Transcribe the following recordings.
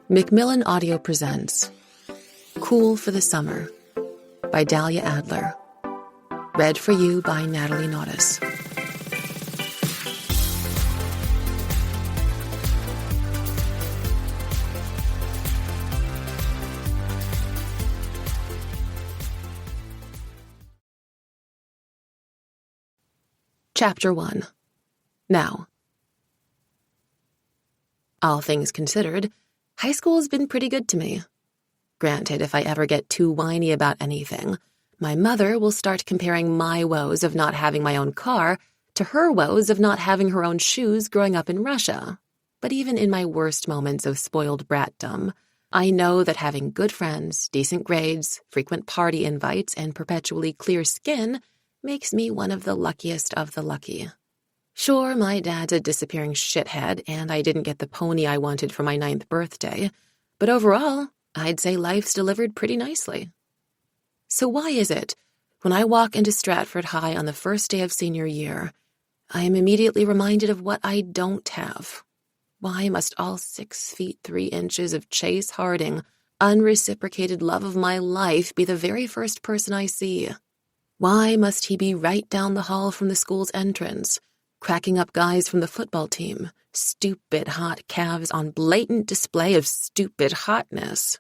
Macmillan Audio presents Cool for the Summer by Dahlia Adler. Read for you by Natalie Naudus. Chapter 1. Now. All things considered, high school's been pretty good to me. Granted, if I ever get too whiny about anything, my mother will start comparing my woes of not having my own car to her woes of not having her own shoes growing up in Russia. But even in my worst moments of spoiled bratdom, I know that having good friends, decent grades, frequent party invites, and perpetually clear skin makes me one of the luckiest of the lucky. Sure, my dad's a disappearing shithead, and I didn't get the pony I wanted for my 9th birthday, but overall, I'd say life's delivered pretty nicely. So why is it, when I walk into Stratford High on the first day of senior year, I am immediately reminded of what I don't have? Why must all 6 feet 3 inches of Chase Harding, unreciprocated love of my life, be the very first person I see? Why must he be right down the hall from the school's entrance, cracking up guys from the football team, stupid hot calves on blatant display of stupid hotness?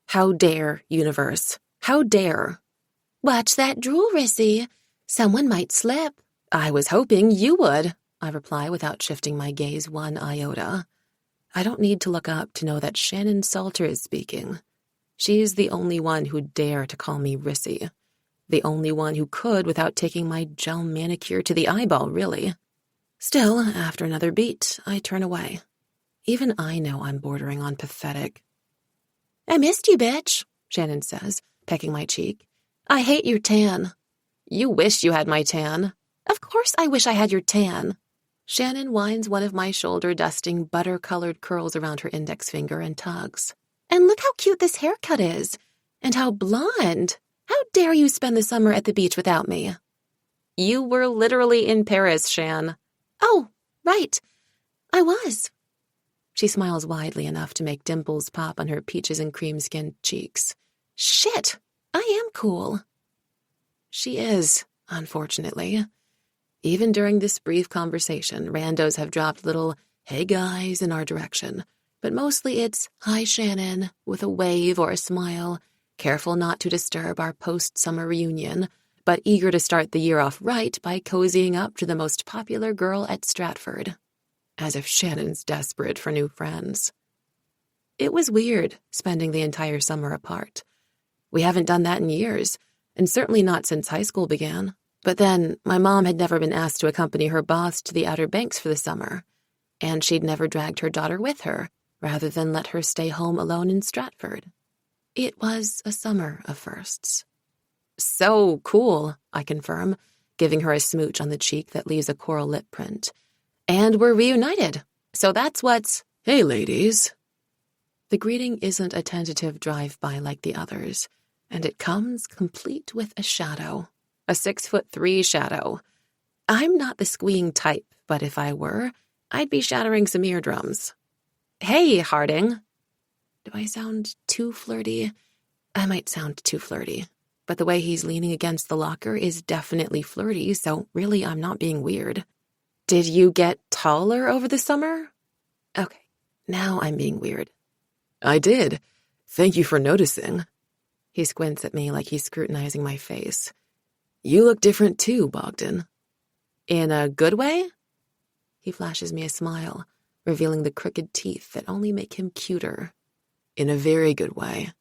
How dare, universe? How dare? Watch that drool, Rissy. Someone might slip. I was hoping you would, I reply without shifting my gaze one iota. I don't need to look up to know that Shannon Salter is speaking. She's the only one who'd dare to call me Rissy. The only one who could without taking my gel manicure to the eyeball, really. Still, after another beat, I turn away. Even I know I'm bordering on pathetic. I missed you, bitch, Shannon says, pecking my cheek. I hate your tan. You wish you had my tan. Of course I wish I had your tan. Shannon winds one of my shoulder-dusting, butter-colored curls around her index finger and tugs. And look how cute this haircut is. And how blonde. How dare you spend the summer at the beach without me? You were literally in Paris, Shan. Oh, right. I was. She smiles widely enough to make dimples pop on her peaches and cream-skinned cheeks. Shit, I am cool. She is, unfortunately. Even during this brief conversation, randos have dropped little, hey guys, in our direction. But mostly it's, hi Shannon, with a wave or a smile, careful not to disturb our post-summer reunion, but eager to start the year off right by cozying up to the most popular girl at Stratford. As if Shannon's desperate for new friends. It was weird spending the entire summer apart. We haven't done that in years, and certainly not since high school began. But then, my mom had never been asked to accompany her boss to the Outer Banks for the summer, and she'd never dragged her daughter with her, rather than let her stay home alone in Stratford. It was a summer of firsts. So cool, I confirm, giving her a smooch on the cheek that leaves a coral lip print. And we're reunited, so that's what's, hey ladies. The greeting isn't a tentative drive-by like the others, and it comes complete with a shadow, a 6'3" shadow. I'm not the squeeing type, but if I were, I'd be shattering some eardrums. Hey, Harding. Do I sound too flirty? I might sound too flirty, but the way he's leaning against the locker is definitely flirty, so really I'm not being weird. Did you get taller over the summer? Okay, now I'm being weird. I did. Thank you for noticing. He squints at me like he's scrutinizing my face. You look different too, Bogdan. In a good way? He flashes me a smile, revealing the crooked teeth that only make him cuter. In a very good way.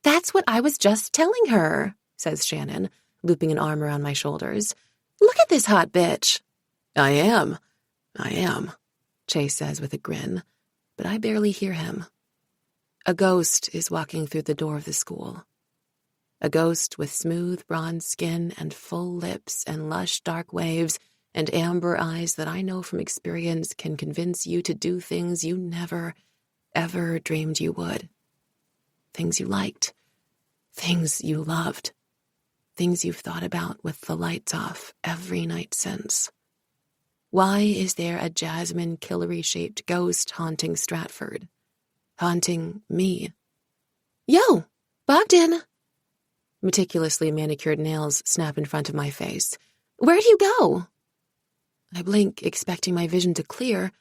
That's what I was just telling her, says Shannon, looping an arm around my shoulders. Look at this hot bitch. I am, Chase says with a grin, but I barely hear him. A ghost is walking through the door of the school. A ghost with smooth bronze skin and full lips and lush dark waves and amber eyes that I know from experience can convince you to do things you never, ever dreamed you would. Things you liked. Things you loved. Things you've thought about with the lights off every night since. Why is there a jasmine-killery-shaped ghost haunting Stratford? haunting me. Yo, Bogdan! Meticulously manicured nails snap in front of my face. Where'd you go? I blink, expecting my vision to clear,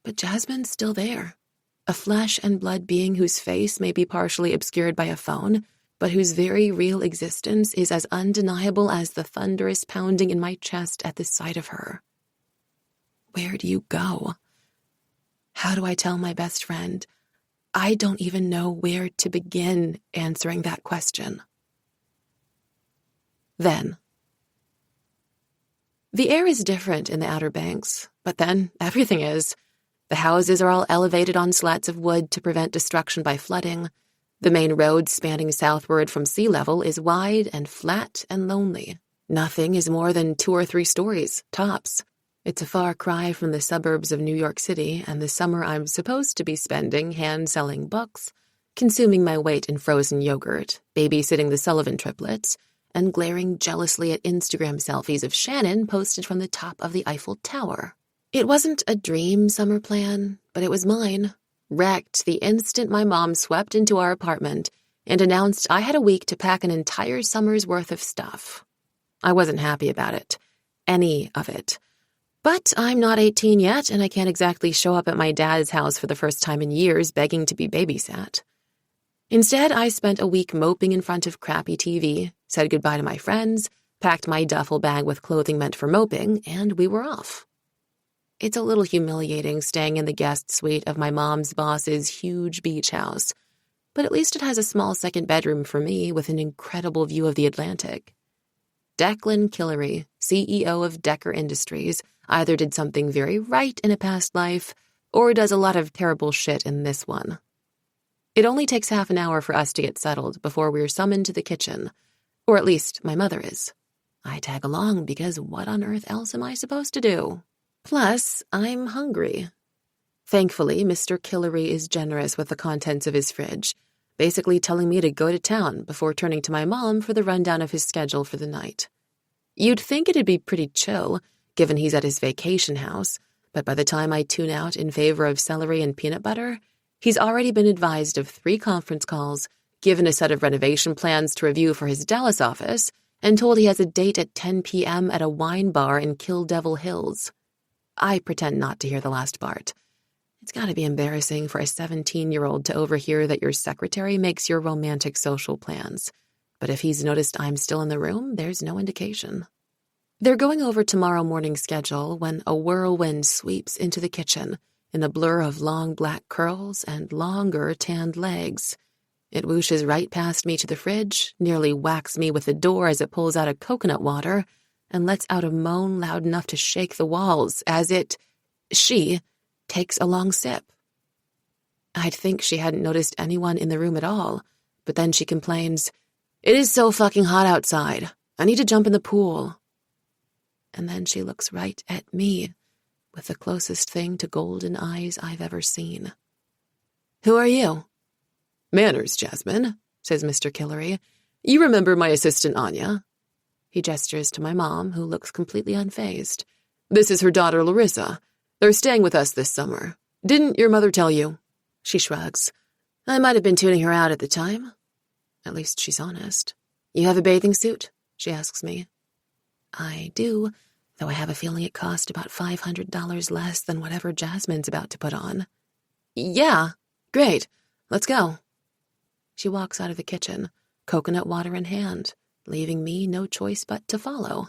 but Jasmine's still there. A flesh and blood being whose face may be partially obscured by a phone, but whose very real existence is as undeniable as the thunderous pounding in my chest at the sight of her. Where'd you go? How do I tell my best friend? I don't even know where to begin answering that question. Then. The air is different in the Outer Banks, but then everything is. The houses are all elevated on slats of wood to prevent destruction by flooding. The main road spanning southward from sea level is wide and flat and lonely. Nothing is more than 2 or 3 stories, tops. It's a far cry from the suburbs of New York City and the summer I'm supposed to be spending hand-selling books, consuming my weight in frozen yogurt, babysitting the Sullivan triplets, and glaring jealously at Instagram selfies of Shannon posted from the top of the Eiffel Tower. It wasn't a dream summer plan, but it was mine, wrecked the instant my mom swept into our apartment and announced I had a week to pack an entire summer's worth of stuff. I wasn't happy about it. Any of it. But I'm not 18 yet, and I can't exactly show up at my dad's house for the first time in years begging to be babysat. Instead, I spent a week moping in front of crappy TV, said goodbye to my friends, packed my duffel bag with clothing meant for moping, and we were off. It's a little humiliating staying in the guest suite of my mom's boss's huge beach house, but at least it has a small second bedroom for me with an incredible view of the Atlantic. Declan Killery, CEO of Decker Industries, either did something very right in a past life or does a lot of terrible shit in this one. It only takes half an hour for us to get settled before we're summoned to the kitchen, or at least my mother is. I tag along because what on earth else am I supposed to do? Plus, I'm hungry. Thankfully, Mr. Killery is generous with the contents of his fridge, basically telling me to go to town before turning to my mom for the rundown of his schedule for the night. You'd think it'd be pretty chill, given he's at his vacation house, but by the time I tune out in favor of celery and peanut butter, he's already been advised of 3 conference calls, given a set of renovation plans to review for his Dallas office, and told he has a date at 10 p.m. at a wine bar in Kill Devil Hills. I pretend not to hear the last part. It's gotta be embarrassing for a 17-year-old to overhear that your secretary makes your romantic social plans. But if he's noticed I'm still in the room, there's no indication. They're going over tomorrow morning's schedule when a whirlwind sweeps into the kitchen in a blur of long black curls and longer tanned legs. It whooshes right past me to the fridge, nearly whacks me with the door as it pulls out a coconut water, and lets out a moan loud enough to shake the walls as she takes a long sip. I'd think she hadn't noticed anyone in the room at all, but then she complains, "It is so fucking hot outside. I need to jump in the pool." And then she looks right at me, with the closest thing to golden eyes I've ever seen. "Who are you?" "Manners, Jasmine," says Mr. Killery. "You remember my assistant Anya?" He gestures to my mom, who looks completely unfazed. "This is her daughter Larissa. They're staying with us this summer. Didn't your mother tell you?" She shrugs. "I might have been tuning her out at the time." At least she's honest. "You have a bathing suit?" she asks me. I do, though I have a feeling it cost about $500 less than whatever Jasmine's about to put on. "Yeah, great. Let's go." She walks out of the kitchen, coconut water in hand, leaving me no choice but to follow.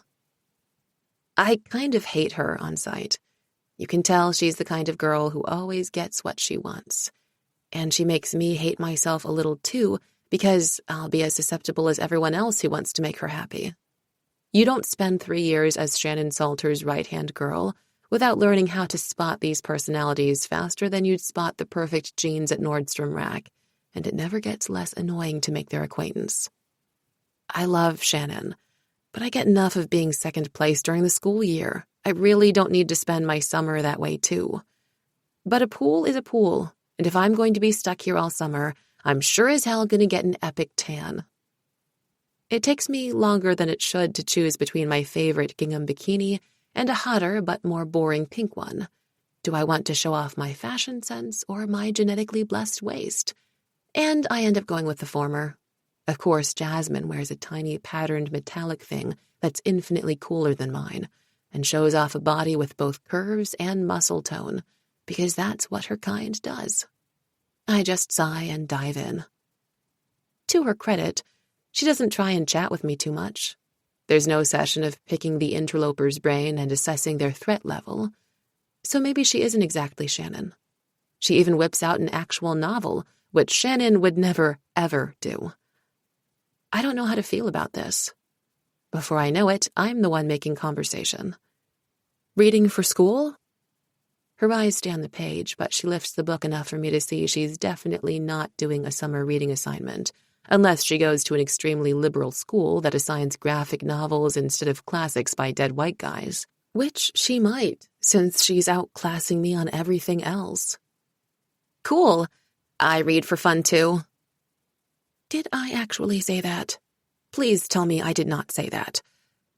I kind of hate her on sight. You can tell she's the kind of girl who always gets what she wants. And she makes me hate myself a little too, because I'll be as susceptible as everyone else who wants to make her happy. You don't spend 3 years as Shannon Salter's right-hand girl without learning how to spot these personalities faster than you'd spot the perfect jeans at Nordstrom Rack, and it never gets less annoying to make their acquaintance. I love Shannon, but I get enough of being second place during the school year. I really don't need to spend my summer that way, too. But a pool is a pool, and if I'm going to be stuck here all summer, I'm sure as hell gonna get an epic tan. It takes me longer than it should to choose between my favorite gingham bikini and a hotter but more boring pink one. Do I want to show off my fashion sense or my genetically blessed waist? And I end up going with the former. Of course, Jasmine wears a tiny patterned metallic thing that's infinitely cooler than mine and shows off a body with both curves and muscle tone, because that's what her kind does. I just sigh and dive in. To her credit, she doesn't try and chat with me too much. There's no session of picking the interloper's brain and assessing their threat level. So maybe she isn't exactly Shannon. She even whips out an actual novel, which Shannon would never, ever do. I don't know how to feel about this. Before I know it, I'm the one making conversation. Reading for school? Her eyes stay on the page, but she lifts the book enough for me to see she's definitely not doing a summer reading assignment, unless she goes to an extremely liberal school that assigns graphic novels instead of classics by dead white guys. Which she might, since she's outclassing me on everything else. Cool. I read for fun, too. Did I actually say that? Please tell me I did not say that.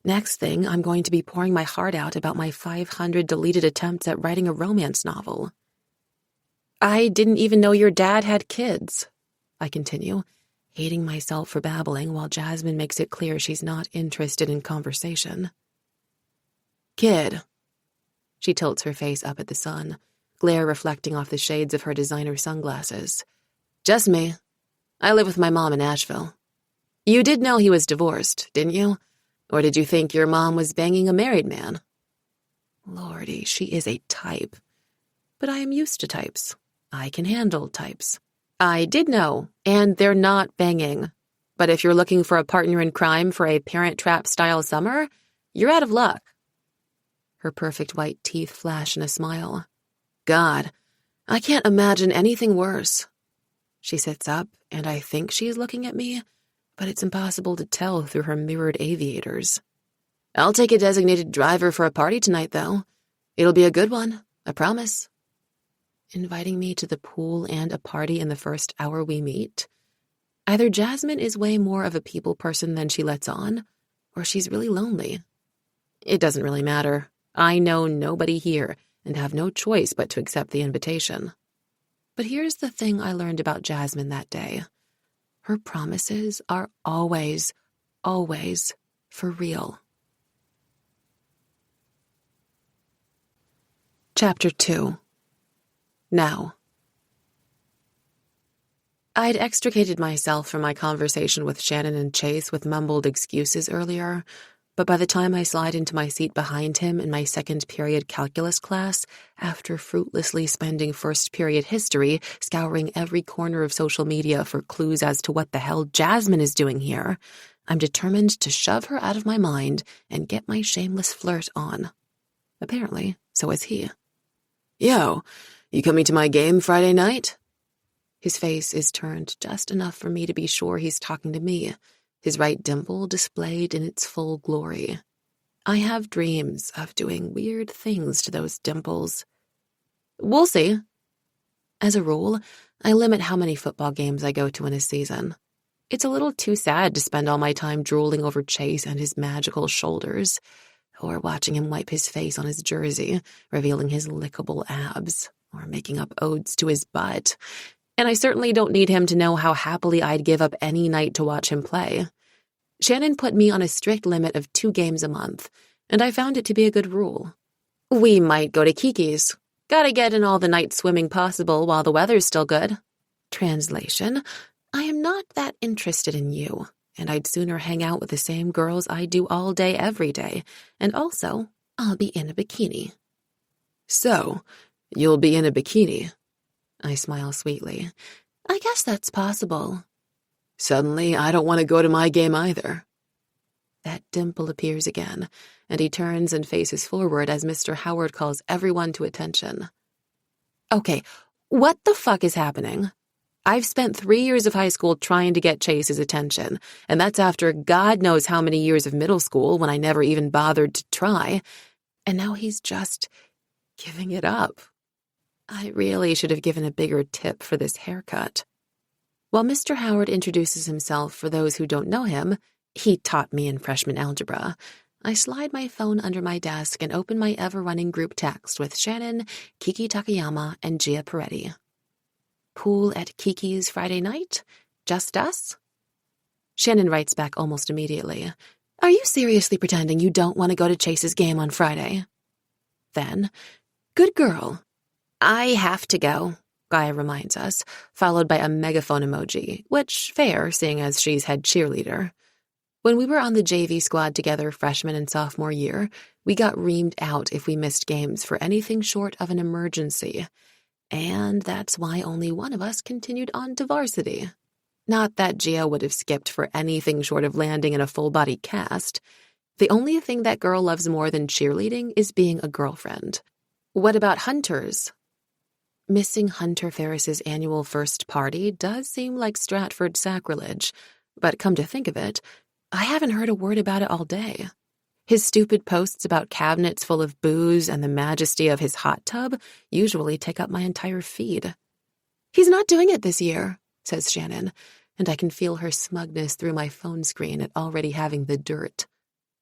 Next thing, I'm going to be pouring my heart out about my 500 deleted attempts at writing a romance novel. I didn't even know your dad had kids, I continue, hating myself for babbling while Jasmine makes it clear she's not interested in conversation. Kid. She tilts her face up at the sun, glare reflecting off the shades of her designer sunglasses. Just me. I live with my mom in Asheville. You did know he was divorced, didn't you? Or did you think your mom was banging a married man? Lordy, she is a type. But I am used to types. I can handle types. I did know, and they're not banging. But if you're looking for a partner in crime for a Parent Trap-style summer, you're out of luck. Her perfect white teeth flash in a smile. God, I can't imagine anything worse. She sits up, and I think she's looking at me, but it's impossible to tell through her mirrored aviators. I'll take a designated driver for a party tonight, though. It'll be a good one, I promise. Inviting me to the pool and a party in the first hour we meet? Either Jasmine is way more of a people person than she lets on, or she's really lonely. It doesn't really matter. I know nobody here and have no choice but to accept the invitation. But here's the thing I learned about Jasmine that day. Her promises are always, always for real. Chapter 2. Now. I'd extricated myself from my conversation with Shannon and Chase with mumbled excuses earlier, but by the time I slide into my seat behind him in my second period calculus class, after fruitlessly spending first period history scouring every corner of social media for clues as to what the hell Jasmine is doing here, I'm determined to shove her out of my mind and get my shameless flirt on. Apparently, so is he. Yo, you coming to my game Friday night? His face is turned just enough for me to be sure he's talking to me, his right dimple displayed in its full glory. I have dreams of doing weird things to those dimples. We'll see. As a rule, I limit how many football games I go to in a season. It's a little too sad to spend all my time drooling over Chase and his magical shoulders, or watching him wipe his face on his jersey, revealing his lickable abs, or making up odes to his butt. And I certainly don't need him to know how happily I'd give up any night to watch him play. Shannon put me on a strict limit of 2 games a month, and I found it to be a good rule. We might go to Kiki's. Gotta get in all the night swimming possible while the weather's still good. Translation, I am not that interested in you, and I'd sooner hang out with the same girls I do all day every day, and also, I'll be in a bikini. So, you'll be in a bikini? I smile sweetly. I guess that's possible. Suddenly, I don't want to go to my game either. That dimple appears again, and he turns and faces forward as Mr. Howard calls everyone to attention. Okay, what the fuck is happening? I've spent 3 years of high school trying to get Chase's attention, and that's after God knows how many years of middle school when I never even bothered to try, and now he's just giving it up. I really should have given a bigger tip for this haircut. While Mr. Howard introduces himself for those who don't know him, he taught me in freshman algebra. I slide my phone under my desk and open my ever-running group text with Shannon, Kiki Takayama, and Gia Peretti. Pool at Kiki's Friday night? Just us? Shannon writes back almost immediately. Are you seriously pretending you don't want to go to Chase's game on Friday? Then, good girl. I have to go, Gaia reminds us, followed by a megaphone emoji, which fair, seeing as she's head cheerleader. When we were on the JV squad together freshman and sophomore year, we got reamed out if we missed games for anything short of an emergency. And that's why only one of us continued on to varsity. Not that Gia would have skipped for anything short of landing in a full-body cast. The only thing that girl loves more than cheerleading is being a girlfriend. What about hunters? Missing Hunter Ferris's annual first party does seem like Stratford sacrilege, but come to think of it, I haven't heard a word about it all day. His stupid posts about cabinets full of booze and the majesty of his hot tub usually take up my entire feed. He's not doing it this year, says Shannon, and I can feel her smugness through my phone screen at already having the dirt.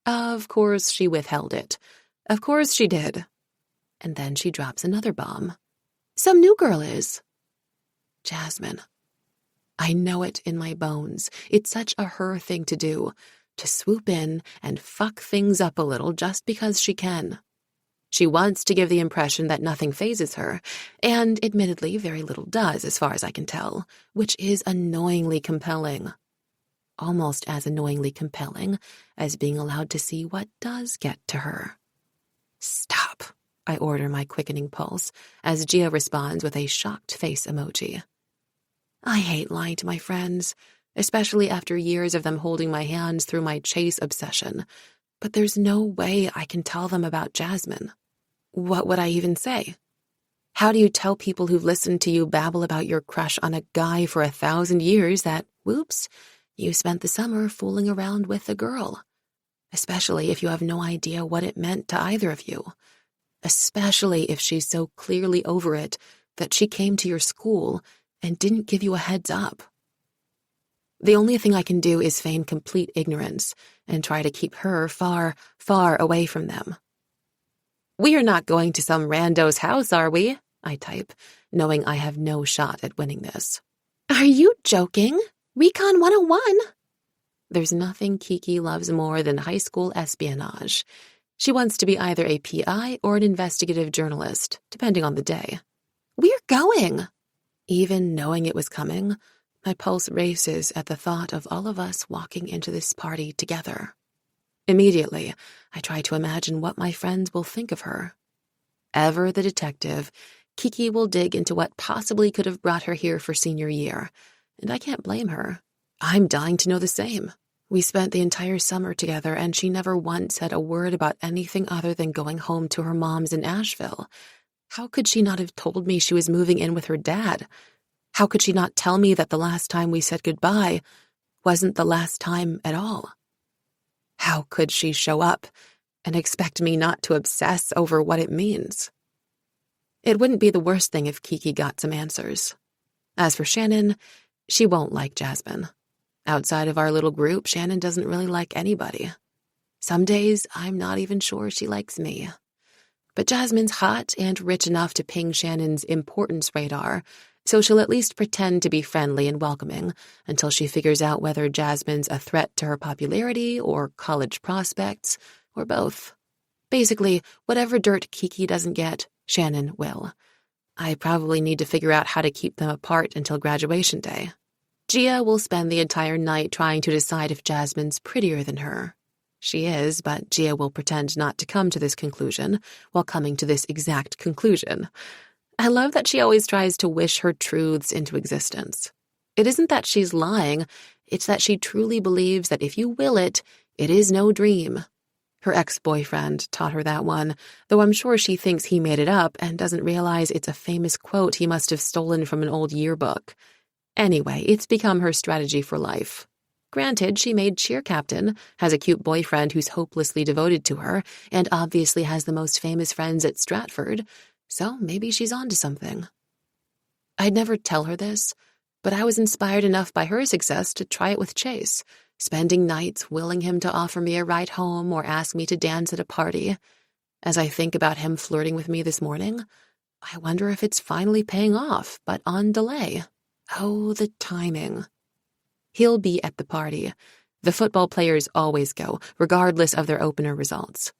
Of course she withheld it. Of course she did. And then she drops another bomb. Some new girl is. Jasmine. I know it in my bones. It's such a her thing to do, to swoop in and fuck things up a little just because she can. She wants to give the impression that nothing phases her, and admittedly very little does as far as I can tell, which is annoyingly compelling. Almost as annoyingly compelling as being allowed to see what does get to her. Stop, I order my quickening pulse, as Gia responds with a shocked face emoji. I hate lying to my friends, especially after years of them holding my hands through my Chase obsession, but there's no way I can tell them about Jasmine. What would I even say? How do you tell people who've listened to you babble about your crush on a guy for 1,000 years that, whoops, you spent the summer fooling around with a girl? Especially if you have no idea what it meant to either of you. Especially if she's so clearly over it that she came to your school and didn't give you a heads up. The only thing I can do is feign complete ignorance and try to keep her far, far away from them. We're not going to some rando's house, are we? I type, knowing I have no shot at winning this. Are you joking? Recon 101. There's nothing Kiki loves more than high school espionage. She wants to be either a PI or an investigative journalist, depending on the day. We're going. Even knowing it was coming, my pulse races at the thought of all of us walking into this party together. Immediately, I try to imagine what my friends will think of her. Ever the detective, Kiki will dig into what possibly could have brought her here for senior year, and I can't blame her. I'm dying to know the same. We spent the entire summer together, and she never once said a word about anything other than going home to her mom's in Asheville. How could she not have told me she was moving in with her dad? How could she not tell me that the last time we said goodbye wasn't the last time at all? How could she show up and expect me not to obsess over what it means? It wouldn't be the worst thing if Kiki got some answers. As for Shannon, she won't like Jasmine. Outside of our little group, Shannon doesn't really like anybody. Some days, I'm not even sure she likes me. But Jasmine's hot and rich enough to ping Shannon's importance radar, so she'll at least pretend to be friendly and welcoming until she figures out whether Jasmine's a threat to her popularity or college prospects, or both. Basically, whatever dirt Kiki doesn't get, Shannon will. I probably need to figure out how to keep them apart until graduation day. Gia will spend the entire night trying to decide if Jasmine's prettier than her. She is, but Gia will pretend not to come to this conclusion while coming to this exact conclusion. I love that she always tries to wish her truths into existence. It isn't that she's lying, it's that she truly believes that if you will it, it is no dream. Her ex-boyfriend taught her that one, though I'm sure she thinks he made it up and doesn't realize it's a famous quote he must have stolen from an old yearbook. Anyway, it's become her strategy for life. Granted, she made cheer captain, has a cute boyfriend who's hopelessly devoted to her, and obviously has the most famous friends at Stratford, so maybe she's onto something. I'd never tell her this, but I was inspired enough by her success to try it with Chase, spending nights willing him to offer me a ride home or ask me to dance at a party. As I think about him flirting with me this morning, I wonder if it's finally paying off, but on delay. Oh, the timing. He'll be at the party. The football players always go, regardless of their opener results.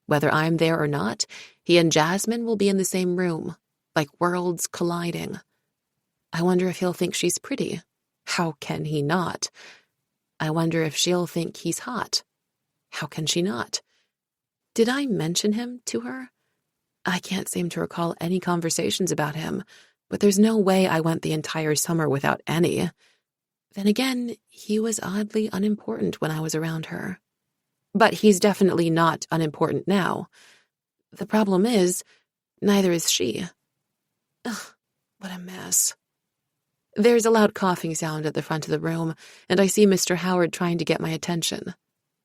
Whether I'm there or not, he and Jasmine will be in the same room, like worlds colliding. I wonder if he'll think she's pretty. How can he not? I wonder if she'll think he's hot. How can she not? Did I mention him to her? I can't seem to recall any conversations about him, but there's no way I went the entire summer without any. Then again, he was oddly unimportant when I was around her. But he's definitely not unimportant now. The problem is, neither is she. Ugh, what a mess. There's a loud coughing sound at the front of the room, and I see Mr. Howard trying to get my attention.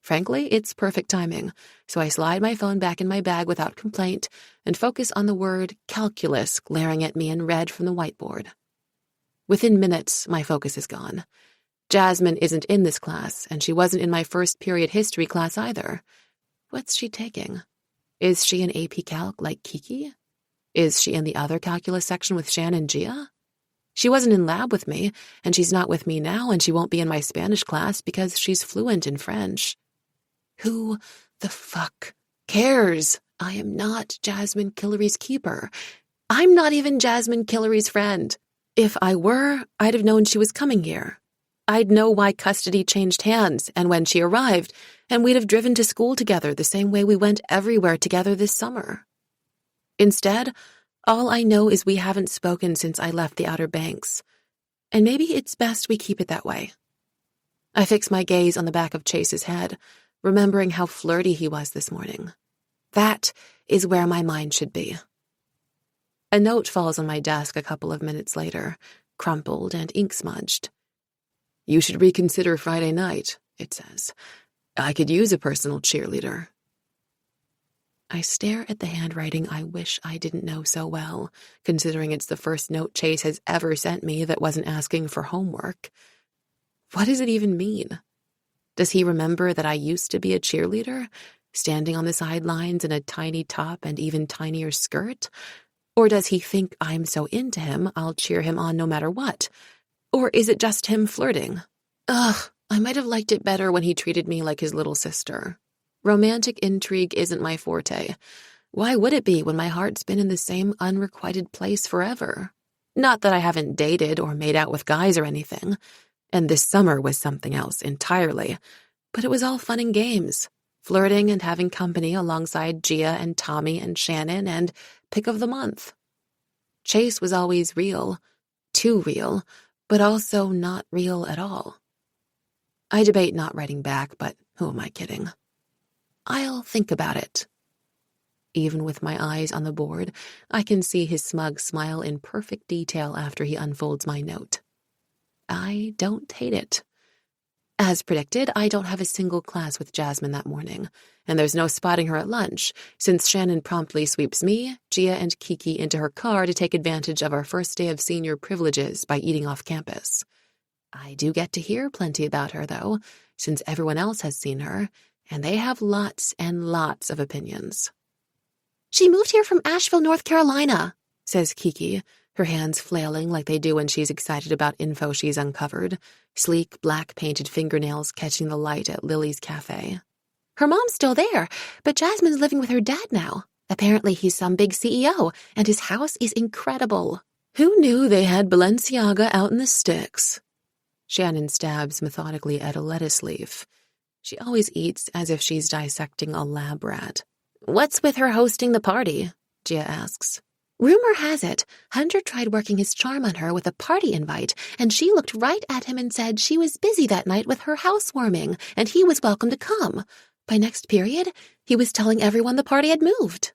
Frankly, it's perfect timing, so I slide my phone back in my bag without complaint and focus on the word calculus glaring at me in red from the whiteboard. Within minutes, my focus is gone. Jasmine isn't in this class, and she wasn't in my first period history class either. What's she taking? Is she in AP Calc like Kiki? Is she in the other calculus section with Shan and Gia? She wasn't in lab with me, and she's not with me now, and she won't be in my Spanish class because she's fluent in French. Who the fuck cares? I am not Jasmine Killery's keeper. I'm not even Jasmine Killery's friend. If I were, I'd have known she was coming here. I'd know why custody changed hands and when she arrived, and we'd have driven to school together the same way we went everywhere together this summer. Instead, all I know is we haven't spoken since I left the Outer Banks, and maybe it's best we keep it that way. I fix my gaze on the back of Chase's head, remembering how flirty he was this morning. That is where my mind should be. A note falls on my desk a couple of minutes later, crumpled and ink-smudged. "You should reconsider Friday night," it says. "I could use a personal cheerleader." I stare at the handwriting I wish I didn't know so well, considering it's the first note Chase has ever sent me that wasn't asking for homework. What does it even mean? Does he remember that I used to be a cheerleader, standing on the sidelines in a tiny top and even tinier skirt? Or does he think I'm so into him I'll cheer him on no matter what? Or is it just him flirting? Ugh, I might have liked it better when he treated me like his little sister. Romantic intrigue isn't my forte. Why would it be when my heart's been in the same unrequited place forever? Not that I haven't dated or made out with guys or anything. And this summer was something else entirely. But it was all fun and games, flirting and having company alongside Gia and Tommy and Shannon and pick of the month. Chase was always real, too real, but also not real at all. I debate not writing back, but who am I kidding? I'll think about it. Even with my eyes on the board, I can see his smug smile in perfect detail after he unfolds my note. I don't hate it. As predicted, I don't have a single class with Jasmine that morning, and there's no spotting her at lunch, since Shannon promptly sweeps me, Gia, and Kiki into her car to take advantage of our first day of senior privileges by eating off campus. I do get to hear plenty about her, though, since everyone else has seen her, and they have lots and lots of opinions. "She moved here from Asheville, North Carolina," says Kiki, her hands flailing like they do when she's excited about info she's uncovered, sleek black painted fingernails catching the light at Lily's cafe. "Her mom's still there, but Jasmine's living with her dad now. Apparently he's some big CEO, and his house is incredible." Who knew they had Balenciaga out in the sticks? Shannon stabs methodically at a lettuce leaf. She always eats as if she's dissecting a lab rat. "What's with her hosting the party?" Gia asks. "Rumor has it, Hunter tried working his charm on her with a party invite, and she looked right at him and said she was busy that night with her housewarming, and he was welcome to come. By next period, he was telling everyone the party had moved."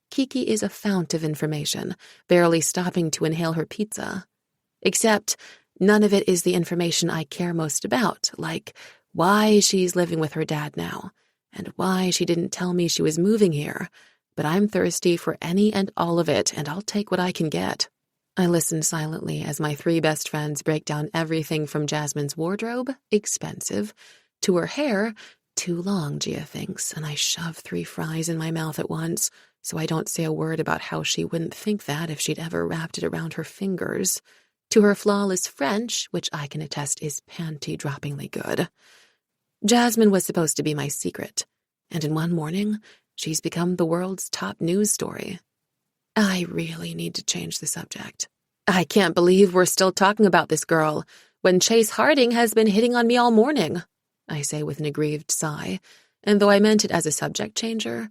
Kiki is a fount of information, barely stopping to inhale her pizza. Except, none of it is the information I care most about, like why she's living with her dad now, and why she didn't tell me she was moving here. But I'm thirsty for any and all of it, and I'll take what I can get. I listen silently as my 3 best friends break down everything from Jasmine's wardrobe, expensive, to her hair, too long, Gia thinks, and I shove 3 fries in my mouth at once, so I don't say a word about how she wouldn't think that if she'd ever wrapped it around her fingers, to her flawless French, which I can attest is panty-droppingly good. Jasmine was supposed to be my secret, and in one morning, she's become the world's top news story. I really need to change the subject. I can't believe we're still talking about this girl when Chase Harding has been hitting on me all morning, I say with an aggrieved sigh, and though I meant it as a subject changer,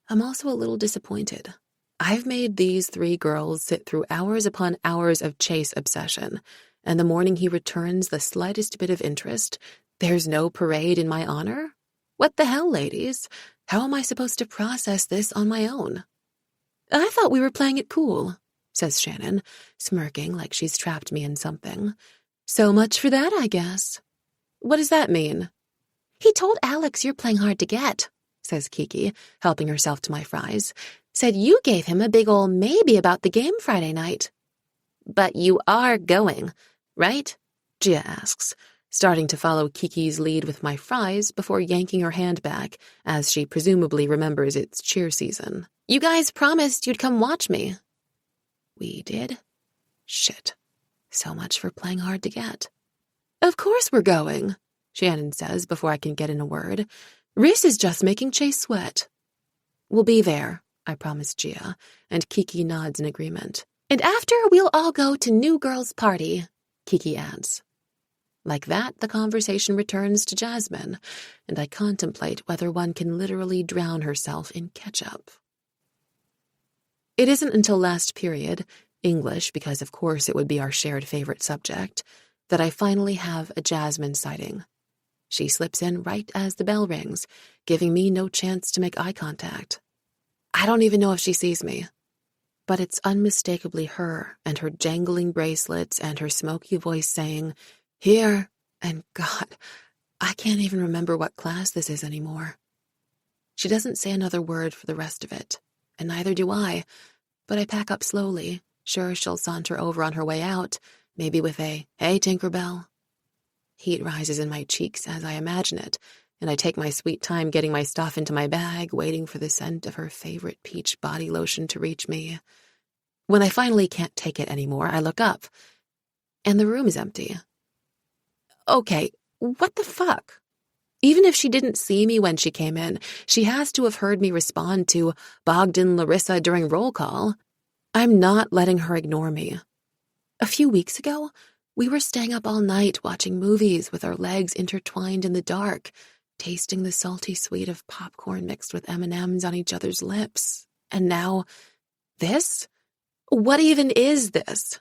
I'm also a little disappointed. I've made these 3 girls sit through hours upon hours of Chase obsession, and the morning he returns the slightest bit of interest, there's no parade in my honor? What the hell, ladies? How am I supposed to process this on my own? I thought we were playing it cool, says Shannon, smirking like she's trapped me in something. So much for that, I guess. What does that mean? He told Alex you're playing hard to get, says Kiki, helping herself to my fries. Said you gave him a big ol' maybe about the game Friday night. But you are going, right? Gia asks, starting to follow Kiki's lead with my fries before yanking her hand back, as she presumably remembers it's cheer season. You guys promised you'd come watch me. We did? Shit. So much for playing hard to get. Of course we're going, Shannon says before I can get in a word. Reese is just making Chase sweat. We'll be there, I promise Gia, and Kiki nods in agreement. And after, we'll all go to New Girl's party, Kiki adds. Like that, the conversation returns to Jasmine, and I contemplate whether one can literally drown herself in ketchup. It isn't until last period, English, because of course it would be our shared favorite subject, that I finally have a Jasmine sighting. She slips in right as the bell rings, giving me no chance to make eye contact. I don't even know if she sees me. But it's unmistakably her and her jangling bracelets and her smoky voice saying, "Here," and God, I can't even remember what class this is anymore. She doesn't say another word for the rest of it, and neither do I, but I pack up slowly, sure she'll saunter over on her way out, maybe with a, "Hey, Tinkerbell." Heat rises in my cheeks as I imagine it, and I take my sweet time getting my stuff into my bag, waiting for the scent of her favorite peach body lotion to reach me. When I finally can't take it anymore, I look up, and the room is empty. Okay, what the fuck? Even if she didn't see me when she came in, she has to have heard me respond to Bogdan Larissa during roll call. I'm not letting her ignore me. A few weeks ago, we were staying up all night watching movies with our legs intertwined in the dark, tasting the salty sweet of popcorn mixed with M&Ms on each other's lips. And now, this? What even is this?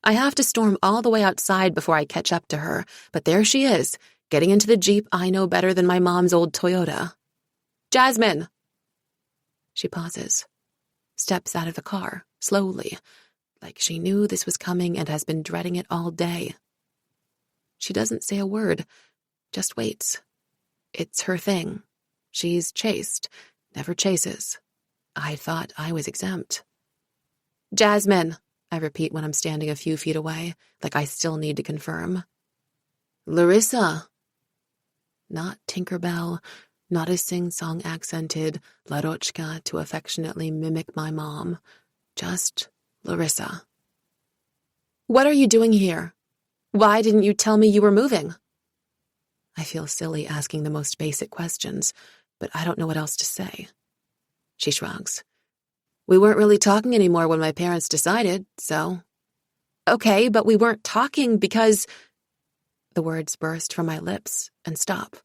I have to storm all the way outside before I catch up to her, but there she is, getting into the Jeep I know better than my mom's old Toyota. Jasmine! She pauses, steps out of the car, slowly, like she knew this was coming and has been dreading it all day. She doesn't say a word, just waits. It's her thing. She's chased, never chases. I thought I was exempt. Jasmine, I repeat when I'm standing a few feet away, like I still need to confirm. Larissa. Not Tinkerbell, not a sing-song accented Larochka to affectionately mimic my mom. Just Larissa. What are you doing here? Why didn't you tell me you were moving? I feel silly asking the most basic questions, but I don't know what else to say. She shrugs. We weren't really talking anymore when my parents decided, so... Okay, but we weren't talking because... The words burst from my lips and stop.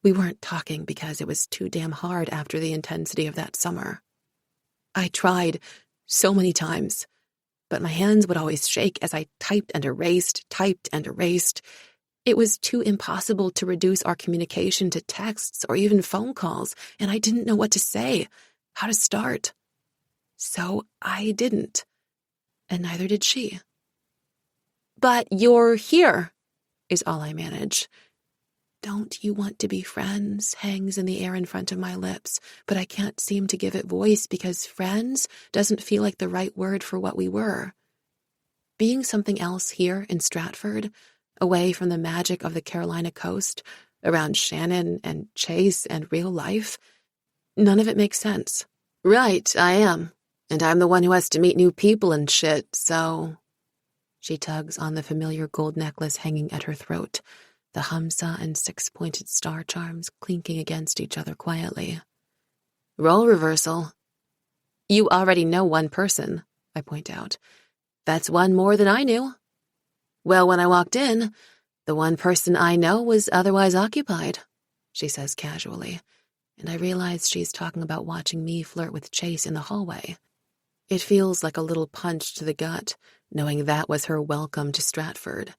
We weren't talking because it was too damn hard after the intensity of that summer. I tried so many times, but my hands would always shake as I typed and erased. It was too impossible to reduce our communication to texts or even phone calls, and I didn't know what to say, how to start. So I didn't, and neither did she. But you're here, is all I manage. Don't you want to be friends hangs in the air in front of my lips, but I can't seem to give it voice because friends doesn't feel like the right word for what we were. Being something else here in Stratford, away from the magic of the Carolina coast, around Shannon and Chase and real life, none of it makes sense. Right, I am. And I'm the one who has to meet new people and shit, so... She tugs on the familiar gold necklace hanging at her throat, the Hamsa and six-pointed star charms clinking against each other quietly. Role reversal. You already know one person, I point out. That's one more than I knew. Well, when I walked in, the one person I know was otherwise occupied, she says casually, and I realize she's talking about watching me flirt with Chase in the hallway. It feels like a little punch to the gut, knowing that was her welcome to Stratford,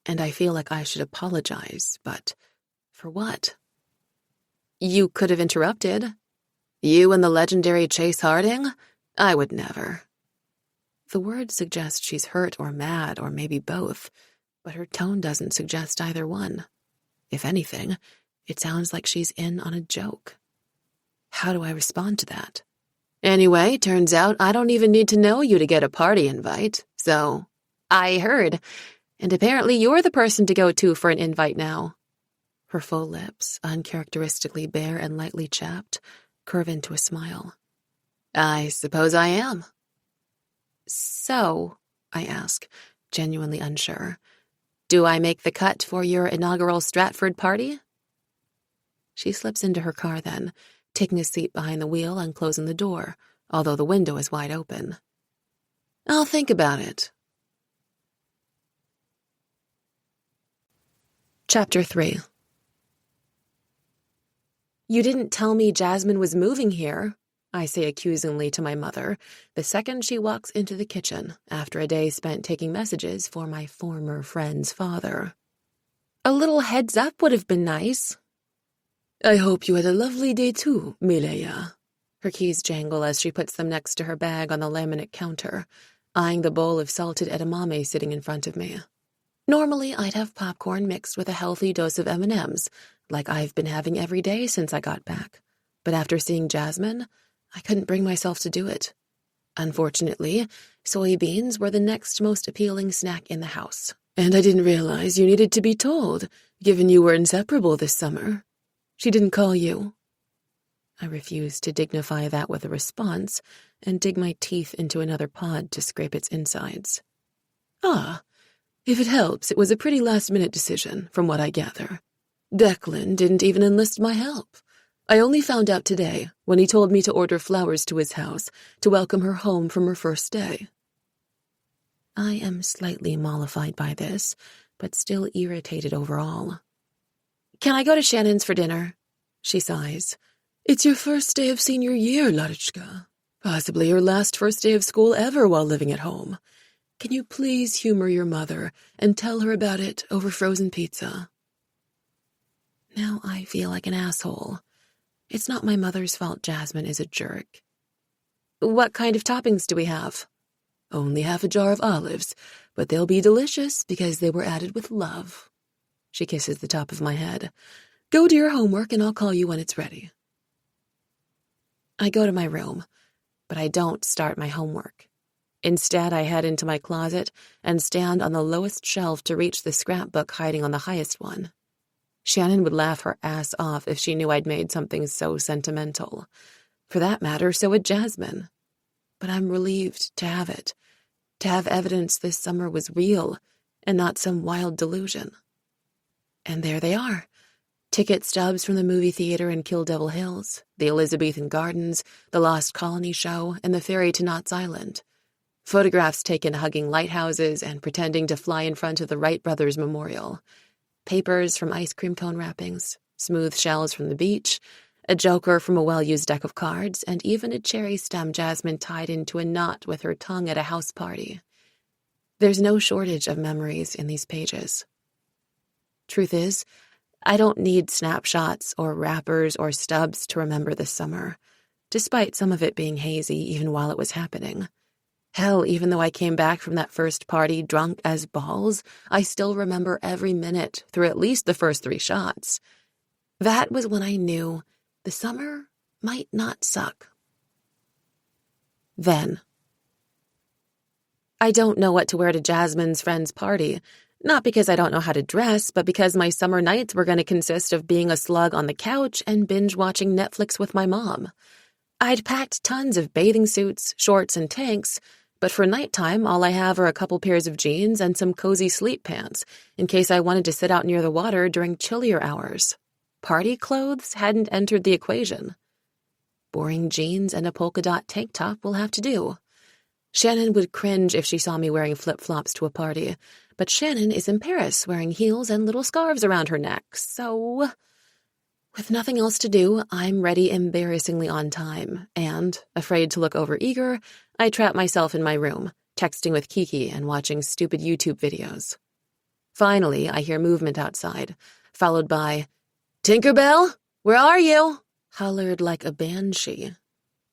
and I feel like I should apologize, but for what? You could have interrupted. You and the legendary Chase Harding? I would never. The words suggest she's hurt or mad or maybe both, but her tone doesn't suggest either one. If anything, it sounds like she's in on a joke. How do I respond to that? Anyway, turns out I don't even need to know you to get a party invite, so... I heard. And apparently you're the person to go to for an invite now. Her full lips, uncharacteristically bare and lightly chapped, curve into a smile. I suppose I am. So, I ask, genuinely unsure, do I make the cut for your inaugural Stratford party? She slips into her car then, taking a seat behind the wheel and closing the door, although the window is wide open. I'll think about it. Chapter 3. You didn't tell me Jasmine was moving here, I say accusingly to my mother, the second she walks into the kitchen after a day spent taking messages for my former friend's father. A little heads up would have been nice. I hope you had a lovely day too, Milea. Her keys jangle as she puts them next to her bag on the laminate counter, eyeing the bowl of salted edamame sitting in front of me. Normally, I'd have popcorn mixed with a healthy dose of M&Ms, like I've been having every day since I got back. But after seeing Jasmine, I couldn't bring myself to do it. Unfortunately, soybeans were the next most appealing snack in the house. And I didn't realize you needed to be told, given you were inseparable this summer. She didn't call you. I refuse to dignify that with a response and dig my teeth into another pod to scrape its insides. Ah, if it helps, it was a pretty last-minute decision, from what I gather. Declan didn't even enlist my help. I only found out today when he told me to order flowers to his house to welcome her home from her first day. I am slightly mollified by this, but still irritated overall. Can I go to Shannon's for dinner? She sighs. It's your first day of senior year, Larichka. Possibly your last first day of school ever while living at home. Can you please humor your mother and tell her about it over frozen pizza? Now I feel like an asshole. It's not my mother's fault Jasmine is a jerk. What kind of toppings do we have? Only half a jar of olives, but they'll be delicious because they were added with love. She kisses the top of my head. Go do your homework and I'll call you when it's ready. I go to my room, but I don't start my homework. Instead, I head into my closet and stand on the lowest shelf to reach the scrapbook hiding on the highest one. Shannon would laugh her ass off if she knew I'd made something so sentimental. For that matter, so would Jasmine. But I'm relieved to have it, to have evidence this summer was real and not some wild delusion. And there they are. Ticket stubs from the movie theater in Kill Devil Hills, the Elizabethan Gardens, the Lost Colony show, and the ferry to Knott's Island. Photographs taken hugging lighthouses and pretending to fly in front of the Wright Brothers Memorial. Papers from ice cream cone wrappings, smooth shells from the beach, a joker from a well-used deck of cards, and even a cherry stem Jasmine tied into a knot with her tongue at a house party. There's no shortage of memories in these pages. Truth is, I don't need snapshots or wrappers or stubs to remember this summer, despite some of it being hazy even while it was happening. Hell, even though I came back from that first party drunk as balls, I still remember every minute through at least the first 3 shots. That was when I knew the summer might not suck. Then. I don't know what to wear to Jasmine's friend's party. Not because I don't know how to dress, but because my summer nights were going to consist of being a slug on the couch and binge-watching Netflix with my mom. I'd packed tons of bathing suits, shorts, and tanks, but for nighttime, all I have are a couple pairs of jeans and some cozy sleep pants, in case I wanted to sit out near the water during chillier hours. Party clothes hadn't entered the equation. Boring jeans and a polka dot tank top will have to do. Shannon would cringe if she saw me wearing flip-flops to a party, but Shannon is in Paris wearing heels and little scarves around her neck, so... With nothing else to do, I'm ready embarrassingly on time, and, afraid to look over-eager, I trap myself in my room, texting with Kiki and watching stupid YouTube videos. Finally, I hear movement outside, followed by, "Tinkerbell, where are you?" hollered like a banshee.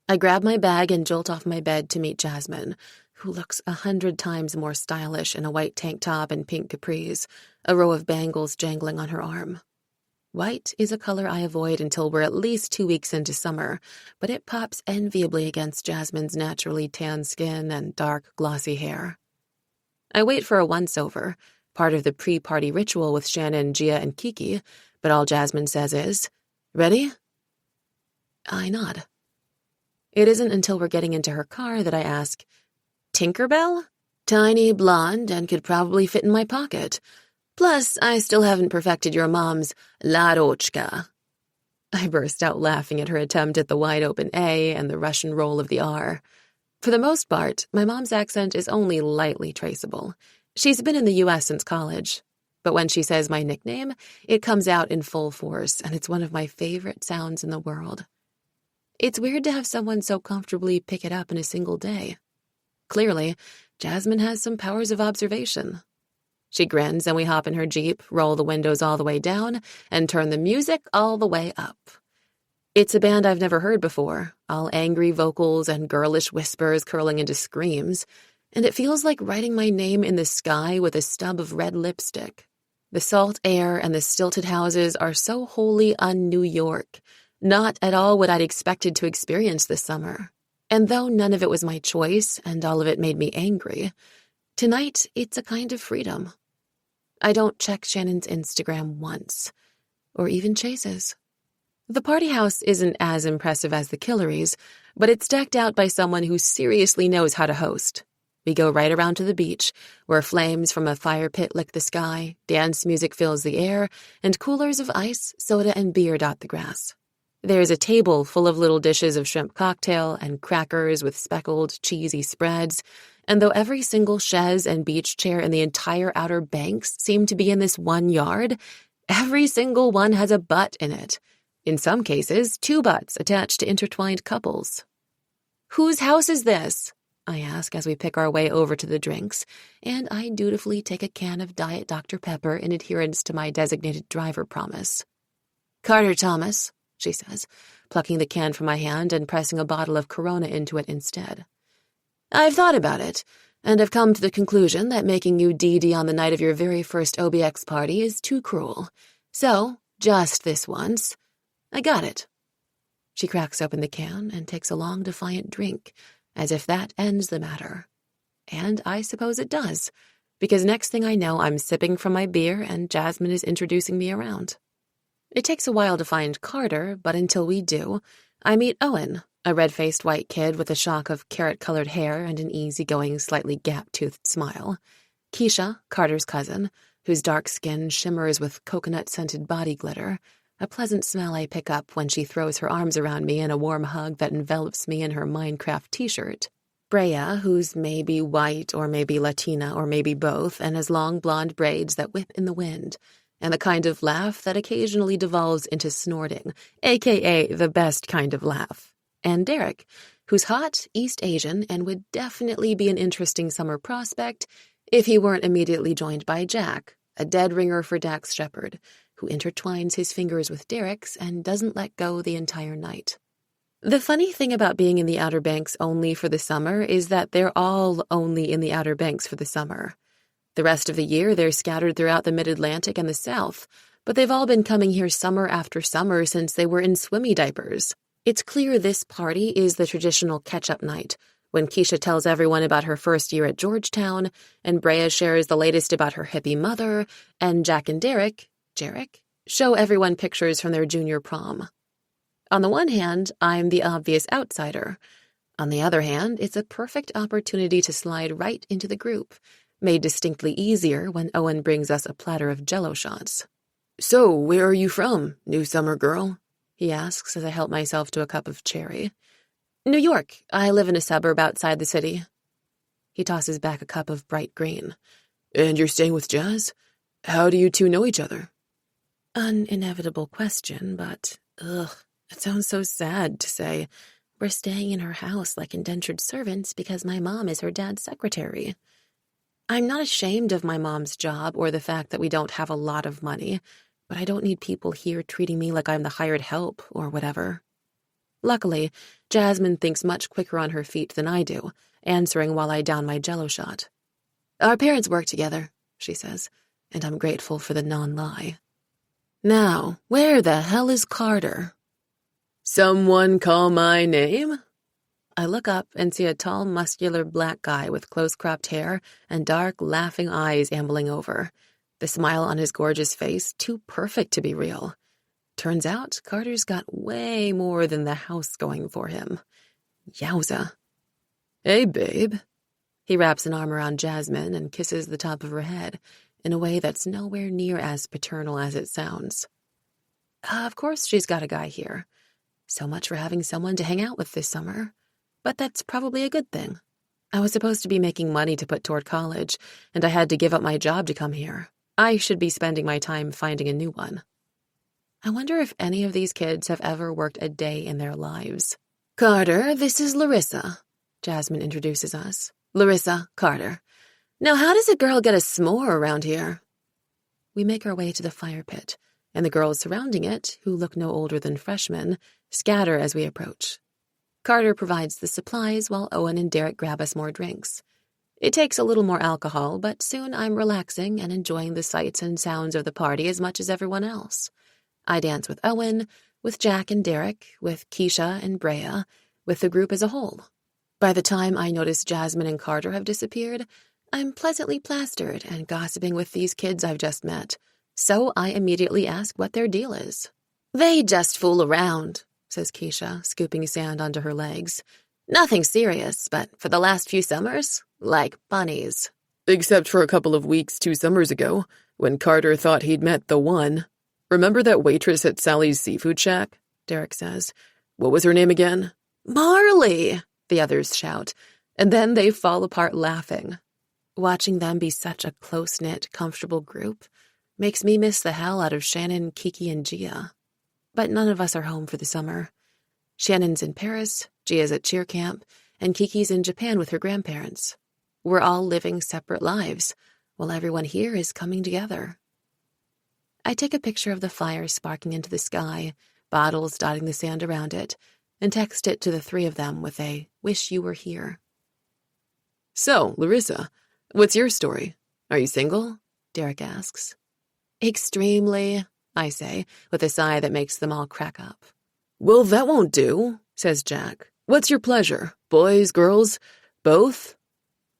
I grab my bag and jolt off my bed to meet Jasmine, who looks 100 times more stylish in a white tank top and pink capris, a row of bangles jangling on her arm. White is a color I avoid until we're at least 2 weeks into summer, but it pops enviably against Jasmine's naturally tan skin and dark, glossy hair. I wait for a once-over, part of the pre-party ritual with Shannon, Gia, and Kiki, but all Jasmine says is, "Ready?" I nod. It isn't until we're getting into her car that I ask, "Tinkerbell?" "Tiny, blonde, and could probably fit in my pocket. Plus, I still haven't perfected your mom's Larochka." I burst out laughing at her attempt at the wide-open A and the Russian roll of the R. For the most part, my mom's accent is only lightly traceable. She's been in the U.S. since college. But when she says my nickname, it comes out in full force, and it's one of my favorite sounds in the world. It's weird to have someone so comfortably pick it up in a single day. Clearly, Jasmine has some powers of observation. She grins and we hop in her Jeep, roll the windows all the way down, and turn the music all the way up. It's a band I've never heard before, all angry vocals and girlish whispers curling into screams, and it feels like writing my name in the sky with a stub of red lipstick. The salt air and the stilted houses are so wholly un-New York, not at all what I'd expected to experience this summer. And though none of it was my choice and all of it made me angry, tonight it's a kind of freedom. I don't check Shannon's Instagram once, or even Chase's. The party house isn't as impressive as the Killeries, but it's decked out by someone who seriously knows how to host. We go right around to the beach, where flames from a fire pit lick the sky, dance music fills the air, and coolers of ice, soda, and beer dot the grass. There's a table full of little dishes of shrimp cocktail and crackers with speckled, cheesy spreads, and though every single chaise and beach chair in the entire Outer Banks seem to be in this one yard, every single one has a butt in it. In some cases, 2 butts attached to intertwined couples. "Whose house is this?" I ask as we pick our way over to the drinks, and I dutifully take a can of Diet Dr. Pepper in adherence to my designated driver promise. "Carter Thomas," she says, plucking the can from my hand and pressing a bottle of Corona into it instead. "I've thought about it, and I've come to the conclusion that making you DD on the night of your very first OBX party is too cruel. So, just this once, I got it." She cracks open the can and takes a long, defiant drink, as if that ends the matter. And I suppose it does, because next thing I know, I'm sipping from my beer and Jasmine is introducing me around. It takes a while to find Carter, but until we do, I meet Owen, a red-faced white kid with a shock of carrot-colored hair and an easygoing, slightly gap-toothed smile. Keisha, Carter's cousin, whose dark skin shimmers with coconut-scented body glitter, a pleasant smell I pick up when she throws her arms around me in a warm hug that envelops me in her Minecraft t-shirt. Brea, who's maybe white or maybe Latina or maybe both and has long blonde braids that whip in the wind, and the kind of laugh that occasionally devolves into snorting, aka the best kind of laugh. And Derek, who's hot, East Asian, and would definitely be an interesting summer prospect if he weren't immediately joined by Jack, a dead ringer for Dax Shepard, who intertwines his fingers with Derek's and doesn't let go the entire night. The funny thing about being in the Outer Banks only for the summer is that they're all only in the Outer Banks for the summer. The rest of the year, they're scattered throughout the Mid-Atlantic and the South, but they've all been coming here summer after summer since they were in swimmy diapers. It's clear this party is the traditional catch-up night, When Keisha tells everyone about her first year at Georgetown, and Brea shares the latest about her hippie mother, and Jack and Jarek, show everyone pictures from their junior prom. On the one hand, I'm the obvious outsider. On the other hand, it's a perfect opportunity to slide right into the group, made distinctly easier when Owen brings us a platter of Jell-O shots. "So, where are you from, new summer girl?" he asks as I help myself to a cup of cherry. "New York. I live in a suburb outside the city." He tosses back a cup of bright green. "And you're staying with Jazz? How do you two know each other?" An inevitable question, but, it sounds so sad to say. We're staying in her house like indentured servants because my mom is her dad's secretary. I'm not ashamed of my mom's job or the fact that we don't have a lot of money, but I don't need people here treating me like I'm the hired help or whatever. Luckily, Jasmine thinks much quicker on her feet than I do, answering while I down my Jell-O shot. "Our parents work together," she says, and I'm grateful for the non-lie. "Now, where the hell is Carter?" "Someone call my name?" I look up and see a tall, muscular black guy with close-cropped hair and dark, laughing eyes ambling over. The smile on his gorgeous face, too perfect to be real. Turns out Carter's got way more than the house going for him. Yowza. "Hey, babe." He wraps an arm around Jasmine and kisses the top of her head in a way that's nowhere near as paternal as it sounds. Of course she's got a guy here. So much for having someone to hang out with this summer. But that's probably a good thing. I was supposed to be making money to put toward college, and I had to give up my job to come here. I should be spending my time finding a new one. I wonder if any of these kids have ever worked a day in their lives. "Carter, this is Larissa," Jasmine introduces us. "Larissa, Carter. Now how does a girl get a s'more around here?" We make our way to the fire pit, and the girls surrounding it, who look no older than freshmen, scatter as we approach. Carter provides the supplies while Owen and Derek grab us more drinks. It takes a little more alcohol, but soon I'm relaxing and enjoying the sights and sounds of the party as much as everyone else. I dance with Owen, with Jack and Derek, with Keisha and Brea, with the group as a whole. By the time I notice Jasmine and Carter have disappeared, I'm pleasantly plastered and gossiping with these kids I've just met, so I immediately ask what their deal is. "They just fool around," says Keisha, scooping sand onto her legs. "Nothing serious, but for the last few summers, like bunnies." "Except for a couple of weeks 2 summers ago, when Carter thought he'd met the one. Remember that waitress at Sally's Seafood Shack?" Derek says. "What was her name again?" "Marley," the others shout, and then they fall apart laughing. Watching them be such a close-knit, comfortable group makes me miss the hell out of Shannon, Kiki, and Gia. But none of us are home for the summer. Shannon's in Paris, Gia's at cheer camp, and Kiki's in Japan with her grandparents. We're all living separate lives, while everyone here is coming together. I take a picture of the fire sparking into the sky, bottles dotting the sand around it, and text it to the 3 of them with a "wish you were here." "So, Larissa, what's your story? Are you single?" Derek asks. "Extremely," I say, with a sigh that makes them all crack up. "Well, that won't do," says Jack. "What's your pleasure? Boys, girls, both?"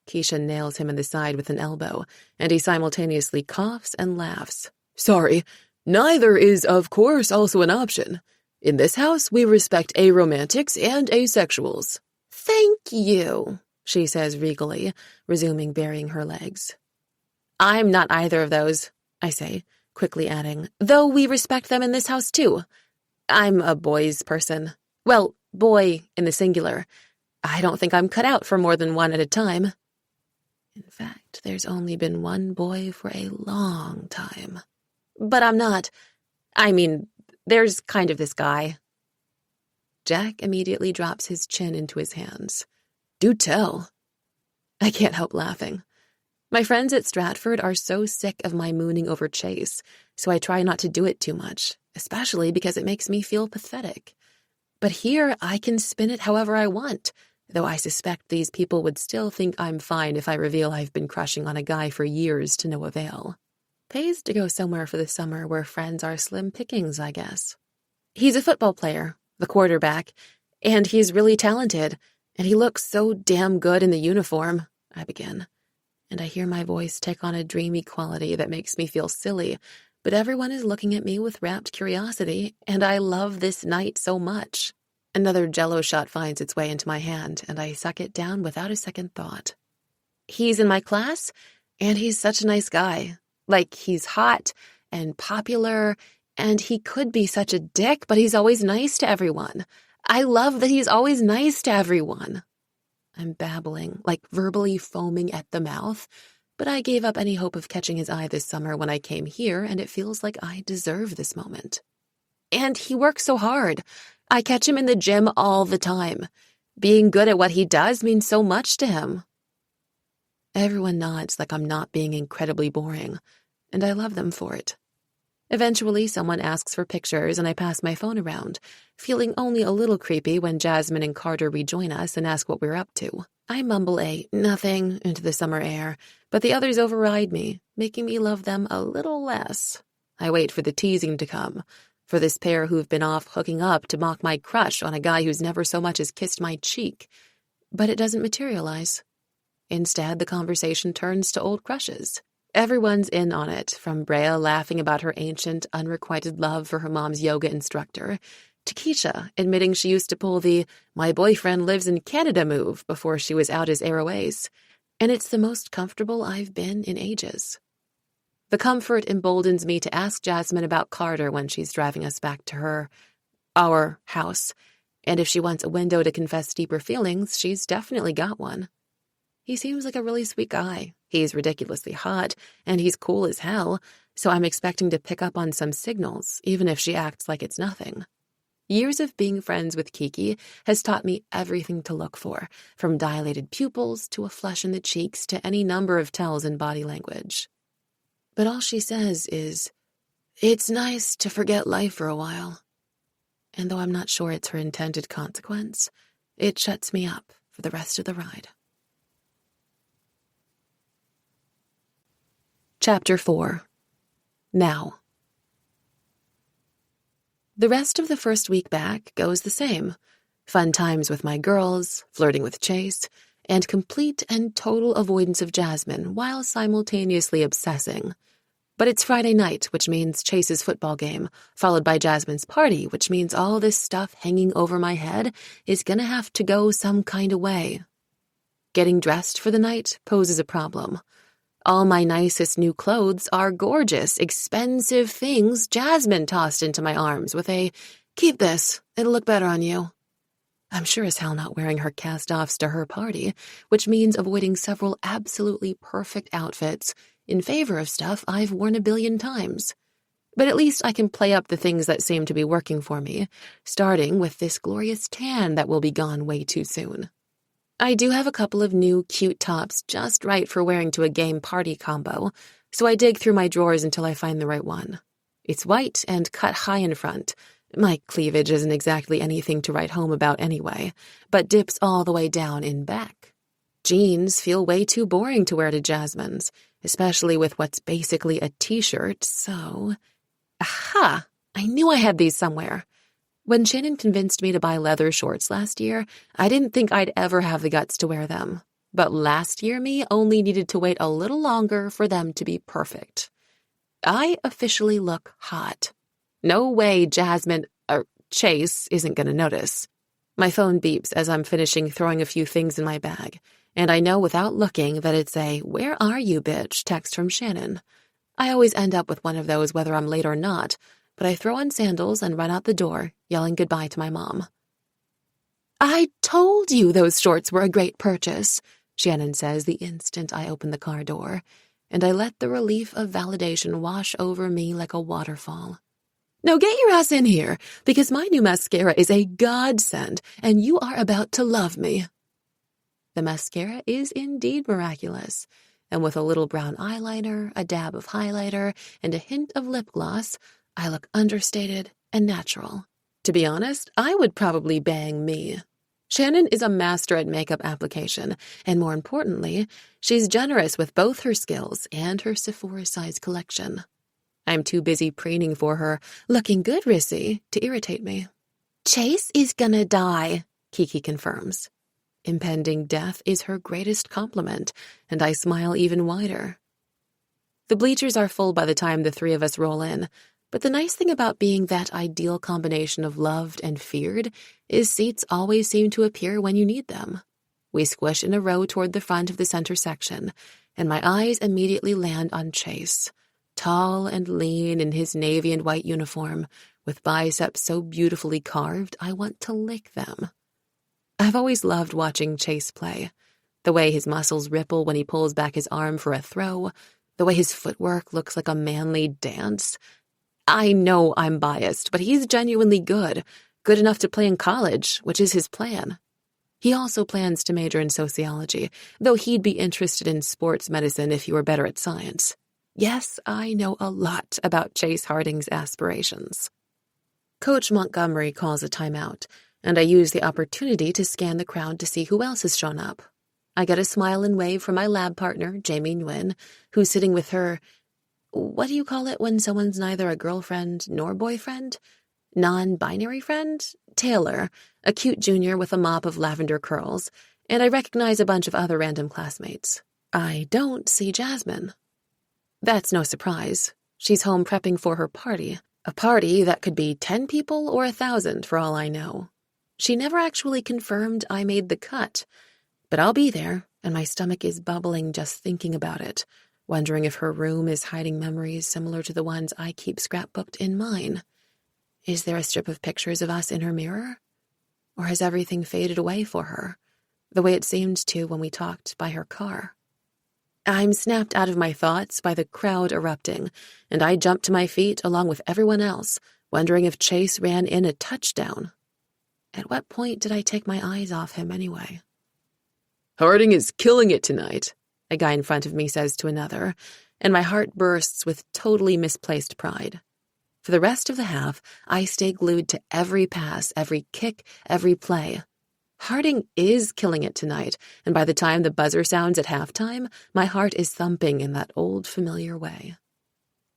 Keisha nails him in the side with an elbow, and he simultaneously coughs and laughs. "Sorry, neither is, of course, also an option. In this house, we respect aromantics and asexuals." "Thank you," she says regally, resuming burying her legs. "I'm not either of those," I say, quickly adding, "though we respect them in this house too. I'm a boys person. Well, boy in the singular. I don't think I'm cut out for more than one at a time. In fact, there's only been one boy for a long time. But I'm not. I mean, there's kind of this guy." Jack immediately drops his chin into his hands. "Do tell." I can't help laughing. My friends at Stratford are so sick of my mooning over Chase, so I try not to do it too much, especially because it makes me feel pathetic. But here I can spin it however I want, though I suspect these people would still think I'm fine if I reveal I've been crushing on a guy for years to no avail. Pays to go somewhere for the summer where friends are slim pickings, I guess. He's a football player, the quarterback, and he's really talented, And he looks so damn good in the uniform, I begin. And I hear my voice take on a dreamy quality that makes me feel silly, but everyone is looking at me with rapt curiosity, and I love this night so much. Another Jell-O shot finds its way into my hand, and I suck it down without a second thought. He's in my class, and he's such a nice guy. Like, he's hot and popular, and he could be such a dick, but he's always nice to everyone. I love that he's always nice to everyone. I'm babbling, like verbally foaming at the mouth, but I gave up any hope of catching his eye this summer when I came here, and it feels like I deserve this moment. And he works so hard. I catch him in the gym all the time. Being good at what he does means so much to him. Everyone nods like I'm not being incredibly boring, and I love them for it. Eventually, someone asks for pictures, and I pass my phone around, feeling only a little creepy when Jasmine and Carter rejoin us and ask what we're up to. I mumble a nothing into the summer air, but the others override me, making me love them a little less. I wait for the teasing to come, for this pair who've been off hooking up to mock my crush on a guy who's never so much as kissed my cheek. But it doesn't materialize. Instead, the conversation turns to old crushes. Everyone's in on it, from Brea laughing about her ancient, unrequited love for her mom's yoga instructor, to Keisha admitting she used to pull the "my boyfriend lives in Canada" move before she was out as Aero Ace, and it's the most comfortable I've been in ages. The comfort emboldens me to ask Jasmine about Carter when she's driving us back to our house, and if she wants a window to confess deeper feelings, she's definitely got one. He seems like a really sweet guy. He's ridiculously hot, and he's cool as hell, so I'm expecting to pick up on some signals, even if she acts like it's nothing. Years of being friends with Kiki has taught me everything to look for, from dilated pupils to a flush in the cheeks to any number of tells in body language. But all she says is, "It's nice to forget life for a while." And though I'm not sure it's her intended consequence, it shuts me up for the rest of the ride. Chapter 4. Now. The rest of the first week back goes the same. Fun times with my girls, flirting with Chase, and complete and total avoidance of Jasmine while simultaneously obsessing. But it's Friday night, which means Chase's football game, followed by Jasmine's party, which means all this stuff hanging over my head is gonna have to go some kind of way. Getting dressed for the night poses a problem. All my nicest new clothes are gorgeous, expensive things Jasmine tossed into my arms with a, "Keep this, it'll look better on you." I'm sure as hell not wearing her cast-offs to her party, which means avoiding several absolutely perfect outfits in favor of stuff I've worn a billion times. But at least I can play up the things that seem to be working for me, starting with this glorious tan that will be gone way too soon. I do have a couple of new, cute tops just right for wearing to a game party combo, so I dig through my drawers until I find the right one. It's white and cut high in front. My cleavage isn't exactly anything to write home about anyway, but dips all the way down in back. Jeans feel way too boring to wear to Jasmine's, especially with what's basically a t-shirt, so... Aha! I knew I had these somewhere. When Shannon convinced me to buy leather shorts last year, I didn't think I'd ever have the guts to wear them. But last year me only needed to wait a little longer for them to be perfect. I officially look hot. No way Chase isn't gonna notice. My phone beeps as I'm finishing throwing a few things in my bag, and I know without looking that it's a "Where are you, bitch?" text from Shannon. I always end up with one of those whether I'm late or not, but I throw on sandals and run out the door, yelling goodbye to my mom. "I told you those shorts were a great purchase," Shannon says the instant I open the car door, and I let the relief of validation wash over me like a waterfall. "Now get your ass in here, because my new mascara is a godsend, and you are about to love me." The mascara is indeed miraculous, and with a little brown eyeliner, a dab of highlighter, and a hint of lip gloss, I look understated and natural. To be honest, I would probably bang me. Shannon is a master at makeup application, and more importantly, she's generous with both her skills and her Sephora-size collection. I'm too busy preening for her, "Looking good, Rissy," to irritate me. "Chase is gonna die," Kiki confirms. Impending death is her greatest compliment, and I smile even wider. The bleachers are full by the time the three of us roll in, but the nice thing about being that ideal combination of loved and feared is seats always seem to appear when you need them. We squish in a row toward the front of the center section, and my eyes immediately land on Chase, tall and lean in his navy and white uniform, with biceps so beautifully carved I want to lick them. I've always loved watching Chase play. The way his muscles ripple when he pulls back his arm for a throw, the way his footwork looks like a manly dance. I know I'm biased, but he's genuinely good enough to play in college, which is his plan. He also plans to major in sociology, though he'd be interested in sports medicine if he were better at science. Yes, I know a lot about Chase Harding's aspirations. Coach Montgomery calls a timeout, and I use the opportunity to scan the crowd to see who else has shown up. I get a smile and wave from my lab partner, Jamie Nguyen, who's sitting with her, what do you call it when someone's neither a girlfriend nor boyfriend? Non-binary friend? Taylor, a cute junior with a mop of lavender curls, and I recognize a bunch of other random classmates. I don't see Jasmine. That's no surprise. She's home prepping for her party, a party that could be 10 people or 1,000 for all I know. She never actually confirmed I made the cut, but I'll be there, and my stomach is bubbling just thinking about it, wondering if her room is hiding memories similar to the ones I keep scrapbooked in mine. Is there a strip of pictures of us in her mirror? Or has everything faded away for her, the way it seemed to when we talked by her car? I'm snapped out of my thoughts by the crowd erupting, and I jump to my feet along with everyone else, wondering if Chase ran in a touchdown. At what point did I take my eyes off him anyway? "Harding is killing it tonight," a guy in front of me says to another, and my heart bursts with totally misplaced pride. For the rest of the half, I stay glued to every pass, every kick, every play. Harding is killing it tonight, and by the time the buzzer sounds at halftime, my heart is thumping in that old familiar way.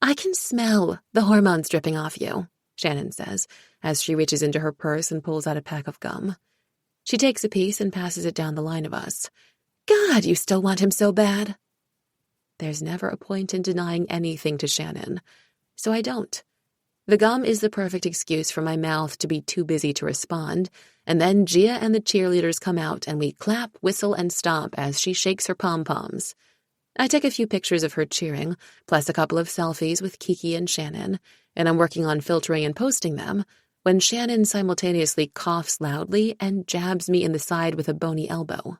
"I can smell the hormones dripping off you," Shannon says, as she reaches into her purse and pulls out a pack of gum. She takes a piece and passes it down the line of us. "God, you still want him so bad." There's never a point in denying anything to Shannon, so I don't. The gum is the perfect excuse for my mouth to be too busy to respond, and then Gia and the cheerleaders come out and we clap, whistle, and stomp as she shakes her pom-poms. I take a few pictures of her cheering, plus a couple of selfies with Kiki and Shannon, and I'm working on filtering and posting them, when Shannon simultaneously coughs loudly and jabs me in the side with a bony elbow.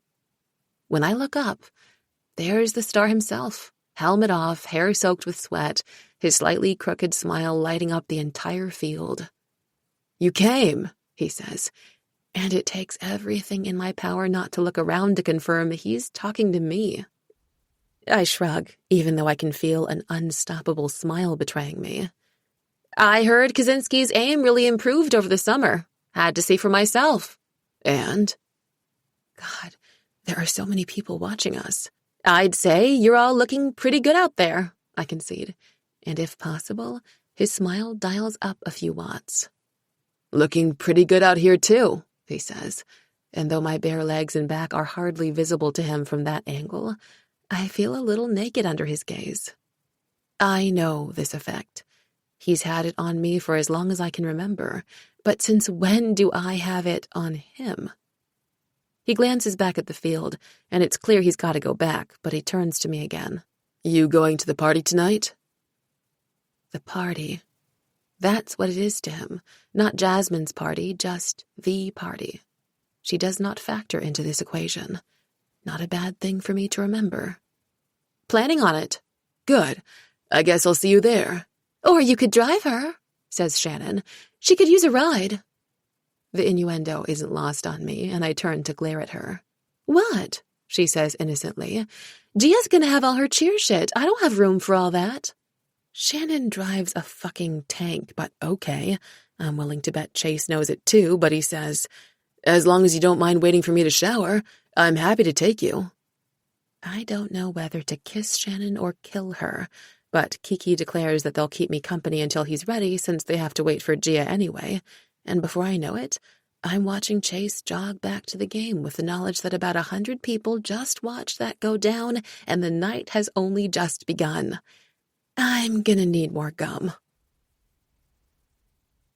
When I look up, there's the star himself, helmet off, hair soaked with sweat, his slightly crooked smile lighting up the entire field. "You came," he says, and it takes everything in my power not to look around to confirm he's talking to me. I shrug, even though I can feel an unstoppable smile betraying me. "I heard Kaczynski's aim really improved over the summer. Had to see for myself." "And?" God, there are so many people watching us. "I'd say you're all looking pretty good out there," I concede, and if possible, his smile dials up a few watts. "Looking pretty good out here, too," he says, and though my bare legs and back are hardly visible to him from that angle, I feel a little naked under his gaze. I know this effect. He's had it on me for as long as I can remember, but since when do I have it on him? He glances back at the field, and it's clear he's got to go back, but he turns to me again. "You going to the party tonight?" The party. That's what it is to him. Not Jasmine's party, just the party. She does not factor into this equation. Not a bad thing for me to remember. "Planning on it." "Good. I guess I'll see you there." "Or you could drive her," says Shannon. "She could use a ride." The innuendo isn't lost on me, and I turn to glare at her. "What?" she says innocently. "Gia's gonna have all her cheer shit. I don't have room for all that." Shannon drives a fucking tank, but okay. I'm willing to bet Chase knows it too, but he says, "As long as you don't mind waiting for me to shower, I'm happy to take you." I don't know whether to kiss Shannon or kill her, but Kiki declares that they'll keep me company until he's ready since they have to wait for Gia anyway, and before I know it, I'm watching Chase jog back to the game with the knowledge that about 100 people just watched that go down and the night has only just begun. I'm gonna need more gum.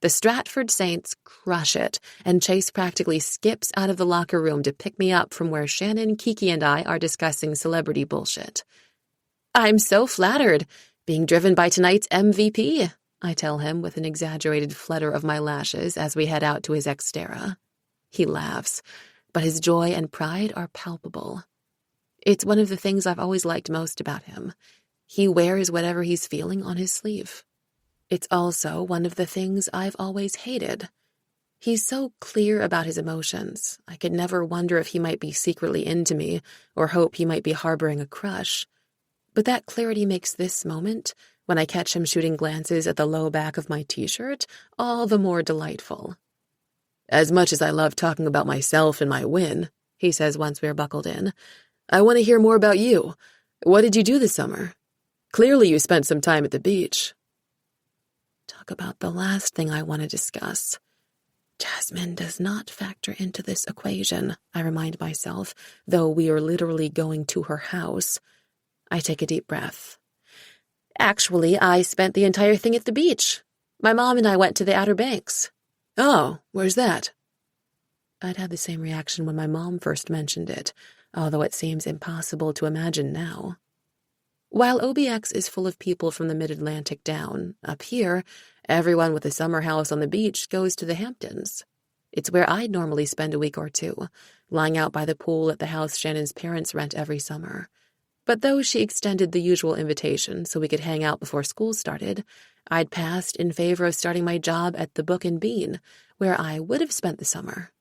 The Stratford Saints crush it, and Chase practically skips out of the locker room to pick me up from where Shannon, Kiki, and I are discussing celebrity bullshit. I'm so flattered, being driven by tonight's MVP, I tell him with an exaggerated flutter of my lashes as we head out to his Xterra. He laughs, but his joy and pride are palpable. It's one of the things I've always liked most about him. He wears whatever he's feeling on his sleeve. It's also one of the things I've always hated. He's so clear about his emotions. I could never wonder if he might be secretly into me or hope he might be harboring a crush. But that clarity makes this moment, when I catch him shooting glances at the low back of my t-shirt, all the more delightful. As much as I love talking about myself and my win, he says once we're buckled in, I want to hear more about you. What did you do this summer? Clearly you spent some time at the beach. Talk about the last thing I want to discuss. Jasmine does not factor into this equation, I remind myself, though we are literally going to her house. I take a deep breath. Actually, I spent the entire thing at the beach. My mom and I went to the Outer Banks. Oh, where's that? I'd had the same reaction when my mom first mentioned it, although it seems impossible to imagine now. While OBX is full of people from the Mid-Atlantic down, up here, everyone with a summer house on the beach goes to the Hamptons. It's where I'd normally spend a week or two, lying out by the pool at the house Shannon's parents rent every summer. But though she extended the usual invitation so we could hang out before school started, I'd passed in favor of starting my job at the Book and Bean, where I would have spent the summer.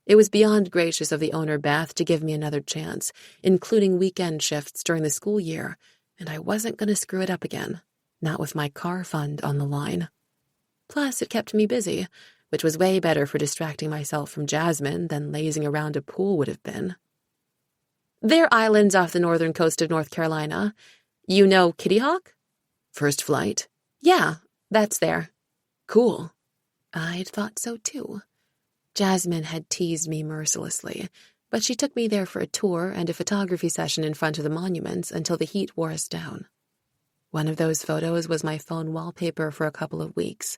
It was beyond gracious of the owner Beth to give me another chance, including weekend shifts during the school year, and I wasn't going to screw it up again, not with my car fund on the line. Plus, it kept me busy, which was way better for distracting myself from Jasmine than lazing around a pool would have been. They're islands off the northern coast of North Carolina. You know Kitty Hawk? First Flight? Yeah, that's there. Cool. I'd thought so too. Jasmine had teased me mercilessly, but she took me there for a tour and a photography session in front of the monuments until the heat wore us down. One of those photos was my phone wallpaper for a couple of weeks,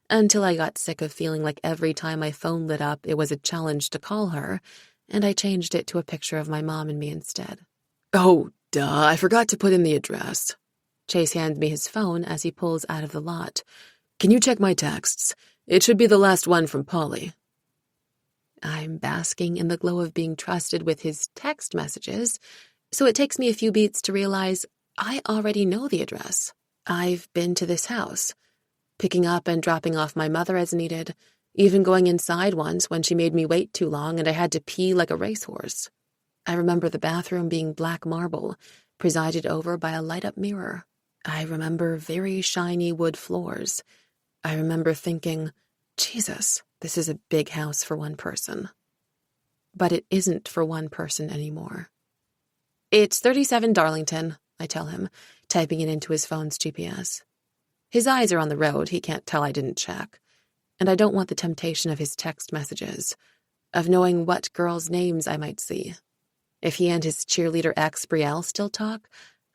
until I got sick of feeling like every time my phone lit up it was a challenge to call her, and I changed it to a picture of my mom and me instead. Oh, duh, I forgot to put in the address. Chase hands me his phone as he pulls out of the lot. Can you check my texts? It should be the last one from Polly. I'm basking in the glow of being trusted with his text messages, so it takes me a few beats to realize I already know the address. I've been to this house, picking up and dropping off my mother as needed, even going inside once when she made me wait too long and I had to pee like a racehorse. I remember the bathroom being black marble, presided over by a light-up mirror. I remember very shiny wood floors. I remember thinking, Jesus, this is a big house for one person. But it isn't for one person anymore. It's 37 Darlington, I tell him, typing it into his phone's GPS. His eyes are on the road, he can't tell I didn't check. And I don't want the temptation of his text messages, of knowing what girls' names I might see. If he and his cheerleader ex Brielle still talk,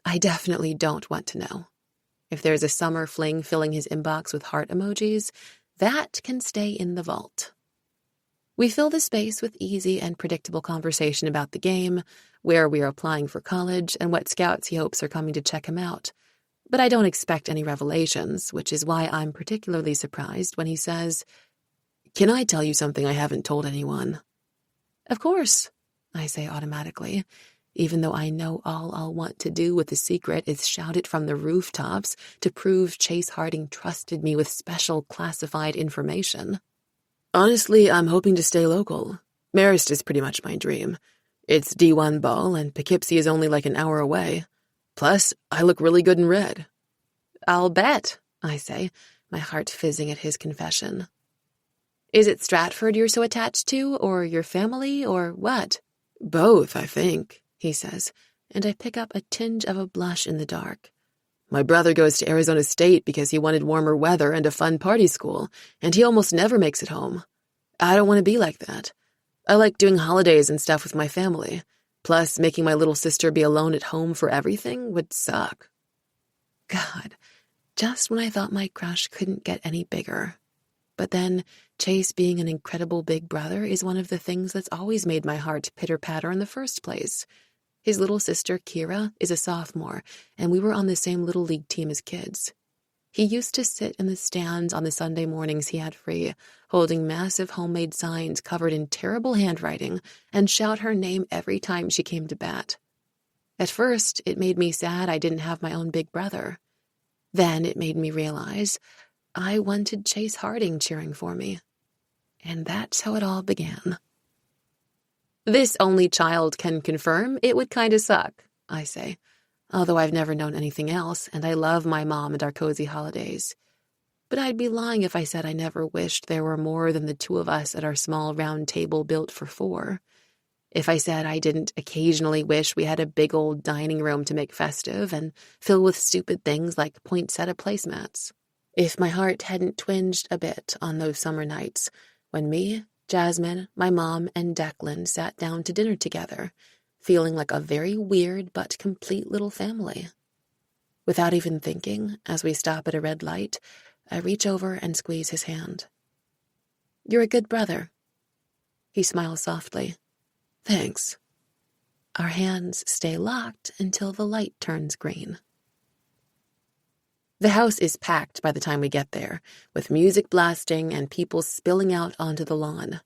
I definitely don't want to know. If there's a summer fling filling his inbox with heart emojis, that can stay in the vault. We fill the space with easy and predictable conversation about the game, where we are applying for college, and what scouts he hopes are coming to check him out. But I don't expect any revelations, which is why I'm particularly surprised when he says, Can I tell you something I haven't told anyone? Of course, I say automatically, even though I know all I'll want to do with the secret is shout it from the rooftops to prove Chase Harding trusted me with special classified information. Honestly, I'm hoping to stay local. Marist is pretty much my dream. It's D1 ball, and Poughkeepsie is only like an hour away. Plus, I look really good in red. I'll bet, I say, my heart fizzing at his confession. Is it Stratford you're so attached to, or your family, or what? Both, I think, he says, and I pick up a tinge of a blush in the dark. My brother goes to Arizona State because he wanted warmer weather and a fun party school, and he almost never makes it home. I don't want to be like that. I like doing holidays and stuff with my family. Plus, making my little sister be alone at home for everything would suck. God, just when I thought my crush couldn't get any bigger. But then, Chase being an incredible big brother is one of the things that's always made my heart pitter-patter in the first place. His little sister, Kira, is a sophomore, and we were on the same little league team as kids. He used to sit in the stands on the Sunday mornings he had free, holding massive homemade signs covered in terrible handwriting, and shout her name every time she came to bat. At first, it made me sad I didn't have my own big brother. Then it made me realize I wanted Chase Harding cheering for me. And that's how it all began. This only child can confirm it would kinda suck, I say. Although I've never known anything else, and I love my mom and our cozy holidays. But I'd be lying if I said I never wished there were more than the two of us at our small round table built for four. If I said I didn't occasionally wish we had a big old dining room to make festive and fill with stupid things like poinsettia placemats. If my heart hadn't twinged a bit on those summer nights when me, Jasmine, my mom, and Declan sat down to dinner together, feeling like a very weird but complete little family. Without even thinking, as we stop at a red light, I reach over and squeeze his hand. You're a good brother. He smiles softly. Thanks. Our hands stay locked until the light turns green. The house is packed by the time we get there, with music blasting and people spilling out onto the lawn.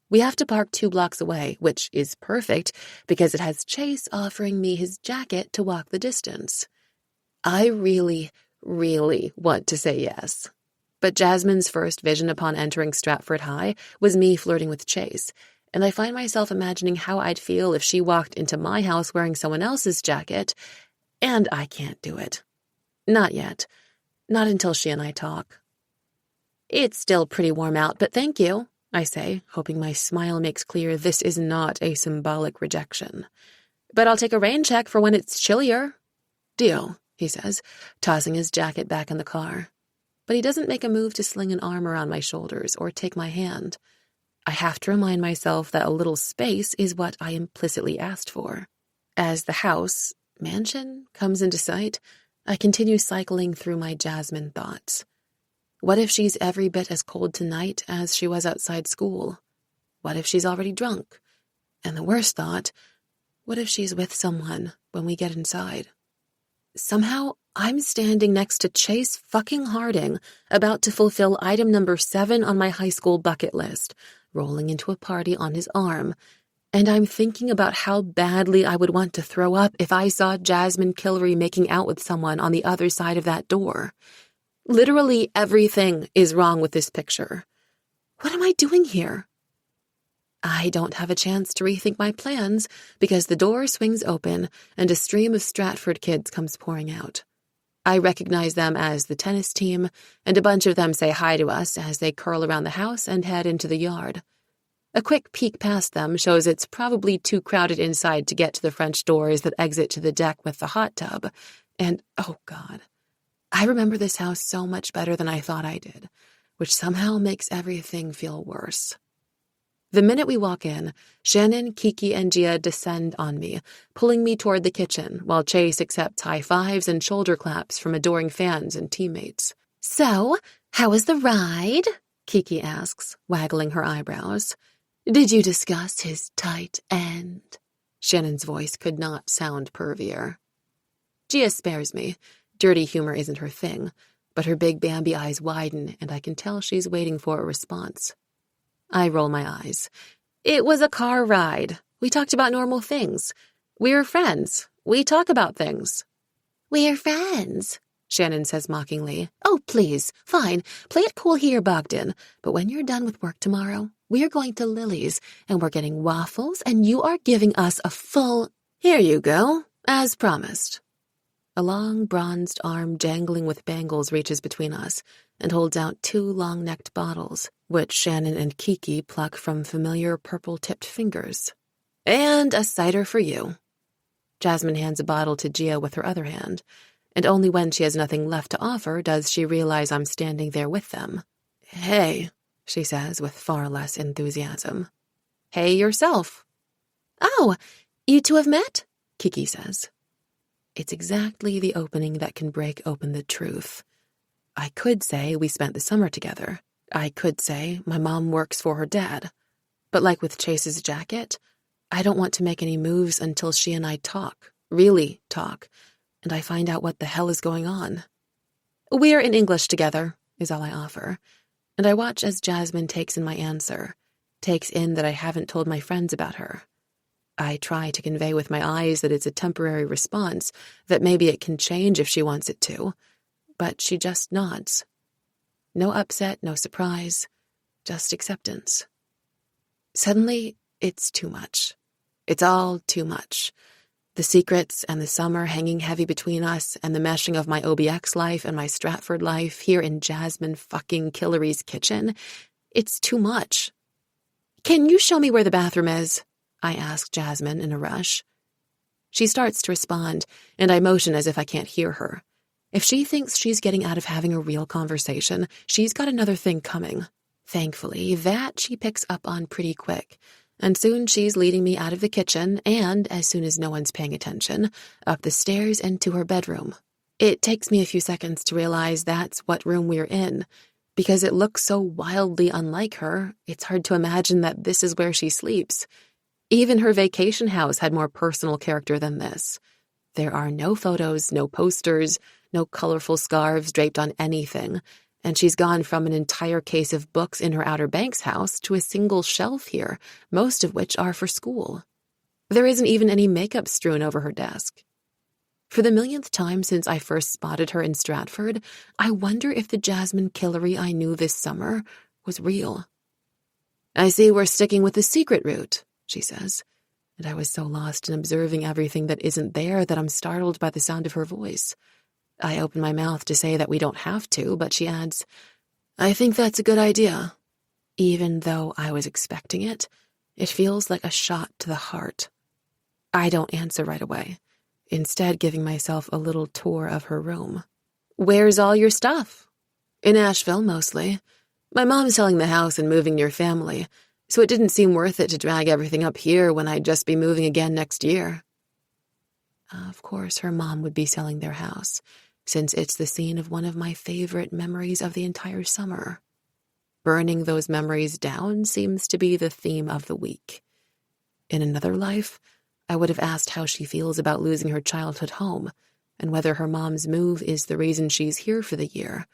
We have to park 2 blocks away, which is perfect because it has Chase offering me his jacket to walk the distance. I really, really want to say yes. But Jasmine's first vision upon entering Stratford High was me flirting with Chase, and I find myself imagining how I'd feel if she walked into my house wearing someone else's jacket, and I can't do it. Not yet. Not until she and I talk. It's still pretty warm out, but thank you, I say, hoping my smile makes clear this is not a symbolic rejection. But I'll take a rain check for when it's chillier. Deal, he says, tossing his jacket back in the car. But he doesn't make a move to sling an arm around my shoulders or take my hand. I have to remind myself that a little space is what I implicitly asked for. As the house, mansion, comes into sight, I continue cycling through my Jasmine thoughts. What if she's every bit as cold tonight as she was outside school? What if she's already drunk? And the worst thought, what if she's with someone when we get inside? Somehow, I'm standing next to Chase fucking Harding, about to fulfill item number 7 on my high school bucket list, rolling into a party on his arm, and I'm thinking about how badly I would want to throw up if I saw Jasmine Killery making out with someone on the other side of that door. Literally everything is wrong with this picture. What am I doing here? I don't have a chance to rethink my plans because the door swings open and a stream of Stratford kids comes pouring out. I recognize them as the tennis team, and a bunch of them say hi to us as they curl around the house and head into the yard. A quick peek past them shows it's probably too crowded inside to get to the French doors that exit to the deck with the hot tub, and, oh God, I remember this house so much better than I thought I did, which somehow makes everything feel worse. The minute we walk in, Shannon, Kiki, and Gia descend on me, pulling me toward the kitchen, while Chase accepts high fives and shoulder claps from adoring fans and teammates. So, how was the ride? Kiki asks, waggling her eyebrows. Did you discuss his tight end? Shannon's voice could not sound pervier. Gia spares me. Dirty humor isn't her thing, but her big Bambi eyes widen, and I can tell she's waiting for a response. I roll my eyes. It was a car ride. We talked about normal things. We're friends. We talk about things. We're friends, Shannon says mockingly. Oh, please. Fine. Play it cool here, Bogdan. But when you're done with work tomorrow, we're going to Lily's, and we're getting waffles, and you are giving us a full... Here you go, as promised. A long, bronzed arm jangling with bangles reaches between us and holds out 2 long-necked bottles, which Shannon and Kiki pluck from familiar purple-tipped fingers. And a cider for you. Jasmine hands a bottle to Gia with her other hand, and only when she has nothing left to offer does she realize I'm standing there with them. Hey, she says with far less enthusiasm. Hey yourself. Oh, you two have met? Kiki says. It's exactly the opening that can break open the truth. I could say we spent the summer together. I could say my mom works for her dad. But like with Chase's jacket, I don't want to make any moves until she and I talk, really talk, and I find out what the hell is going on. We're in English together, is all I offer, and I watch as Jasmine takes in my answer, takes in that I haven't told my friends about her. I try to convey with my eyes that it's a temporary response, that maybe it can change if she wants it to, but she just nods. No upset, no surprise, just acceptance. Suddenly, it's too much. It's all too much. The secrets and the summer hanging heavy between us and the meshing of my OBX life and my Stratford life here in Jasmine fucking Killery's kitchen. It's too much. Can you show me where the bathroom is? I ask Jasmine in a rush. She starts to respond, and I motion as if I can't hear her. If she thinks she's getting out of having a real conversation, she's got another thing coming. Thankfully, that she picks up on pretty quick, and soon she's leading me out of the kitchen and, as soon as no one's paying attention, up the stairs and to her bedroom. It takes me a few seconds to realize that's what room we're in. Because it looks so wildly unlike her, it's hard to imagine that this is where she sleeps. Even her vacation house had more personal character than this. There are no photos, no posters, no colorful scarves draped on anything, and she's gone from an entire case of books in her Outer Banks house to a single shelf here, most of which are for school. There isn't even any makeup strewn over her desk. For the millionth time since I first spotted her in Stratford, I wonder if the Jasmine Killery I knew this summer was real. I see we're sticking with the secret route, she says, and I was so lost in observing everything that isn't there that I'm startled by the sound of her voice. I open my mouth to say that we don't have to, but she adds, I think that's a good idea. Even though I was expecting it, it feels like a shot to the heart. I don't answer right away, instead giving myself a little tour of her room. Where's all your stuff? In Asheville, mostly. My mom's selling the house and moving near family, so it didn't seem worth it to drag everything up here when I'd just be moving again next year. Of course, her mom would be selling their house, since it's the scene of one of my favorite memories of the entire summer. Burning those memories down seems to be the theme of the week. In another life, I would have asked how she feels about losing her childhood home, and whether her mom's move is the reason she's here for the year.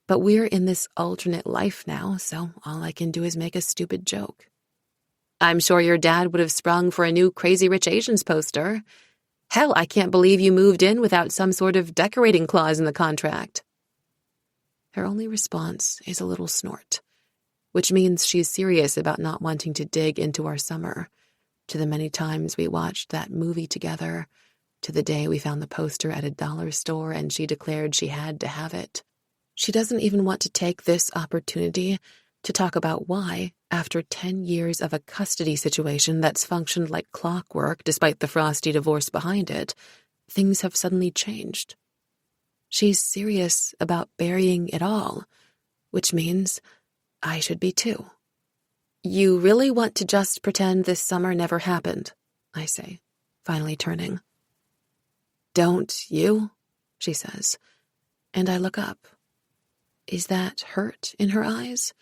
But we're in this alternate life now, so all I can do is make a stupid joke. I'm sure your dad would have sprung for a new Crazy Rich Asians poster. Hell, I can't believe you moved in without some sort of decorating clause in the contract. Her only response is a little snort, which means she's serious about not wanting to dig into our summer, to the many times we watched that movie together, to the day we found the poster at a dollar store and she declared she had to have it. She doesn't even want to take this opportunity to talk about why, after 10 years of a custody situation that's functioned like clockwork despite the frosty divorce behind it, things have suddenly changed. She's serious about burying it all, which means I should be too. You really want to just pretend this summer never happened, I say, finally turning. Don't you? She says, and I look up. Is that hurt in her eyes?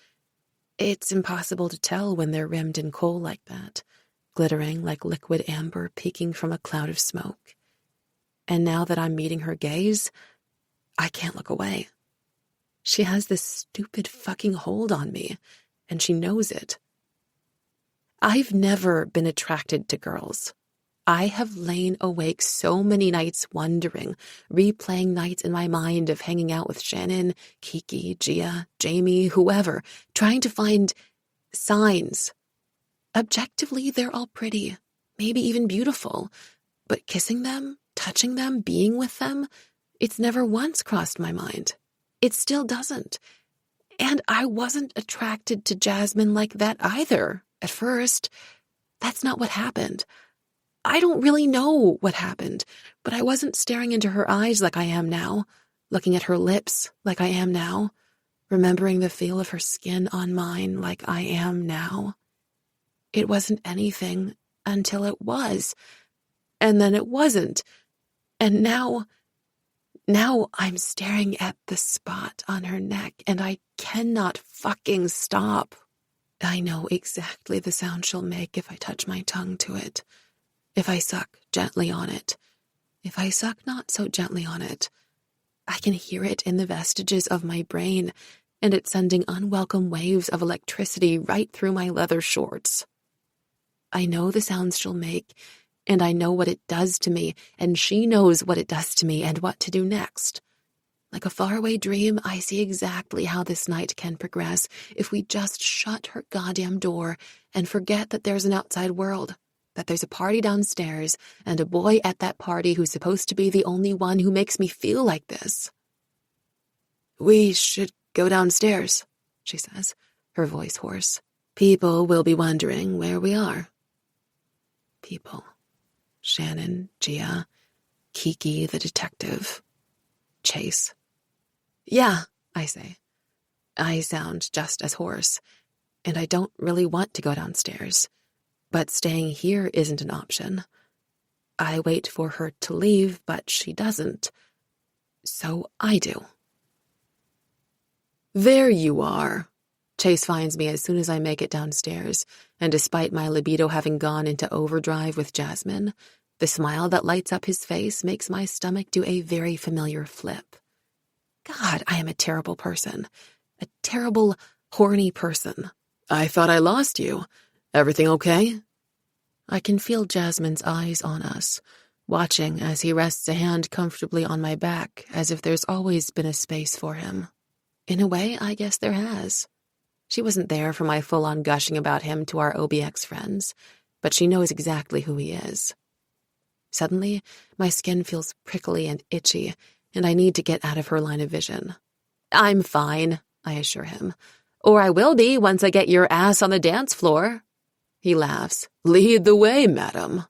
It's impossible to tell when they're rimmed in coal like that, glittering like liquid amber peeking from a cloud of smoke. And now that I'm meeting her gaze, I can't look away. She has this stupid fucking hold on me, and she knows it. I've never been attracted to girls. I have lain awake so many nights wondering, replaying nights in my mind of hanging out with Shannon, Kiki, Gia, Jamie, whoever, trying to find signs. Objectively, they're all pretty, maybe even beautiful, but kissing them, touching them, being with them, it's never once crossed my mind. It still doesn't. And I wasn't attracted to Jasmine like that either, at first. That's not what happened. I don't really know what happened, but I wasn't staring into her eyes like I am now, looking at her lips like I am now. remembering the feel of her skin on mine like I am now. It wasn't anything until it was, and then it wasn't, and now I'm staring at the spot on her neck, and I cannot fucking stop. I know exactly the sound she'll make if I touch my tongue to it, if I suck gently on it, if I suck not so gently on it. I can hear it in the vestiges of my brain, and it's sending unwelcome waves of electricity right through my leather shorts. I know the sounds she'll make, and I know what it does to me, and she knows what it does to me and what to do next. Like a faraway dream, I see exactly how this night can progress if we just shut her goddamn door and forget that there's an outside world, that there's a party downstairs and a boy at that party who's supposed to be the only one who makes me feel like this. "We should go downstairs," she says, her voice hoarse. "People will be wondering where we are." People. Shannon, Gia, Kiki the detective, Chase. "Yeah," I say. I sound just as hoarse, and I don't really want to go downstairs, but staying here isn't an option. I wait for her to leave, but she doesn't, so I do. "There you are." Chase finds me as soon as I make it downstairs, and despite my libido having gone into overdrive with Jasmine, the smile that lights up his face makes my stomach do a very familiar flip. God, I am a terrible person. A terrible, horny person. "I thought I lost you. Everything okay?" I can feel Jasmine's eyes on us, watching as he rests a hand comfortably on my back as if there's always been a space for him. In a way, I guess there has. She wasn't there for my full-on gushing about him to our OBX friends, but she knows exactly who he is. Suddenly, my skin feels prickly and itchy, and I need to get out of her line of vision. "I'm fine," I assure him. "Or I will be once I get your ass on the dance floor." He laughs. "Lead the way, madam."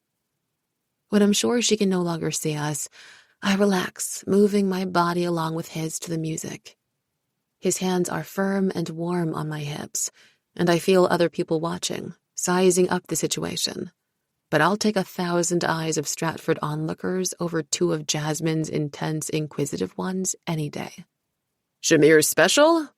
When I'm sure she can no longer see us, I relax, moving my body along with his to the music. His hands are firm and warm on my hips, and I feel other people watching, sizing up the situation. But I'll take 1,000 eyes of Stratford onlookers over 2 of Jasmine's intense, inquisitive ones any day. "Shamir's special?"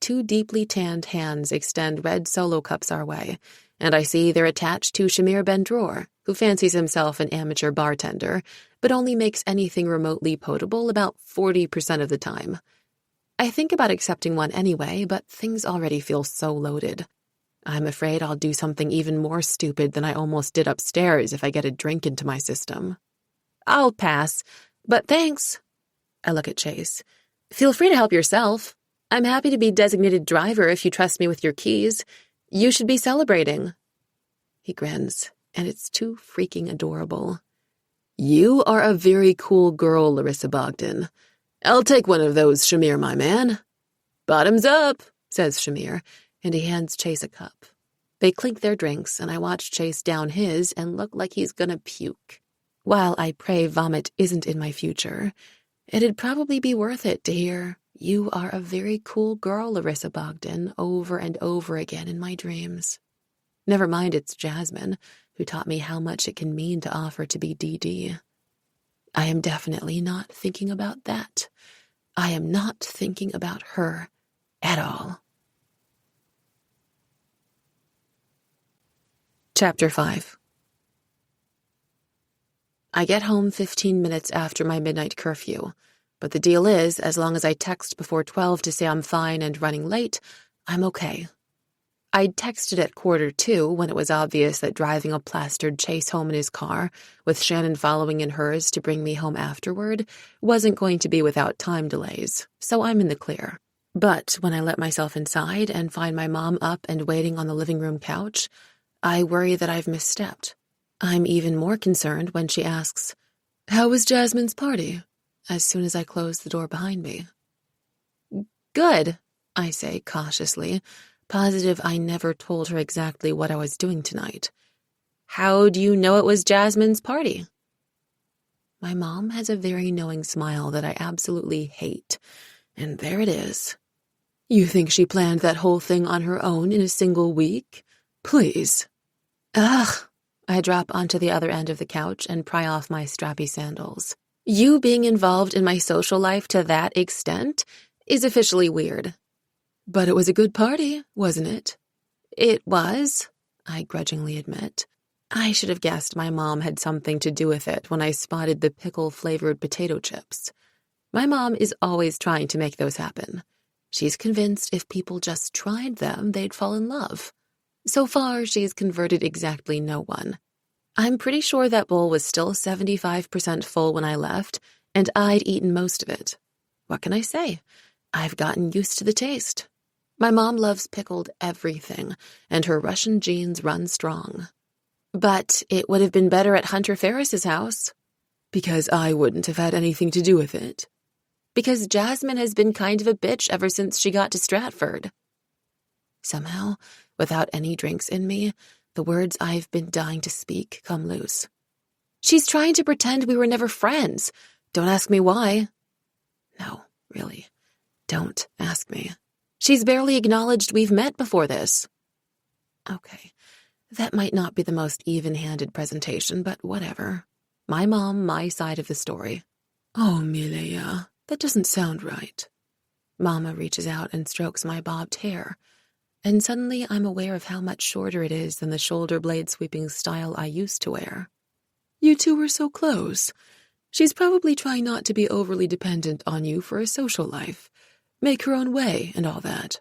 2 deeply tanned hands extend red solo cups our way, and I see they're attached to Shamir Ben-Dror, who fancies himself an amateur bartender, but only makes anything remotely potable about 40% of the time. I think about accepting one anyway, but things already feel so loaded. I'm afraid I'll do something even more stupid than I almost did upstairs if I get a drink into my system. "I'll pass, but thanks." I look at Chase. "Feel free to help yourself. I'm happy to be designated driver if you trust me with your keys. You should be celebrating." He grins, and it's too freaking adorable. "You are a very cool girl, Larissa Bogdan. I'll take one of those, Shamir, my man." "Bottoms up," says Shamir, and he hands Chase a cup. They clink their drinks, and I watch Chase down his and look like he's gonna puke. While I pray vomit isn't in my future, it'd probably be worth it to hear, "You are a very cool girl, Larissa Bogdan," over and over again in my dreams. Never mind it's Jasmine, who taught me how much it can mean to offer to be DD. I am definitely not thinking about that. I am not thinking about her at all. Chapter 5. I get home 15 minutes after my midnight curfew, but the deal is, as long as I text before 12 to say I'm fine and running late, I'm okay. I'd texted at 1:45 when it was obvious that driving a plastered Chase home in his car, with Shannon following in hers to bring me home afterward, wasn't going to be without time delays, so I'm in the clear. But when I let myself inside and find my mom up and waiting on the living room couch, I worry that I've misstepped. I'm even more concerned when she asks, "How was Jasmine's party?" as soon as I close the door behind me. "Good," I say cautiously, positive I never told her exactly what I was doing tonight. "How do you know it was Jasmine's party?" My mom has a very knowing smile that I absolutely hate, and there it is. You think she planned that whole thing on her own in a single week? Please. Ugh. I drop onto the other end of the couch and pry off my strappy sandals. You being involved in my social life to that extent is officially weird. But it was a good party, wasn't it? It was, I grudgingly admit. I should have guessed my mom had something to do with it when I spotted the pickle-flavored potato chips. My mom is always trying to make those happen. She's convinced if people just tried them, they'd fall in love. So far, she's converted exactly no one. I'm pretty sure that bowl was still 75% full when I left, and I'd eaten most of it. What can I say? I've gotten used to the taste. My mom loves pickled everything, and her Russian genes run strong. But it would have been better at Hunter Ferris's house. Because I wouldn't have had anything to do with it. Because Jasmine has been kind of a bitch ever since she got to Stratford. Somehow, without any drinks in me, the words I've been dying to speak come loose. She's trying to pretend we were never friends. Don't ask me why. No, really, don't ask me. She's barely acknowledged we've met before this. Okay, that might not be the most even-handed presentation, but whatever. My mom, my side of the story. Oh, Milea, that doesn't sound right. Mama reaches out and strokes my bobbed hair, and suddenly I'm aware of how much shorter it is than the shoulder blade sweeping style I used to wear. You two were so close. She's probably trying not to be overly dependent on you for a social life. Make her own way and all that.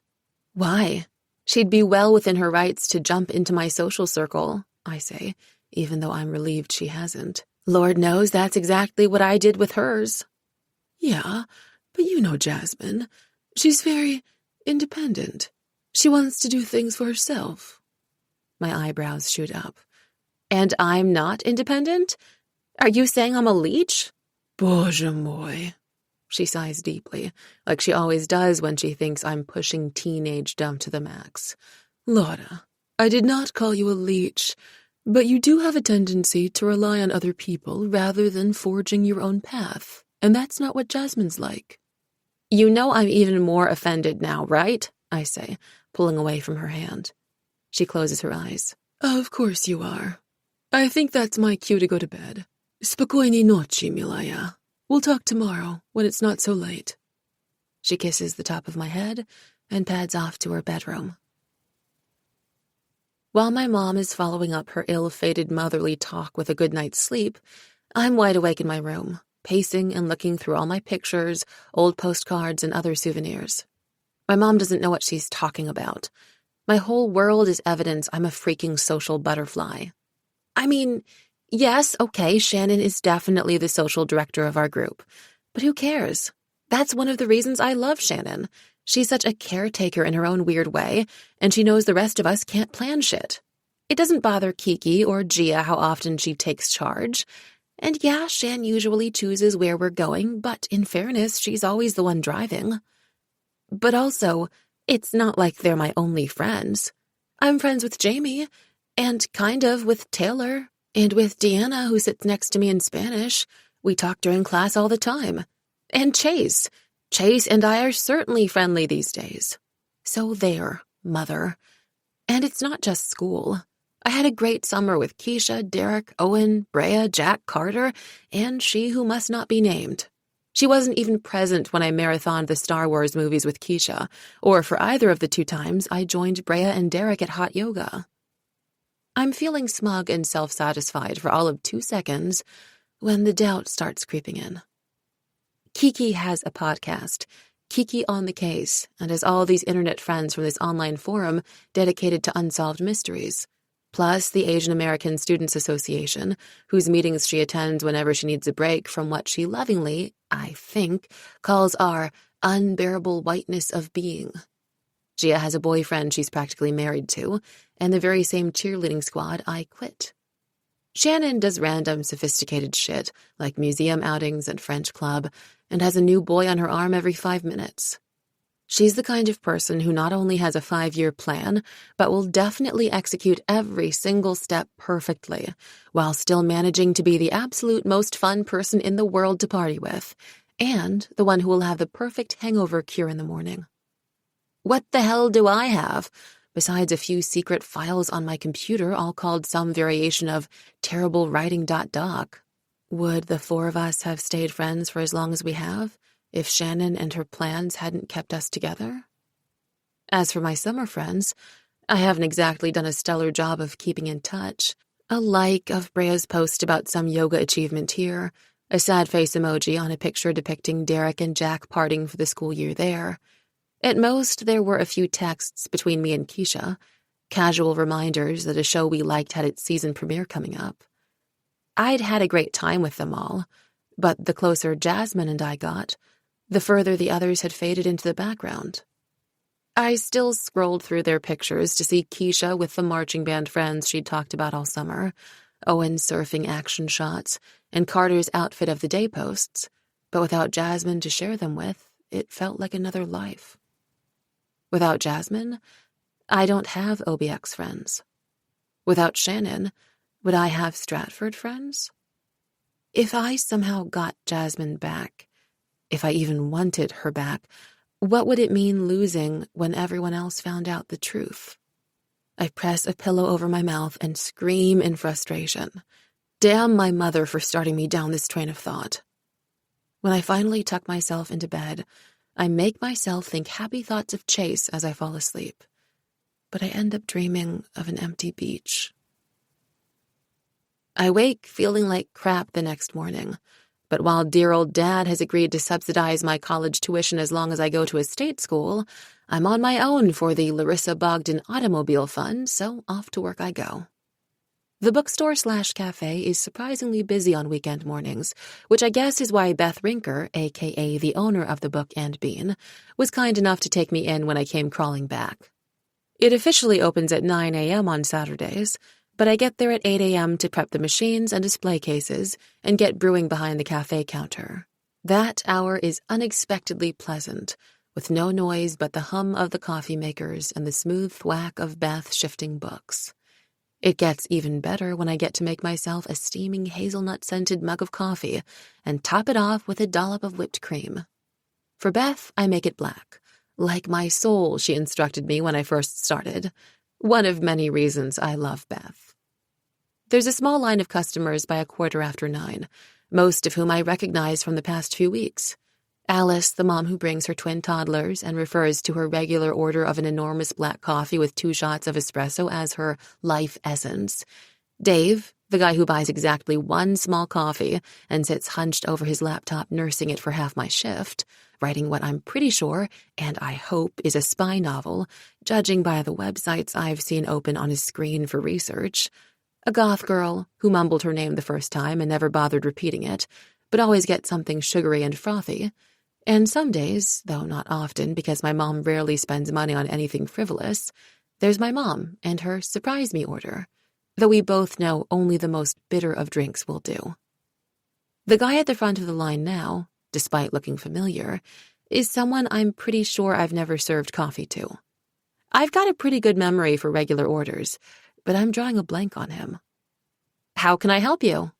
Why? She'd be well within her rights to jump into my social circle, I say, even though I'm relieved she hasn't. Lord knows that's exactly what I did with hers. Yeah, but you know Jasmine. She's very independent. She wants to do things for herself. My eyebrows shoot up. And I'm not independent? Are you saying I'm a leech? Bоже mой. She sighs deeply, like she always does when she thinks I'm pushing teenage-dom to the max. Lara, I did not call you a leech, but you do have a tendency to rely on other people rather than forging your own path. And that's not what Jasmine's like. You know I'm even more offended now, right? I say, pulling away from her hand. She closes her eyes. Of course you are. I think that's my cue to go to bed. Spokojnej noci, milaya. We'll talk tomorrow, when it's not so late. She kisses the top of my head and pads off to her bedroom. While my mom is following up her ill-fated motherly talk with a good night's sleep, I'm wide awake in my room, pacing and looking through all my pictures, old postcards, and other souvenirs. My mom doesn't know what she's talking about. My whole world is evidence I'm a freaking social butterfly. I mean, yes, okay, Shannon is definitely the social director of our group. But who cares? That's one of the reasons I love Shannon. She's such a caretaker in her own weird way, and she knows the rest of us can't plan shit. It doesn't bother Kiki or Gia how often she takes charge. And yeah, Shan usually chooses where we're going, but in fairness, she's always the one driving. But also, it's not like they're my only friends. I'm friends with Jamie, and kind of with Taylor, and with Deanna, who sits next to me in Spanish. We talk during class all the time. And Chase. Chase and I are certainly friendly these days. So there, Mother. And it's not just school. I had a great summer with Keisha, Derek, Owen, Brea, Jack, Carter, and she who must not be named. She wasn't even present when I marathoned the Star Wars movies with Keisha, or for either of the 2 times I joined Brea and Derek at hot yoga. I'm feeling smug and self-satisfied for all of 2 seconds when the doubt starts creeping in. Kiki has a podcast, Kiki on the Case, and has all these internet friends from this online forum dedicated to unsolved mysteries. Plus the Asian American Students Association, whose meetings she attends whenever she needs a break from what she lovingly, I think, calls our unbearable whiteness of being. Gia has a boyfriend she's practically married to, and the very same cheerleading squad I quit. Shannon does random sophisticated shit, like museum outings and French club, and has a new boy on her arm every 5 minutes. She's the kind of person who not only has a 5-year plan, but will definitely execute every single step perfectly, while still managing to be the absolute most fun person in the world to party with, and the one who will have the perfect hangover cure in the morning. What the hell do I have, besides a few secret files on my computer all called some variation of terrible writing.doc? Would the four of us have stayed friends for as long as we have, if Shannon and her plans hadn't kept us together? As for my summer friends, I haven't exactly done a stellar job of keeping in touch. A like of Brea's post about some yoga achievement here, a sad face emoji on a picture depicting Derek and Jack parting for the school year there. At most, there were a few texts between me and Keisha, casual reminders that a show we liked had its season premiere coming up. I'd had a great time with them all, but the closer Jasmine and I got, the further the others had faded into the background. I still scrolled through their pictures to see Keisha with the marching band friends she'd talked about all summer, Owen's surfing action shots, and Carter's outfit of the day posts, but without Jasmine to share them with, it felt like another life. Without Jasmine, I don't have OBX friends. Without Shannon, would I have Stratford friends? If I somehow got Jasmine back, if I even wanted her back, what would it mean losing when everyone else found out the truth? I press a pillow over my mouth and scream in frustration. Damn my mother for starting me down this train of thought. When I finally tuck myself into bed, I make myself think happy thoughts of Chase as I fall asleep. But I end up dreaming of an empty beach. I wake feeling like crap the next morning. But while dear old Dad has agreed to subsidize my college tuition as long as I go to a state school, I'm on my own for the Larissa Bogdan Automobile Fund, so off to work I go. The bookstore/cafe is surprisingly busy on weekend mornings, which I guess is why Beth Rinker, a.k.a. the owner of the Book and Bean, was kind enough to take me in when I came crawling back. It officially opens at 9 a.m. on Saturdays, but I get there at 8 a.m. to prep the machines and display cases and get brewing behind the cafe counter. That hour is unexpectedly pleasant, with no noise but the hum of the coffee makers and the smooth thwack of Beth shifting books. It gets even better when I get to make myself a steaming hazelnut-scented mug of coffee and top it off with a dollop of whipped cream. For Beth, I make it black, like my soul, she instructed me when I first started. One of many reasons I love Beth. There's a small line of customers by 9:15, most of whom I recognize from the past few weeks. Alice, the mom who brings her twin toddlers and refers to her regular order of an enormous black coffee with 2 shots of espresso as her life essence. Dave, the guy who buys exactly 1 small coffee and sits hunched over his laptop nursing it for half my shift, writing what I'm pretty sure, and I hope, is a spy novel, judging by the websites I've seen open on his screen for research. A goth girl who mumbled her name the first time and never bothered repeating it, but always gets something sugary and frothy. And some days, though not often because my mom rarely spends money on anything frivolous, there's my mom and her surprise me order, though we both know only the most bitter of drinks will do. The guy at the front of the line now, despite looking familiar, is someone I'm pretty sure I've never served coffee to. I've got a pretty good memory for regular orders, but I'm drawing a blank on him. How can I help you?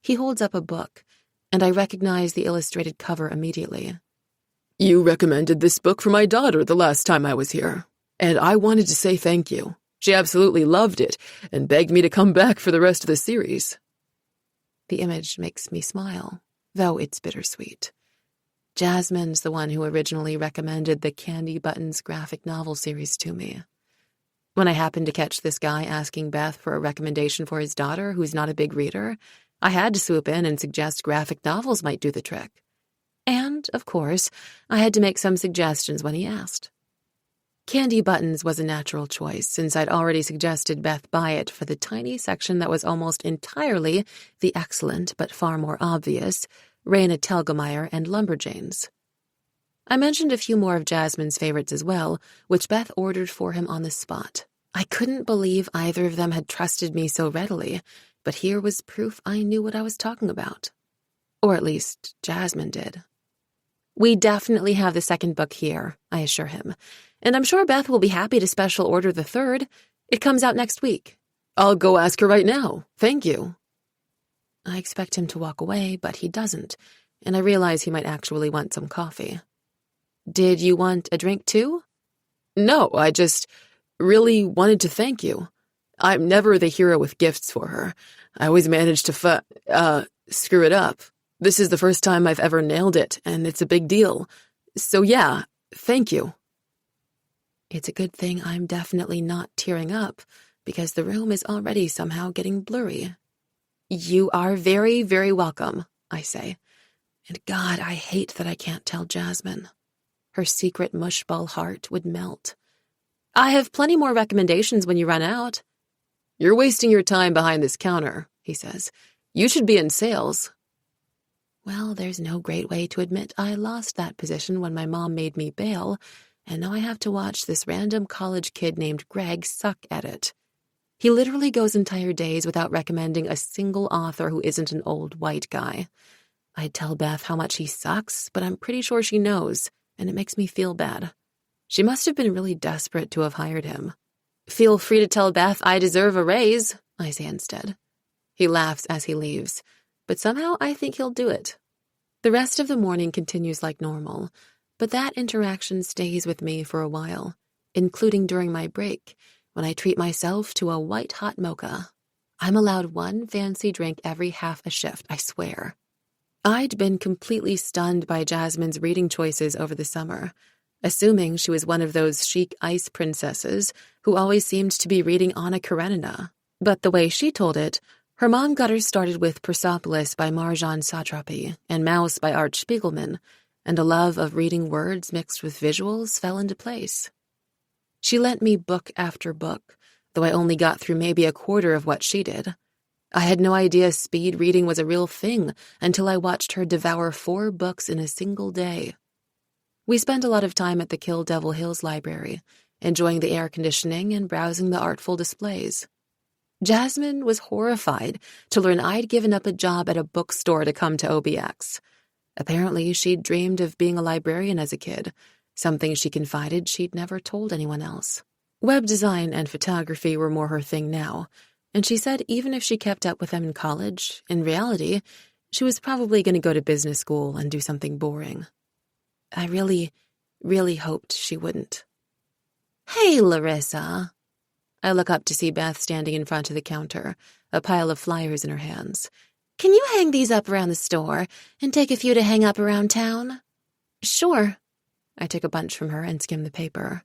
He holds up a book, and I recognize the illustrated cover immediately. You recommended this book for my daughter the last time I was here, and I wanted to say thank you. She absolutely loved it and begged me to come back for the rest of the series. The image makes me smile, though it's bittersweet. Jasmine's the one who originally recommended the Candy Buttons graphic novel series to me. When I happened to catch this guy asking Beth for a recommendation for his daughter, who's not a big reader, I had to swoop in and suggest graphic novels might do the trick. And, of course, I had to make some suggestions when he asked. Candy Buttons was a natural choice, since I'd already suggested Beth buy it for the tiny section that was almost entirely the excellent, but far more obvious, Raina Telgemeier and Lumberjanes. I mentioned a few more of Jasmine's favorites as well, which Beth ordered for him on the spot. I couldn't believe either of them had trusted me so readily, but here was proof I knew what I was talking about. Or at least, Jasmine did. We definitely have the second book here, I assure him, and I'm sure Beth will be happy to special order the third. It comes out next week. I'll go ask her right now. Thank you. I expect him to walk away, but he doesn't, and I realize he might actually want some coffee. Did you want a drink too? No, I just really wanted to thank you. I'm never the hero with gifts for her. I always manage to screw it up. This is the first time I've ever nailed it, and it's a big deal. So yeah, thank you. It's a good thing I'm definitely not tearing up, because the room is already somehow getting blurry. You are very, very welcome, I say. And God, I hate that I can't tell Jasmine. Her secret mushball heart would melt. I have plenty more recommendations when you run out. You're wasting your time behind this counter, he says. You should be in sales. Well, there's no great way to admit I lost that position when my mom made me bail, and now I have to watch this random college kid named Greg suck at it. He literally goes entire days without recommending a single author who isn't an old white guy. I'd tell Beth how much he sucks, but I'm pretty sure she knows, and it makes me feel bad. She must have been really desperate to have hired him. Feel free to tell Beth I deserve a raise, I say instead. He laughs as he leaves, but somehow I think he'll do it. The rest of the morning continues like normal, but that interaction stays with me for a while, including during my break, when I treat myself to a white hot mocha. I'm allowed one fancy drink every half a shift, I swear. I'd been completely stunned by Jasmine's reading choices over the summer, assuming she was one of those chic ice princesses who always seemed to be reading Anna Karenina. But the way she told it, her mom got her started with Persepolis by Marjane Satrapi and Mouse by Art Spiegelman, and a love of reading words mixed with visuals fell into place. She lent me book after book, though I only got through maybe a quarter of what she did. I had no idea speed reading was a real thing until I watched her devour 4 books in a single day. We spent a lot of time at the Kill Devil Hills Library, enjoying the air conditioning and browsing the artful displays. Jasmine was horrified to learn I'd given up a job at a bookstore to come to OBX. Apparently, she'd dreamed of being a librarian as a kid, something she confided she'd never told anyone else. Web design and photography were more her thing now, and she said even if she kept up with them in college, in reality, she was probably going to go to business school and do something boring. I really, really hoped she wouldn't. Hey, Larissa. I look up to see Beth standing in front of the counter, a pile of flyers in her hands. Can you hang these up around the store and take a few to hang up around town? Sure. I take a bunch from her and skim the paper.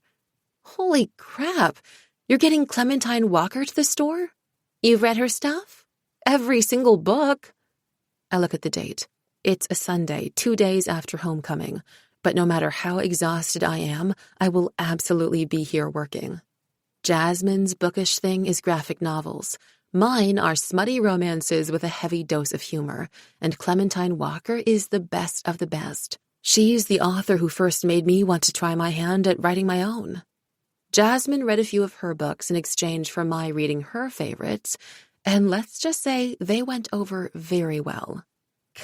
Holy crap! You're getting Clementine Walker to the store? You've read her stuff? Every single book? I look at the date. It's a Sunday, 2 days after homecoming, but no matter how exhausted I am, I will absolutely be here working. Jasmine's bookish thing is graphic novels. Mine are smutty romances with a heavy dose of humor, and Clementine Walker is the best of the best. She's the author who first made me want to try my hand at writing my own. Jasmine read a few of her books in exchange for my reading her favorites, and let's just say they went over very well.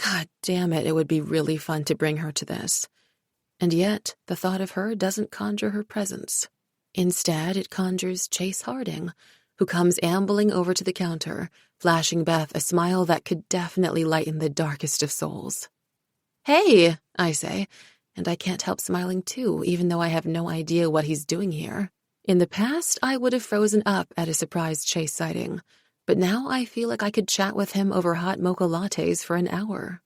God damn it, it would be really fun to bring her to this. And yet, the thought of her doesn't conjure her presence. Instead, it conjures Chase Harding, who comes ambling over to the counter, flashing Beth a smile that could definitely lighten the darkest of souls. Hey, I say, and I can't help smiling too, even though I have no idea what he's doing here. In the past, I would have frozen up at a surprise Chase sighting, but now I feel like I could chat with him over hot mocha lattes for an hour.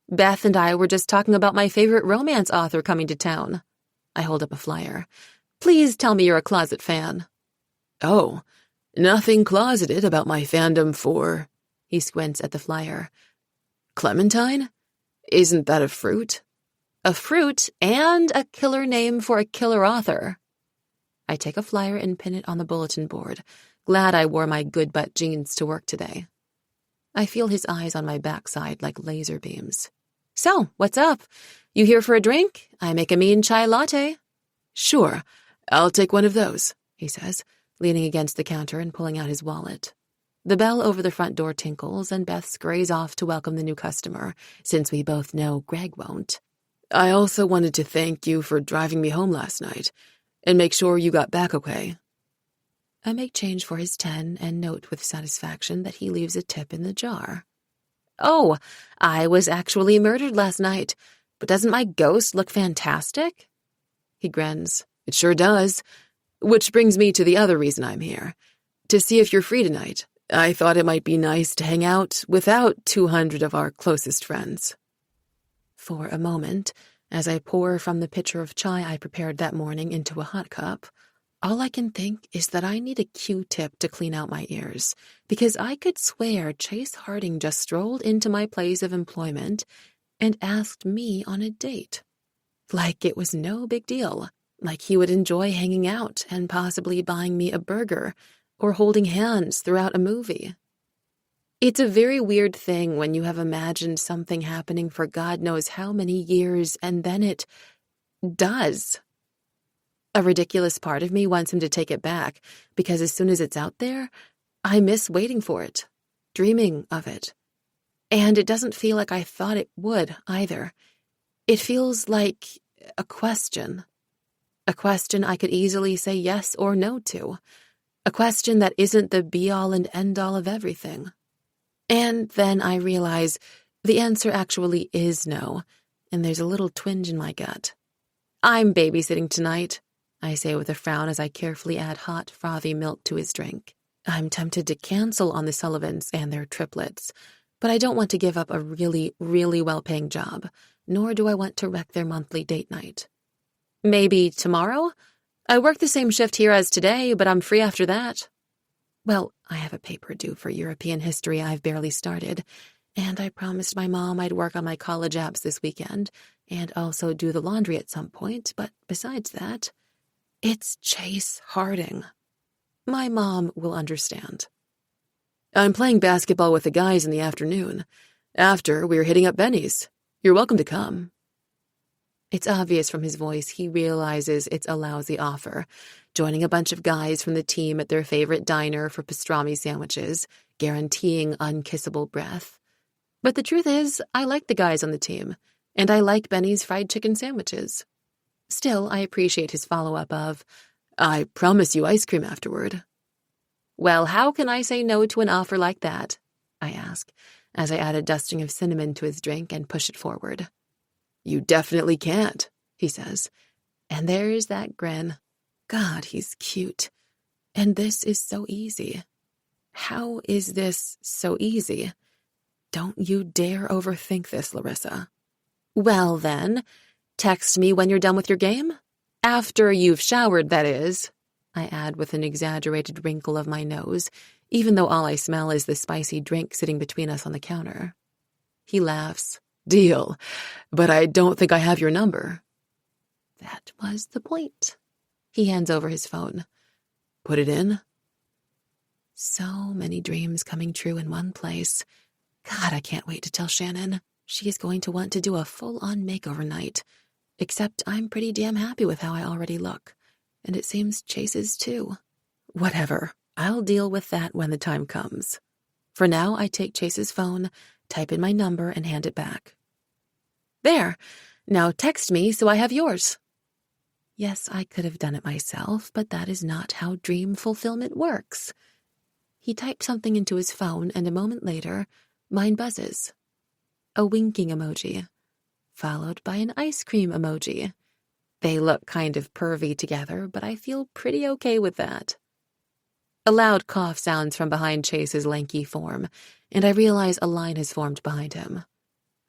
Beth and I were just talking about my favorite romance author coming to town. I hold up a flyer. Please tell me you're a closet fan. Oh, nothing closeted about my fandom for... He squints at the flyer. Clementine? Isn't that a fruit? A fruit and a killer name for a killer author. I take a flyer and pin it on the bulletin board, glad I wore my good butt jeans to work today. I feel his eyes on my backside like laser beams. So, what's up? You here for a drink? I make a mean chai latte. Sure, I'll take one of those, he says, leaning against the counter and pulling out his wallet. The bell over the front door tinkles, and Beth scurries off to welcome the new customer, since we both know Greg won't. I also wanted to thank you for driving me home last night, and make sure you got back okay. I make change for his 10 and note with satisfaction that he leaves a tip in the jar. Oh, I was actually murdered last night, but doesn't my ghost look fantastic? He grins, It sure does. Which brings me to the other reason I'm here. To see if you're free tonight. I thought it might be nice to hang out without 200 of our closest friends. For a moment, as I pour from the pitcher of chai I prepared that morning into a hot cup, all I can think is that I need a Q-tip to clean out my ears, because I could swear Chase Harding just strolled into my place of employment and asked me on a date. Like it was no big deal, like he would enjoy hanging out and possibly buying me a burger or holding hands throughout a movie. It's a very weird thing when you have imagined something happening for God knows how many years and then it does. A ridiculous part of me wants him to take it back because as soon as it's out there, I miss waiting for it, dreaming of it. And it doesn't feel like I thought it would either. It feels like a question I could easily say yes or no to, a question that isn't the be-all and end-all of everything. And then I realize the answer actually is no, and there's a little twinge in my gut. I'm babysitting tonight, I say with a frown as I carefully add hot, frothy milk to his drink. I'm tempted to cancel on the Sullivans and their triplets, but I don't want to give up a really, really well-paying job, nor do I want to wreck their monthly date night. Maybe tomorrow? I work the same shift here as today, but I'm free after that. Well, I have a paper due for European history I've barely started, and I promised my mom I'd work on my college apps this weekend and also do the laundry at some point, but besides that, it's Chase Harding. My mom will understand. I'm playing basketball with the guys in the afternoon. After, we're hitting up Benny's. You're welcome to come. It's obvious from his voice he realizes it's a lousy offer, joining a bunch of guys from the team at their favorite diner for pastrami sandwiches, guaranteeing unkissable breath. But the truth is, I like the guys on the team, and I like Benny's fried chicken sandwiches. Still, I appreciate his follow-up of, I promise you ice cream afterward. Well, how can I say no to an offer like that? I ask, as I add a dusting of cinnamon to his drink and push it forward. You definitely can't, he says. And there's that grin. God, he's cute. And this is so easy. How is this so easy? Don't you dare overthink this, Larissa. Well, then, text me when you're done with your game. After you've showered, that is, I add with an exaggerated wrinkle of my nose, even though all I smell is the spicy drink sitting between us on the counter. He laughs. Deal, but I don't think I have your number. That was the point. He hands over his phone. Put it in. So many dreams coming true in one place. God, I can't wait to tell Shannon. She is going to want to do a full-on makeover night. Except I'm pretty damn happy with how I already look. And it seems Chase is too. Whatever. I'll deal with that when the time comes. For now, I take Chase's phone, type in my number, and hand it back. There. Now text me so I have yours. Yes, I could have done it myself, but that is not how dream fulfillment works. He typed something into his phone, and a moment later, mine buzzes. A winking emoji, followed by an ice cream emoji. They look kind of pervy together, but I feel pretty okay with that. A loud cough sounds from behind Chase's lanky form, and I realize a line has formed behind him.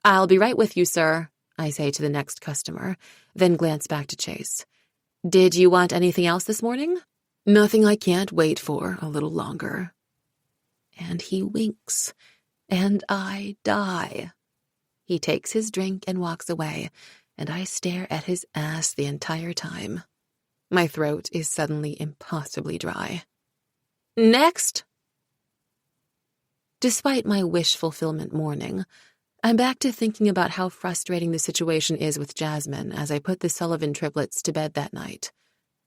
I'll be right with you, sir, I say to the next customer, then glance back to Chase. Did you want anything else this morning? Nothing I can't wait for a little longer. And he winks, and I die. He takes his drink and walks away, and I stare at his ass the entire time. My throat is suddenly impossibly dry. Next! Despite my wish fulfillment morning, I'm back to thinking about how frustrating the situation is with Jasmine as I put the Sullivan triplets to bed that night.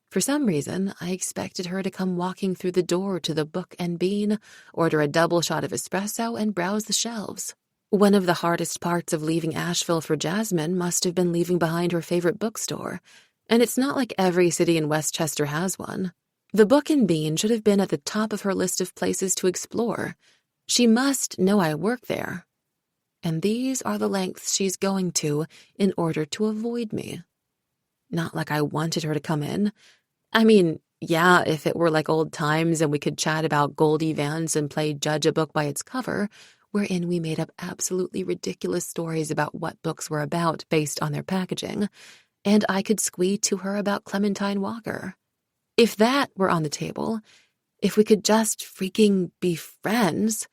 For some reason, I expected her to come walking through the door to the Book and Bean, order a double shot of espresso, and browse the shelves. One of the hardest parts of leaving Asheville for Jasmine must have been leaving behind her favorite bookstore, and it's not like every city in Westchester has one. The Book and Bean should have been at the top of her list of places to explore. She must know I work there. And these are the lengths she's going to in order to avoid me. Not like I wanted her to come in. I mean, yeah, if it were like old times and we could chat about Goldie Vance and play judge a book by its cover, wherein we made up absolutely ridiculous stories about what books were about based on their packaging, and I could squee to her about Clementine Walker. If that were on the table, if we could just freaking be friends,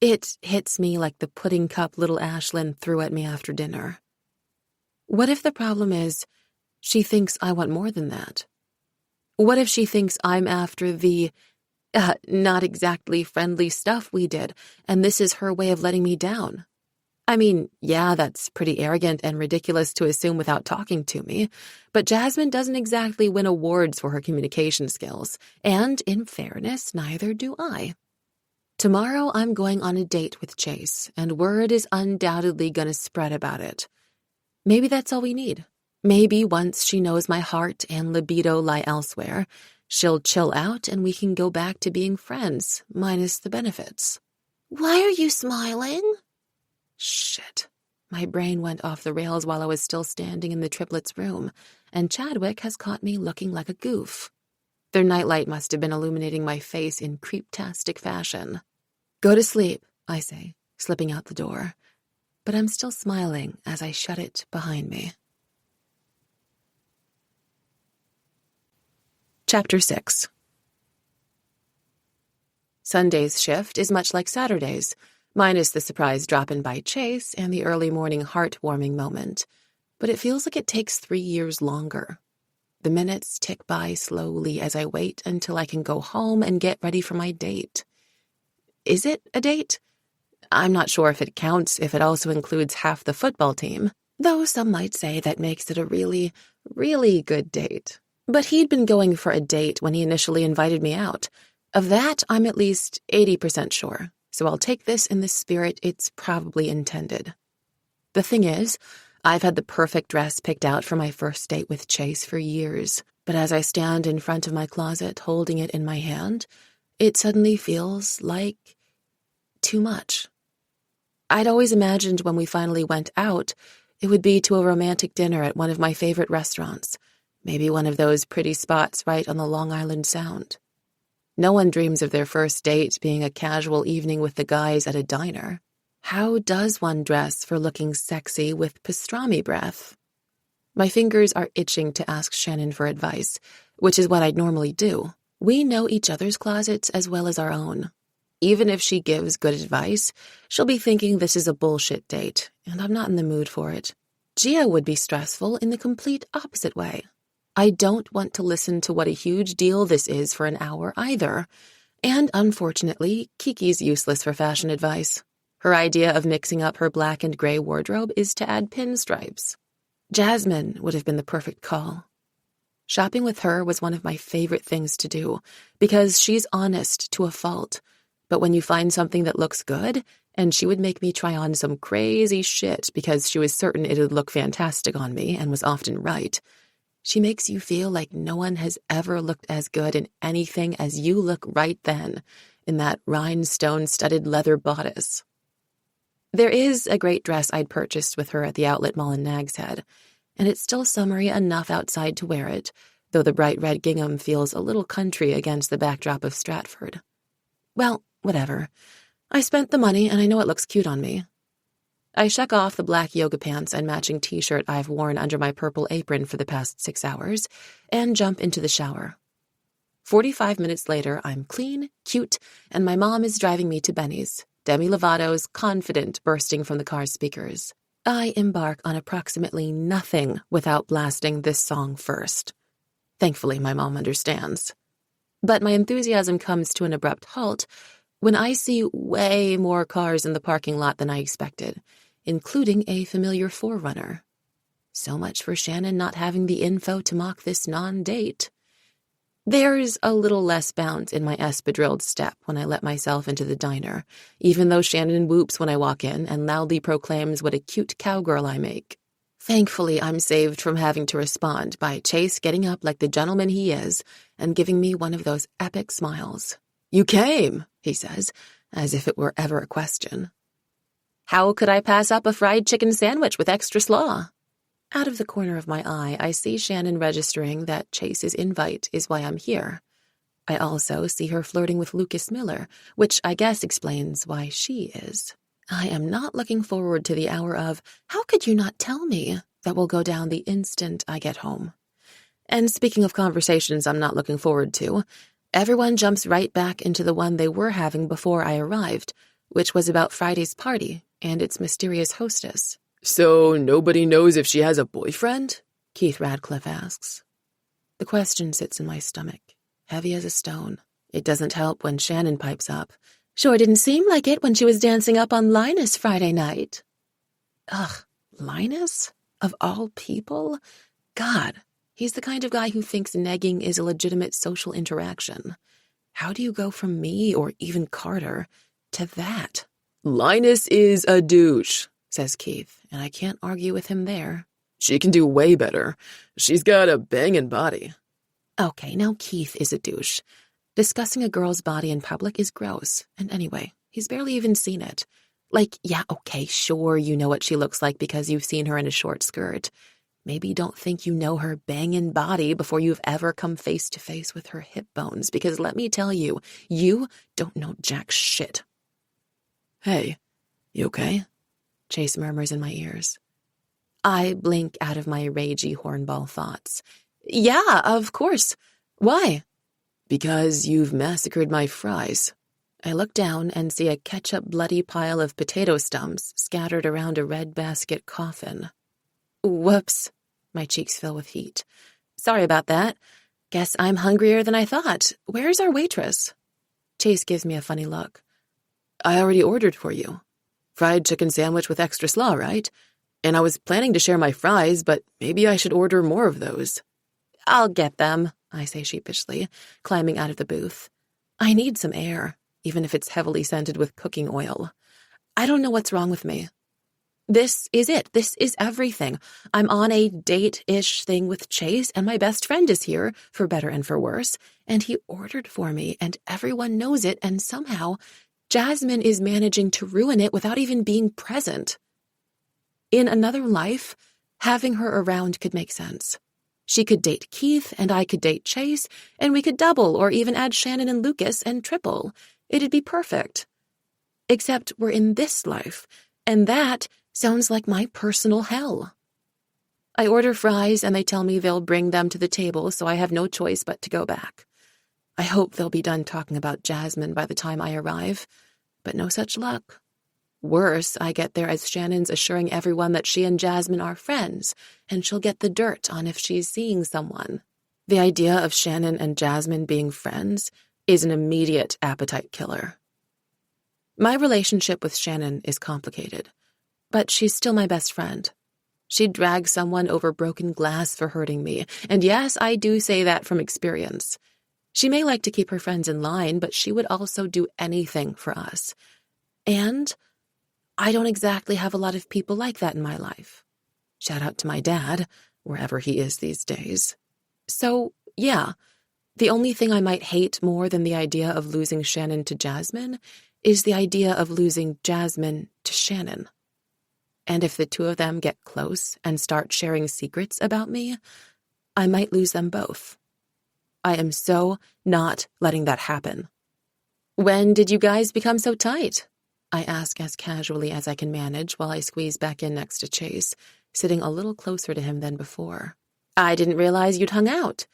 it hits me like the pudding cup little Ashlyn threw at me after dinner. What if the problem is she thinks I want more than that? What if she thinks I'm after the not exactly friendly stuff we did, and this is her way of letting me down? I mean, yeah, that's pretty arrogant and ridiculous to assume without talking to me, but Jasmine doesn't exactly win awards for her communication skills, and in fairness, neither do I. Tomorrow I'm going on a date with Chase, and word is undoubtedly going to spread about it. Maybe that's all we need. Maybe once she knows my heart and libido lie elsewhere, she'll chill out and we can go back to being friends, minus the benefits. Why are you smiling? Shit. My brain went off the rails while I was still standing in the triplets' room, and Chadwick has caught me looking like a goof. Their nightlight must have been illuminating my face in creeptastic fashion. Go to sleep, I say, slipping out the door. But I'm still smiling as I shut it behind me. Chapter 6. Sunday's shift is much like Saturday's, minus the surprise drop-in by Chase and the early morning heartwarming moment, but it feels like it takes 3 years longer. The minutes tick by slowly as I wait until I can go home and get ready for my date. Is it a date? I'm not sure if it counts if it also includes half the football team, though some might say that makes it a really, really good date. But he'd been going for a date when he initially invited me out. Of that, I'm at least 80% sure, so I'll take this in the spirit it's probably intended. The thing is, I've had the perfect dress picked out for my first date with Chase for years, but as I stand in front of my closet holding it in my hand, it suddenly feels like too much. I'd always imagined when we finally went out, it would be to a romantic dinner at one of my favorite restaurants, maybe one of those pretty spots right on the Long Island Sound. No one dreams of their first date being a casual evening with the guys at a diner. How does one dress for looking sexy with pastrami breath? My fingers are itching to ask Shannon for advice, which is what I'd normally do. We know each other's closets as well as our own. Even if she gives good advice, she'll be thinking this is a bullshit date, and I'm not in the mood for it. Gia would be stressful in the complete opposite way. I don't want to listen to what a huge deal this is for an hour either. And unfortunately, Kiki's useless for fashion advice. Her idea of mixing up her black and gray wardrobe is to add pinstripes. Jasmine would have been the perfect call. Shopping with her was one of my favorite things to do, because she's honest to a fault. But when you find something that looks good, and she would make me try on some crazy shit because she was certain it would look fantastic on me and was often right, she makes you feel like no one has ever looked as good in anything as you look right then, in that rhinestone-studded leather bodice. There is a great dress I'd purchased with her at the outlet mall in Nag's Head, and it's still summery enough outside to wear it, though the bright red gingham feels a little country against the backdrop of Stratford. Well, whatever. I spent the money and I know it looks cute on me. I shuck off the black yoga pants and matching t-shirt I've worn under my purple apron for the past 6 hours and jump into the shower. 45 minutes later, I'm clean, cute, and my mom is driving me to Benny's, Demi Lovato's confident bursting from the car's speakers. I embark on approximately nothing without blasting this song first. Thankfully, my mom understands. But my enthusiasm comes to an abrupt halt when I see way more cars in the parking lot than I expected, including a familiar 4Runner. So much for Shannon not having the info to mock this non-date. There's a little less bounce in my espadrilled step when I let myself into the diner, even though Shannon whoops when I walk in and loudly proclaims what a cute cowgirl I make. Thankfully, I'm saved from having to respond by Chase getting up like the gentleman he is and giving me one of those epic smiles. "You came," he says, as if it were ever a question. How could I pass up a fried chicken sandwich with extra slaw? Out of the corner of my eye, I see Shannon registering that Chase's invite is why I'm here. I also see her flirting with Lucas Miller, which I guess explains why she is. I am not looking forward to the hour of, "How could you not tell me?" that will go down the instant I get home. And speaking of conversations I'm not looking forward to, everyone jumps right back into the one they were having before I arrived, which was about Friday's party and its mysterious hostess. So nobody knows if she has a boyfriend? Keith Radcliffe asks. The question sits in my stomach, heavy as a stone. It doesn't help when Shannon pipes up. "Sure didn't seem like it when she was dancing up on Linus Friday night." Ugh, Linus? Of all people? God, he's the kind of guy who thinks negging is a legitimate social interaction. How do you go from me, or even Carter, to that? Linus is a douche, says Keith, and I can't argue with him there. She can do way better. She's got a banging body. Okay, now Keith is a douche. Discussing a girl's body in public is gross, and anyway, he's barely even seen it. Like, yeah, okay, sure, you know what she looks like because you've seen her in a short skirt. Maybe you don't think you know her banging body before you've ever come face to face with her hip bones, because let me tell you, you don't know jack shit. Hey, you okay? Chase murmurs in my ears. I blink out of my ragey hornball thoughts. Yeah, of course. Why? Because you've massacred my fries. I look down and see a ketchup-bloody pile of potato stumps scattered around a red basket coffin. Whoops. My cheeks fill with heat. Sorry about that. Guess I'm hungrier than I thought. Where's our waitress? Chase gives me a funny look. I already ordered for you. Fried chicken sandwich with extra slaw, right? And I was planning to share my fries, but maybe I should order more of those. I'll get them, I say sheepishly, climbing out of the booth. I need some air, even if it's heavily scented with cooking oil. I don't know what's wrong with me. This is it. This is everything. I'm on a date-ish thing with Chase, and my best friend is here, for better and for worse, and he ordered for me, and everyone knows it, and somehow Jasmine is managing to ruin it without even being present. In another life, having her around could make sense. She could date Keith, and I could date Chase, and we could double or even add Shannon and Lucas and triple. It'd be perfect. Except we're in this life, and that sounds like my personal hell. I order fries, and they tell me they'll bring them to the table, so I have no choice but to go back. I hope they'll be done talking about Jasmine by the time I arrive, but no such luck. Worse, I get there as Shannon's assuring everyone that she and Jasmine are friends, and she'll get the dirt on if she's seeing someone. The idea of Shannon and Jasmine being friends is an immediate appetite killer. My relationship with Shannon is complicated, but she's still my best friend. She'd drag someone over broken glass for hurting me, and yes, I do say that from experience. She may like to keep her friends in line, but she would also do anything for us. And I don't exactly have a lot of people like that in my life. Shout out to my dad, wherever he is these days. So, yeah, the only thing I might hate more than the idea of losing Shannon to Jasmine is the idea of losing Jasmine to Shannon. And if the two of them get close and start sharing secrets about me, I might lose them both. I am so not letting that happen. When did you guys become so tight? I ask as casually as I can manage while I squeeze back in next to Chase, sitting a little closer to him than before. I didn't realize you'd hung out.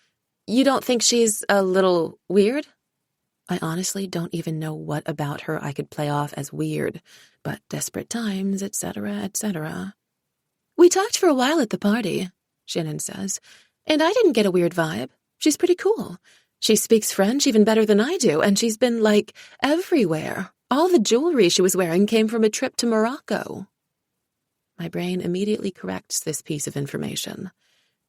You don't think she's a little weird? I honestly don't even know what about her I could play off as weird, but desperate times, etc., etc. We talked for a while at the party, Shannon says, and I didn't get a weird vibe. She's pretty cool. She speaks French even better than I do, and she's been, everywhere. All the jewelry she was wearing came from a trip to Morocco. My brain immediately corrects this piece of information.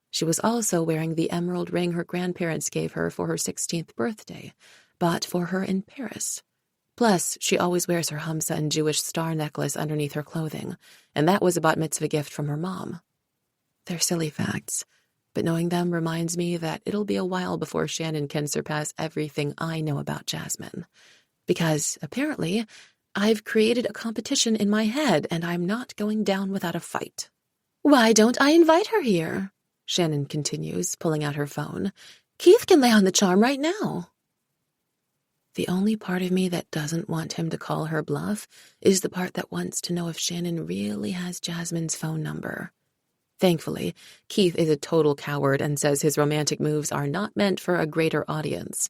She was also wearing the emerald ring her grandparents gave her for her 16th birthday, bought for her in Paris. Plus, she always wears her Hamsa and Jewish star necklace underneath her clothing, and that was a bat mitzvah gift from her mom. They're silly facts, but knowing them reminds me that it'll be a while before Shannon can surpass everything I know about Jasmine. Because, apparently, I've created a competition in my head, and I'm not going down without a fight. Why don't I invite her here? Shannon continues, pulling out her phone. Keith can lay on the charm right now. The only part of me that doesn't want him to call her bluff is the part that wants to know if Shannon really has Jasmine's phone number. Thankfully, Keith is a total coward and says his romantic moves are not meant for a greater audience.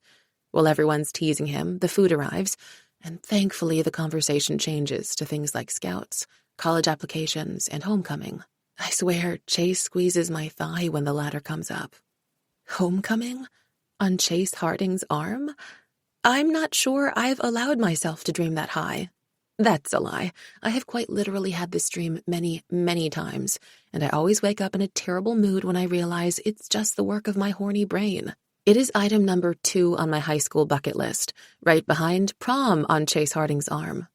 While everyone's teasing him, the food arrives, and thankfully the conversation changes to things like scouts, college applications, and homecoming. I swear, Chase squeezes my thigh when the latter comes up. Homecoming? On Chase Harding's arm? I'm not sure I've allowed myself to dream that high. That's a lie. I have quite literally had this dream many, many times, and I always wake up in a terrible mood when I realize it's just the work of my horny brain. It is item number 2 on my high school bucket list, right behind prom on Chase Harding's arm.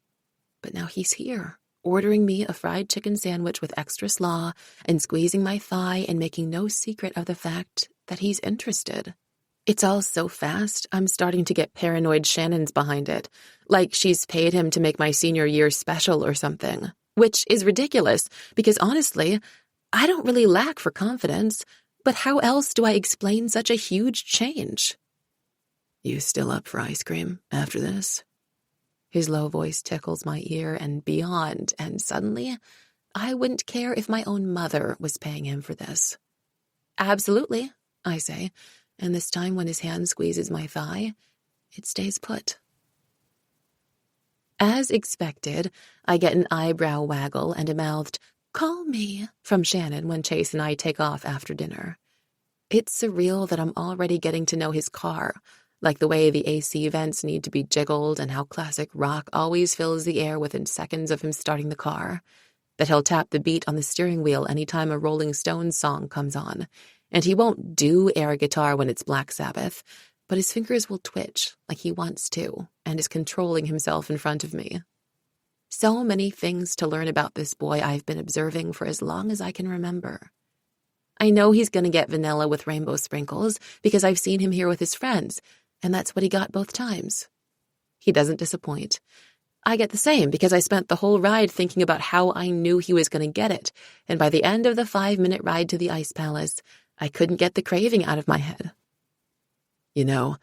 But now he's here, ordering me a fried chicken sandwich with extra slaw and squeezing my thigh and making no secret of the fact that he's interested. It's all so fast, I'm starting to get paranoid Shannon's behind it, like she's paid him to make my senior year special or something, which is ridiculous because honestly, I don't really lack for confidence, but how else do I explain such a huge change? You still up for ice cream after this? His low voice tickles my ear and beyond, and suddenly, I wouldn't care if my own mother was paying him for this. Absolutely, I say, and this time when his hand squeezes my thigh, it stays put. As expected, I get an eyebrow waggle and a mouthed, "Call me," from Shannon when Chase and I take off after dinner. It's surreal that I'm already getting to know his car, like the way the AC vents need to be jiggled and how classic rock always fills the air within seconds of him starting the car, that he'll tap the beat on the steering wheel anytime a Rolling Stones song comes on, and he won't do air guitar when it's Black Sabbath, but his fingers will twitch like he wants to and is controlling himself in front of me. So many things to learn about this boy I've been observing for as long as I can remember. I know he's going to get vanilla with rainbow sprinkles because I've seen him here with his friends, and that's what he got both times. He doesn't disappoint. I get the same because I spent the whole ride thinking about how I knew he was going to get it, and by the end of the 5-minute ride to the Ice Palace, I couldn't get the craving out of my head. You know,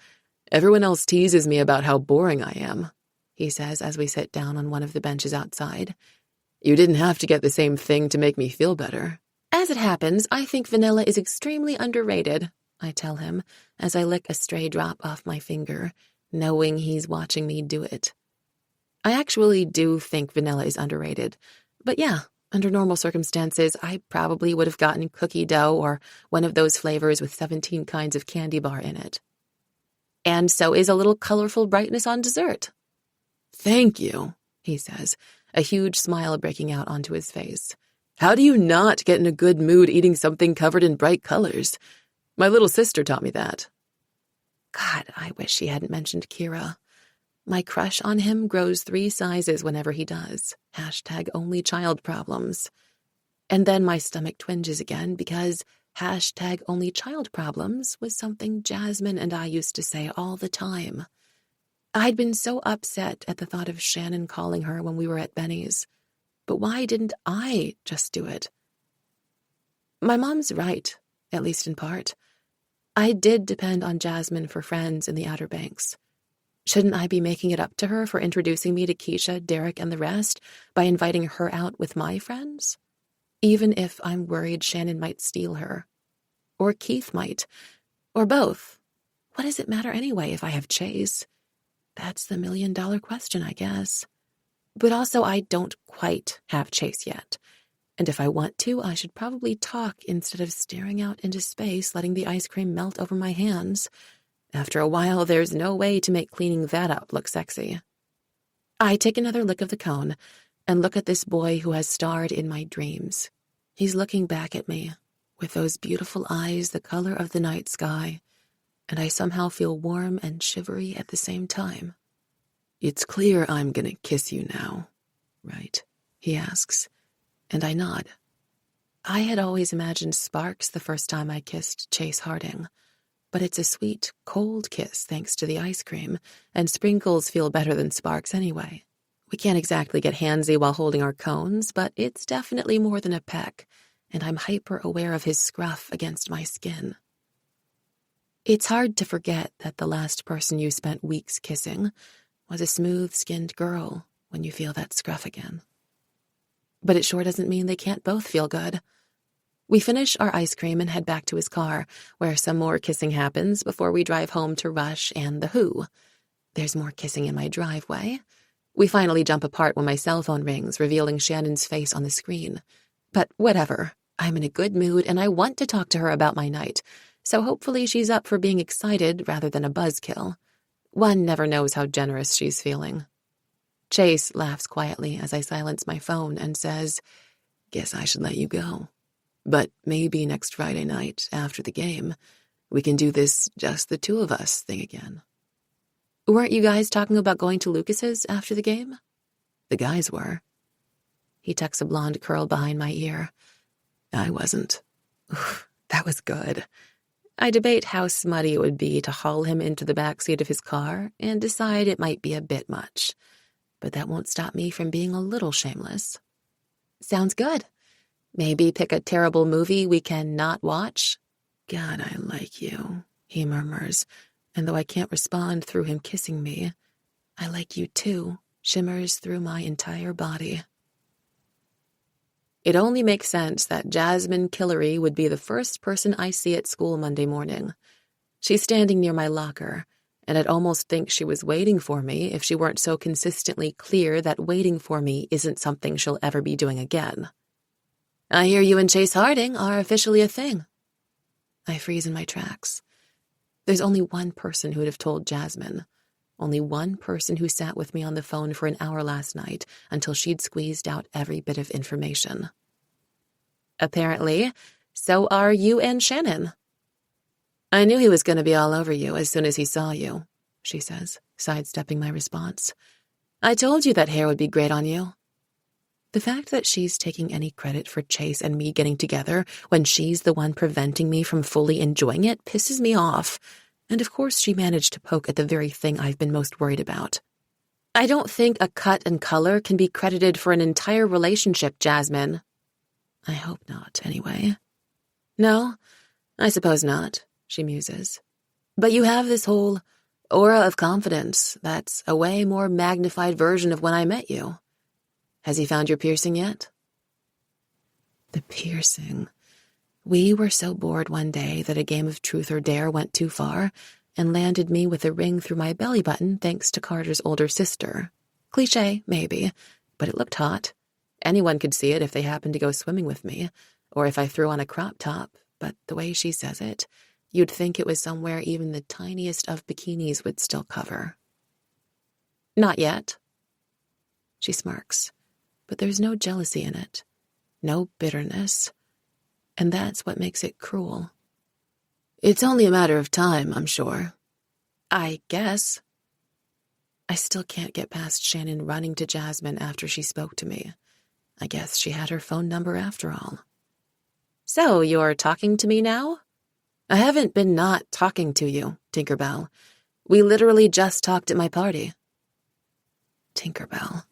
everyone else teases me about how boring I am, he says as we sit down on one of the benches outside. You didn't have to get the same thing to make me feel better. As it happens, I think vanilla is extremely underrated, I tell him as I lick a stray drop off my finger, knowing he's watching me do it. I actually do think vanilla is underrated, but yeah, under normal circumstances, I probably would have gotten cookie dough or one of those flavors with 17 kinds of candy bar in it. And so is a little colorful brightness on dessert. Thank you, he says, a huge smile breaking out onto his face. How do you not get in a good mood eating something covered in bright colors? My little sister taught me that. God, I wish she hadn't mentioned Kira. My crush on him grows 3 sizes whenever he does. #only child problems. And then my stomach twinges again because #only child problems was something Jasmine and I used to say all the time. I'd been so upset at the thought of Shannon calling her when we were at Benny's. But why didn't I just do it? My mom's right, at least in part. I did depend on Jasmine for friends in the Outer Banks. Shouldn't I be making it up to her for introducing me to Keisha, Derek, and the rest by inviting her out with my friends? Even if I'm worried Shannon might steal her. Or Keith might. Or both. What does it matter anyway if I have Chase? That's the million-dollar question, I guess. But also I don't quite have Chase yet. And if I want to, I should probably talk instead of staring out into space, letting the ice cream melt over my hands. After a while, there's no way to make cleaning that up look sexy. I take another lick of the cone and look at this boy who has starred in my dreams. He's looking back at me with those beautiful eyes the color of the night sky, and I somehow feel warm and shivery at the same time. It's clear I'm gonna kiss you now, right? He asks, and I nod. I had always imagined sparks the first time I kissed Chase Harding, but it's a sweet, cold kiss thanks to the ice cream, and sprinkles feel better than sparks anyway. We can't exactly get handsy while holding our cones, but it's definitely more than a peck, and I'm hyper-aware of his scruff against my skin. It's hard to forget that the last person you spent weeks kissing was a smooth-skinned girl when you feel that scruff again. But it sure doesn't mean they can't both feel good. We finish our ice cream and head back to his car, where some more kissing happens before we drive home to Rush and The Who. There's more kissing in my driveway. We finally jump apart when my cell phone rings, revealing Shannon's face on the screen. But whatever, I'm in a good mood and I want to talk to her about my night, so hopefully she's up for being excited rather than a buzzkill. One never knows how generous she's feeling. Chase laughs quietly as I silence my phone and says, "Guess I should let you go. But maybe next Friday night, after the game, we can do this just the two of us thing again." "Weren't you guys talking about going to Lucas's after the game?" "The guys were." He tucks a blonde curl behind my ear. "I wasn't." Oof, that was good. I debate how smutty it would be to haul him into the backseat of his car and decide it might be a bit much. But that won't stop me from being a little shameless. "Sounds good. Maybe pick a terrible movie we can not watch." "God, I like you," he murmurs, and though I can't respond through him kissing me, "I like you too" shimmers through my entire body. It only makes sense that Jasmine Killery would be the first person I see at school Monday morning. She's standing near my locker, and I'd almost think she was waiting for me if she weren't so consistently clear that waiting for me isn't something she'll ever be doing again. "I hear you and Chase Harding are officially a thing." I freeze in my tracks. There's only one person who would have told Jasmine. Only one person who sat with me on the phone for an hour last night until she'd squeezed out every bit of information. "Apparently, so are you and Shannon." "I knew he was going to be all over you as soon as he saw you," she says, sidestepping my response. "I told you that hair would be great on you." The fact that she's taking any credit for Chase and me getting together when she's the one preventing me from fully enjoying it pisses me off. And of course she managed to poke at the very thing I've been most worried about. "I don't think a cut and color can be credited for an entire relationship, Jasmine." "I hope not, anyway." "No, I suppose not," she muses. "But you have this whole aura of confidence that's a way more magnified version of when I met you. Has he found your piercing yet?" The piercing. We were so bored one day that a game of truth or dare went too far and landed me with a ring through my belly button thanks to Carter's older sister. Cliché, maybe, but it looked hot. Anyone could see it if they happened to go swimming with me, or if I threw on a crop top, but the way she says it, you'd think it was somewhere even the tiniest of bikinis would still cover. "Not yet." She smirks, but there's no jealousy in it, no bitterness. And that's what makes it cruel. "It's only a matter of time, I'm sure." "I guess." I still can't get past Shannon running to Jasmine after she spoke to me. I guess she had her phone number after all. "So, you're talking to me now?" "I haven't been not talking to you, Tinkerbell. We literally just talked at my party." Tinkerbell.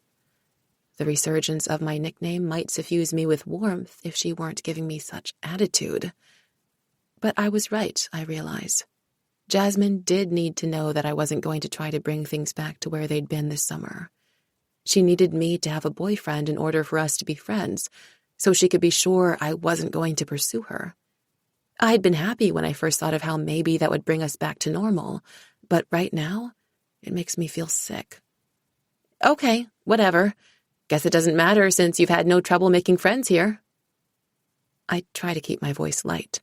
The resurgence of my nickname might suffuse me with warmth if she weren't giving me such attitude. But I was right, I realize. Jasmine did need to know that I wasn't going to try to bring things back to where they'd been this summer. She needed me to have a boyfriend in order for us to be friends, so she could be sure I wasn't going to pursue her. I'd been happy when I first thought of how maybe that would bring us back to normal, but right now, it makes me feel sick. "Okay, whatever. Guess it doesn't matter since you've had no trouble making friends here." I try to keep my voice light,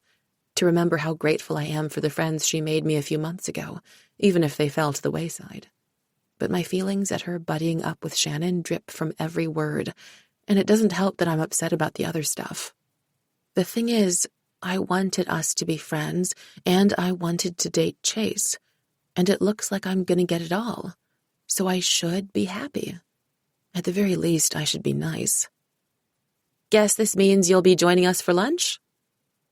to remember how grateful I am for the friends she made me a few months ago, even if they fell to the wayside. But my feelings at her buddying up with Shannon drip from every word, and it doesn't help that I'm upset about the other stuff. The thing is, I wanted us to be friends, and I wanted to date Chase, and it looks like I'm gonna get it all, so I should be happy. At the very least, I should be nice. "Guess this means you'll be joining us for lunch?"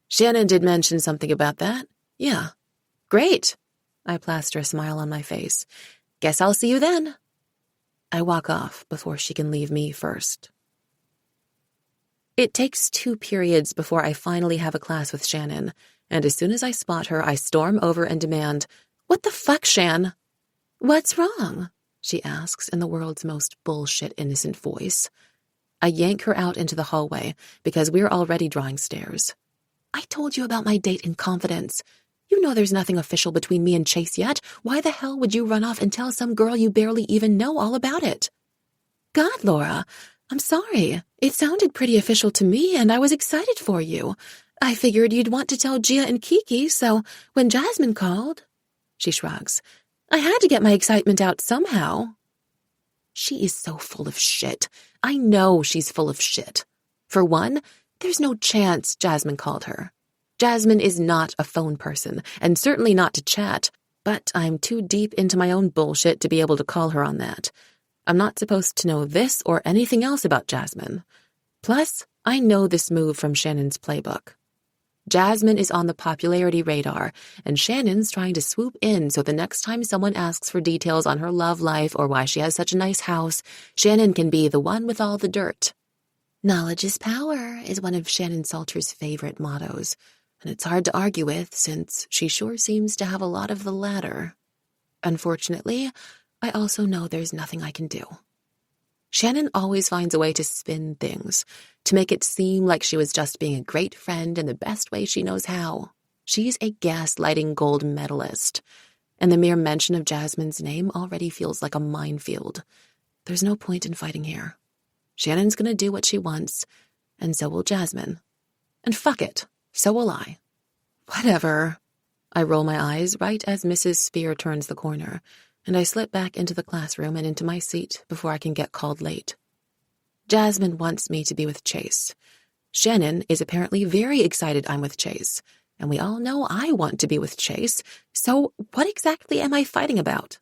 "Shannon did mention something about that. Yeah." "Great." I plaster a smile on my face. "Guess I'll see you then." I walk off before she can leave me first. It takes 2 periods before I finally have a class with Shannon, and as soon as I spot her, I storm over and demand, "What the fuck, Shan?" "What's wrong?" she asks in the world's most bullshit innocent voice. I yank her out into the hallway because we're already drawing stairs. "I told you about my date in confidence. You know there's nothing official between me and Chase yet. Why the hell would you run off and tell some girl you barely even know all about it?" "God, Laura, I'm sorry. It sounded pretty official to me, and I was excited for you. I figured you'd want to tell Gia and Kiki, so when Jasmine called..." She shrugs. "I had to get my excitement out somehow." She is so full of shit. I know she's full of shit. For one, there's no chance Jasmine called her. Jasmine is not a phone person, and certainly not to chat, but I'm too deep into my own bullshit to be able to call her on that. I'm not supposed to know this or anything else about Jasmine. Plus, I know this move from Shannon's playbook. Jasmine is on the popularity radar, and Shannon's trying to swoop in so the next time someone asks for details on her love life or why she has such a nice house, Shannon can be the one with all the dirt. "Knowledge is power" is one of Shannon Salter's favorite mottos, and it's hard to argue with since she sure seems to have a lot of the latter. Unfortunately, I also know there's nothing I can do. Shannon always finds a way to spin things, to make it seem like she was just being a great friend in the best way she knows how. She's a gaslighting gold medalist, and the mere mention of Jasmine's name already feels like a minefield. There's no point in fighting here. Shannon's gonna do what she wants, and so will Jasmine. And fuck it, so will I. Whatever. I roll my eyes right as Mrs. Spear turns the corner, and I slip back into the classroom and into my seat before I can get called late. Jasmine wants me to be with Chase. Shannon is apparently very excited I'm with Chase, and we all know I want to be with Chase, so what exactly am I fighting about?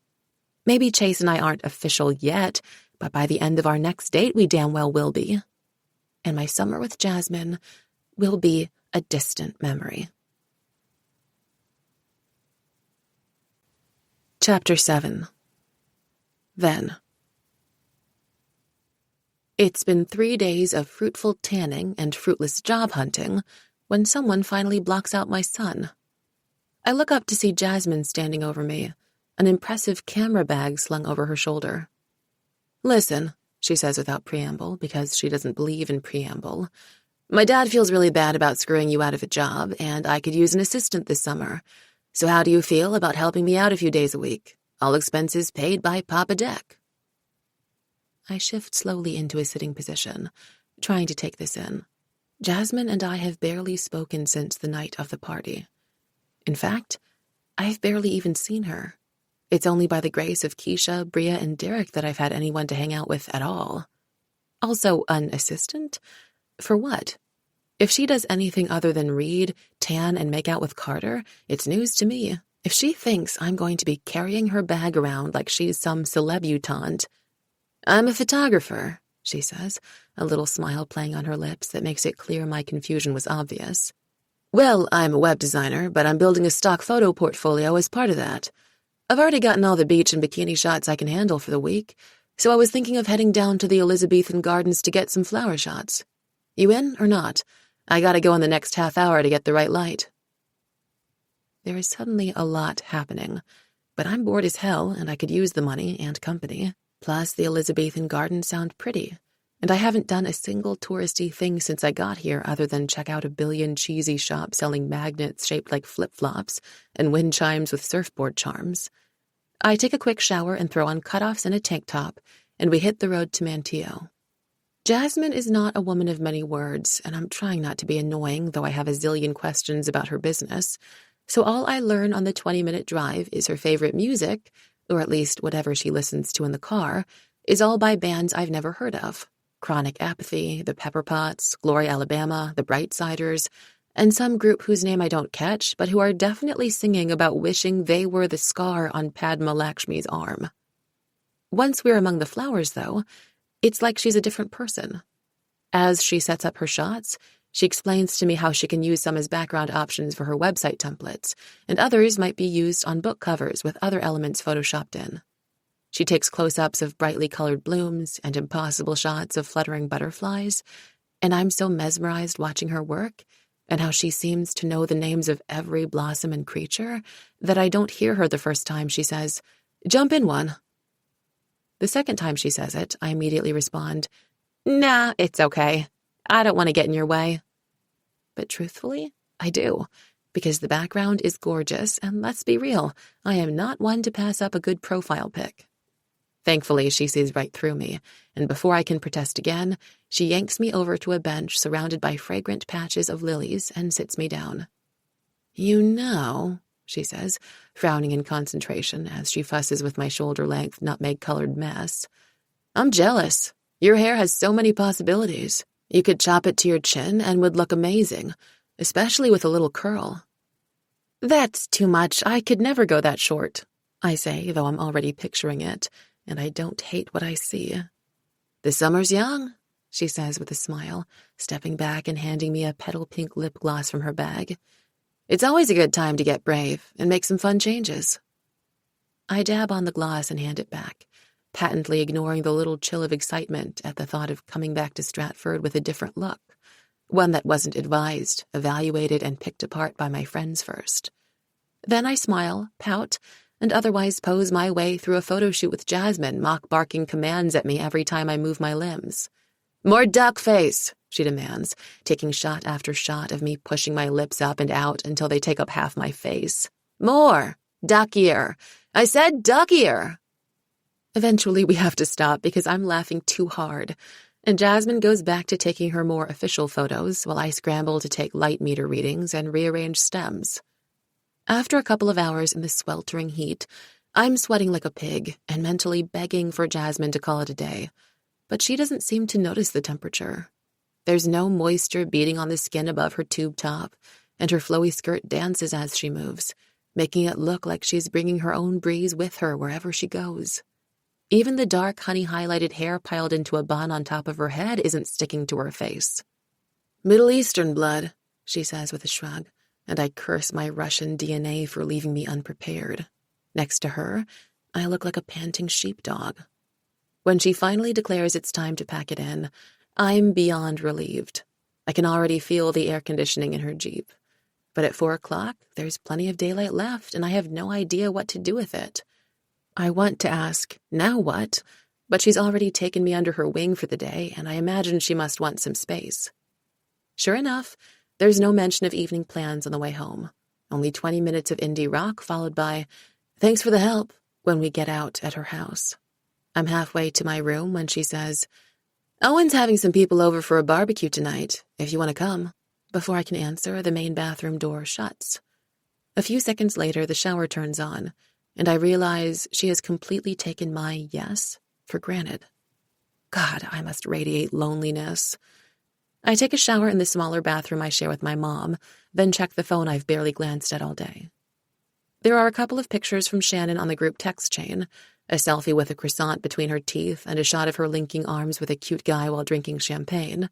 Maybe Chase and I aren't official yet, but by the end of our next date we damn well will be. And my summer with Jasmine will be a distant memory. Chapter 7. Then. It's been 3 days of fruitful tanning and fruitless job hunting when someone finally blocks out my sun. I look up to see Jasmine standing over me, an impressive camera bag slung over her shoulder. "Listen," she says without preamble because she doesn't believe in preamble. "My dad feels really bad about screwing you out of a job, and I could use an assistant this summer. So how do you feel about helping me out a few days a week? All expenses paid by Papa Deck." I shift slowly into a sitting position, trying to take this in. Jasmine and I have barely spoken since the night of the party. In fact, I've barely even seen her. It's only by the grace of Keisha, Bria, and Derek that I've had anyone to hang out with at all. Also, an assistant? For what? If she does anything other than read, tan, and make out with Carter, it's news to me. If she thinks I'm going to be carrying her bag around like she's some celebutante. "I'm a photographer," she says, a little smile playing on her lips that makes it clear my confusion was obvious. "Well, I'm a web designer, but I'm building a stock photo portfolio as part of that. I've already gotten all the beach and bikini shots I can handle for the week, so I was thinking of heading down to the Elizabethan Gardens to get some flower shots. You in or not? I gotta go in the next half hour to get the right light." There is suddenly a lot happening, but I'm bored as hell and I could use the money and company. Plus, the Elizabethan Gardens sound pretty, and I haven't done a single touristy thing since I got here other than check out a billion cheesy shops selling magnets shaped like flip-flops and wind chimes with surfboard charms. I take a quick shower and throw on cutoffs and a tank top, and we hit the road to Manteo. Jasmine is not a woman of many words, and I'm trying not to be annoying, though I have a zillion questions about her business. So all I learn on the 20-minute drive is her favorite music, or at least whatever she listens to in the car, is all by bands I've never heard of. Chronic Apathy, the Pepper Pots, Glory Alabama, the Brightsiders, and some group whose name I don't catch, but who are definitely singing about wishing they were the scar on Padma Lakshmi's arm. Once we're among the flowers, though, it's like she's a different person. As she sets up her shots, she explains to me how she can use some as background options for her website templates, and others might be used on book covers with other elements photoshopped in. She takes close-ups of brightly colored blooms and impossible shots of fluttering butterflies, And I'm so mesmerized watching her work and how she seems to know the names of every blossom and creature that I don't hear her the first time she says, "Jump in one." The second time she says it, I immediately respond, "Nah, it's okay. I don't want to get in your way." But truthfully, I do, because the background is gorgeous, and let's be real, I am not one to pass up a good profile pic. Thankfully, she sees right through me, and before I can protest again, she yanks me over to a bench surrounded by fragrant patches of lilies and sits me down. "You know," she says, frowning in concentration as she fusses with my shoulder-length, nutmeg-colored mess, "I'm jealous. Your hair has so many possibilities. You could chop it to your chin and would look amazing, especially with a little curl." "That's too much. I could never go that short," I say, though I'm already picturing it, and I don't hate what I see. "The summer's young," she says with a smile, stepping back and handing me a petal-pink lip gloss from her bag. "It's always a good time to get brave and make some fun changes." I dab on the gloss and hand it back, patently ignoring the little chill of excitement at the thought of coming back to Stratford with a different look, one that wasn't advised, evaluated, and picked apart by my friends first. Then I smile, pout, and otherwise pose my way through a photo shoot with Jasmine, mock-barking commands at me every time I move my limbs. "More duck face," she demands, taking shot after shot of me pushing my lips up and out until they take up half my face. "More! Duckier! I said duckier!" Eventually, we have to stop because I'm laughing too hard, and Jasmine goes back to taking her more official photos while I scramble to take light meter readings and rearrange stems. After a couple of hours in the sweltering heat, I'm sweating like a pig and mentally begging for Jasmine to call it a day, but she doesn't seem to notice the temperature. There's no moisture beading on the skin above her tube top, and her flowy skirt dances as she moves, making it look like she's bringing her own breeze with her wherever she goes. Even the dark, honey-highlighted hair piled into a bun on top of her head isn't sticking to her face. "Middle Eastern blood," she says with a shrug, and I curse my Russian DNA for leaving me unprepared. Next to her, I look like a panting sheepdog. When she finally declares it's time to pack it in, I'm beyond relieved. I can already feel the air conditioning in her Jeep. But at 4 o'clock, there's plenty of daylight left, and I have no idea what to do with it. I want to ask, "Now what?" But she's already taken me under her wing for the day, and I imagine she must want some space. Sure enough, there's no mention of evening plans on the way home. Only 20 minutes of indie rock followed by, "Thanks for the help," when we get out at her house. I'm halfway to my room when she says, "Owen's having some people over for a barbecue tonight, if you want to come." Before I can answer, the main bathroom door shuts. A few seconds later, the shower turns on, and I realize she has completely taken my yes for granted. God, I must radiate loneliness. I take a shower in the smaller bathroom I share with my mom, then check the phone I've barely glanced at all day. There are a couple of pictures from Shannon on the group text chain, a selfie with a croissant between her teeth and a shot of her linking arms with a cute guy while drinking champagne,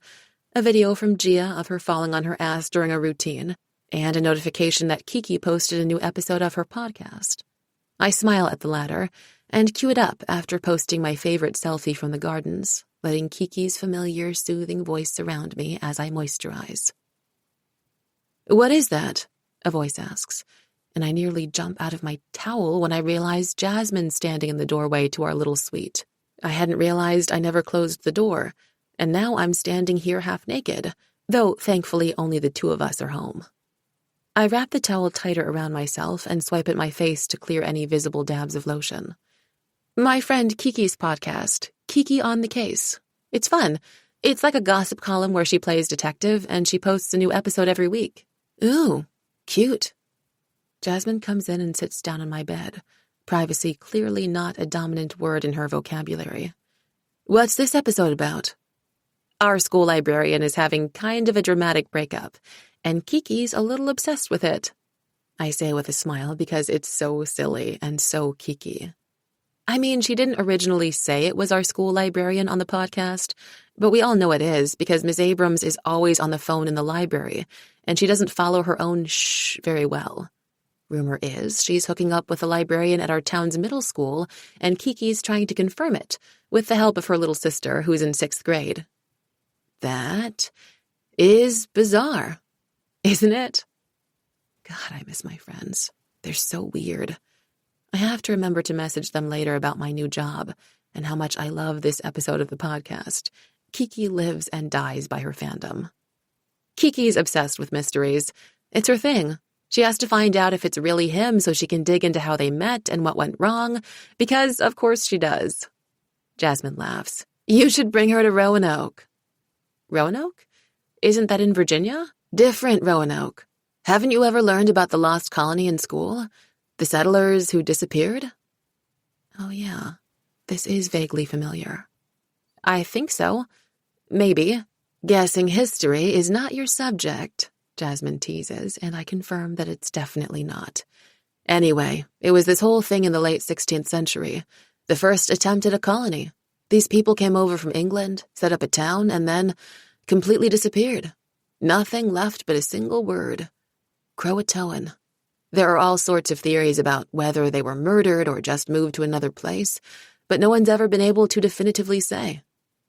a video from Gia of her falling on her ass during a routine, and a notification that Kiki posted a new episode of her podcast. I smile at the latter and cue it up after posting my favorite selfie from the gardens, letting Kiki's familiar, soothing voice surround me as I moisturize. "What is that?" a voice asks, and I nearly jump out of my towel when I realize Jasmine's standing in the doorway to our little suite. I hadn't realized I never closed the door, and now I'm standing here half naked, though thankfully only the two of us are home. I wrap the towel tighter around myself and swipe at my face to clear any visible dabs of lotion. "My friend Kiki's podcast, Kiki on the Case. It's fun. It's like a gossip column where she plays detective, and she posts a new episode every week." "Ooh, cute." Jasmine comes in and sits down on my bed, privacy clearly not a dominant word in her vocabulary. "What's this episode about?" "Our school librarian is having kind of a dramatic breakup, and Kiki's a little obsessed with it," I say with a smile because it's so silly and so Kiki. I mean, she didn't originally say it was our school librarian on the podcast, but we all know it is because Ms. Abrams is always on the phone in the library, and she doesn't follow her own shh very well. Rumor is she's hooking up with a librarian at our town's middle school, and Kiki's trying to confirm it, with the help of her little sister, who's in 6th grade. That is bizarre, isn't it? God, I miss my friends. They're so weird. I have to remember to message them later about my new job and how much I love this episode of the podcast. Kiki lives and dies by her fandom. Kiki's obsessed with mysteries. It's her thing. She has to find out if it's really him so she can dig into how they met and what went wrong, because of course she does. Jasmine laughs. You should bring her to Roanoke. Roanoke? Isn't that in Virginia? Different Roanoke. Haven't you ever learned about the lost colony in school? The settlers who disappeared? Oh yeah, this is vaguely familiar. I think so. Maybe. Guessing history is not your subject, Jasmine teases, and I confirm that it's definitely not. Anyway, it was this whole thing in the late 16th century. The first attempt at a colony. These people came over from England, set up a town, and then completely disappeared. Nothing left but a single word. Croatoan. There are all sorts of theories about whether they were murdered or just moved to another place, but no one's ever been able to definitively say.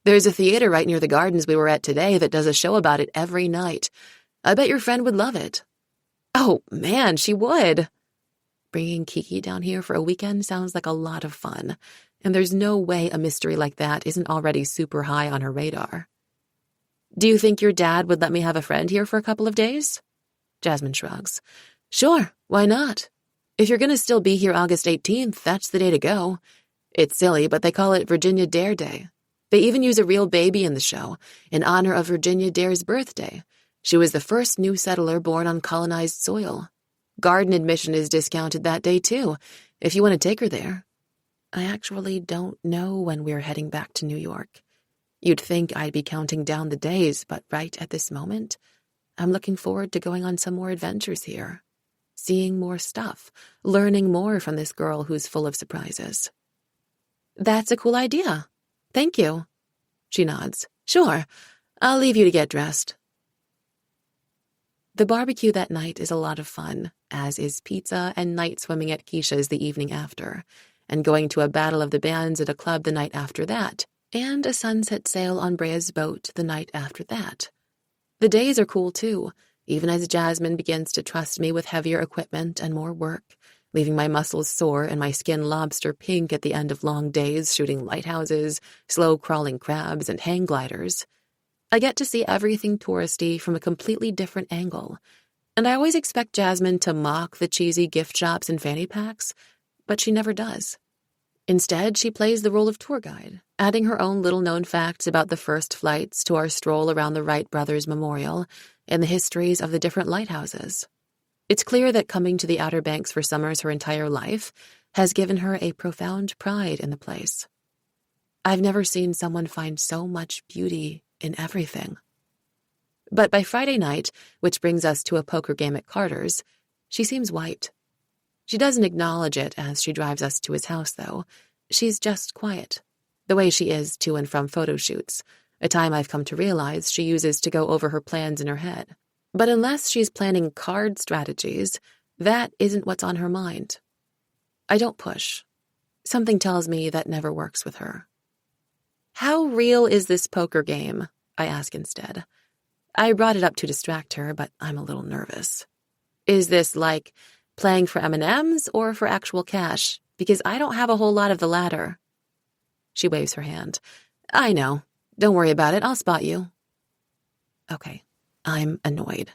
There's a theater right near the gardens we were at today that does a show about it every night. I bet your friend would love it. Oh, man, she would. Bringing Kiki down here for a weekend sounds like a lot of fun, and there's no way a mystery like that isn't already super high on her radar. Do you think your dad would let me have a friend here for a couple of days? Jasmine shrugs. Sure, why not? If you're going to still be here August 18th, that's the day to go. It's silly, but they call it Virginia Dare Day. They even use a real baby in the show, in honor of Virginia Dare's birthday. She was the first new settler born on colonized soil. Garden admission is discounted that day, too, if you want to take her there. I actually don't know when we're heading back to New York. You'd think I'd be counting down the days, but right at this moment, I'm looking forward to going on some more adventures here. Seeing more stuff, learning more from this girl who's full of surprises. That's a cool idea. Thank you. She nods. Sure, I'll leave you to get dressed. The barbecue that night is a lot of fun, as is pizza and night swimming at Keisha's the evening after, and going to a battle of the bands at a club the night after that, and a sunset sail on Brea's boat the night after that. The days are cool too, even as Jasmine begins to trust me with heavier equipment and more work, leaving my muscles sore and my skin lobster pink at the end of long days shooting lighthouses, slow-crawling crabs, and hang gliders. I get to see everything touristy from a completely different angle, and I always expect Jasmine to mock the cheesy gift shops and fanny packs, but she never does. Instead, she plays the role of tour guide, adding her own little-known facts about the first flights to our stroll around the Wright brothers' memorial and the histories of the different lighthouses. It's clear that coming to the Outer Banks for summers her entire life has given her a profound pride in the place. I've never seen someone find so much beauty in everything. But by Friday night, which brings us to a poker game at Carter's, she seems wiped. She doesn't acknowledge it as she drives us to his house, though. She's just quiet, the way she is to and from photo shoots, a time I've come to realize she uses to go over her plans in her head. But unless she's planning card strategies, that isn't what's on her mind. I don't push. Something tells me that never works with her. How real is this poker game? I ask instead. I brought it up to distract her, but I'm a little nervous. Is this like playing for M&Ms or for actual cash? Because I don't have a whole lot of the latter. She waves her hand. I know. Don't worry about it. I'll spot you. Okay. I'm annoyed.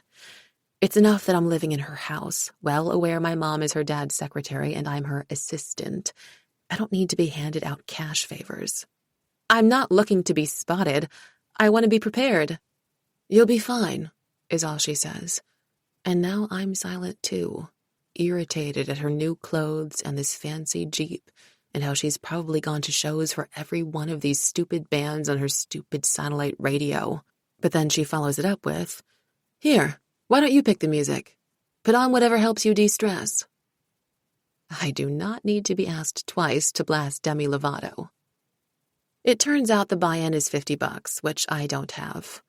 It's enough that I'm living in her house, well aware my mom is her dad's secretary and I'm her assistant. I don't need to be handed out cash favors. I'm not looking to be spotted. I want to be prepared. You'll be fine, is all she says. And now I'm silent too, irritated at her new clothes and this fancy Jeep, and how she's probably gone to shows for every one of these stupid bands on her stupid satellite radio. But then she follows it up with, Here, why don't you pick the music? Put on whatever helps you de-stress. I do not need to be asked twice to blast Demi Lovato. It turns out the buy-in is $50, which I don't have.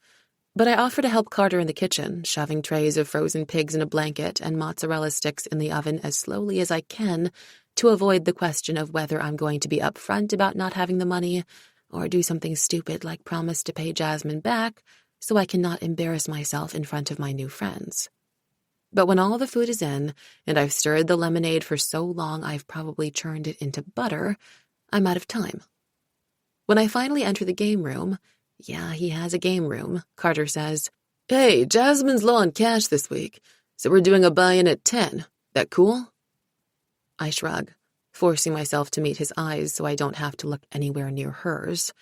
But I offer to help Carter in the kitchen, shoving trays of frozen pigs in a blanket and mozzarella sticks in the oven as slowly as I can to avoid the question of whether I'm going to be upfront about not having the money or do something stupid like promise to pay Jasmine back so I cannot embarrass myself in front of my new friends. But when all the food is in, and I've stirred the lemonade for so long I've probably churned it into butter, I'm out of time. When I finally enter the game room, yeah, he has a game room, Carter says, "Hey, Jasmine's low on cash this week, so we're doing a buy-in at 10. That cool?" I shrug, forcing myself to meet his eyes so I don't have to look anywhere near hers.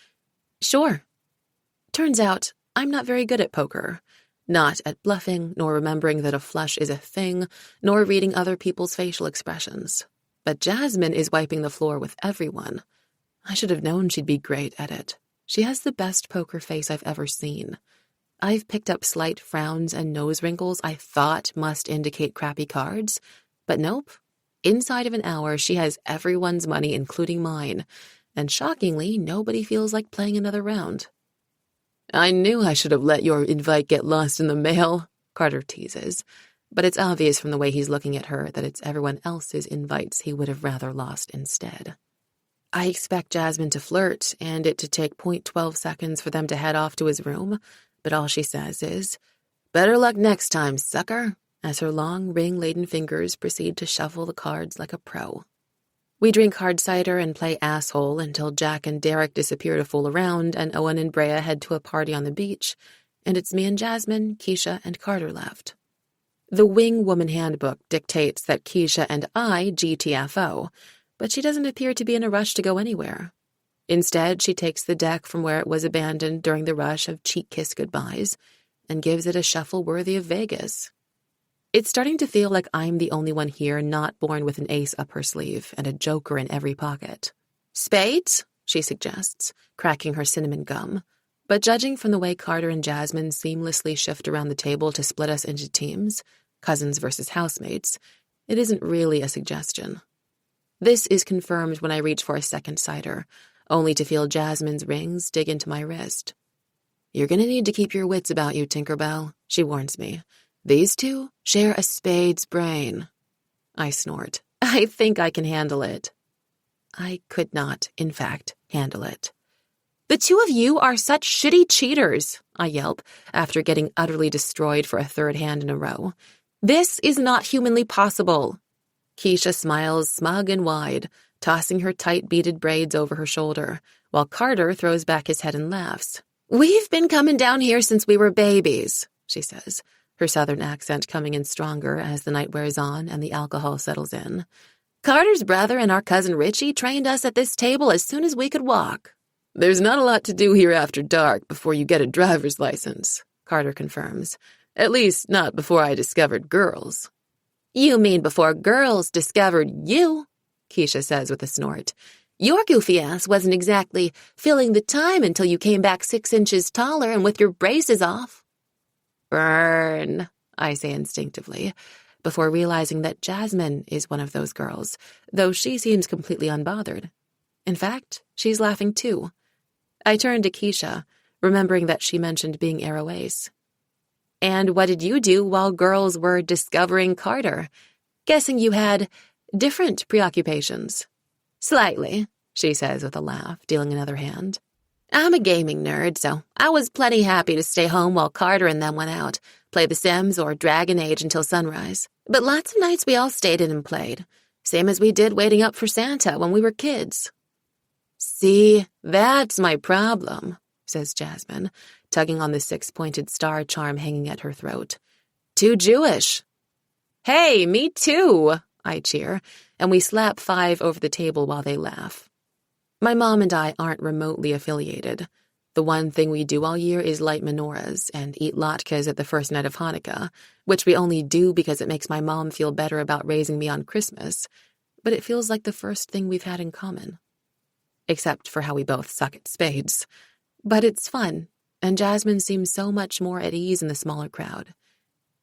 Sure. Turns out, I'm not very good at poker. Not at bluffing, nor remembering that a flush is a thing, nor reading other people's facial expressions. But Jasmine is wiping the floor with everyone. I should have known she'd be great at it. She has the best poker face I've ever seen. I've picked up slight frowns and nose wrinkles I thought must indicate crappy cards, but nope. Inside of an hour, she has everyone's money, including mine, and shockingly, nobody feels like playing another round. "I knew I should have let your invite get lost in the mail," Carter teases, but it's obvious from the way he's looking at her that it's everyone else's invites he would have rather lost instead. I expect Jasmine to flirt and it to take 0.12 seconds for them to head off to his room, but all she says is, "Better luck next time, sucker," as her long, ring-laden fingers proceed to shuffle the cards like a pro. We drink hard cider and play asshole until Jack and Derek disappear to fool around and Owen and Brea head to a party on the beach, and it's me and Jasmine, Keisha, and Carter left. The Wing Woman Handbook dictates that Keisha and I GTFO, but she doesn't appear to be in a rush to go anywhere. Instead, she takes the deck from where it was abandoned during the rush of cheek kiss goodbyes and gives it a shuffle worthy of Vegas. It's starting to feel like I'm the only one here not born with an ace up her sleeve and a joker in every pocket. "Spades?" she suggests, cracking her cinnamon gum. But judging from the way Carter and Jasmine seamlessly shift around the table to split us into teams, cousins versus housemates, it isn't really a suggestion. This is confirmed when I reach for a second cider, only to feel Jasmine's rings dig into my wrist. "You're going to need to keep your wits about you, Tinkerbell," she warns me. "These two share a spade's brain." I snort. "I think I can handle it." I could not, in fact, handle it. "The two of you are such shitty cheaters," I yelp, after getting utterly destroyed for a third hand in a row. "This is not humanly possible." Keisha smiles smug and wide, tossing her tight beaded braids over her shoulder, while Carter throws back his head and laughs. "We've been coming down here since we were babies," she says, her southern accent coming in stronger as the night wears on and the alcohol settles in. "Carter's brother and our cousin Richie trained us at this table as soon as we could walk." "There's not a lot to do here after dark before you get a driver's license," Carter confirms. "At least, not before I discovered girls." "You mean before girls discovered you," Keisha says with a snort. "Your goofy ass wasn't exactly filling the time until you came back 6 inches taller and with your braces off." "Burn," I say instinctively, before realizing that Jasmine is one of those girls, though she seems completely unbothered. In fact, she's laughing too. I turn to Keisha, remembering that she mentioned being Arrow Ace. "And what did you do while girls were discovering Carter? Guessing you had different preoccupations." "Slightly," she says with a laugh, dealing another hand. "I'm a gaming nerd, so I was plenty happy to stay home while Carter and them went out, play The Sims or Dragon Age until sunrise. But lots of nights we all stayed in and played, same as we did waiting up for Santa when we were kids." "See, that's my problem," says Jasmine, tugging on the 6-pointed star charm hanging at her throat. "Too Jewish." "Hey, me too," I cheer, and we slap 5 over the table while they laugh. My mom and I aren't remotely affiliated. The one thing we do all year is light menorahs and eat latkes at the first night of Hanukkah, which we only do because it makes my mom feel better about raising me on Christmas, but it feels like the first thing we've had in common. Except for how we both suck at spades. But it's fun, and Jasmine seems so much more at ease in the smaller crowd.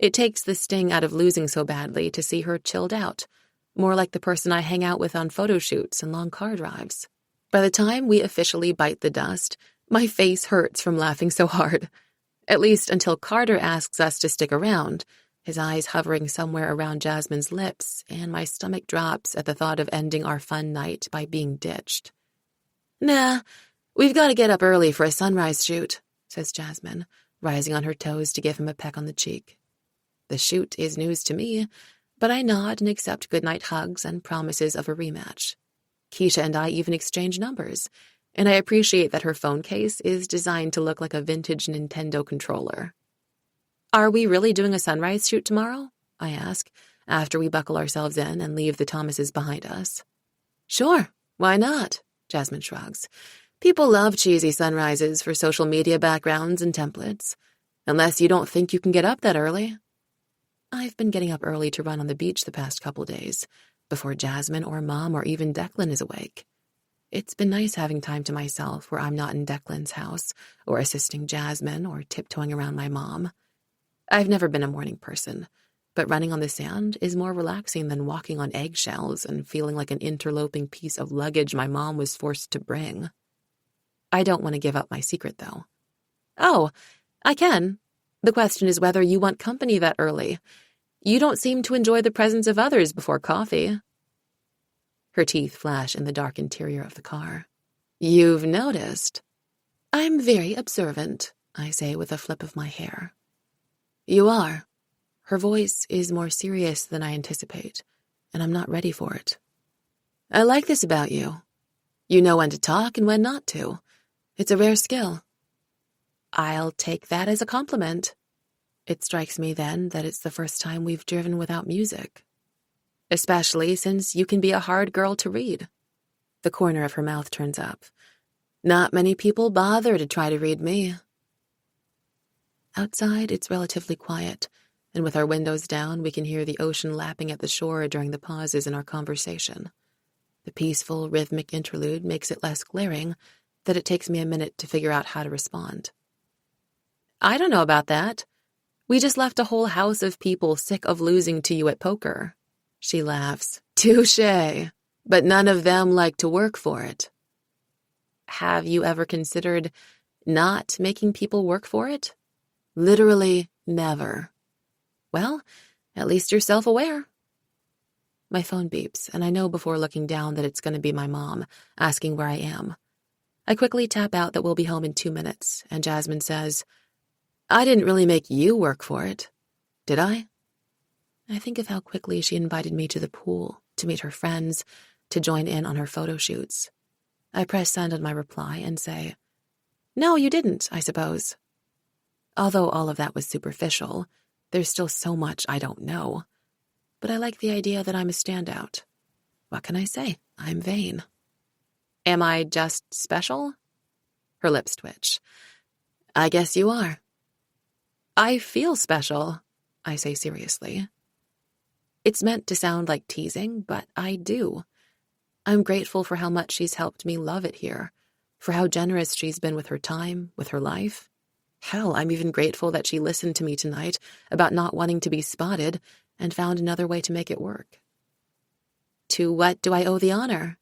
It takes the sting out of losing so badly to see her chilled out, more like the person I hang out with on photo shoots and long car drives. By the time we officially bite the dust, my face hurts from laughing so hard. At least until Carter asks us to stick around, his eyes hovering somewhere around Jasmine's lips, and my stomach drops at the thought of ending our fun night by being ditched. "Nah, We've got to get up early for a sunrise shoot, says Jasmine, rising on her toes to give him a peck on the cheek. The shoot is news to me, but I nod and accept goodnight hugs and promises of a rematch. Keisha and I even exchange numbers, and I appreciate that her phone case is designed to look like a vintage Nintendo controller. Are we really doing a sunrise shoot tomorrow? I ask, after we buckle ourselves in and leave the Thomases behind us. Sure, why not? Jasmine shrugs. People love cheesy sunrises for social media backgrounds and templates, unless you don't think you can get up that early. I've been getting up early to run on the beach the past couple days, before Jasmine or Mom or even Declan is awake. It's been nice having time to myself where I'm not in Declan's house or assisting Jasmine or tiptoeing around my mom. I've never been a morning person, but running on the sand is more relaxing than walking on eggshells and feeling like an interloping piece of luggage my mom was forced to bring. I don't want to give up my secret, though. Oh, I can. The question is whether you want company that early. You don't seem to enjoy the presence of others before coffee. Her teeth flash in the dark interior of the car. You've noticed. I'm very observant, I say with a flip of my hair. You are. Her voice is more serious than I anticipate, and I'm not ready for it. I like this about you. You know when to talk and when not to. It's a rare skill. I'll take that as a compliment. It strikes me then that it's the first time we've driven without music. Especially since you can be a hard girl to read. The corner of her mouth turns up. Not many people bother to try to read me. Outside, it's relatively quiet, and with our windows down, we can hear the ocean lapping at the shore during the pauses in our conversation. The peaceful, rhythmic interlude makes it less glaring that it takes me a minute to figure out how to respond. I don't know about that. We just left a whole house of people sick of losing to you at poker. She laughs. Touché. But none of them like to work for it. Have you ever considered not making people work for it? Literally never. Well, at least you're self-aware. My phone beeps, and I know before looking down that it's going to be my mom, asking where I am. I quickly tap out that we'll be home in 2 minutes, and Jasmine says, I didn't really make you work for it, did I? I think of how quickly she invited me to the pool, to meet her friends, to join in on her photo shoots. I press send on my reply and say, No, you didn't, I suppose. Although all of that was superficial, there's still so much I don't know. But I like the idea that I'm a standout. What can I say? I'm vain. Am I just special? Her lips twitch. I guess you are. I feel special, I say seriously. It's meant to sound like teasing, but I do. I'm grateful for how much she's helped me love it here, for how generous she's been with her time, with her life. Hell, I'm even grateful that she listened to me tonight about not wanting to be spotted and found another way to make it work. To what do I owe the honor?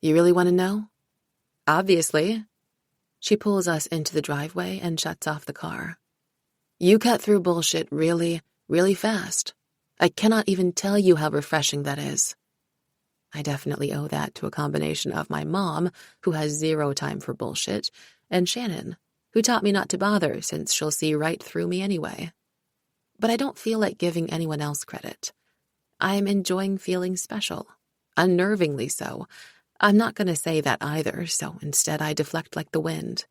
You really want to know? Obviously. She pulls us into the driveway and shuts off the car. You cut through bullshit really, really fast. I cannot even tell you how refreshing that is. I definitely owe that to a combination of my mom, who has zero time for bullshit, and Shannon, who taught me not to bother since she'll see right through me anyway. But I don't feel like giving anyone else credit. I'm enjoying feeling special. Unnervingly so. I'm not going to say that either, so instead I deflect like the wind.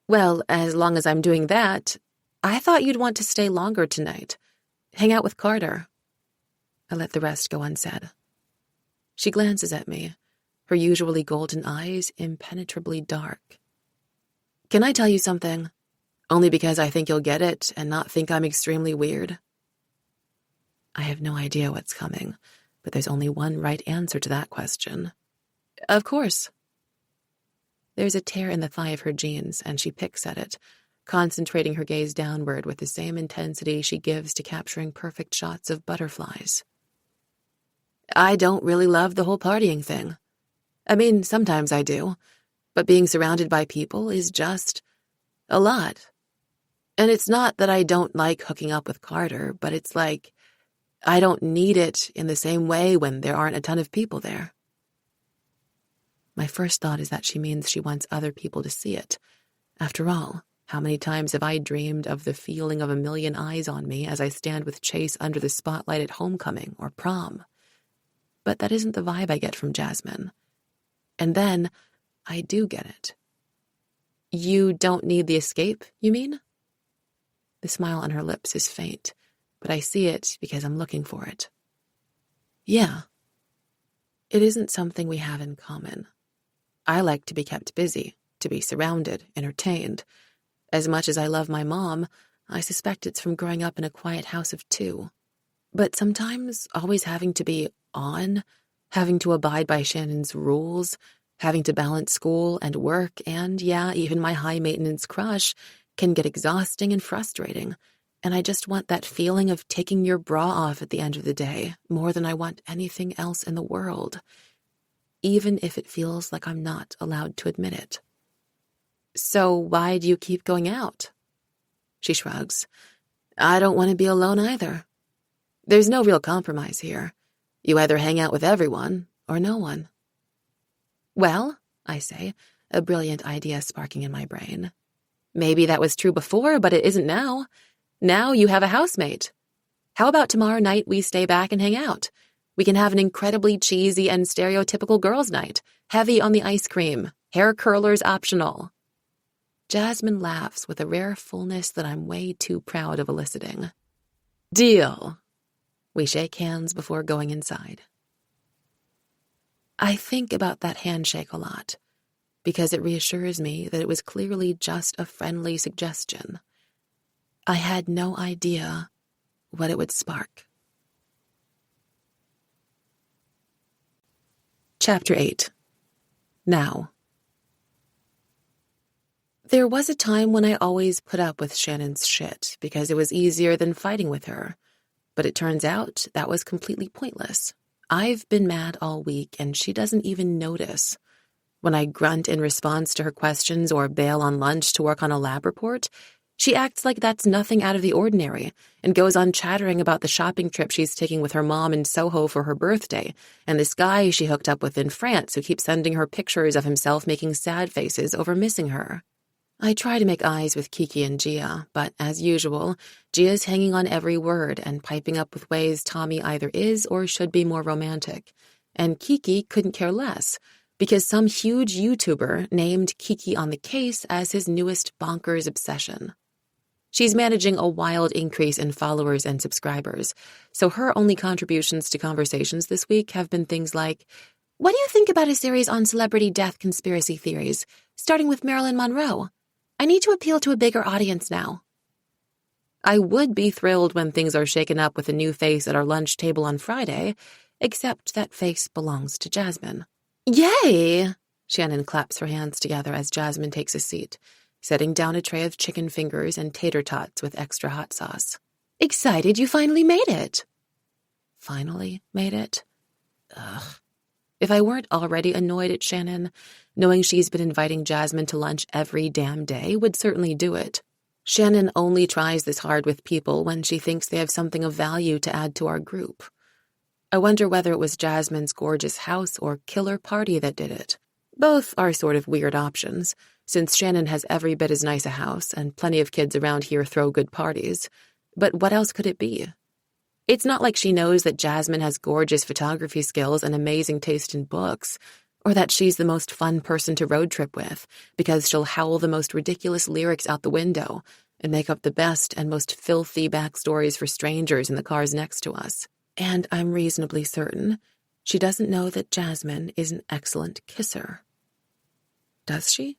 Well, as long as I'm doing that, I thought you'd want to stay longer tonight. Hang out with Carter. I let the rest go unsaid. She glances at me, her usually golden eyes impenetrably dark. Can I tell you something? Only because I think you'll get it and not think I'm extremely weird. I have no idea what's coming, but there's only one right answer to that question. Of course. There's a tear in the thigh of her jeans, and she picks at it, concentrating her gaze downward with the same intensity she gives to capturing perfect shots of butterflies. I don't really love the whole partying thing. I mean, sometimes I do, but being surrounded by people is just a lot. And it's not that I don't like hooking up with Carter, but it's like I don't need it in the same way when there aren't a ton of people there. My first thought is that she means she wants other people to see it. After all, how many times have I dreamed of the feeling of a million eyes on me as I stand with Chase under the spotlight at homecoming or prom? But that isn't the vibe I get from Jasmine. And then, I do get it. You don't need the escape, you mean? The smile on her lips is faint, but I see it because I'm looking for it. Yeah. It isn't something we have in common. I like to be kept busy, to be surrounded, entertained. As much as I love my mom, I suspect it's from growing up in a quiet house of two. But sometimes always having to be on, having to abide by Shannon's rules, having to balance school and work and, yeah, even my high-maintenance crush can get exhausting and frustrating. And I just want that feeling of taking your bra off at the end of the day more than I want anything else in the world, even if it feels like I'm not allowed to admit it. So why do you keep going out? She shrugs. I don't want to be alone either. There's no real compromise here. You either hang out with everyone or no one. Well, I say, a brilliant idea sparking in my brain. Maybe that was true before, but it isn't now. Now you have a housemate. How about tomorrow night we stay back and hang out? We can have an incredibly cheesy and stereotypical girls' night, heavy on the ice cream, hair curlers optional. Jasmine laughs with a rare fullness that I'm way too proud of eliciting. Deal. We shake hands before going inside. I think about that handshake a lot, because it reassures me that it was clearly just a friendly suggestion. I had no idea what it would spark. Chapter 8. Now. There was a time when I always put up with Shannon's shit because it was easier than fighting with her. But it turns out that was completely pointless. I've been mad all week and she doesn't even notice. When I grunt in response to her questions or bail on lunch to work on a lab report, she acts like that's nothing out of the ordinary and goes on chattering about the shopping trip she's taking with her mom in Soho for her birthday and this guy she hooked up with in France who keeps sending her pictures of himself making sad faces over missing her. I try to make eyes with Kiki and Gia, but as usual, Gia's hanging on every word and piping up with ways Tommy either is or should be more romantic. And Kiki couldn't care less, because some huge YouTuber named Kiki on the Case as his newest bonkers obsession. She's managing a wild increase in followers and subscribers, so her only contributions to conversations this week have been things like, what do you think about a series on celebrity death conspiracy theories, starting with Marilyn Monroe? I need to appeal to a bigger audience now. I would be thrilled when things are shaken up with a new face at our lunch table on Friday, except that face belongs to Jasmine. Yay! Shannon claps her hands together as Jasmine takes a seat, setting down a tray of chicken fingers and tater tots with extra hot sauce. Excited you finally made it. Finally made it? Ugh. If I weren't already annoyed at Shannon, knowing she's been inviting Jasmine to lunch every damn day would certainly do it. Shannon only tries this hard with people when she thinks they have something of value to add to our group. I wonder whether it was Jasmine's gorgeous house or killer party that did it. Both are sort of weird options, since Shannon has every bit as nice a house and plenty of kids around here throw good parties. But what else could it be? It's not like she knows that Jasmine has gorgeous photography skills and amazing taste in books, or that she's the most fun person to road trip with because she'll howl the most ridiculous lyrics out the window and make up the best and most filthy backstories for strangers in the cars next to us. And I'm reasonably certain she doesn't know that Jasmine is an excellent kisser. Does she?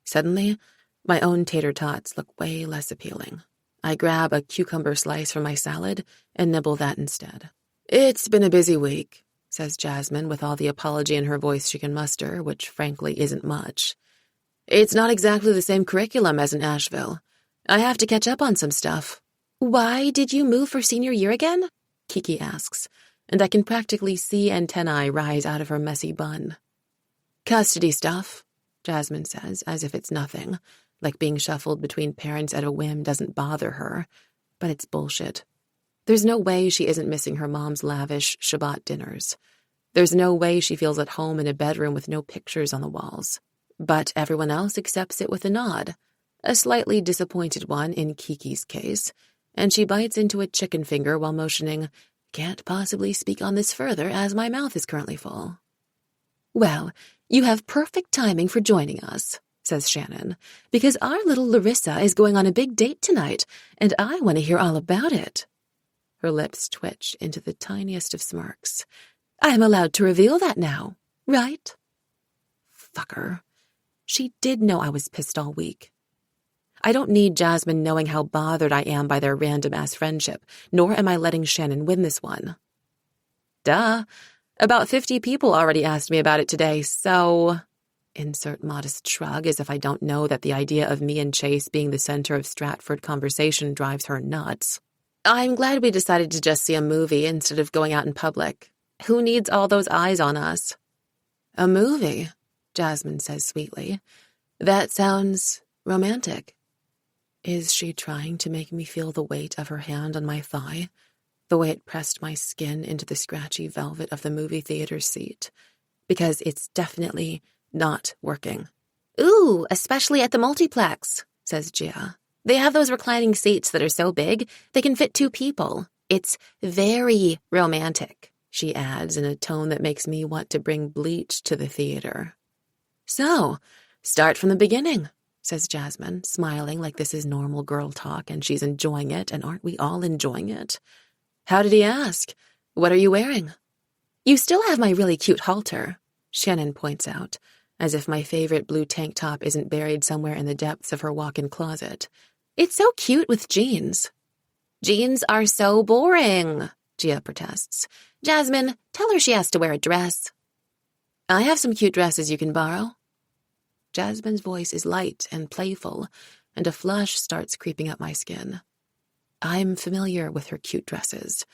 Suddenly, my own tater tots look way less appealing. I grab a cucumber slice from my salad and nibble that instead. It's been a busy week, says Jasmine with all the apology in her voice she can muster, which frankly isn't much. It's not exactly the same curriculum as in Asheville. I have to catch up on some stuff. Why did you move for senior year again? Kiki asks, and I can practically see antennae rise out of her messy bun. Custody stuff, Jasmine says, as if it's nothing. Like being shuffled between parents at a whim doesn't bother her, but it's bullshit. There's no way she isn't missing her mom's lavish Shabbat dinners. There's no way she feels at home in a bedroom with no pictures on the walls. But everyone else accepts it with a nod, a slightly disappointed one in Kiki's case, and she bites into a chicken finger while motioning, "Can't possibly speak on this further as my mouth is currently full." "Well, you have perfect timing for joining us," says Shannon, "because our little Larissa is going on a big date tonight, and I want to hear all about it." Her lips twitch into the tiniest of smirks. "I'm allowed to reveal that now, right?" Fucker. She did know I was pissed all week. I don't need Jasmine knowing how bothered I am by their random-ass friendship, nor am I letting Shannon win this one. Duh. About 50 people already asked me about it today, so... Insert modest shrug as if I don't know that the idea of me and Chase being the center of Stratford conversation drives her nuts. I'm glad we decided to just see a movie instead of going out in public. Who needs all those eyes on us? A movie, Jasmine says sweetly. That sounds romantic. Is she trying to make me feel the weight of her hand on my thigh? The way it pressed my skin into the scratchy velvet of the movie theater seat? Because it's definitely not working. Ooh, especially at the multiplex, says Gia. They have those reclining seats that are so big, they can fit 2 people. It's very romantic, she adds in a tone that makes me want to bring bleach to the theater. So, start from the beginning, says Jasmine, smiling like this is normal girl talk and she's enjoying it, and aren't we all enjoying it? How did he ask? What are you wearing? You still have my really cute halter, Shannon points out, as if my favorite blue tank top isn't buried somewhere in the depths of her walk-in closet. It's so cute with jeans. Jeans are so boring, Gia protests. Jasmine, tell her she has to wear a dress. I have some cute dresses you can borrow. Jasmine's voice is light and playful, and a flush starts creeping up my skin. I'm familiar with her cute dresses.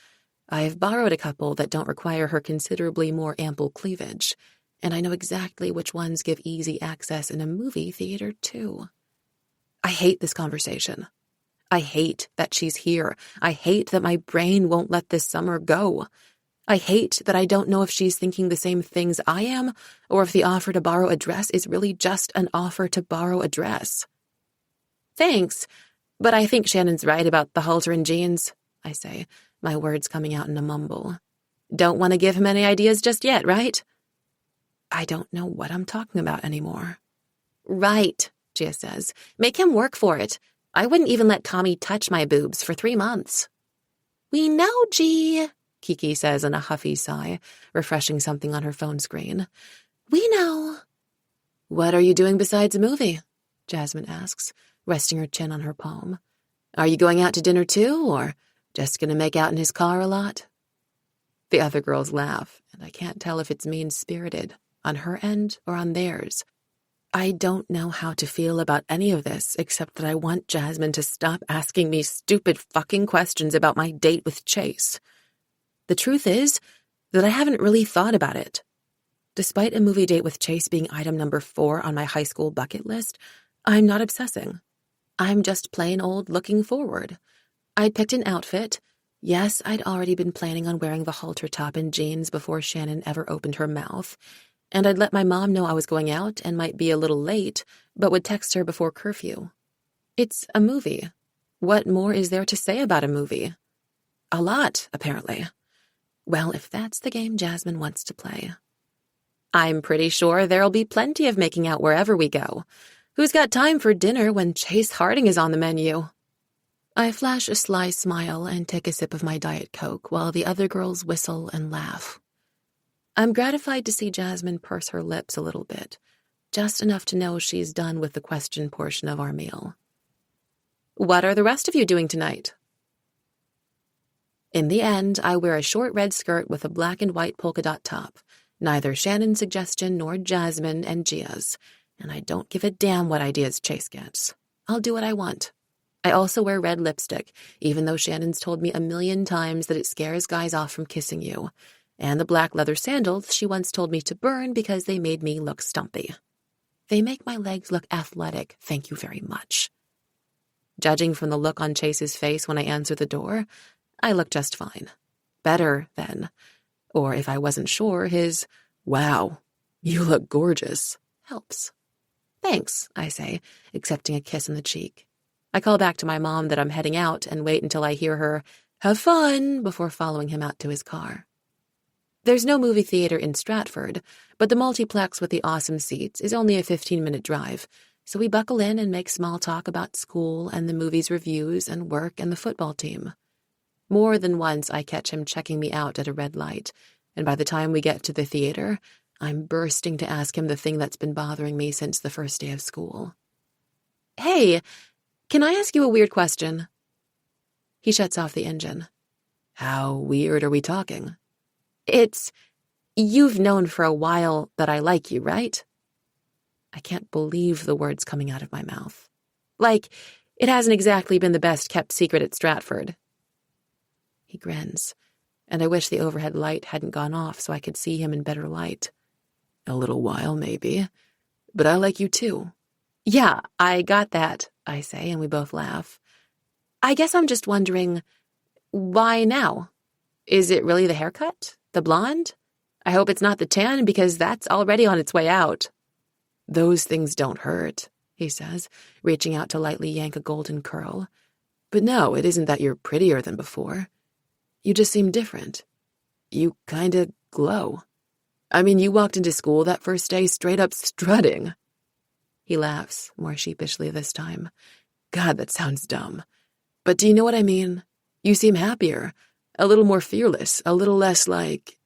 I've borrowed a couple that don't require her considerably more ample cleavage, and I know exactly which ones give easy access in a movie theater, too. I hate this conversation. I hate that she's here. I hate that my brain won't let this summer go. I hate that I don't know if she's thinking the same things I am, or if the offer to borrow a dress is really just an offer to borrow a dress. Thanks, but I think Shannon's right about the halter and jeans, I say, my words coming out in a mumble. Don't want to give him any ideas just yet, right? I don't know what I'm talking about anymore. Right, Gia says. Make him work for it. I wouldn't even let Tommy touch my boobs for 3 months. We know, G, Kiki says in a huffy sigh, refreshing something on her phone screen. We know. What are you doing besides a movie? Jasmine asks, resting her chin on her palm. Are you going out to dinner too, or just going to make out in his car a lot? The other girls laugh, and I can't tell if it's mean-spirited, on her end or on theirs. I don't know how to feel about any of this except that I want Jasmine to stop asking me stupid fucking questions about my date with Chase. The truth is that I haven't really thought about it. Despite a movie date with Chase being item number 4 on my high school bucket list, I'm not obsessing. I'm just plain old looking forward. I'd picked an outfit. Yes, I'd already been planning on wearing the halter top and jeans before Shannon ever opened her mouth, and I'd let my mom know I was going out and might be a little late, but would text her before curfew. It's a movie. What more is there to say about a movie? A lot, apparently. Well, if that's the game Jasmine wants to play. I'm pretty sure there'll be plenty of making out wherever we go. Who's got time for dinner when Chase Harding is on the menu? I flash a sly smile and take a sip of my Diet Coke while the other girls whistle and laugh. I'm gratified to see Jasmine purse her lips a little bit, just enough to know she's done with the question portion of our meal. What are the rest of you doing tonight? In the end, I wear a short red skirt with a black and white polka dot top, neither Shannon's suggestion nor Jasmine and Gia's, and I don't give a damn what ideas Chase gets. I'll do what I want. I also wear red lipstick, even though Shannon's told me 1,000,000 times that it scares guys off from kissing you, and the black leather sandals she once told me to burn because they made me look stumpy. They make my legs look athletic, thank you very much. Judging from the look on Chase's face when I answer the door, I look just fine. Better than. Or if I wasn't sure, his, "Wow, you look gorgeous," helps. "Thanks," I say, accepting a kiss on the cheek. I call back to my mom that I'm heading out and wait until I hear her, "Have fun," before following him out to his car. There's no movie theater in Stratford, but the multiplex with the awesome seats is only a 15-minute drive, so we buckle in and make small talk about school and the movie's reviews and work and the football team. More than once I catch him checking me out at a red light, and by the time we get to the theater, I'm bursting to ask him the thing that's been bothering me since the first day of school. "Hey, can I ask you a weird question?" He shuts off the engine. "How weird are we talking?" You've known for a while that I like you, right?" I can't believe the words coming out of my mouth. "Like, it hasn't exactly been the best-kept secret at Stratford." He grins, and I wish the overhead light hadn't gone off so I could see him in better light. "A little while, maybe. But I like you too." "Yeah, I got that," I say, and we both laugh. "I guess I'm just wondering, why now? Is it really the haircut? The blonde? I hope it's not the tan, because that's already on its way out." "Those things don't hurt," he says, reaching out to lightly yank a golden curl. "But no, it isn't that you're prettier than before. You just seem different. You kinda glow. I mean, you walked into school that first day straight up strutting." He laughs, more sheepishly this time. "God, that sounds dumb. But do you know what I mean? You seem happier, a little more fearless, a little less like...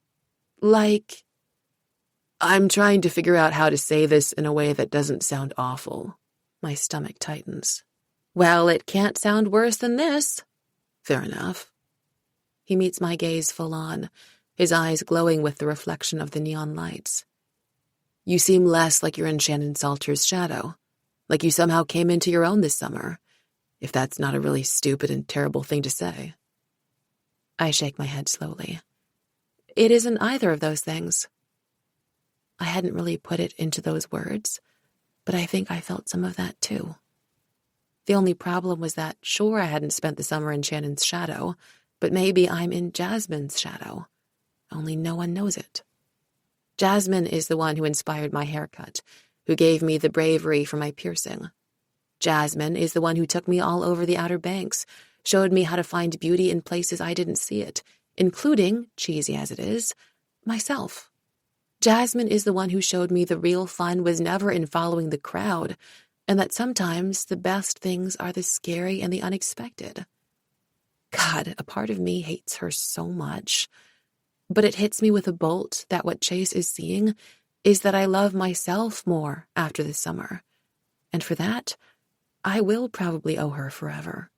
I'm trying to figure out how to say this in a way that doesn't sound awful." My stomach tightens. "Well, it can't sound worse than this." "Fair enough." He meets my gaze full on, his eyes glowing with the reflection of the neon lights. "You seem less like you're in Shannon Salter's shadow, like you somehow came into your own this summer, if that's not a really stupid and terrible thing to say." I shake my head slowly. It isn't either of those things. I hadn't really put it into those words, but I think I felt some of that too. The only problem was that, sure, I hadn't spent the summer in Shannon's shadow, but maybe I'm in Jasmine's shadow. Only no one knows it. Jasmine is the one who inspired my haircut, who gave me the bravery for my piercing. Jasmine is the one who took me all over the Outer Banks, showed me how to find beauty in places I didn't see it, including, cheesy as it is, myself. Jasmine is the one who showed me the real fun was never in following the crowd, and that sometimes the best things are the scary and the unexpected. God, a part of me hates her so much, but it hits me with a bolt that what Chase is seeing is that I love myself more after this summer, and for that, I will probably owe her forever.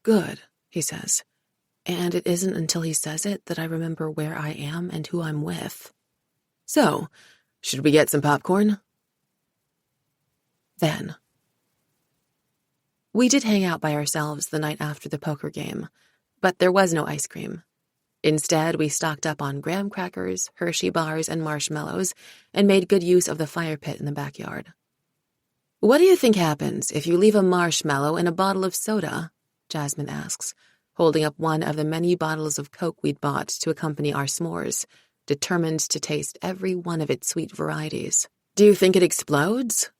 "Good," he says. And it isn't until he says it that I remember where I am and who I'm with. "So, should we get some popcorn?" Then. We did hang out by ourselves the night after the poker game, but there was no ice cream. Instead, we stocked up on graham crackers, Hershey bars, and marshmallows, and made good use of the fire pit in the backyard. "What do you think happens if you leave a marshmallow in a bottle of soda?" Jasmine asks, holding up one of the many bottles of Coke we'd bought to accompany our s'mores, determined to taste every one of its sweet varieties. "Do you think it explodes?"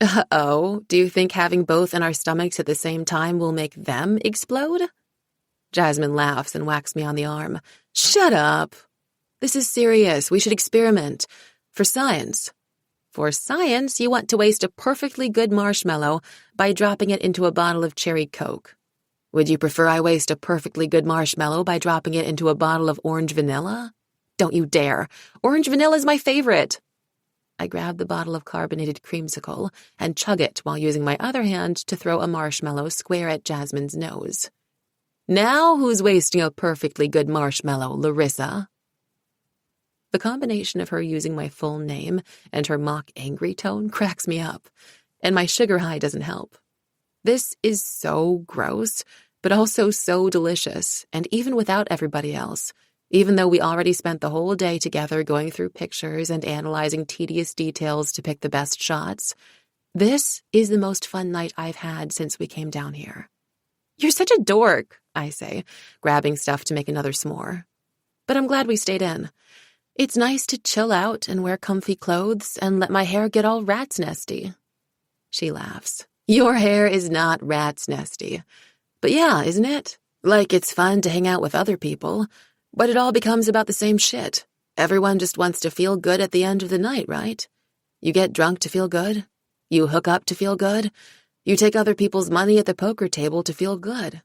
"Uh-oh, do you think having both in our stomachs at the same time will make them explode?" Jasmine laughs and whacks me on the arm. "Shut up. This is serious. We should experiment. For science." "For science, you want to waste a perfectly good marshmallow by dropping it into a bottle of cherry Coke. Would you prefer I waste a perfectly good marshmallow by dropping it into a bottle of orange vanilla?" "Don't you dare. Orange vanilla is my favorite." I grab the bottle of carbonated creamsicle and chug it while using my other hand to throw a marshmallow square at Jasmine's nose. "Now who's wasting a perfectly good marshmallow, Larissa?" The combination of her using my full name and her mock angry tone cracks me up, and my sugar high doesn't help. This is so gross, but also so delicious, and even without everybody else, even though we already spent the whole day together going through pictures and analyzing tedious details to pick the best shots, this is the most fun night I've had since we came down here. "You're such a dork," I say, grabbing stuff to make another s'more. but I'm glad we stayed in. It's nice to chill out and wear comfy clothes and let my hair get all rat's nesty. She laughs. Your hair is not rat's nesty. But yeah, isn't it? Like, it's fun to hang out with other people, but it all becomes about the same shit. Everyone just wants to feel good at the end of the night, right? You get drunk to feel good. You hook up to feel good. You take other people's money at the poker table to feel good.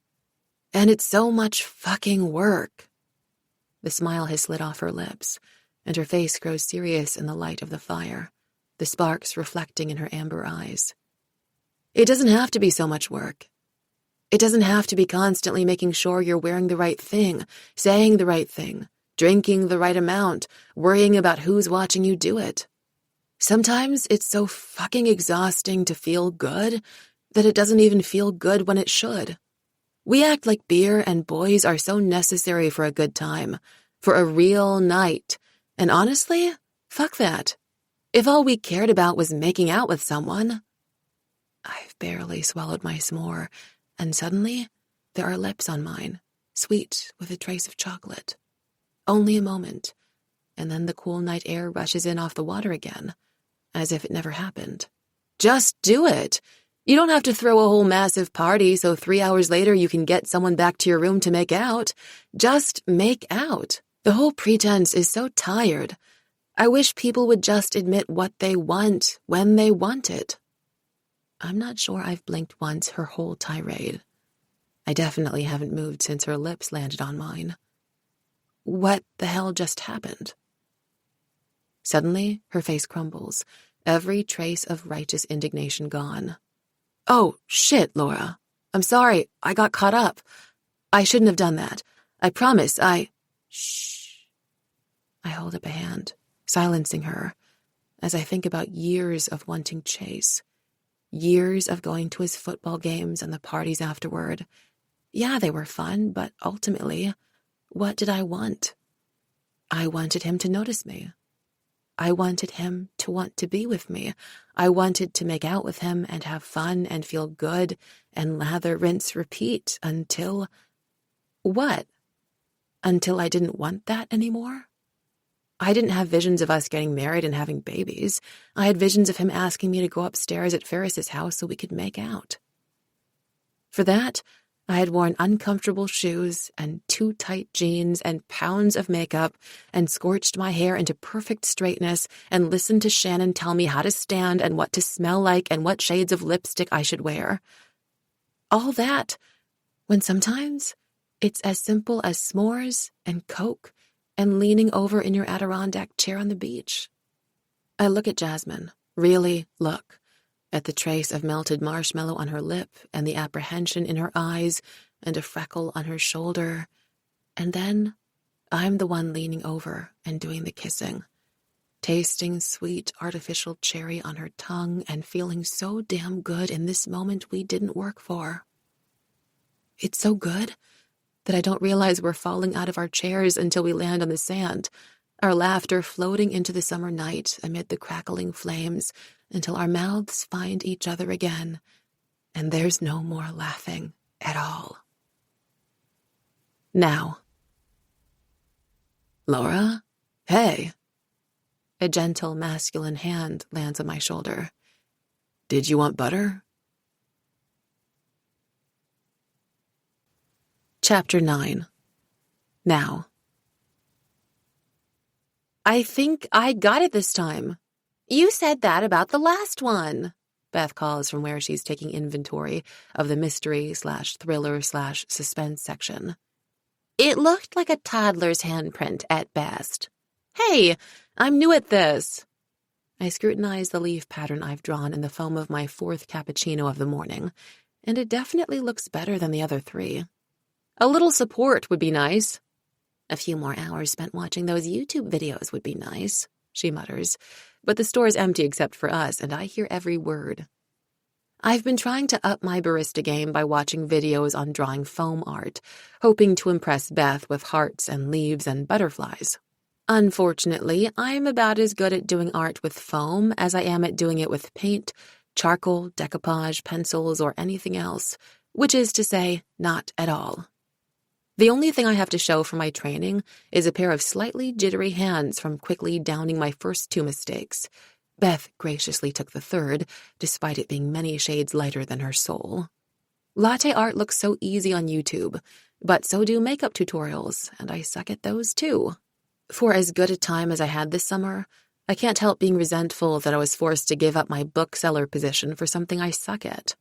And it's so much fucking work. The smile has slid off her lips, and her face grows serious in the light of the fire, the sparks reflecting in her amber eyes. It doesn't have to be so much work. It doesn't have to be constantly making sure you're wearing the right thing, saying the right thing, drinking the right amount, worrying about who's watching you do it. Sometimes it's so fucking exhausting to feel good that it doesn't even feel good when it should. We act like beer and boys are so necessary for a good time, for a real night. And honestly, fuck that. If all we cared about was making out with someone... I've barely swallowed my s'more, and suddenly there are lips on mine, sweet with a trace of chocolate. Only a moment, and then the cool night air rushes in off the water again, as if it never happened. Just do it. You don't have to throw a whole massive party so 3 hours later you can get someone back to your room to make out. Just make out. The whole pretense is so tired. I wish people would just admit what they want when they want it. I'm not sure I've blinked once her whole tirade. I definitely haven't moved since her lips landed on mine. What the hell just happened? Suddenly, her face crumbles, every trace of righteous indignation gone. Oh, shit, Laura. I'm sorry, I got caught up. I shouldn't have done that. I promise, Shh. I hold up a hand, silencing her, as I think about years of wanting Chase. Years of going to his football games and the parties afterward. Yeah, they were fun, but ultimately, what did I want? I wanted him to notice me. I wanted him to want to be with me. I wanted to make out with him and have fun and feel good and lather, rinse, repeat until... What? Until I didn't want that anymore? I didn't have visions of us getting married and having babies. I had visions of him asking me to go upstairs at Ferris's house so we could make out. For that, I had worn uncomfortable shoes and too tight jeans and pounds of makeup and scorched my hair into perfect straightness and listened to Shannon tell me how to stand and what to smell like and what shades of lipstick I should wear. All that, when sometimes it's as simple as s'mores and Coke and leaning over in your Adirondack chair on the beach. I look at Jasmine, really look, at the trace of melted marshmallow on her lip and the apprehension in her eyes and a freckle on her shoulder. And then I'm the one leaning over and doing the kissing, tasting sweet artificial cherry on her tongue and feeling so damn good in this moment we didn't work for. It's so good that I don't realize we're falling out of our chairs until we land on the sand, our laughter floating into the summer night amid the crackling flames until our mouths find each other again, and there's no more laughing at all. Now. Laura? Hey. A gentle masculine hand lands on my shoulder. Did you want butter? Chapter 9. Now. I think I got it this time. You said that about the last one, Beth calls from where she's taking inventory of the mystery/thriller/suspense section. It looked like a toddler's handprint at best. Hey, I'm new at this. I scrutinize the leaf pattern I've drawn in the foam of my 4th cappuccino of the morning, and it definitely looks better than the other 3. A little support would be nice. A few more hours spent watching those YouTube videos would be nice, she mutters, but the store's empty except for us, and I hear every word. I've been trying to up my barista game by watching videos on drawing foam art, hoping to impress Beth with hearts and leaves and butterflies. Unfortunately, I'm about as good at doing art with foam as I am at doing it with paint, charcoal, decoupage, pencils, or anything else, which is to say, not at all. The only thing I have to show for my training is a pair of slightly jittery hands from quickly downing my first 2 mistakes. Beth graciously took the third, despite it being many shades lighter than her soul. Latte art looks so easy on YouTube, but so do makeup tutorials, and I suck at those too. For as good a time as I had this summer, I can't help being resentful that I was forced to give up my bookseller position for something I suck at.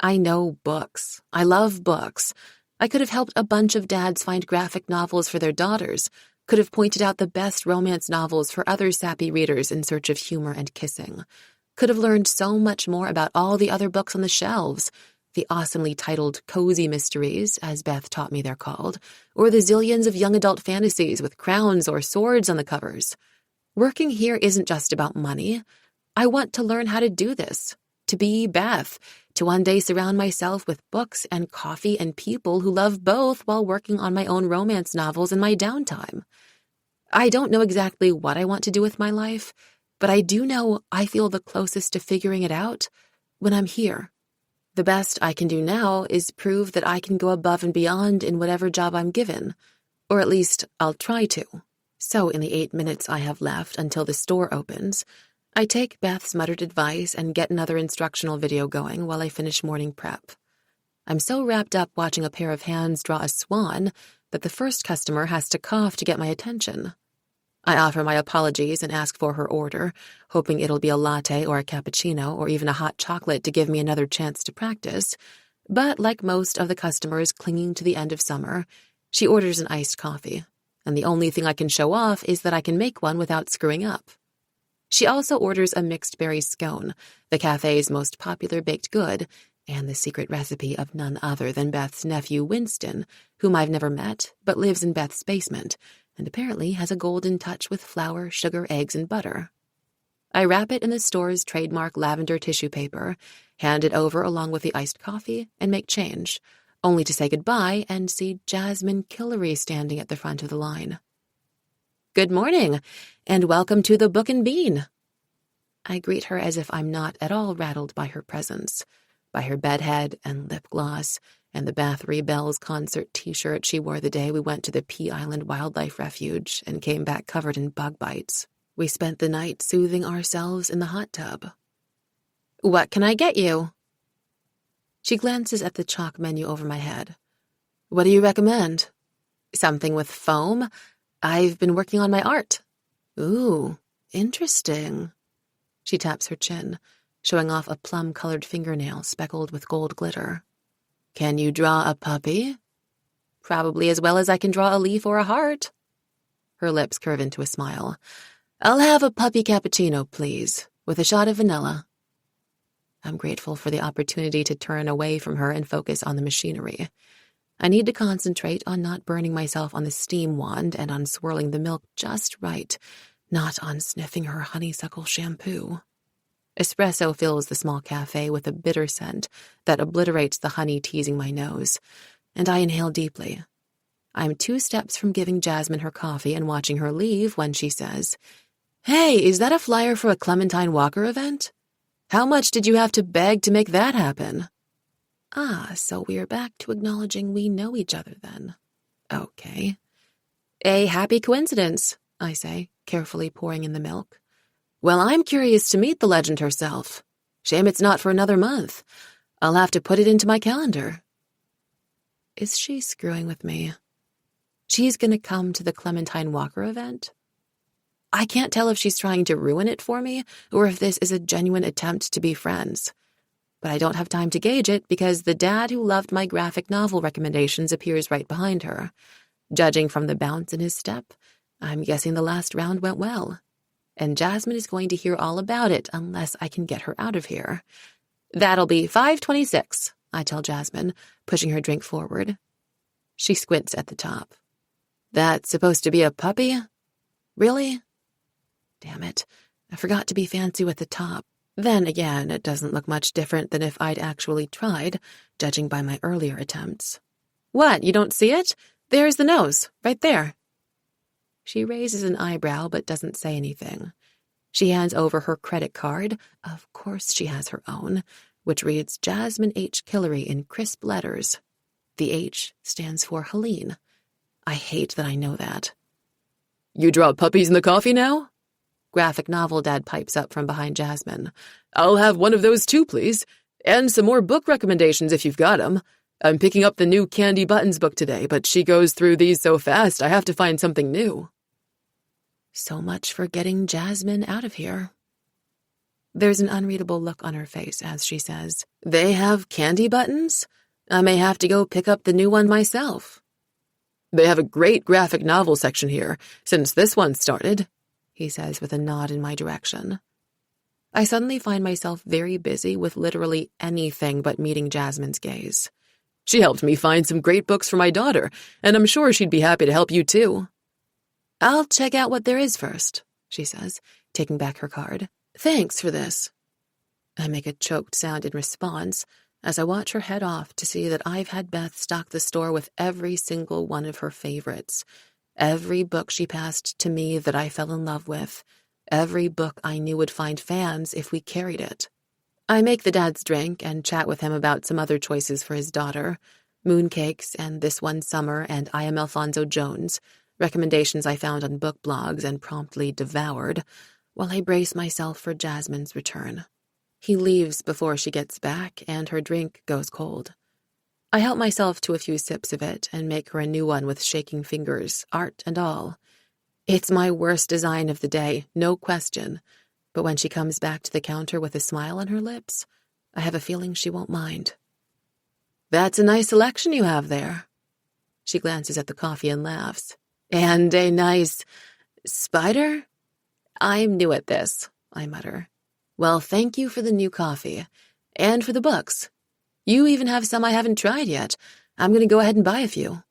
I know books. I love books. I could have helped a bunch of dads find graphic novels for their daughters, could have pointed out the best romance novels for other sappy readers in search of humor and kissing, could have learned so much more about all the other books on the shelves, the awesomely titled cozy mysteries, as Beth taught me they're called, or the zillions of young adult fantasies with crowns or swords on the covers. Working here isn't just about money. I want to learn how to do this, to be Beth, to one day surround myself with books and coffee and people who love both while working on my own romance novels in my downtime. I don't know exactly what I want to do with my life, but I do know I feel the closest to figuring it out when I'm here. The best I can do now is prove that I can go above and beyond in whatever job I'm given, or at least I'll try to. So in the 8 minutes I have left until the store opens, I take Beth's muttered advice and get another instructional video going while I finish morning prep. I'm so wrapped up watching a pair of hands draw a swan that the first customer has to cough to get my attention. I offer my apologies and ask for her order, hoping it'll be a latte or a cappuccino or even a hot chocolate to give me another chance to practice. But like most of the customers clinging to the end of summer, she orders an iced coffee, and the only thing I can show off is that I can make one without screwing up. She also orders a mixed berry scone, the cafe's most popular baked good, and the secret recipe of none other than Beth's nephew Winston, whom I've never met but lives in Beth's basement, and apparently has a golden touch with flour, sugar, eggs, and butter. I wrap it in the store's trademark lavender tissue paper, hand it over along with the iced coffee, and make change, only to say goodbye and see Jasmine Killery standing at the front of the line. "Good morning, and welcome to the Book and Bean." I greet her as if I'm not at all rattled by her presence, by her bedhead and lip gloss, and the Bathory Bells concert t-shirt she wore the day we went to the Pea Island Wildlife Refuge and came back covered in bug bites. We spent the night soothing ourselves in the hot tub. "What can I get you?" She glances at the chalk menu over my head. "What do you recommend?" "Something with foam? I've been working on my art." "Ooh, interesting." She taps her chin, showing off a plum-colored fingernail speckled with gold glitter. "Can you draw a puppy?" "Probably as well as I can draw a leaf or a heart." Her lips curve into a smile. "I'll have a puppy cappuccino, please, with a shot of vanilla." I'm grateful for the opportunity to turn away from her and focus on the machinery. I need to concentrate on not burning myself on the steam wand and on swirling the milk just right, not on sniffing her honeysuckle shampoo. Espresso fills the small cafe with a bitter scent that obliterates the honey teasing my nose, and I inhale deeply. I'm 2 steps from giving Jasmine her coffee and watching her leave when she says, "Hey, is that a flyer for a Clementine Walker event? How much did you have to beg to make that happen?" Ah, so we're back to acknowledging we know each other then. Okay. "A happy coincidence," I say, carefully pouring in the milk. "Well, I'm curious to meet the legend herself. Shame it's not for another month. I'll have to put it into my calendar." Is she screwing with me? She's gonna come to the Clementine Walker event? I can't tell if she's trying to ruin it for me or if this is a genuine attempt to be friends. But I don't have time to gauge it because the dad who loved my graphic novel recommendations appears right behind her. Judging from the bounce in his step, I'm guessing the last round went well. And Jasmine is going to hear all about it unless I can get her out of here. "That'll be 5:26, I tell Jasmine, pushing her drink forward. She squints at the top. "That's supposed to be a puppy? Really? Damn it, I forgot to be fancy with the top. Then again, it doesn't look much different than if I'd actually tried, judging by my earlier attempts." "What, you don't see it? There's the nose, right there." She raises an eyebrow but doesn't say anything. She hands over her credit card, of course she has her own, which reads Jasmine H. Killery in crisp letters. The H stands for Helene, I hate that I know that. You draw puppies in the coffee now? Graphic novel Dad pipes up from behind Jasmine. I'll have one of those too, please. And some more book recommendations if you've got 'em. I'm picking up the new Candy Buttons book today, but she goes through these so fast I have to find something new. So much for getting Jasmine out of here. There's an unreadable look on her face as she says, They have Candy Buttons? I may have to go pick up the new one myself. They have a great graphic novel section here, since this one started, he says with a nod in my direction. I suddenly find myself very busy with literally anything but meeting Jasmine's gaze. She helped me find some great books for my daughter, and I'm sure she'd be happy to help you too. I'll check out what there is first, she says, taking back her card. Thanks for this. I make a choked sound in response as I watch her head off to see that I've had Beth stock the store with every single one of her favorites. Every book she passed to me that I fell in love with. Every book I knew would find fans if we carried it. I make the dad's drink and chat with him about some other choices for his daughter. Mooncakes and This One Summer and I Am Alfonso Jones, recommendations I found on book blogs and promptly devoured, while I brace myself for Jasmine's return. He leaves before she gets back, and her drink goes cold. I help myself to a few sips of it and make her a new one with shaking fingers, art and all. It's my worst design of the day, no question, but when she comes back to the counter with a smile on her lips, I have a feeling she won't mind. That's a nice selection you have there. She glances at the coffee and laughs. And a nice spider? I'm new at this, I mutter. Well, thank you for the new coffee. And for the books. You even have some I haven't tried yet. I'm going to go ahead and buy a few.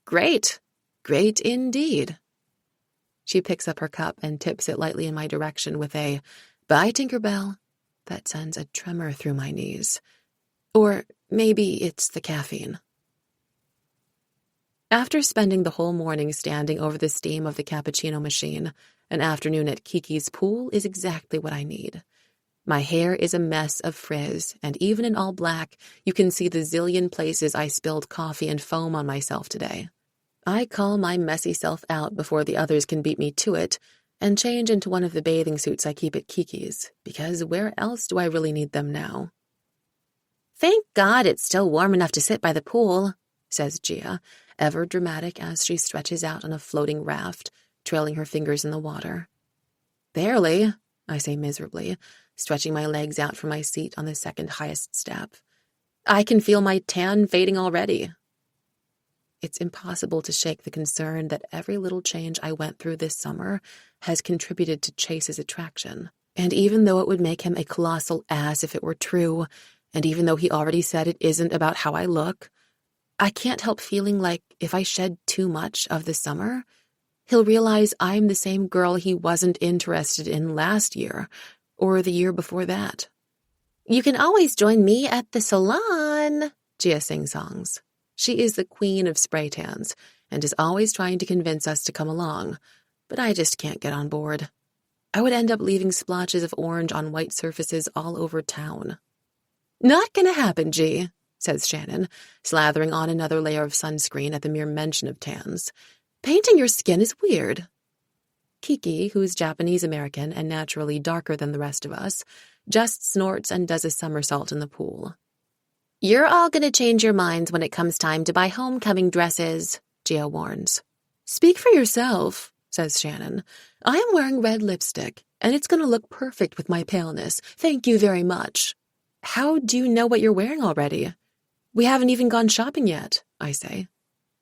Great. Great indeed. She picks up her cup and tips it lightly in my direction with a, Bye, Tinkerbell, that sends a tremor through my knees. Or maybe it's the caffeine. After spending the whole morning standing over the steam of the cappuccino machine, an afternoon at Kiki's pool is exactly what I need. My hair is a mess of frizz, and even in all black, you can see the zillion places I spilled coffee and foam on myself today. I call my messy self out before the others can beat me to it, and change into one of the bathing suits I keep at Kiki's, because where else do I really need them now? Thank God it's still warm enough to sit by the pool, says Gia, ever dramatic as she stretches out on a floating raft, trailing her fingers in the water. Barely, I say miserably, stretching my legs out from my seat on the second highest step. I can feel my tan fading already. It's impossible to shake the concern that every little change I went through this summer has contributed to Chase's attraction. And even though it would make him a colossal ass if it were true, and even though he already said it isn't about how I look, I can't help feeling like if I shed too much of the summer, he'll realize I'm the same girl he wasn't interested in last year, or the year before that. You can always join me at the salon, Gia sing-songs. She is the queen of spray tans and is always trying to convince us to come along, but I just can't get on board. I would end up leaving splotches of orange on white surfaces all over town. Not gonna happen, G, says Shannon, slathering on another layer of sunscreen at the mere mention of tans. Painting your skin is weird. Kiki, who's Japanese-American and naturally darker than the rest of us, just snorts and does a somersault in the pool. You're all going to change your minds when it comes time to buy homecoming dresses, Gia warns. Speak for yourself, says Shannon. I am wearing red lipstick, and it's going to look perfect with my paleness. Thank you very much. How do you know what you're wearing already? We haven't even gone shopping yet, I say.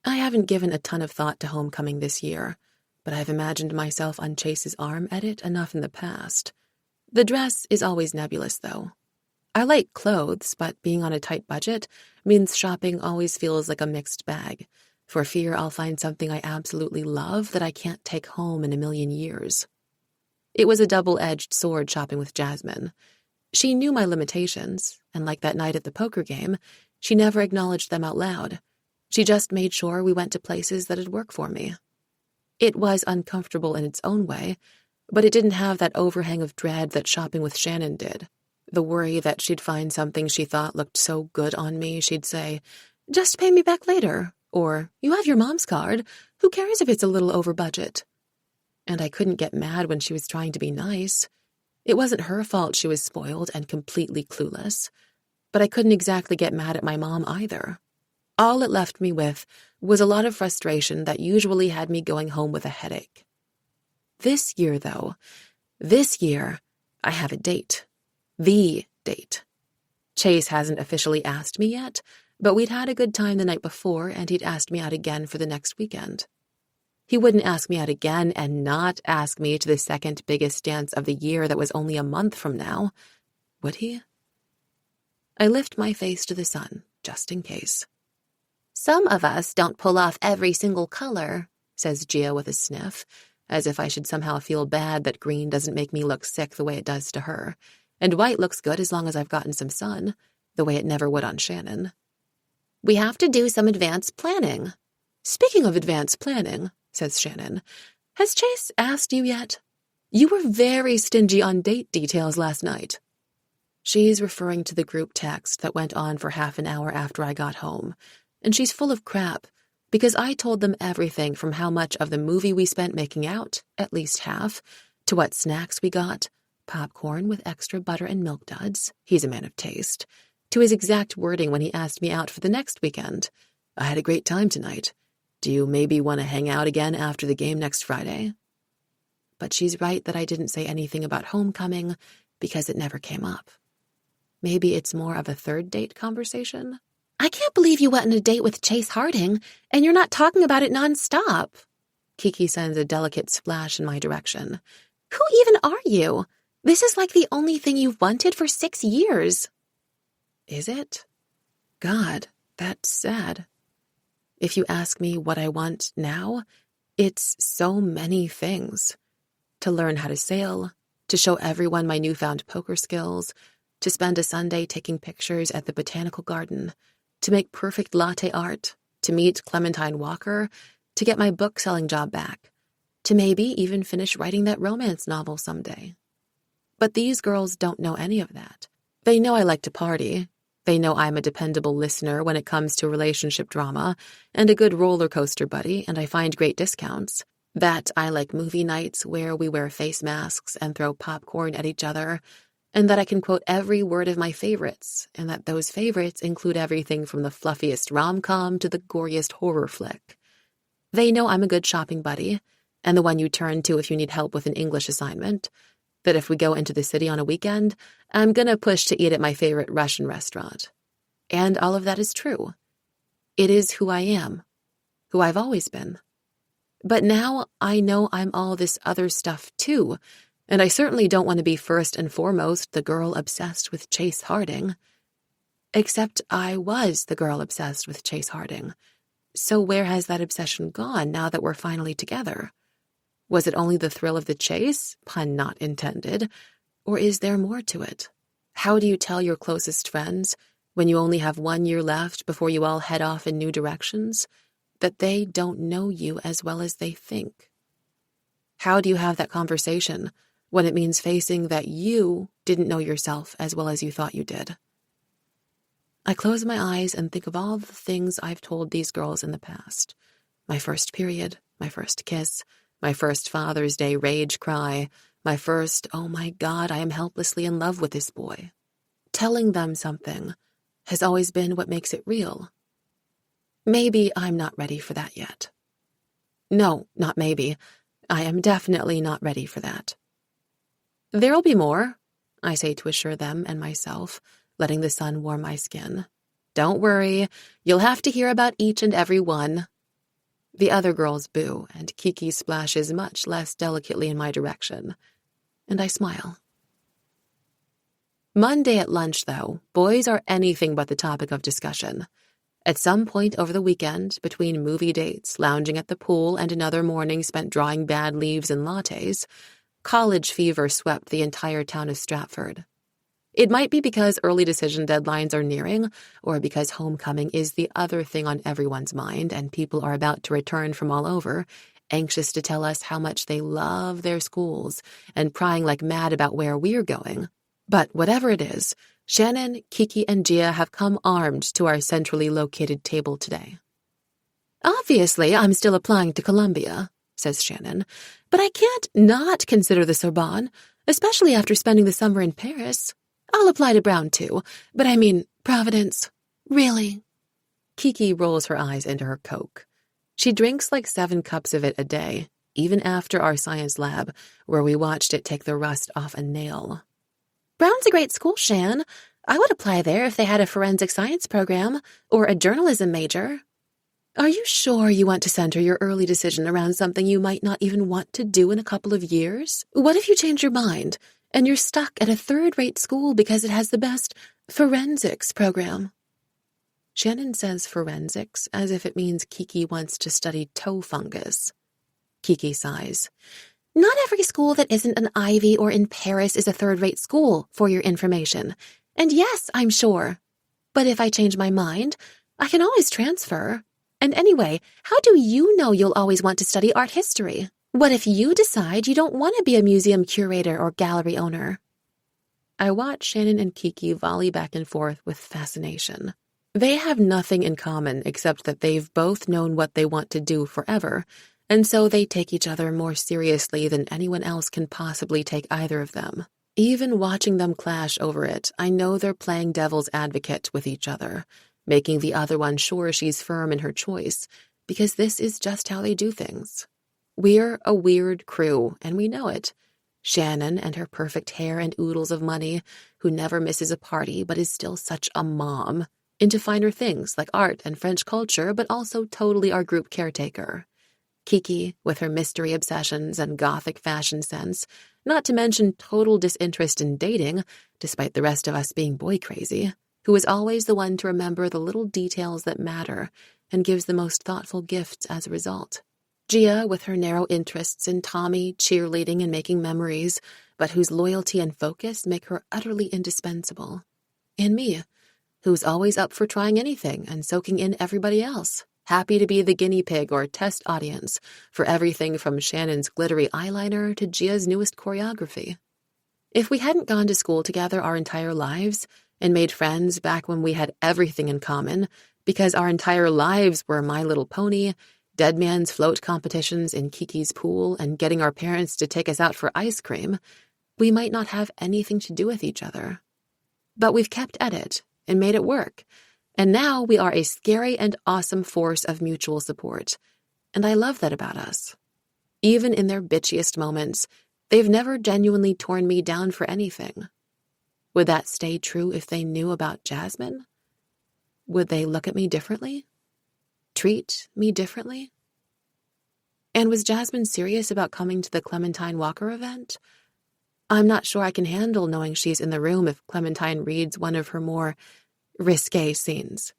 I haven't given a ton of thought to homecoming this year, but I've imagined myself on Chase's arm at it enough in the past. The dress is always nebulous, though. I like clothes, but being on a tight budget means shopping always feels like a mixed bag, for fear I'll find something I absolutely love that I can't take home in a million years. It was a double-edged sword shopping with Jasmine. She knew my limitations, and like that night at the poker game, she never acknowledged them out loud. She just made sure we went to places that'd work for me. It was uncomfortable in its own way, but it didn't have that overhang of dread that shopping with Shannon did. The worry that she'd find something she thought looked so good on me, she'd say, just pay me back later, Or, you have your mom's card. Who cares if it's a little over budget? And I couldn't get mad when she was trying to be nice. It wasn't her fault she was spoiled and completely clueless. But I couldn't exactly get mad at my mom either. All it left me with was a lot of frustration that usually had me going home with a headache. This year, though, I have a date. The date. Chase hasn't officially asked me yet, but we'd had a good time the night before, and he'd asked me out again for the next weekend. He wouldn't ask me out again and not ask me to the second biggest dance of the year that was only a month from now, would he? I lift my face to the sun, just in case. Some of us don't pull off every single color, says Gia with a sniff, as if I should somehow feel bad that green doesn't make me look sick the way it does to her, and white looks good as long as I've gotten some sun, the way it never would on Shannon. We have to do some advanced planning. Speaking of advanced planning, says Shannon, has Chase asked you yet? You were very stingy on date details last night. She's referring to the group text that went on for half an hour after I got home, and she's full of crap, because I told them everything from how much of the movie we spent making out, at least half, to what snacks we got, popcorn with extra butter and milk duds, he's a man of taste, to his exact wording when he asked me out for the next weekend. I had a great time tonight. Do you maybe want to hang out again after the game next Friday? But she's right that I didn't say anything about homecoming because it never came up. Maybe it's more of a third date conversation? I can't believe you went on a date with Chase Harding, and you're not talking about it nonstop. Kiki sends a delicate splash in my direction. Who even are you? This is like the only thing you've wanted for 6 years. Is it? God, that's sad. If you ask me what I want now, it's so many things. To learn how to sail, to show everyone my newfound poker skills, to spend a Sunday taking pictures at the botanical garden, to make perfect latte art, to meet Clementine Walker, to get my book-selling job back, to maybe even finish writing that romance novel someday. But these girls don't know any of that. They know I like to party. They know I'm a dependable listener when it comes to relationship drama and a good roller coaster buddy, and I find great discounts. That I like movie nights where we wear face masks and throw popcorn at each other, and that I can quote every word of my favorites, and that those favorites include everything from the fluffiest rom-com to the goriest horror flick. They know I'm a good shopping buddy, and the one you turn to if you need help with an English assignment, that if we go into the city on a weekend, I'm gonna push to eat at my favorite Russian restaurant. And all of that is true. It is who I am, who I've always been. But now I know I'm all this other stuff too, and I certainly don't want to be first and foremost the girl obsessed with Chase Harding. Except I was the girl obsessed with Chase Harding. So where has that obsession gone now that we're finally together? Was it only the thrill of the chase, pun not intended, or is there more to it? How do you tell your closest friends, when you only have 1 year left before you all head off in new directions, that they don't know you as well as they think? How do you have that conversation when it means facing that you didn't know yourself as well as you thought you did? I close my eyes and think of all the things I've told these girls in the past. My first period, my first kiss, my first Father's Day rage cry, my first, oh my God, I am helplessly in love with this boy. Telling them something has always been what makes it real. Maybe I'm not ready for that yet. No, not maybe. I am definitely not ready for that. There'll be more, I say to assure them and myself, letting the sun warm my skin. Don't worry, you'll have to hear about each and every one. The other girls boo, and Kiki splashes much less delicately in my direction, and I smile. Monday at lunch, though, boys are anything but the topic of discussion. At some point over the weekend, between movie dates, lounging at the pool, and another morning spent drawing bad leaves and lattes, college fever swept the entire town of Stratford. It might be because early decision deadlines are nearing, or because homecoming is the other thing on everyone's mind and people are about to return from all over, anxious to tell us how much they love their schools and prying like mad about where we're going. But whatever it is, Shannon, Kiki, and Gia have come armed to our centrally located table today. Obviously, I'm still applying to Columbia, says Shannon, but I can't not consider the Sorbonne, especially after spending the summer in Paris. I'll apply to Brown too, but I mean, Providence. Really? Kiki rolls her eyes into her Coke. She drinks like 7 cups of it a day, even after our science lab, where we watched it take the rust off a nail. Brown's a great school, Shan. I would apply there if they had a forensic science program or a journalism major. Are you sure you want to center your early decision around something you might not even want to do in a couple of years? What if you change your mind and you're stuck at a third-rate school because it has the best forensics program? Shannon says forensics as if it means Kiki wants to study toe fungus. Kiki sighs. Not every school that isn't an Ivy or in Paris is a third-rate school, for your information. And yes, I'm sure. But if I change my mind, I can always transfer. And anyway, how do you know you'll always want to study art history? What if you decide you don't want to be a museum curator or gallery owner? I watch Shannon and Kiki volley back and forth with fascination. They have nothing in common except that they've both known what they want to do forever, and so they take each other more seriously than anyone else can possibly take either of them. Even watching them clash over it, I know they're playing devil's advocate with each other, making the other one sure she's firm in her choice, because this is just how they do things. We're a weird crew, and we know it. Shannon and her perfect hair and oodles of money, who never misses a party but is still such a mom, into finer things like art and French culture, but also totally our group caretaker. Kiki, with her mystery obsessions and gothic fashion sense, not to mention total disinterest in dating, despite the rest of us being boy crazy, who is always the one to remember the little details that matter and gives the most thoughtful gifts as a result. Gia, with her narrow interests in Tommy, cheerleading, and making memories, but whose loyalty and focus make her utterly indispensable. And me, who's always up for trying anything and soaking in everybody else, happy to be the guinea pig or test audience for everything from Shannon's glittery eyeliner to Gia's newest choreography. If we hadn't gone to school together our entire lives and made friends back when we had everything in common, because our entire lives were My Little Pony, Dead Man's Float competitions in Kiki's pool, and getting our parents to take us out for ice cream, we might not have anything to do with each other. But we've kept at it and made it work, and now we are a scary and awesome force of mutual support, and I love that about us. Even in their bitchiest moments, they've never genuinely torn me down for anything. Would that stay true if they knew about Jasmine? Would they look at me differently? Treat me differently? And was Jasmine serious about coming to the Clementine Walker event? I'm not sure I can handle knowing she's in the room if Clementine reads one of her more risque scenes.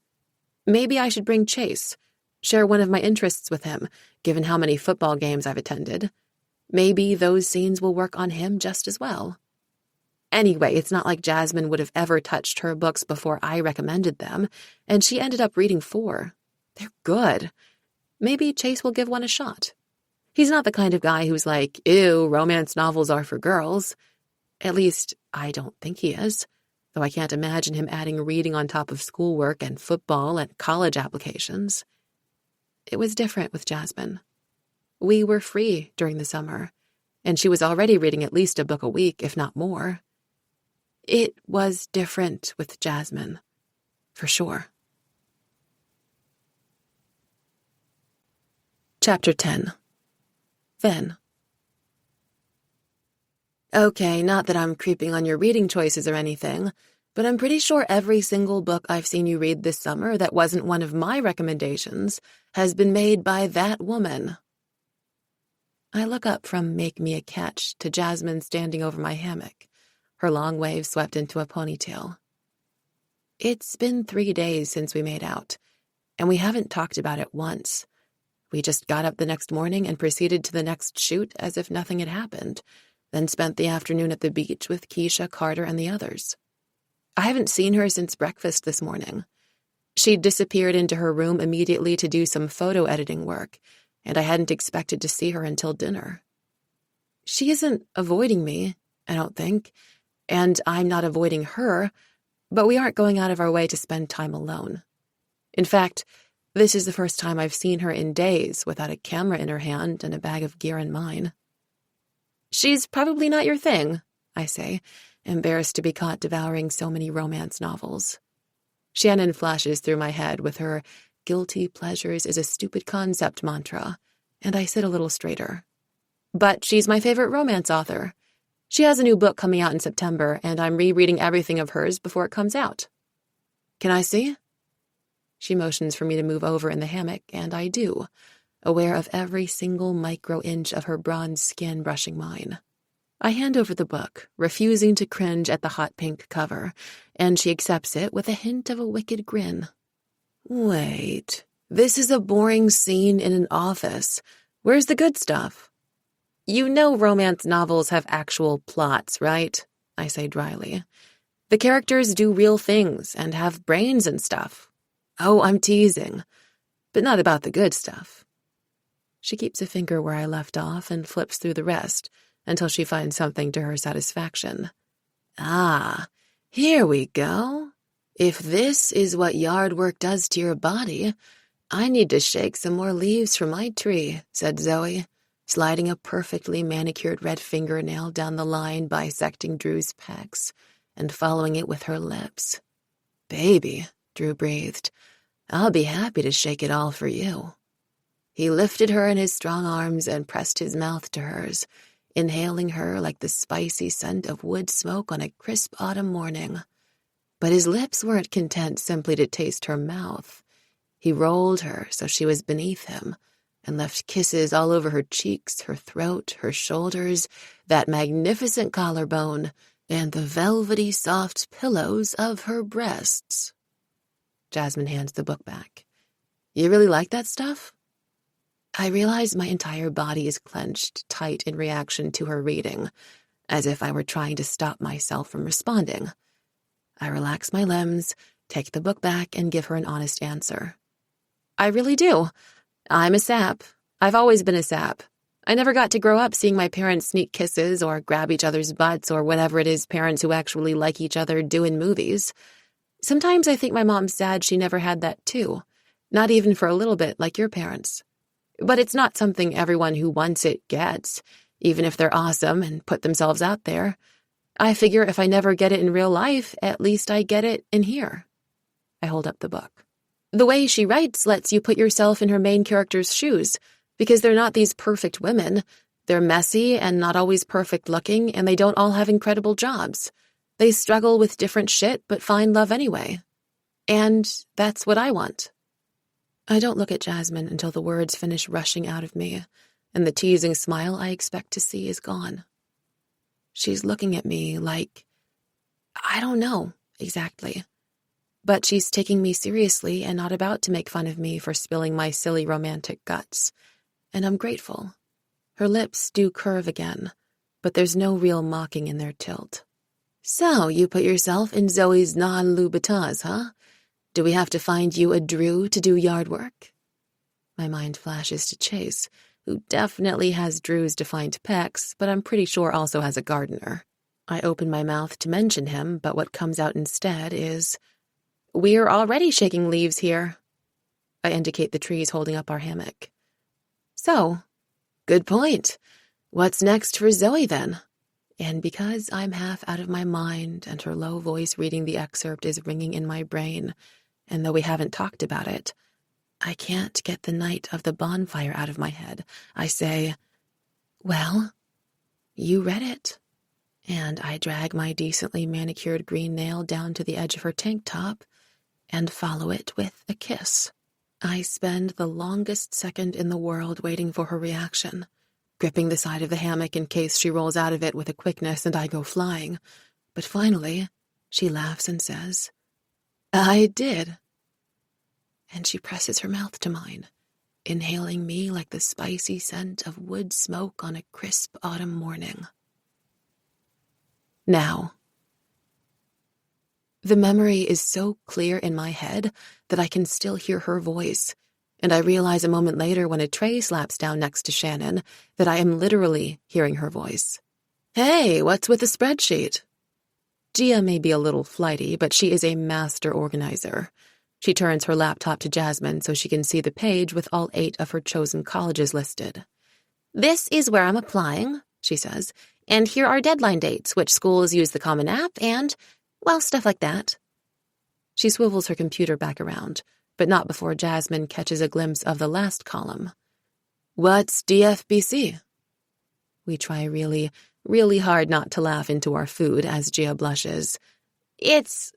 Maybe I should bring Chase, share one of my interests with him, given how many football games I've attended. Maybe those scenes will work on him just as well. Anyway, it's not like Jasmine would have ever touched her books before I recommended them, and she ended up reading 4. They're good. Maybe Chase will give one a shot. He's not the kind of guy who's like, ew, romance novels are for girls. At least, I don't think he is, though I can't imagine him adding reading on top of schoolwork and football and college applications. It was different with Jasmine. We were free during the summer, and she was already reading at least a book a week, if not more. It was different with Jasmine, for sure. Chapter 10. Then. Okay, not that I'm creeping on your reading choices or anything, but I'm pretty sure every single book I've seen you read this summer that wasn't one of my recommendations has been made by that woman. I look up from Make Me a Catch to Jasmine standing over my hammock, her long wave swept into a ponytail. It's been 3 days since we made out, and we haven't talked about it once. We just got up the next morning and proceeded to the next shoot as if nothing had happened, then spent the afternoon at the beach with Keisha, Carter, and the others. I haven't seen her since breakfast this morning. She'd disappeared into her room immediately to do some photo editing work, and I hadn't expected to see her until dinner. She isn't avoiding me, I don't think, and I'm not avoiding her, but we aren't going out of our way to spend time alone. In fact, This is the first time I've seen her in days without a camera in her hand and a bag of gear in mine. She's probably not your thing, I say, embarrassed to be caught devouring so many romance novels. Shannon flashes through my head with her guilty pleasures is a stupid concept mantra, and I sit a little straighter. But she's my favorite romance author. She has a new book coming out in September, and I'm rereading everything of hers before it comes out. Can I see? She motions for me to move over in the hammock, and I do, aware of every single micro-inch of her bronze skin brushing mine. I hand over the book, refusing to cringe at the hot pink cover, and she accepts it with a hint of a wicked grin. Wait, this is a boring scene in an office. Where's the good stuff? You know romance novels have actual plots, right? I say dryly. The characters do real things and have brains and stuff. Oh, I'm teasing, but not about the good stuff. She keeps a finger where I left off and flips through the rest until she finds something to her satisfaction. Ah, here we go. If this is what yard work does to your body, I need to shake some more leaves from my tree, said Zoe, sliding a perfectly manicured red fingernail down the line bisecting Drew's pecs and following it with her lips. Baby, Drew breathed, I'll be happy to shake it all for you. He lifted her in his strong arms and pressed his mouth to hers, inhaling her like the spicy scent of wood smoke on a crisp autumn morning. But his lips weren't content simply to taste her mouth. He rolled her so she was beneath him and left kisses all over her cheeks, her throat, her shoulders, that magnificent collarbone, and the velvety soft pillows of her breasts. Jasmine hands the book back. You really like that stuff? I realize my entire body is clenched tight in reaction to her reading, as if I were trying to stop myself from responding. I relax my limbs, take the book back, and give her an honest answer. I really do. I'm a sap. I've always been a sap. I never got to grow up seeing my parents sneak kisses or grab each other's butts or whatever it is parents who actually like each other do in movies. Sometimes I think my mom's sad she never had that too, not even for a little bit like your parents. But it's not something everyone who wants it gets, even if they're awesome and put themselves out there. I figure if I never get it in real life, at least I get it in here. I hold up the book. The way she writes lets you put yourself in her main character's shoes, because they're not these perfect women. They're messy and not always perfect looking, and they don't all have incredible jobs. They struggle with different shit, but find love anyway. And that's what I want. I don't look at Jasmine until the words finish rushing out of me, and the teasing smile I expect to see is gone. She's looking at me like, I don't know exactly. But she's taking me seriously and not about to make fun of me for spilling my silly romantic guts. And I'm grateful. Her lips do curve again, but there's no real mocking in their tilt. So, you put yourself in Zoe's non-Louboutins, huh? Do we have to find you a Drew to do yard work? My mind flashes to Chase, who definitely has Drew's defined pecs, but I'm pretty sure also has a gardener. I open my mouth to mention him, but what comes out instead is, We're already shaking leaves here. I indicate the trees holding up our hammock. So, good point. What's next for Zoe then? And because I'm half out of my mind and her low voice reading the excerpt is ringing in my brain, and though we haven't talked about it, I can't get the night of the bonfire out of my head. I say, well, you read it. And I drag my decently manicured green nail down to the edge of her tank top and follow it with a kiss. I spend the longest second in the world waiting for her reaction, gripping the side of the hammock in case she rolls out of it with a quickness and I go flying. But finally, she laughs and says, I did. And she presses her mouth to mine, inhaling me like the spicy scent of wood smoke on a crisp autumn morning. Now, the memory is so clear in my head that I can still hear her voice, and I realize a moment later when a tray slaps down next to Shannon that I am literally hearing her voice. Hey, what's with the spreadsheet? Gia may be a little flighty, but she is a master organizer. She turns her laptop to Jasmine so she can see the page with all 8 of her chosen colleges listed. "This is where I'm applying," she says, "and here are deadline dates, which schools use the Common App, and, well, stuff like that." She swivels her computer back around, but not before Jasmine catches a glimpse of the last column. "What's DFBC?" We try really, really hard not to laugh into our food as Gia blushes. "It's,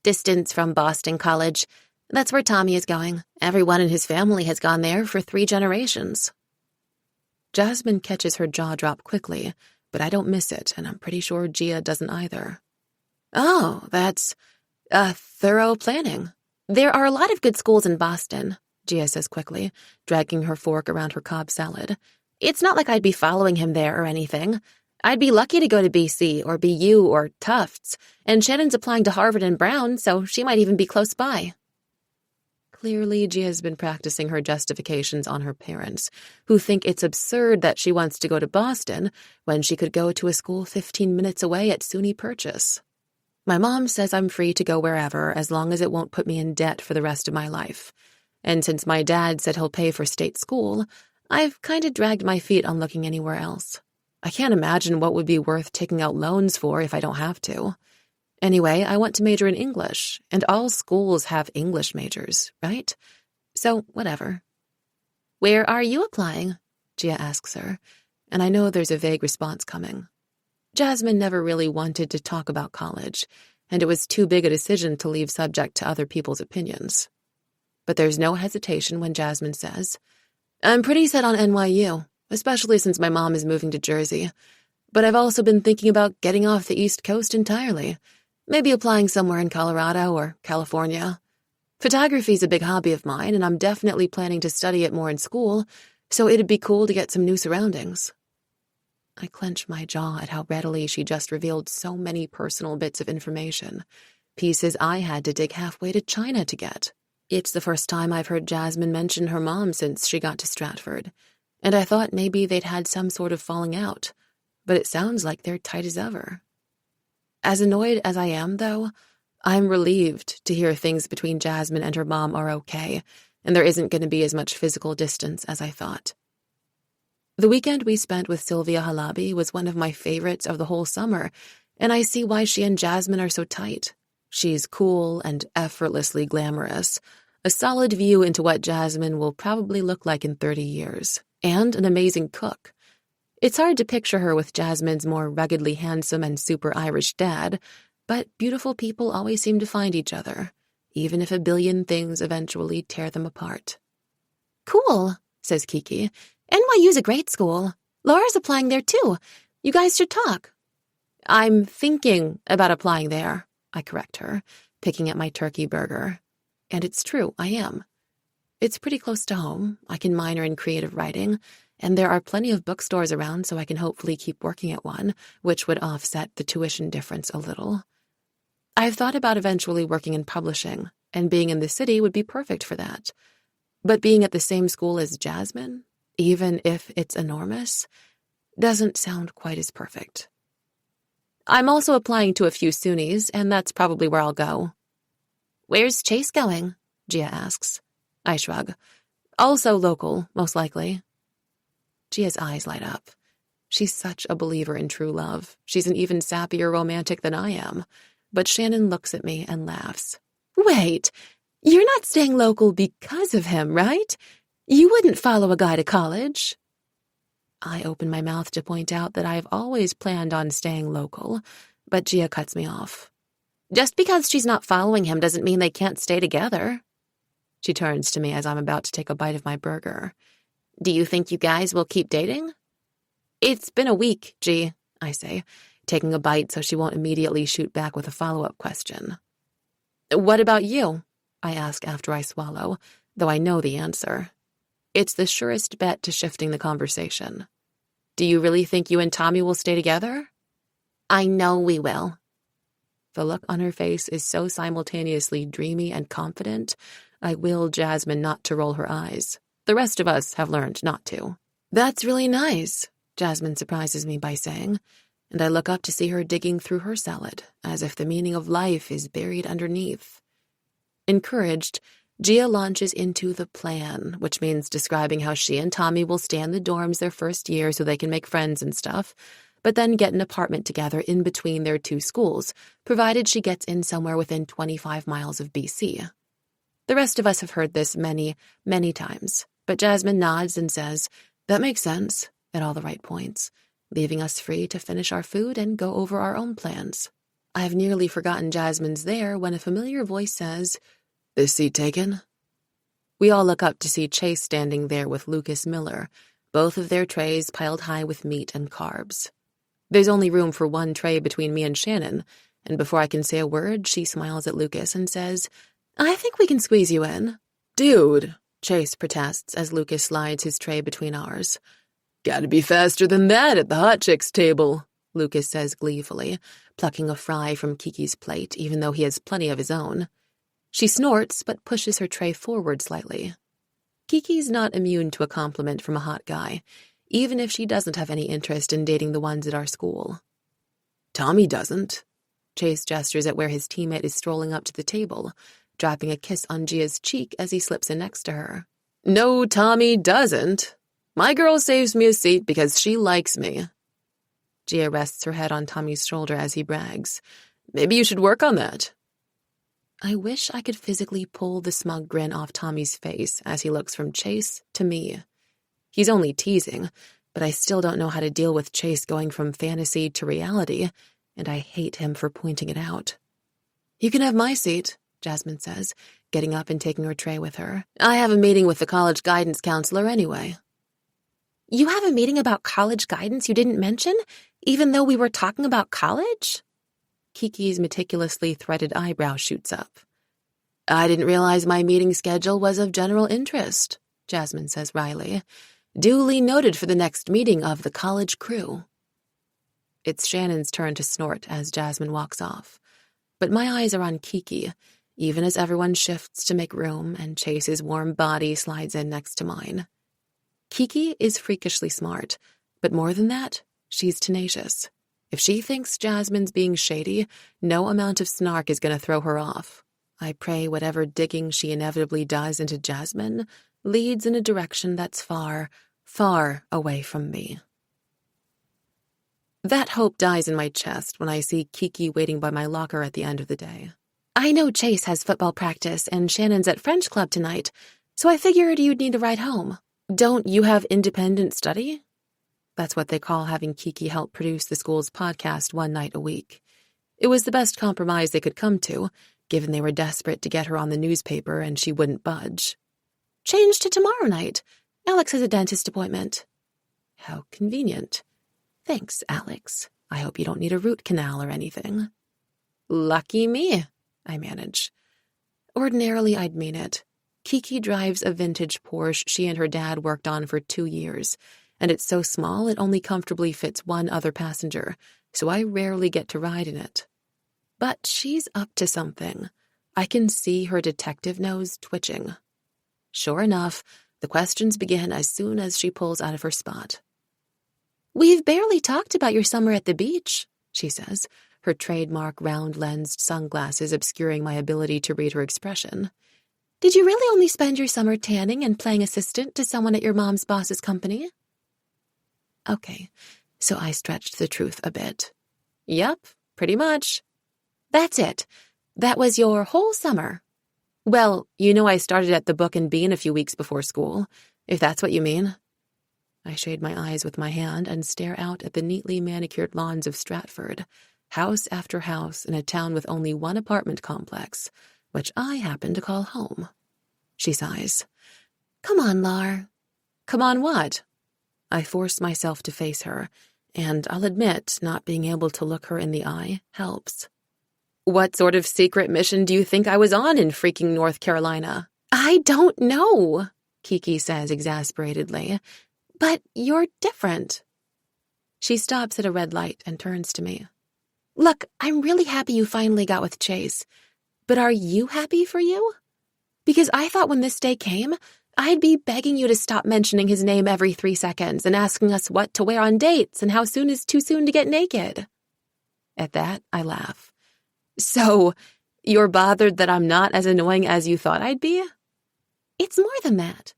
distance from Boston College. That's where Tommy is going. Everyone in his family has gone there for 3 generations." Jasmine catches her jaw drop quickly, but I don't miss it, and I'm pretty sure Gia doesn't either. "Oh, that's thorough planning." "There are a lot of good schools in Boston," Gia says quickly, dragging her fork around her Cobb salad. "It's not like I'd be following him there or anything. I'd be lucky to go to BC or BU or Tufts, and Shannon's applying to Harvard and Brown, so she might even be close by." Clearly, Gia's been practicing her justifications on her parents, who think it's absurd that she wants to go to Boston when she could go to a school 15 minutes away at SUNY Purchase. My mom says I'm free to go wherever as long as it won't put me in debt for the rest of my life. And since my dad said he'll pay for state school, I've kind of dragged my feet on looking anywhere else. I can't imagine what would be worth taking out loans for if I don't have to. Anyway, I want to major in English, and all schools have English majors, right? So, whatever. "Where are you applying?" Gia asks her, and I know there's a vague response coming. Jasmine never really wanted to talk about college, and it was too big a decision to leave subject to other people's opinions. But there's no hesitation when Jasmine says, "I'm pretty set on NYU, especially since my mom is moving to Jersey. But I've also been thinking about getting off the East Coast entirely, maybe applying somewhere in Colorado or California. Photography's a big hobby of mine, and I'm definitely planning to study it more in school, so it'd be cool to get some new surroundings." I clench my jaw at how readily she just revealed so many personal bits of information, pieces I had to dig halfway to China to get. It's the first time I've heard Jasmine mention her mom since she got to Stratford, and I thought maybe they'd had some sort of falling out, but it sounds like they're tight as ever. As annoyed as I am, though, I'm relieved to hear things between Jasmine and her mom are okay, and there isn't going to be as much physical distance as I thought. The weekend we spent with Sylvia Halabi was one of my favorites of the whole summer, and I see why she and Jasmine are so tight. She's cool and effortlessly glamorous, a solid view into what Jasmine will probably look like in 30 years, and an amazing cook. It's hard to picture her with Jasmine's more ruggedly handsome and super Irish dad, but beautiful people always seem to find each other, even if a billion things eventually tear them apart. "Cool," says Kiki. "NYU's a great school. Laura's applying there too. You guys should talk." "I'm thinking about applying there," I correct her, picking at my turkey burger. And it's true, I am. It's pretty close to home. I can minor in creative writing, and there are plenty of bookstores around, so I can hopefully keep working at one, which would offset the tuition difference a little. I've thought about eventually working in publishing, and being in the city would be perfect for that. But being at the same school as Jasmine, even if it's enormous, doesn't sound quite as perfect. I'm also applying to a few SUNYs, and that's probably where I'll go. "Where's Chase going?" Gia asks. I shrug. "Also local, most likely." Gia's eyes light up. She's such a believer in true love. She's an even sappier romantic than I am. But Shannon looks at me and laughs. "Wait, you're not staying local because of him, right? You wouldn't follow a guy to college." I open my mouth to point out that I've always planned on staying local, but Gia cuts me off. "Just because she's not following him doesn't mean they can't stay together." She turns to me as I'm about to take a bite of my burger. "Do you think you guys will keep dating?" "It's been a week, G," I say, taking a bite so she won't immediately shoot back with a follow-up question. "What about you?" I ask after I swallow, though I know the answer. It's the surest bet to shifting the conversation. "Do you really think you and Tommy will stay together?" "I know we will." The look on her face is so simultaneously dreamy and confident, I will Jasmine not to roll her eyes. The rest of us have learned not to. "That's really nice," Jasmine surprises me by saying, and I look up to see her digging through her salad, as if the meaning of life is buried underneath. Encouraged, Gia launches into the plan, which means describing how she and Tommy will stay in the dorms their first year so they can make friends and stuff, but then get an apartment together in between their two schools, provided she gets in somewhere within 25 miles of BC. The rest of us have heard this many, many times, but Jasmine nods and says, "That makes sense," at all the right points, leaving us free to finish our food and go over our own plans. I've nearly forgotten Jasmine's there when a familiar voice says, "This seat taken?" We all look up to see Chase standing there with Lucas Miller, both of their trays piled high with meat and carbs. There's only room for one tray between me and Shannon, and before I can say a word, she smiles at Lucas and says, "I think we can squeeze you in." "Dude," Chase protests as Lucas slides his tray between ours. "Gotta be faster than that at the hot chicks table," Lucas says gleefully, plucking a fry from Kiki's plate even though he has plenty of his own. She snorts but pushes her tray forward slightly. Kiki's not immune to a compliment from a hot guy, even if she doesn't have any interest in dating the ones at our school. "Tommy doesn't." Chase gestures at where his teammate is strolling up to the table, dropping a kiss on Gia's cheek as he slips in next to her. "No, Tommy doesn't. My girl saves me a seat because she likes me." Gia rests her head on Tommy's shoulder as he brags. "Maybe you should work on that." I wish I could physically pull the smug grin off Tommy's face as he looks from Chase to me. He's only teasing, but I still don't know how to deal with Chase going from fantasy to reality, and I hate him for pointing it out. "You can have my seat," Jasmine says, getting up and taking her tray with her. "I have a meeting with the college guidance counselor anyway." "You have a meeting about college guidance you didn't mention, even though we were talking about college?" Kiki's meticulously threaded eyebrow shoots up. "I didn't realize my meeting schedule was of general interest," Jasmine says wryly. "Duly noted for the next meeting of the college crew." It's Shannon's turn to snort as Jasmine walks off, but my eyes are on Kiki, even as everyone shifts to make room and Chase's warm body slides in next to mine. Kiki is freakishly smart, but more than that, she's tenacious. If she thinks Jasmine's being shady, no amount of snark is going to throw her off. I pray whatever digging she inevitably does into Jasmine leads in a direction that's far, far away from me. That hope dies in my chest when I see Kiki waiting by my locker at the end of the day. "I know Chase has football practice and Shannon's at French club tonight, so I figured you'd need a ride home. Don't you have independent study?" That's what they call having Kiki help produce the school's podcast one night a week. It was the best compromise they could come to, given they were desperate to get her on the newspaper and she wouldn't budge. "Change to tomorrow night. Alex has a dentist appointment." "How convenient." "Thanks, Alex. I hope you don't need a root canal or anything." "Lucky me," I manage. Ordinarily, I'd mean it. Kiki drives a vintage Porsche she and her dad worked on for 2 years, and it's so small it only comfortably fits one other passenger, so I rarely get to ride in it. But she's up to something. I can see her detective nose twitching. Sure enough, the questions begin as soon as she pulls out of her spot. "We've barely talked about your summer at the beach," she says, her trademark round-lensed sunglasses obscuring my ability to read her expression. "Did you really only spend your summer tanning and playing assistant to someone at your mom's boss's company?" Okay, so I stretched the truth a bit. "Yep, pretty much." "That's it. That was your whole summer." "Well, you know I started at the Book and Bean a few weeks before school, if that's what you mean." I shade my eyes with my hand and stare out at the neatly manicured lawns of Stratford, house after house in a town with only one apartment complex, which I happen to call home. She sighs. "Come on, Lar." "Come on what?" I force myself to face her, and I'll admit not being able to look her in the eye helps. "What sort of secret mission do you think I was on in freaking North Carolina?" "I don't know," Kiki says exasperatedly, "but you're different." She stops at a red light and turns to me. "Look, I'm really happy you finally got with Chase, but are you happy for you? Because I thought when this day came, I'd be begging you to stop mentioning his name every 3 seconds and asking us what to wear on dates and how soon is too soon to get naked." At that, I laugh. "So, You're bothered that I'm not as annoying as you thought I'd be? It's more than that.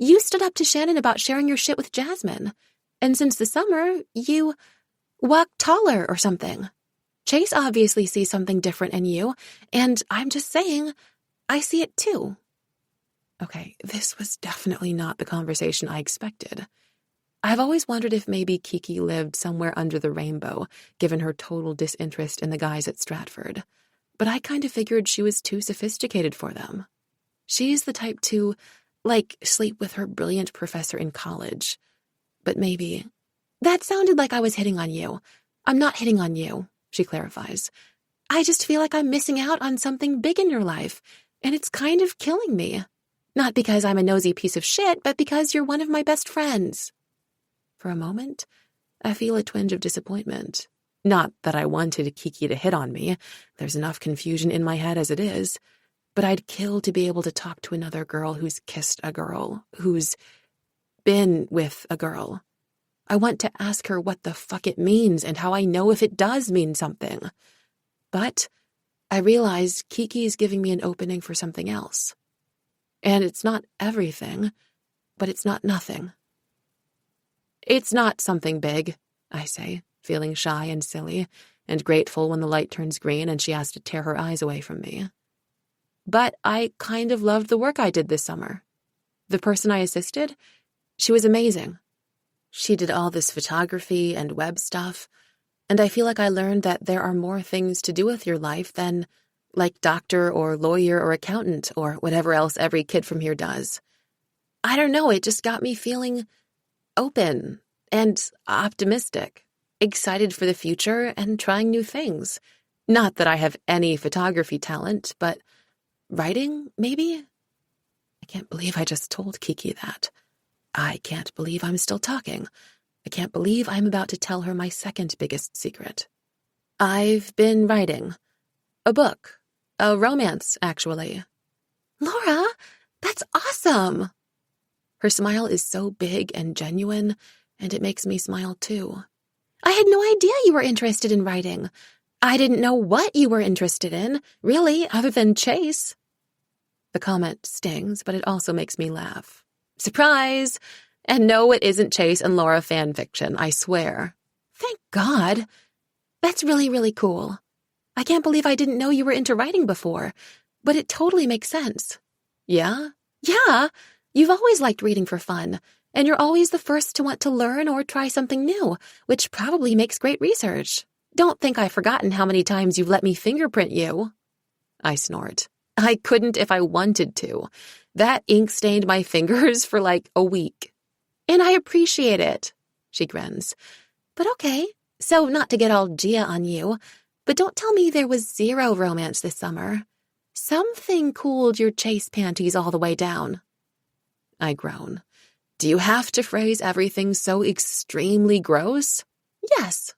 You stood up to Shannon about sharing your shit with Jasmine. And since the summer, you walk taller or something. Chase obviously sees something different in you, and I'm just saying, I see it too. Okay, this was definitely not the conversation I expected. I've always wondered if maybe Kiki lived somewhere under the rainbow, given her total disinterest in the guys at Stratford. But I kind of figured she was too sophisticated for them. She's the type to, sleep with her brilliant professor in college. But maybe... That sounded like I was hitting on you. I'm not hitting on you, she clarifies. I just feel like I'm missing out on something big in your life, and it's kind of killing me. Not because I'm a nosy piece of shit, but because you're one of my best friends. For a moment, I feel a twinge of disappointment. Not that I wanted Kiki to hit on me. There's enough confusion in my head as it is. But I'd kill to be able to talk to another girl who's kissed a girl, who's been with a girl. I want to ask her what the fuck it means and how I know if it does mean something. But I realize Kiki's giving me an opening for something else. And it's not everything, but it's not nothing. It's not something big, I say, feeling shy and silly, and grateful when the light turns green and she has to tear her eyes away from me. But I kind of loved the work I did this summer. The person I assisted, she was amazing. She did all this photography and web stuff, and I feel like I learned that there are more things to do with your life than, doctor or lawyer or accountant or whatever else every kid from here does. I don't know, it just got me feeling open and optimistic, excited for the future and trying new things. Not that I have any photography talent, but writing, maybe? I can't believe I just told Kiki that. I can't believe I'm still talking. I can't believe I'm about to tell her my second biggest secret. I've been writing. A book. A romance, actually. Laura, that's awesome! Her smile is so big and genuine, and it makes me smile too. I had no idea you were interested in writing. I didn't know what you were interested in, really, other than Chase. The comment stings, but it also makes me laugh. Surprise! And no, it isn't Chase and Laura fan fiction, I swear. Thank God. That's really, really cool. I can't believe I didn't know you were into writing before, but it totally makes sense. Yeah? Yeah. You've always liked reading for fun, and you're always the first to want to learn or try something new, which probably makes great research. Don't think I've forgotten how many times you've let me fingerprint you. I snort. I couldn't if I wanted to. That ink stained my fingers for a week. And I appreciate it, she grins. But okay, so not to get all Gia on you, but don't tell me there was zero romance this summer. Something cooled your Chase panties all the way down. I groan. Do you have to phrase everything so extremely gross? Yes.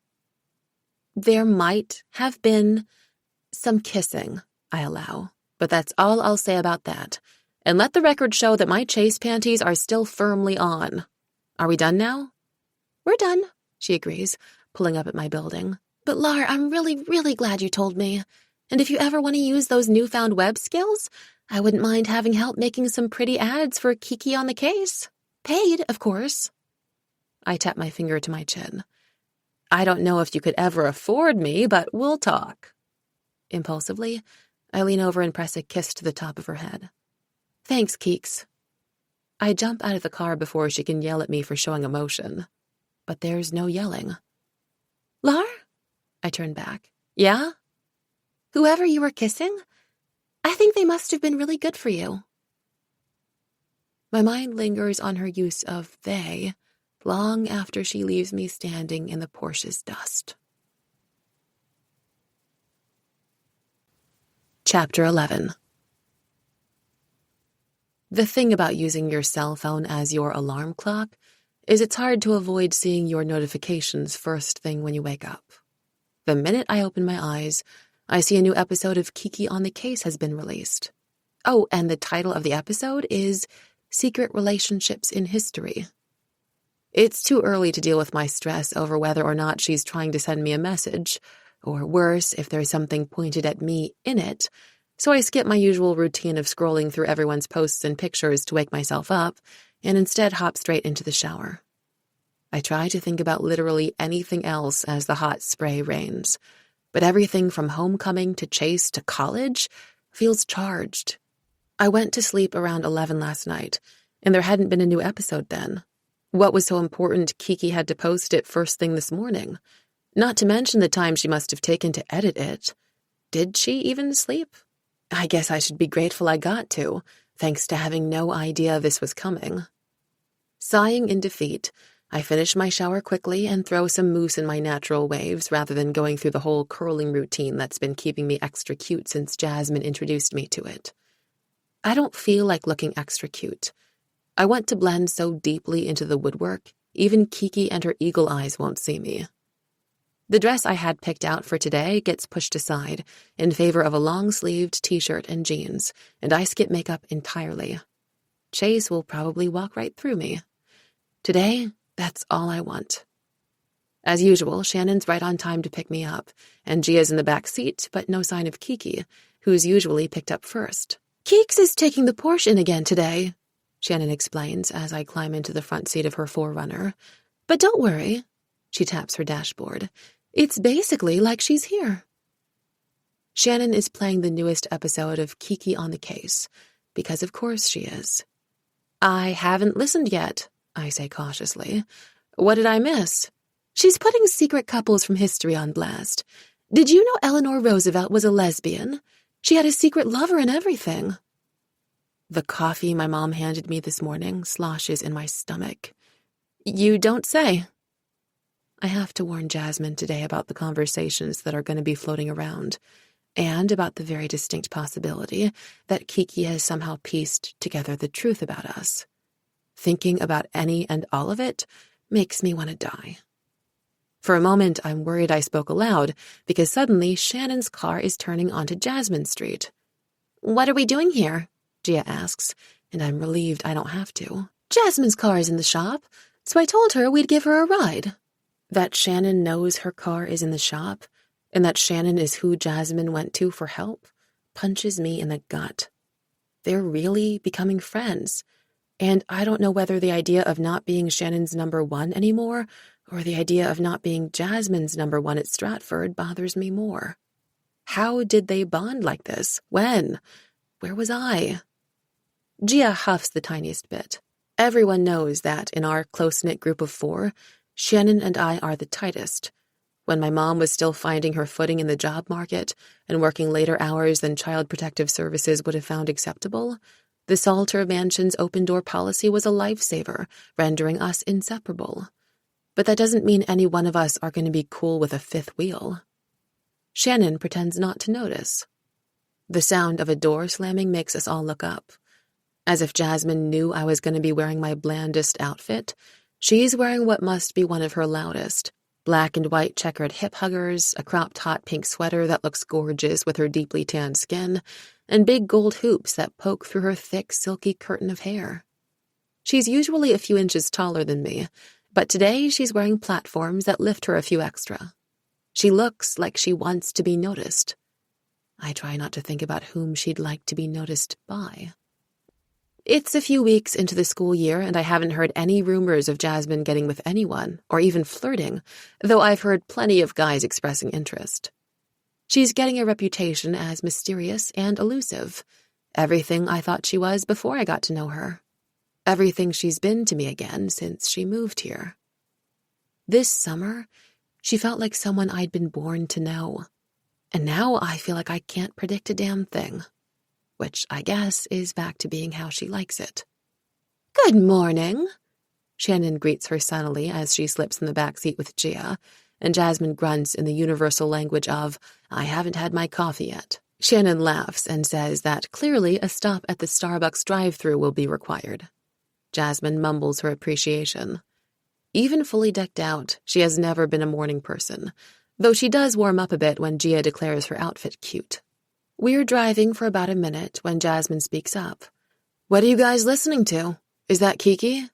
There might have been some kissing, I allow, but that's all I'll say about that. And let the record show that my Chase panties are still firmly on. Are we done now? We're done, she agrees, pulling up at my building. But Lara, I'm really, really glad you told me. And if you ever want to use those newfound web skills, I wouldn't mind having help making some pretty ads for Kiki on the Case. Paid, of course. I tap my finger to my chin. I don't know if you could ever afford me, but we'll talk. Impulsively, I lean over and press a kiss to the top of her head. Thanks, Keeks. I jump out of the car before she can yell at me for showing emotion. But there's no yelling. Lar? I turn back. Yeah? Whoever you were kissing, I think they must have been really good for you. My mind lingers on her use of they long after she leaves me standing in the Porsche's dust. Chapter 11. The thing about using your cell phone as your alarm clock is it's hard to avoid seeing your notifications first thing when you wake up. The minute I open my eyes, I see a new episode of Kiki on the Case has been released. Oh, and the title of the episode is Secret Relationships in History. It's too early to deal with my stress over whether or not she's trying to send me a message, or worse if there's something pointed at me in it, so I skip my usual routine of scrolling through everyone's posts and pictures to wake myself up, and instead hop straight into the shower. I try to think about literally anything else as the hot spray rains, but everything from homecoming to Chase to college feels charged. I went to sleep around 11 last night, and there hadn't been a new episode then. What was so important Kiki had to post it first thing this morning? Not to mention the time she must have taken to edit it. Did she even sleep? I guess I should be grateful I got to, thanks to having no idea this was coming. Sighing in defeat, I finish my shower quickly and throw some mousse in my natural waves rather than going through the whole curling routine that's been keeping me extra cute since Jasmine introduced me to it. I don't feel like looking extra cute. I want to blend so deeply into the woodwork, even Kiki and her eagle eyes won't see me. The dress I had picked out for today gets pushed aside in favor of a long-sleeved t-shirt and jeans, and I skip makeup entirely. Chase will probably walk right through me. Today, that's all I want. As usual, Shannon's right on time to pick me up, and Gia's in the back seat, but no sign of Kiki, who's usually picked up first. "Keeks is taking the Porsche in again today," Shannon explains as I climb into the front seat of her 4Runner. "But don't worry," she taps her dashboard. "It's basically like she's here." Shannon is playing the newest episode of Kiki on the Case, because of course she is. "I haven't listened yet," I say cautiously. "What did I miss?" "She's putting secret couples from history on blast. Did you know Eleanor Roosevelt was a lesbian? She had a secret lover and everything." The coffee my mom handed me this morning sloshes in my stomach. "You don't say." I have to warn Jasmine today about the conversations that are going to be floating around, and about the very distinct possibility that Kiki has somehow pieced together the truth about us. Thinking about any and all of it makes me want to die. For a moment, I'm worried I spoke aloud, because suddenly Shannon's car is turning onto Jasmine Street. "What are we doing here?" Gia asks, and I'm relieved I don't have to. "Jasmine's car is in the shop, so I told her we'd give her a ride." That Shannon knows her car is in the shop, and that Shannon is who Jasmine went to for help, punches me in the gut. They're really becoming friends. And I don't know whether the idea of not being Shannon's number one anymore or the idea of not being Jasmine's number one at Stratford bothers me more. How did they bond like this? When? Where was I? Gia huffs the tiniest bit. Everyone knows that in our close-knit group of 4, Shannon and I are the tightest. When my mom was still finding her footing in the job market and working later hours than Child Protective Services would have found acceptable, the Salter Mansion's open-door policy was a lifesaver, rendering us inseparable. But that doesn't mean any one of us are going to be cool with a fifth wheel. Shannon pretends not to notice. The sound of a door slamming makes us all look up. As if Jasmine knew I was going to be wearing my blandest outfit, she's wearing what must be one of her loudest. Black and white checkered hip huggers, a cropped hot pink sweater that looks gorgeous with her deeply tanned skin, and big gold hoops that poke through her thick, silky curtain of hair. She's usually a few inches taller than me, but today she's wearing platforms that lift her a few extra. She looks like she wants to be noticed. I try not to think about whom she'd like to be noticed by. It's a few weeks into the school year, and I haven't heard any rumors of Jasmine getting with anyone, or even flirting, though I've heard plenty of guys expressing interest. She's getting a reputation as mysterious and elusive. Everything I thought she was before I got to know her. Everything she's been to me again since she moved here. This summer, she felt like someone I'd been born to know. And now I feel like I can't predict a damn thing. Which I guess is back to being how she likes it. "Good morning," Shannon greets her sunnily as she slips in the back seat with Gia, and Jasmine grunts in the universal language of, "I haven't had my coffee yet." Shannon laughs and says that clearly a stop at the Starbucks drive-thru will be required. Jasmine mumbles her appreciation. Even fully decked out, she has never been a morning person, though she does warm up a bit when Gia declares her outfit cute. We're driving for about a minute when Jasmine speaks up. "What are you guys listening to? Is that Kiki?"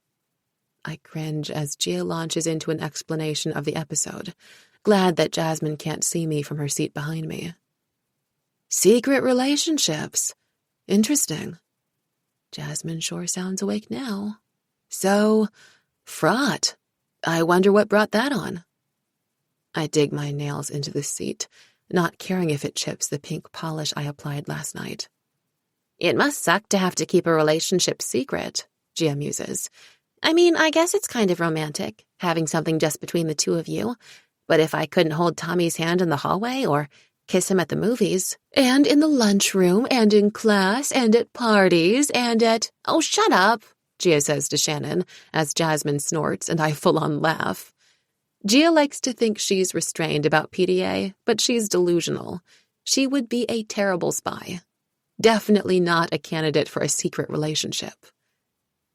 I cringe as Gia launches into an explanation of the episode, glad that Jasmine can't see me from her seat behind me. Secret relationships. Interesting. Jasmine sure sounds awake now. So, fraught. I wonder what brought that on. I dig my nails into the seat, not caring if it chips the pink polish I applied last night. It must suck to have to keep a relationship secret, Gia muses. I mean, I guess it's kind of romantic, having something just between the two of you. But if I couldn't hold Tommy's hand in the hallway or kiss him at the movies, and in the lunchroom, and in class, and at parties, and at— Oh, shut up, Gia says to Shannon, as Jasmine snorts and I full-on laugh. Gia likes to think she's restrained about PDA, but she's delusional. She would be a terrible spy. Definitely not a candidate for a secret relationship.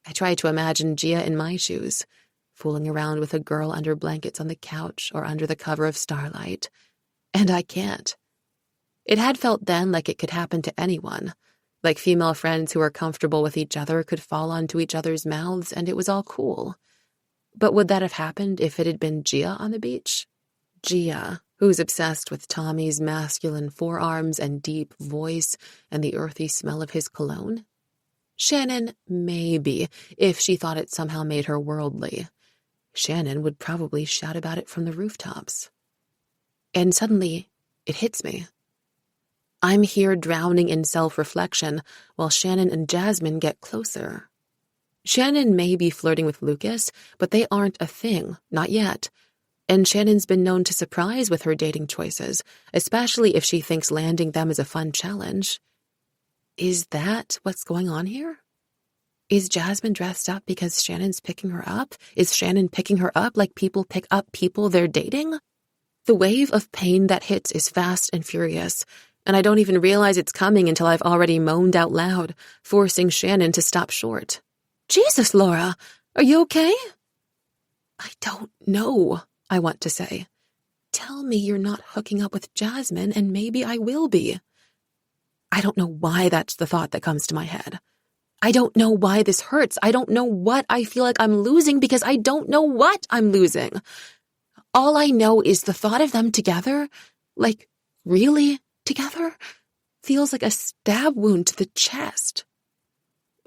I try to imagine Gia in my shoes, fooling around with a girl under blankets on the couch or under the cover of Starlight. And I can't. It had felt then like it could happen to anyone, like female friends who were comfortable with each other could fall onto each other's mouths and it was all cool. But would that have happened if it had been Gia on the beach? Gia, who's obsessed with Tommy's masculine forearms and deep voice and the earthy smell of his cologne? Shannon, maybe, if she thought it somehow made her worldly. Shannon would probably shout about it from the rooftops. And suddenly, it hits me. I'm here drowning in self-reflection while Shannon and Jasmine get closer. Shannon may be flirting with Lucas, but they aren't a thing, not yet. And Shannon's been known to surprise with her dating choices, especially if she thinks landing them is a fun challenge. Is that what's going on here? Is Jasmine dressed up because Shannon's picking her up? Is Shannon picking her up like people pick up people they're dating? The wave of pain that hits is fast and furious, and I don't even realize it's coming until I've already moaned out loud, forcing Shannon to stop short. Jesus, Lara, are you okay? I don't know, I want to say. Tell me you're not hooking up with Jasmine, and maybe I will be. I don't know why that's the thought that comes to my head. I don't know why this hurts. I don't know what I feel like I'm losing because I don't know what I'm losing. All I know is the thought of them together, like really together, feels like a stab wound to the chest.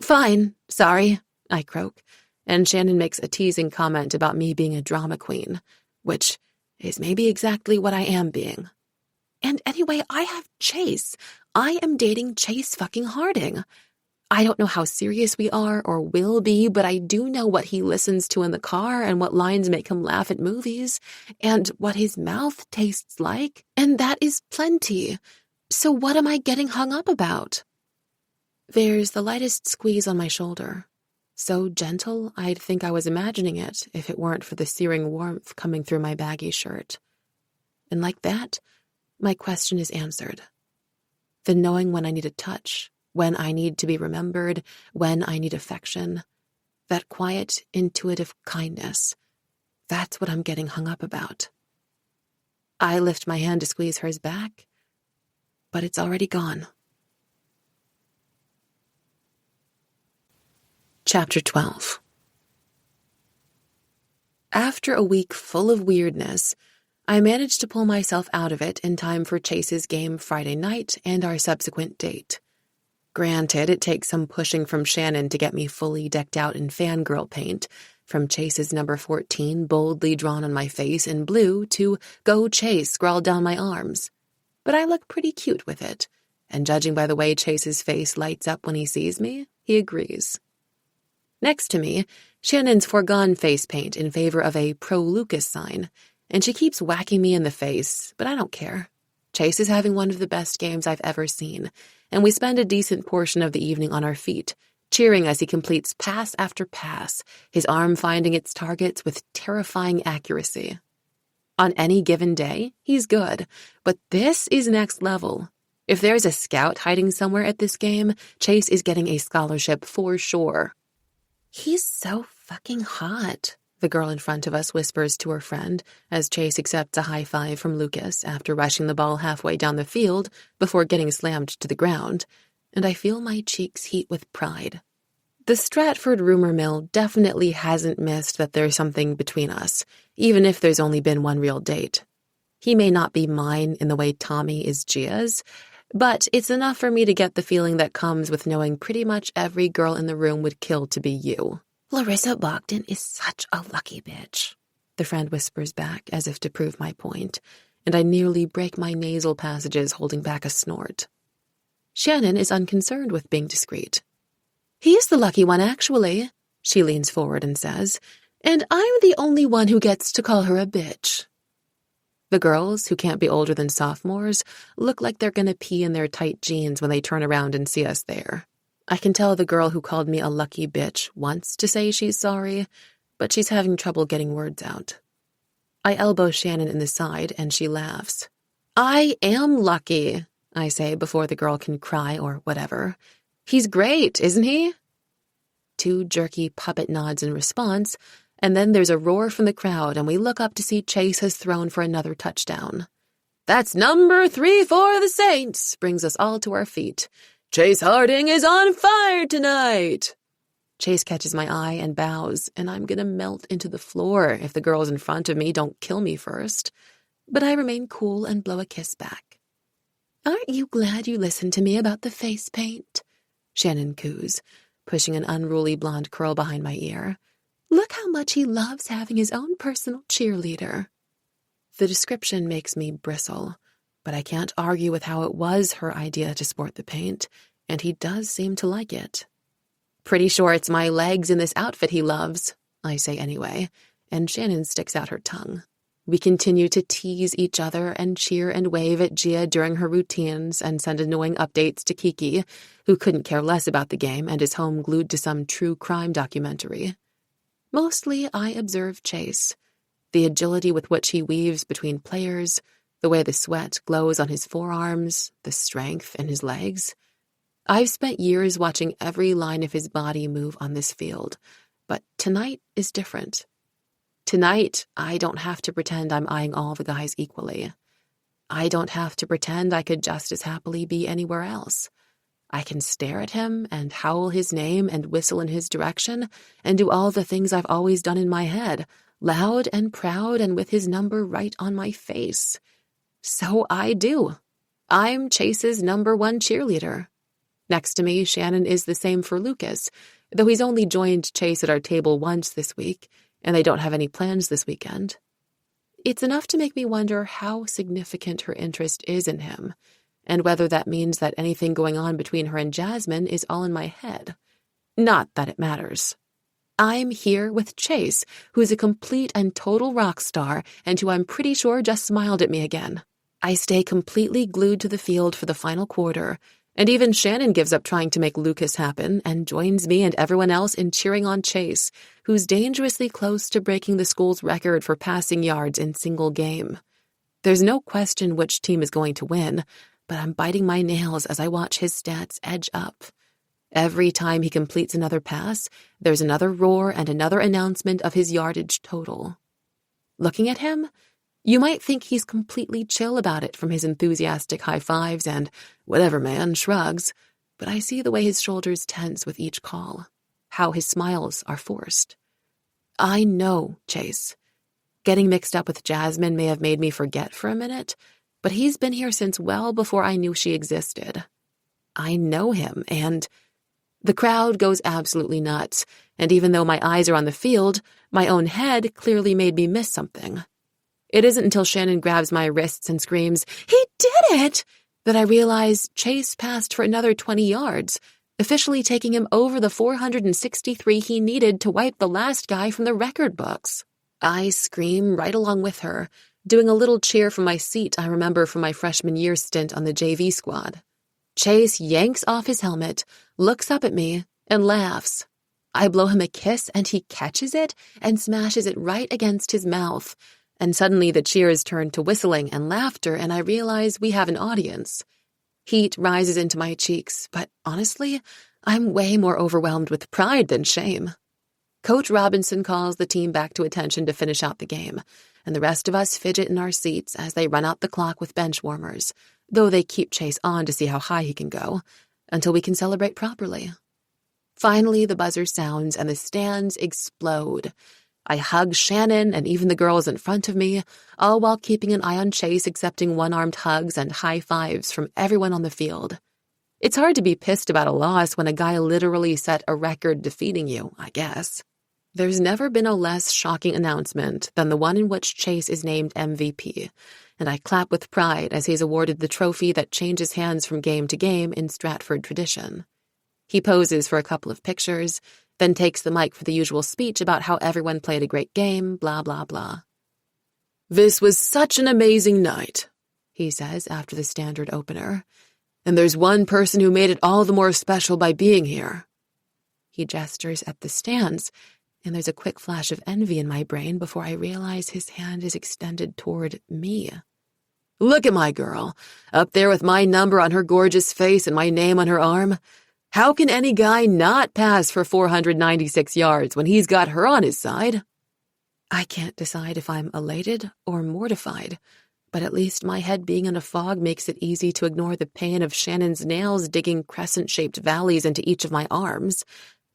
Fine, sorry, I croak, and Shannon makes a teasing comment about me being a drama queen, which is maybe exactly what I am being. And anyway, I have Chase. I am dating Chase fucking Harding. I don't know how serious we are or will be, but I do know what he listens to in the car and what lines make him laugh at movies and what his mouth tastes like, and that is plenty. So what am I getting hung up about? There's the lightest squeeze on my shoulder. So gentle, I'd think I was imagining it if it weren't for the searing warmth coming through my baggy shirt. And like that, my question is answered. The knowing when I need a touch, when I need to be remembered, when I need affection. That quiet, intuitive kindness. That's what I'm getting hung up about. I lift my hand to squeeze hers back, but it's already gone. Chapter 12. After a week full of weirdness, I managed to pull myself out of it in time for Chase's game Friday night and our subsequent date. Granted, it takes some pushing from Shannon to get me fully decked out in fangirl paint, from Chase's number 14 boldly drawn on my face in blue to "Go Chase" scrawled down my arms. But I look pretty cute with it, and judging by the way Chase's face lights up when he sees me, he agrees. Next to me, Shannon's foregone face paint in favor of a pro-Lucas sign, and she keeps whacking me in the face, but I don't care. Chase is having one of the best games I've ever seen, and we spend a decent portion of the evening on our feet, cheering as he completes pass after pass, his arm finding its targets with terrifying accuracy. On any given day, he's good, but this is next level. If there's a scout hiding somewhere at this game, Chase is getting a scholarship for sure. He's so fucking hot, the girl in front of us whispers to her friend as Chase accepts a high five from Lucas after rushing the ball halfway down the field before getting slammed to the ground, and I feel my cheeks heat with pride. The Stratford rumor mill definitely hasn't missed that there's something between us, even if there's only been one real date. He may not be mine in the way Tommy is Gia's, but it's enough for me to get the feeling that comes with knowing pretty much every girl in the room would kill to be you. Larissa Bogdan is such a lucky bitch, the friend whispers back as if to prove my point, and I nearly break my nasal passages holding back a snort. Shannon is unconcerned with being discreet. He's the lucky one, actually, she leans forward and says, and I'm the only one who gets to call her a bitch. The girls, who can't be older than sophomores, look like they're gonna pee in their tight jeans when they turn around and see us there. I can tell the girl who called me a lucky bitch wants to say she's sorry, but she's having trouble getting words out. I elbow Shannon in the side, and she laughs. I am lucky, I say before the girl can cry or whatever. He's great, isn't he? 2 jerky puppet nods in response, and then there's a roar from the crowd, and we look up to see Chase has thrown for another touchdown. That's number 3 for the Saints, brings us all to our feet. Chase Harding is on fire tonight. Chase catches my eye and bows, and I'm gonna melt into the floor if the girls in front of me don't kill me first. But I remain cool and blow a kiss back. Aren't you glad you listened to me about the face paint? Shannon coos, pushing an unruly blonde curl behind my ear. Look how much he loves having his own personal cheerleader. The description makes me bristle, but I can't argue with how it was her idea to sport the paint, and he does seem to like it. Pretty sure it's my legs in this outfit he loves, I say anyway, and Shannon sticks out her tongue. We continue to tease each other and cheer and wave at Gia during her routines and send annoying updates to Kiki, who couldn't care less about the game and is home glued to some true crime documentary. Mostly, I observe Chase, the agility with which he weaves between players, the way the sweat glows on his forearms, the strength in his legs. I've spent years watching every line of his body move on this field, but tonight is different. Tonight, I don't have to pretend I'm eyeing all the guys equally. I don't have to pretend I could just as happily be anywhere else. I can stare at him and howl his name and whistle in his direction and do all the things I've always done in my head, loud and proud and with his number right on my face. So I do. I'm Chase's #1 cheerleader. Next to me, Shannon is the same for Lucas, though he's only joined Chase at our table once this week, and they don't have any plans this weekend. It's enough to make me wonder how significant her interest is in him, and whether that means that anything going on between her and Jasmine is all in my head. Not that it matters. I'm here with Chase, who is a complete and total rock star, and who I'm pretty sure just smiled at me again. I stay completely glued to the field for the final quarter, and even Shannon gives up trying to make Lucas happen and joins me and everyone else in cheering on Chase, who's dangerously close to breaking the school's record for passing yards in single game. There's no question which team is going to win, but I'm biting my nails as I watch his stats edge up. Every time he completes another pass, there's another roar and another announcement of his yardage total. Looking at him, you might think he's completely chill about it from his enthusiastic high fives and whatever man shrugs, but I see the way his shoulders tense with each call, how his smiles are forced. I know Chase. Getting mixed up with Jasmine may have made me forget for a minute, but he's been here since well before I knew she existed. I know him, and the crowd goes absolutely nuts, and even though my eyes are on the field, my own head clearly made me miss something. It isn't until Shannon grabs my wrists and screams, "He did it!" that I realize Chase passed for another 20 yards, officially taking him over the 463 he needed to wipe the last guy from the record books. I scream right along with her, doing a little cheer from my seat I remember from my freshman year stint on the JV squad. Chase yanks off his helmet, looks up at me, and laughs. I blow him a kiss, and he catches it and smashes it right against his mouth. And suddenly the cheers turn to whistling and laughter, and I realize we have an audience. Heat rises into my cheeks, but honestly, I'm way more overwhelmed with pride than shame. Coach Robinson calls the team back to attention to finish out the game, and the rest of us fidget in our seats as they run out the clock with bench warmers, though they keep Chase on to see how high he can go, until we can celebrate properly. Finally, the buzzer sounds and the stands explode. I hug Shannon and even the girls in front of me, all while keeping an eye on Chase accepting one-armed hugs and high fives from everyone on the field. It's hard to be pissed about a loss when a guy literally set a record defeating you, I guess. There's never been a less shocking announcement than the one in which Chase is named MVP, and I clap with pride as he's awarded the trophy that changes hands from game to game in Stratford tradition. He poses for a couple of pictures, then takes the mic for the usual speech about how everyone played a great game, blah, blah, blah. "This was such an amazing night," he says after the standard opener. "And there's one person who made it all the more special by being here." He gestures at the stands, and there's a quick flash of envy in my brain before I realize his hand is extended toward me. "Look at my girl, up there with my number on her gorgeous face and my name on her arm. How can any guy not pass for 496 yards when he's got her on his side?" I can't decide if I'm elated or mortified, but at least my head being in a fog makes it easy to ignore the pain of Shannon's nails digging crescent-shaped valleys into each of my arms.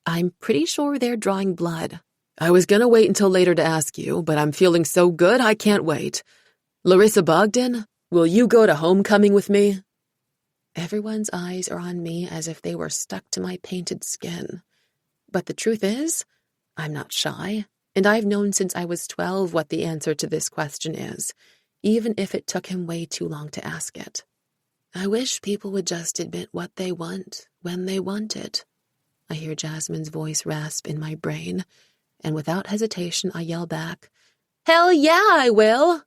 I'm pretty sure they're drawing blood. "I was gonna wait until later to ask you, but I'm feeling so good I can't wait. Larissa Bogdan, will you go to homecoming with me?" Everyone's eyes are on me as if they were stuck to my painted skin. But the truth is, I'm not shy, and I've known since I was 12 what the answer to this question is, even if it took him way too long to ask it. I wish people would just admit what they want when they want it. I hear Jasmine's voice rasp in my brain, and without hesitation I yell back, "Hell yeah, I will!"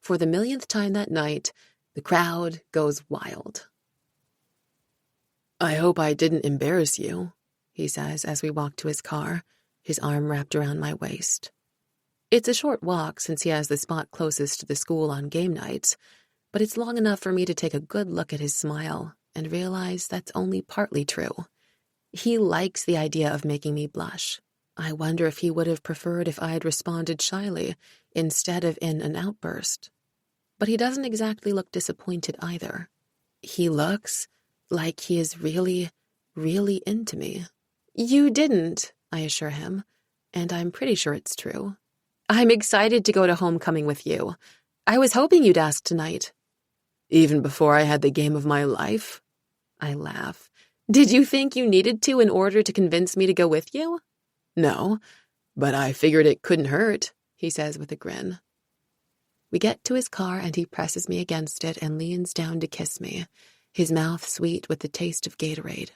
For the millionth time that night, the crowd goes wild. "I hope I didn't embarrass you," he says as we walk to his car, his arm wrapped around my waist. It's a short walk since he has the spot closest to the school on game nights, but it's long enough for me to take a good look at his smile and realize that's only partly true. He likes the idea of making me blush. I wonder if he would have preferred if I had responded shyly instead of in an outburst. But he doesn't exactly look disappointed either. He looks like he is really, really into me. "You didn't," I assure him, and I'm pretty sure it's true. "I'm excited to go to homecoming with you. I was hoping you'd ask tonight." "Even before I had the game of my life?" I laugh. "Did you think you needed to in order to convince me to go with you?" "No, but I figured it couldn't hurt," he says with a grin. We get to his car and he presses me against it and leans down to kiss me, his mouth sweet with the taste of Gatorade.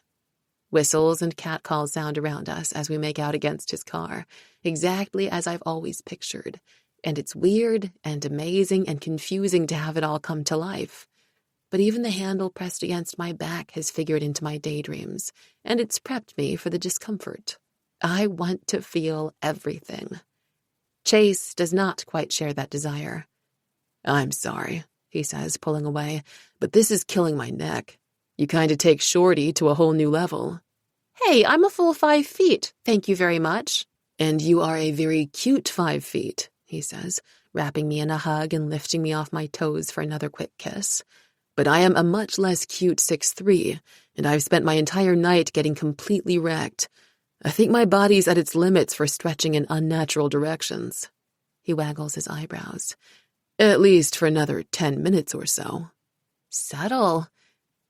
Whistles and catcalls sound around us as we make out against his car, exactly as I've always pictured, and it's weird and amazing and confusing to have it all come to life. But even the handle pressed against my back has figured into my daydreams, and it's prepped me for the discomfort. I want to feel everything. Chase does not quite share that desire. "I'm sorry," he says, pulling away, "but this is killing my neck. You kind of take Shorty to a whole new level." "Hey, I'm a full 5 feet, thank you very much." "And you are a very cute 5 feet, he says, wrapping me in a hug and lifting me off my toes for another quick kiss. "But I am a much less cute 6'3", and I've spent my entire night getting completely wrecked. I think my body's at its limits for stretching in unnatural directions." He waggles his eyebrows. "At least for another 10 minutes or so." "Subtle.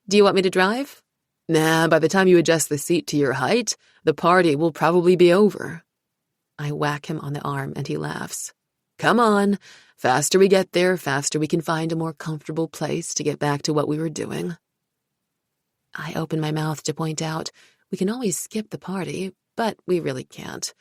Do you want me to drive?" "Nah, by the time you adjust the seat to your height, the party will probably be over." I whack him on the arm and he laughs. "Come on. Faster we get there, faster we can find a more comfortable place to get back to what we were doing." I open my mouth to point out we can always skip the party, but we really can't.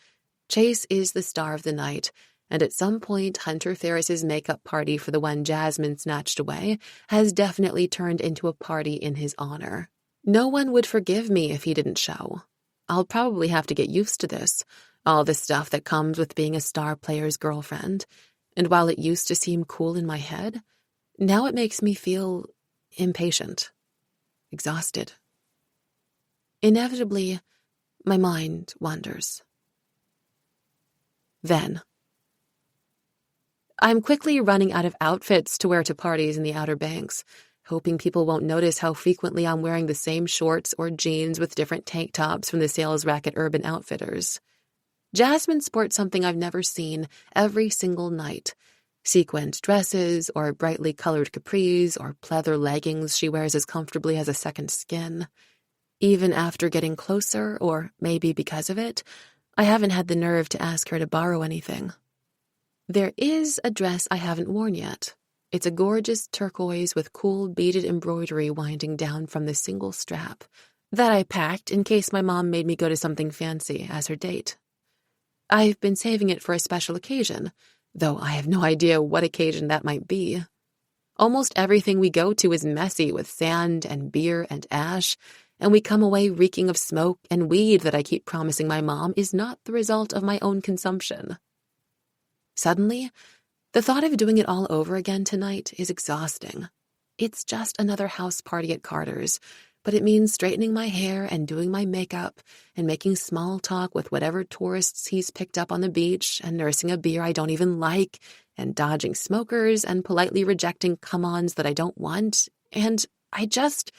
Chase is the star of the night, and at some point Hunter Ferris's makeup party for the one Jasmine snatched away has definitely turned into a party in his honor. No one would forgive me if he didn't show. I'll probably have to get used to this, all the stuff that comes with being a star player's girlfriend, and while it used to seem cool in my head, now it makes me feel impatient, exhausted. Inevitably, my mind wanders. Then, I'm quickly running out of outfits to wear to parties in the Outer Banks, hoping people won't notice how frequently I'm wearing the same shorts or jeans with different tank tops from the sales rack at Urban Outfitters. Jasmine sports something I've never seen every single night. Sequined dresses, or brightly colored capris, or pleather leggings she wears as comfortably as a second skin. Even after getting closer, or maybe because of it, I haven't had the nerve to ask her to borrow anything. There is a dress I haven't worn yet. It's a gorgeous turquoise with cool beaded embroidery winding down from the single strap that I packed in case my mom made me go to something fancy as her date. I've been saving it for a special occasion, though I have no idea what occasion that might be. Almost everything we go to is messy with sand and beer and ash, and we come away reeking of smoke and weed that I keep promising my mom is not the result of my own consumption. Suddenly, the thought of doing it all over again tonight is exhausting. It's just another house party at Carter's, but it means straightening my hair and doing my makeup and making small talk with whatever tourists he's picked up on the beach and nursing a beer I don't even like and dodging smokers and politely rejecting come-ons that I don't want, and I just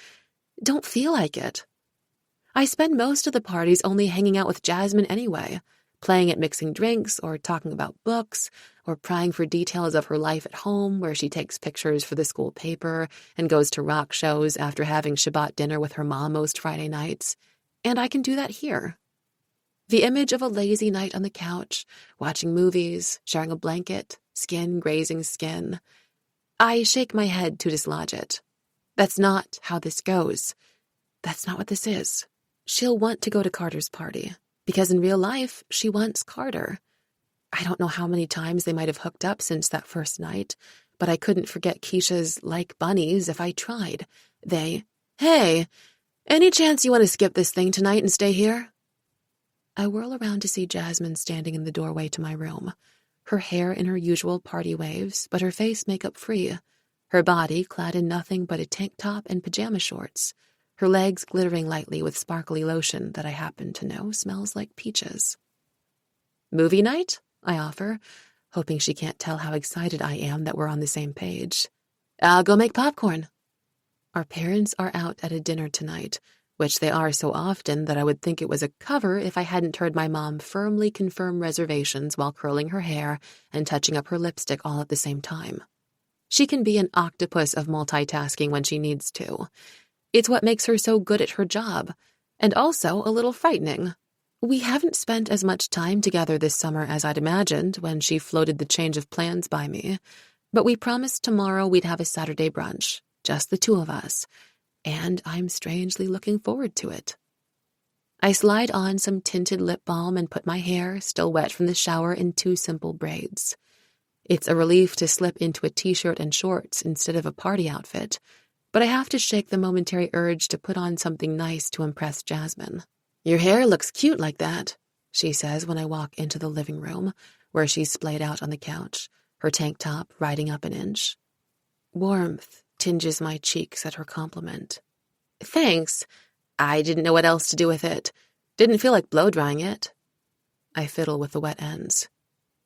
don't feel like it. I spend most of the parties only hanging out with Jasmine anyway, playing at mixing drinks or talking about books or prying for details of her life at home where she takes pictures for the school paper and goes to rock shows after having Shabbat dinner with her mom most Friday nights. And I can do that here. The image of a lazy night on the couch, watching movies, sharing a blanket, skin grazing skin. I shake my head to dislodge it. That's not how this goes. That's not what this is. She'll want to go to Carter's party, because in real life, she wants Carter. I don't know how many times they might have hooked up since that first night, but I couldn't forget Keisha's like bunnies if I tried. Hey, any chance you want to skip this thing tonight and stay here? I whirl around to see Jasmine standing in the doorway to my room, her hair in her usual party waves, but her face makeup free, her body clad in nothing but a tank top and pajama shorts, her legs glittering lightly with sparkly lotion that I happen to know smells like peaches. Movie night? I offer, hoping she can't tell how excited I am that we're on the same page. I'll go make popcorn. Our parents are out at a dinner tonight, which they are so often that I would think it was a cover if I hadn't heard my mom firmly confirm reservations while curling her hair and touching up her lipstick all at the same time. She can be an octopus of multitasking when she needs to. It's what makes her so good at her job, and also a little frightening. We haven't spent as much time together this summer as I'd imagined when she floated the change of plans by me, but we promised tomorrow we'd have a Saturday brunch, just the two of us, and I'm strangely looking forward to it. I slide on some tinted lip balm and put my hair, still wet from the shower, in two simple braids. It's a relief to slip into a t-shirt and shorts instead of a party outfit, but I have to shake the momentary urge to put on something nice to impress Jasmine. Your hair looks cute like that, she says when I walk into the living room, where she's splayed out on the couch, her tank top riding up an inch. Warmth tinges my cheeks at her compliment. Thanks. I didn't know what else to do with it. Didn't feel like blow-drying it. I fiddle with the wet ends.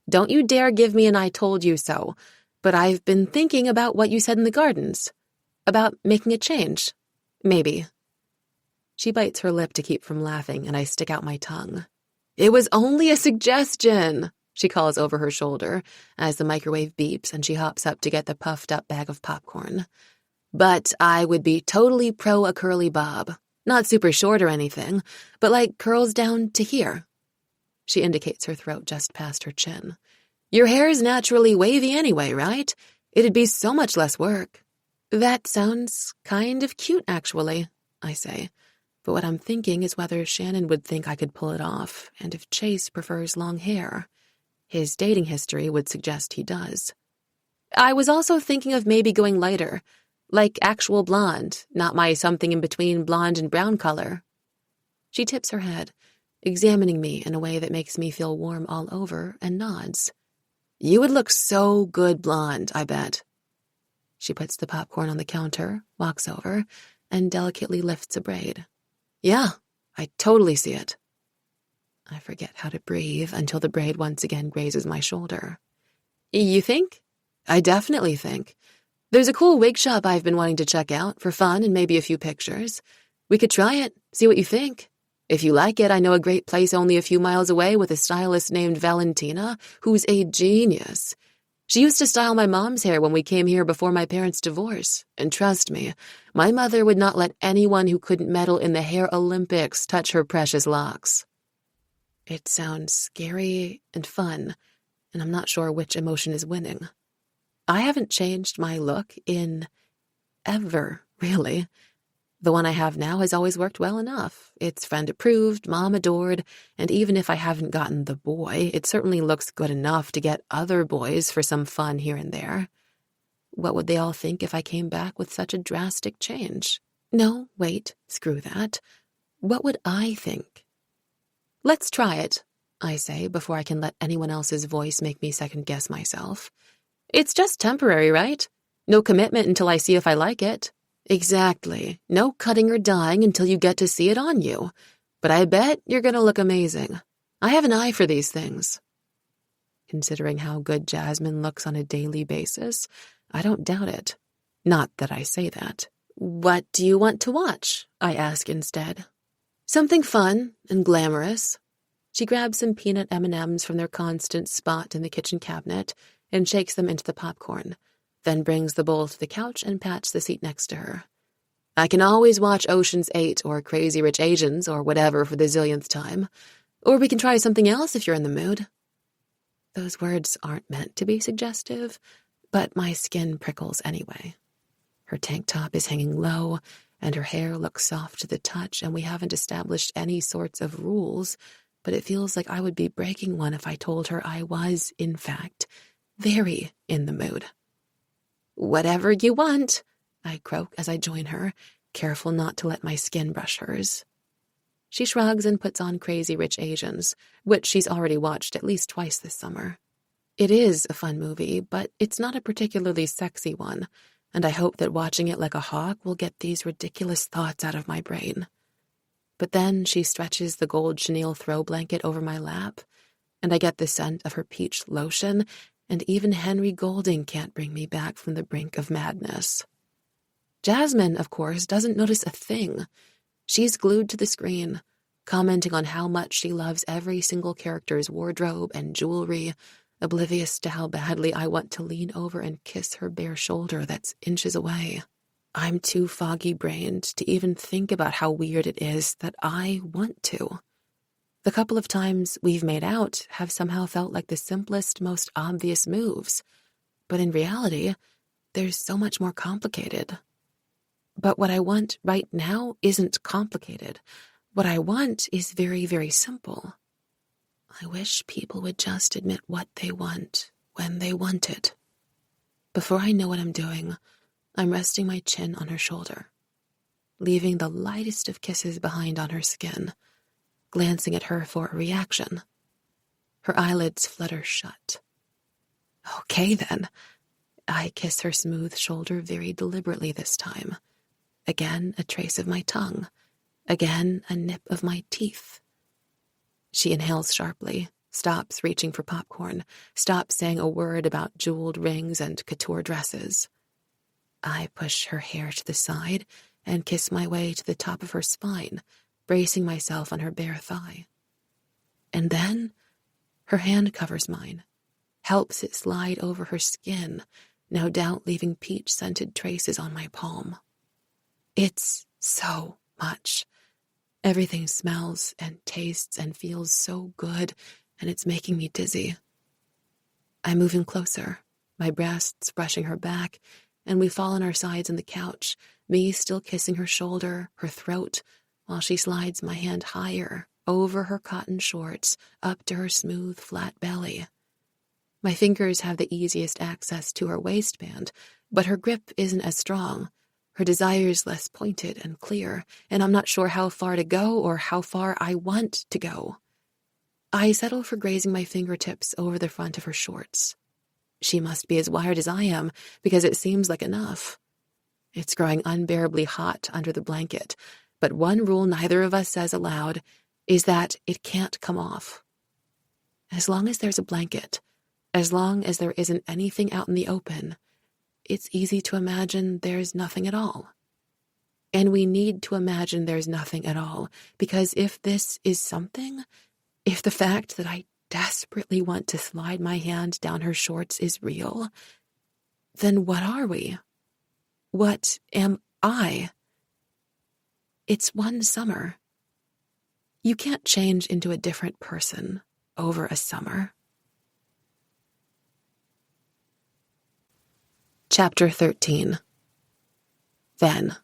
Don't you dare give me an I told you so, but I've been thinking about what you said in the gardens. About making a change. Maybe. She bites her lip to keep from laughing, and I stick out my tongue. It was only a suggestion, she calls over her shoulder as the microwave beeps and she hops up to get the puffed-up bag of popcorn. But I would be totally pro a curly bob. Not super short or anything, but like curls down to here. She indicates her throat just past her chin. Your hair's naturally wavy anyway, right? It'd be so much less work. That sounds kind of cute, actually, I say. But what I'm thinking is whether Shannon would think I could pull it off, and if Chase prefers long hair. His dating history would suggest he does. I was also thinking of maybe going lighter, like actual blonde, not my something in between blonde and brown color. She tips her head, examining me in a way that makes me feel warm all over, and nods. You would look so good blonde, I bet. She puts the popcorn on the counter, walks over, and delicately lifts a braid. Yeah, I totally see it. I forget how to breathe until the braid once again grazes my shoulder. You think? I definitely think. There's a cool wig shop I've been wanting to check out for fun and maybe a few pictures. We could try it, see what you think. If you like it, I know a great place only a few miles away with a stylist named Valentina, who's a genius. She used to style my mom's hair when we came here before my parents' divorce, and trust me, my mother would not let anyone who couldn't medal in the hair Olympics touch her precious locks. It sounds scary and fun, and I'm not sure which emotion is winning. I haven't changed my look in ever, really. The one I have now has always worked well enough. It's friend approved, mom adored, and even if I haven't gotten the boy, it certainly looks good enough to get other boys for some fun here and there. What would they all think if I came back with such a drastic change? No, wait, screw that. What would I think? Let's try it, I say before I can let anyone else's voice make me second-guess myself. It's just temporary, right? No commitment until I see if I like it. Exactly. No cutting or dyeing until you get to see it on you. But I bet you're going to look amazing. I have an eye for these things. Considering how good Jasmine looks on a daily basis, I don't doubt it. Not that I say that. What do you want to watch? I ask instead. Something fun and glamorous. She grabs some peanut M&Ms from their constant spot in the kitchen cabinet and shakes them into the popcorn, then brings the bowl to the couch and pats the seat next to her. I can always watch Ocean's 8 or Crazy Rich Asians or whatever for the zillionth time. Or we can try something else if you're in the mood. Those words aren't meant to be suggestive, but my skin prickles anyway. Her tank top is hanging low, and her hair looks soft to the touch, and we haven't established any sorts of rules, but it feels like I would be breaking one if I told her I was, in fact, very in the mood. Whatever you want, I croak as I join her, careful not to let my skin brush hers. She shrugs and puts on Crazy Rich Asians, which she's already watched at least twice this summer. It is a fun movie, but it's not a particularly sexy one, and I hope that watching it like a hawk will get these ridiculous thoughts out of my brain. But then she stretches the gold chenille throw blanket over my lap, and I get the scent of her peach lotion, and even Henry Golding can't bring me back from the brink of madness. Jasmine, of course, doesn't notice a thing. She's glued to the screen, commenting on how much she loves every single character's wardrobe and jewelry, oblivious to how badly I want to lean over and kiss her bare shoulder that's inches away. I'm too foggy-brained to even think about how weird it is that I want to. The couple of times we've made out have somehow felt like the simplest, most obvious moves. But in reality, there's so much more complicated. But what I want right now isn't complicated. What I want is very, very simple. I wish people would just admit what they want when they want it. Before I know what I'm doing, I'm resting my chin on her shoulder, leaving the lightest of kisses behind on her skin, glancing at her for a reaction. Her eyelids flutter shut. Okay, then. I kiss her smooth shoulder very deliberately this time. Again, a trace of my tongue. Again, a nip of my teeth. She inhales sharply, stops reaching for popcorn, stops saying a word about jeweled rings and couture dresses. I push her hair to the side and kiss my way to the top of her spine, bracing myself on her bare thigh. And then her hand covers mine, helps it slide over her skin, no doubt leaving peach-scented traces on my palm. It's so much. Everything smells and tastes and feels so good, and it's making me dizzy. I move in closer, my breasts brushing her back, and we fall on our sides on the couch, me still kissing her shoulder, her throat, while she slides my hand higher, over her cotton shorts, up to her smooth, flat belly. My fingers have the easiest access to her waistband, but her grip isn't as strong. Her desire's less pointed and clear, and I'm not sure how far to go or how far I want to go. I settle for grazing my fingertips over the front of her shorts. She must be as wired as I am, because it seems like enough. It's growing unbearably hot under the blanket, but one rule neither of us says aloud is that it can't come off. As long as there's a blanket, as long as there isn't anything out in the open, it's easy to imagine there's nothing at all. And we need to imagine there's nothing at all, because if this is something, if the fact that I desperately want to slide my hand down her shorts is real, then what are we? What am I? It's one summer. You can't change into a different person over a summer. Chapter 13. Then.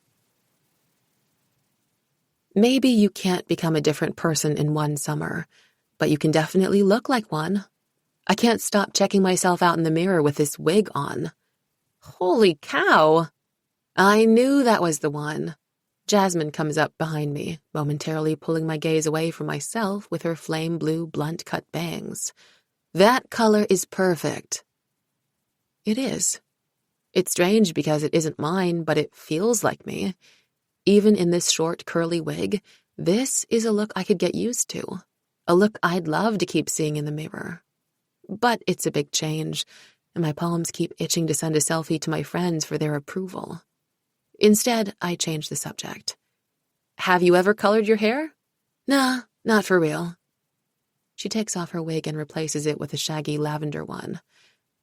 Maybe you can't become a different person in one summer, but you can definitely look like one. I can't stop checking myself out in the mirror with this wig on. Holy cow! I knew that was the one. Jasmine comes up behind me, momentarily pulling my gaze away from myself with her flame blue blunt-cut bangs. That color is perfect. It is. It's strange because it isn't mine, but it feels like me. Even in this short, curly wig, this is a look I could get used to. A look I'd love to keep seeing in the mirror. But it's a big change, and my palms keep itching to send a selfie to my friends for their approval. Instead, I change the subject. Have you ever colored your hair? Nah, not for real. She takes off her wig and replaces it with a shaggy lavender one.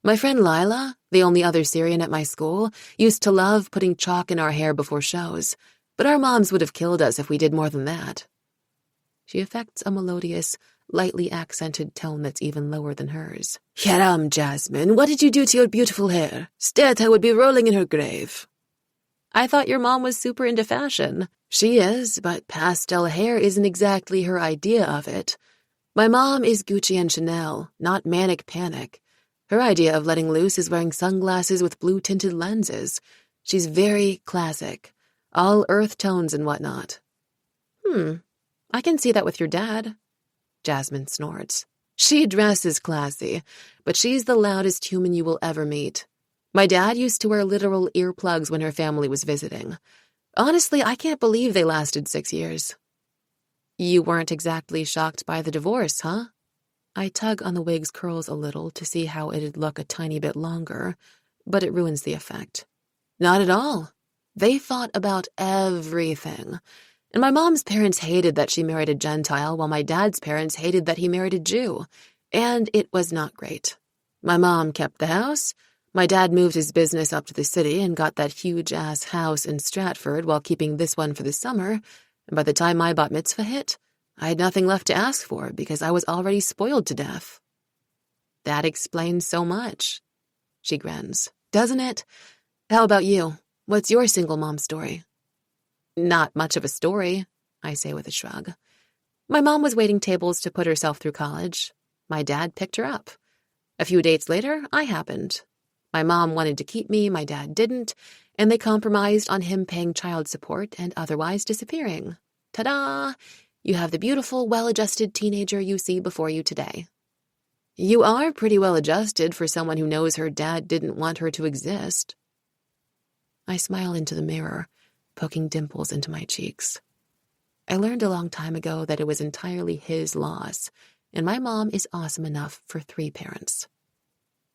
My friend Lila, the only other Syrian at my school, used to love putting chalk in our hair before shows, but our moms would have killed us if we did more than that. She affects a melodious, lightly accented tone that's even lower than hers. Haram, Jasmine, what did you do to your beautiful hair? Steta would be rolling in her grave. I thought your mom was super into fashion. She is, but pastel hair isn't exactly her idea of it. My mom is Gucci and Chanel, not manic panic. Her idea of letting loose is wearing sunglasses with blue-tinted lenses. She's very classic, all earth tones and whatnot. I can see that with your dad. Jasmine snorts. She dresses classy, but she's the loudest human you will ever meet. My dad used to wear literal earplugs when her family was visiting. Honestly, I can't believe they lasted 6 years. You weren't exactly shocked by the divorce, huh? I tug on the wig's curls a little to see how it'd look a tiny bit longer, but it ruins the effect. Not at all. They fought about everything. And my mom's parents hated that she married a Gentile, while my dad's parents hated that he married a Jew. And it was not great. My mom kept the house. My dad moved his business up to the city and got that huge-ass house in Stratford while keeping this one for the summer, and by the time my bat mitzvah hit, I had nothing left to ask for because I was already spoiled to death. That explains so much. She grins. Doesn't it? How about you? What's your single mom story? Not much of a story, I say with a shrug. My mom was waiting tables to put herself through college. My dad picked her up. A few dates later, I happened. My mom wanted to keep me, my dad didn't, and they compromised on him paying child support and otherwise disappearing. Ta-da! You have the beautiful, well-adjusted teenager you see before you today. You are pretty well-adjusted for someone who knows her dad didn't want her to exist. I smile into the mirror, poking dimples into my cheeks. I learned a long time ago that it was entirely his loss, and my mom is awesome enough for 3 parents.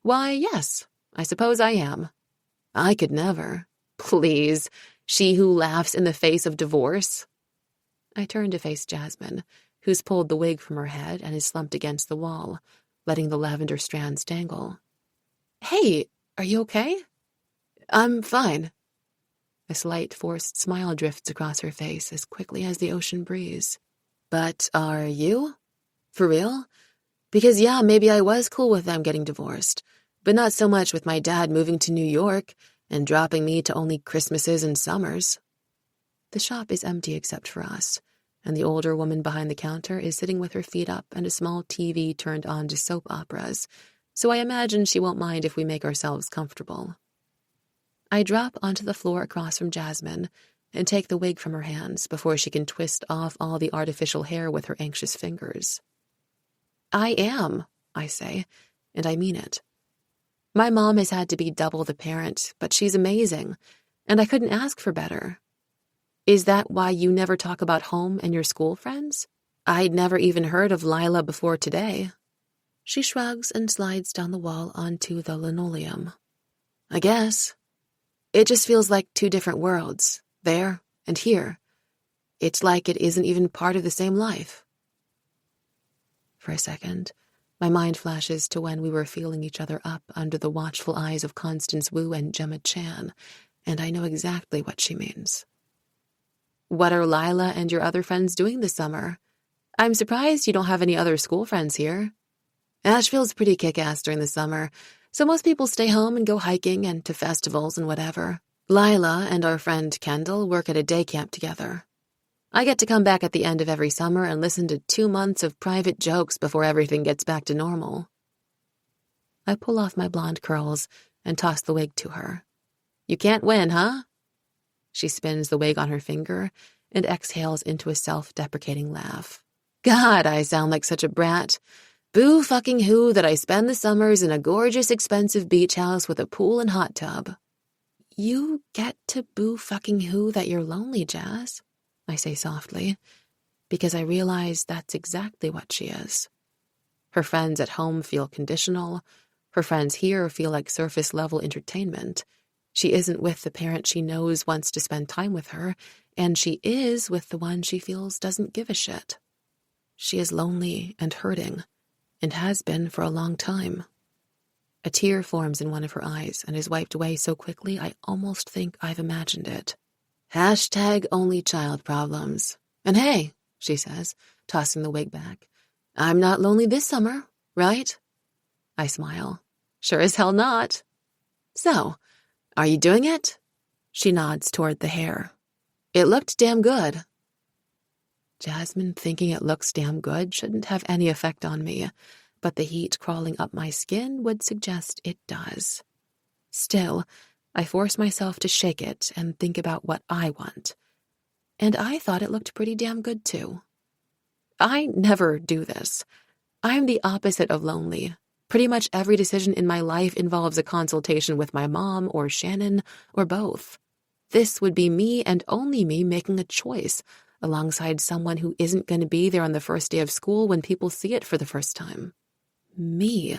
Why, yes, I suppose I am. I could never. Please, she who laughs in the face of divorce. I turn to face Jasmine, who's pulled the wig from her head and is slumped against the wall, letting the lavender strands dangle. Hey, are you okay? I'm fine. A slight forced smile drifts across her face as quickly as the ocean breeze. But are you? For real? Because yeah, maybe I was cool with them getting divorced, but not so much with my dad moving to New York and dropping me to only Christmases and summers. The shop is empty except for us, and the older woman behind the counter is sitting with her feet up and a small TV turned on to soap operas, so I imagine she won't mind if we make ourselves comfortable. I drop onto the floor across from Jasmine and take the wig from her hands before she can twist off all the artificial hair with her anxious fingers. I am, I say, and I mean it. My mom has had to be double the parent, but she's amazing, and I couldn't ask for better. Is that why you never talk about home and your school friends? I'd never even heard of Lila before today. She shrugs and slides down the wall onto the linoleum. I guess. It just feels like 2 different worlds, there And here, it's like it isn't even part of the same life. For a second, my mind flashes to when we were feeling each other up under the watchful eyes of Constance Wu and Gemma Chan, and I know exactly what she means. What are Lila and your other friends doing this summer? I'm surprised you don't have any other school friends here. Asheville's pretty kick-ass during the summer, so most people stay home and go hiking and to festivals and whatever. Lila and our friend Kendall work at a day camp together. I get to come back at the end of every summer and listen to 2 months of private jokes before everything gets back to normal. I pull off my blonde curls and toss the wig to her. You can't win, huh? She spins the wig on her finger and exhales into a self-deprecating laugh. God, I sound like such a brat. Boo fucking who that I spend the summers in a gorgeous, expensive beach house with a pool and hot tub. You get to boo fucking who that you're lonely, Jazz, I say softly, because I realize that's exactly what she is. Her friends at home feel conditional. Her friends here feel like surface-level entertainment. She isn't with the parent she knows wants to spend time with her, and she is with the one she feels doesn't give a shit. She is lonely and hurting, and has been for a long time. A tear forms in one of her eyes and is wiped away so quickly I almost think I've imagined it. Hashtag only child problems. And hey, she says, tossing the wig back, I'm not lonely this summer, right? I smile. Sure as hell not. So, are you doing it? She nods toward the hair. It looked damn good. Jasmine thinking it looks damn good shouldn't have any effect on me, but the heat crawling up my skin would suggest it does. Still, I force myself to shake it and think about what I want. And I thought it looked pretty damn good, too. I never do this. I'm the opposite of lonely. Pretty much every decision in my life involves a consultation with my mom or Shannon or both. This would be me and only me making a choice alongside someone who isn't going to be there on the first day of school when people see it for the first time. Me.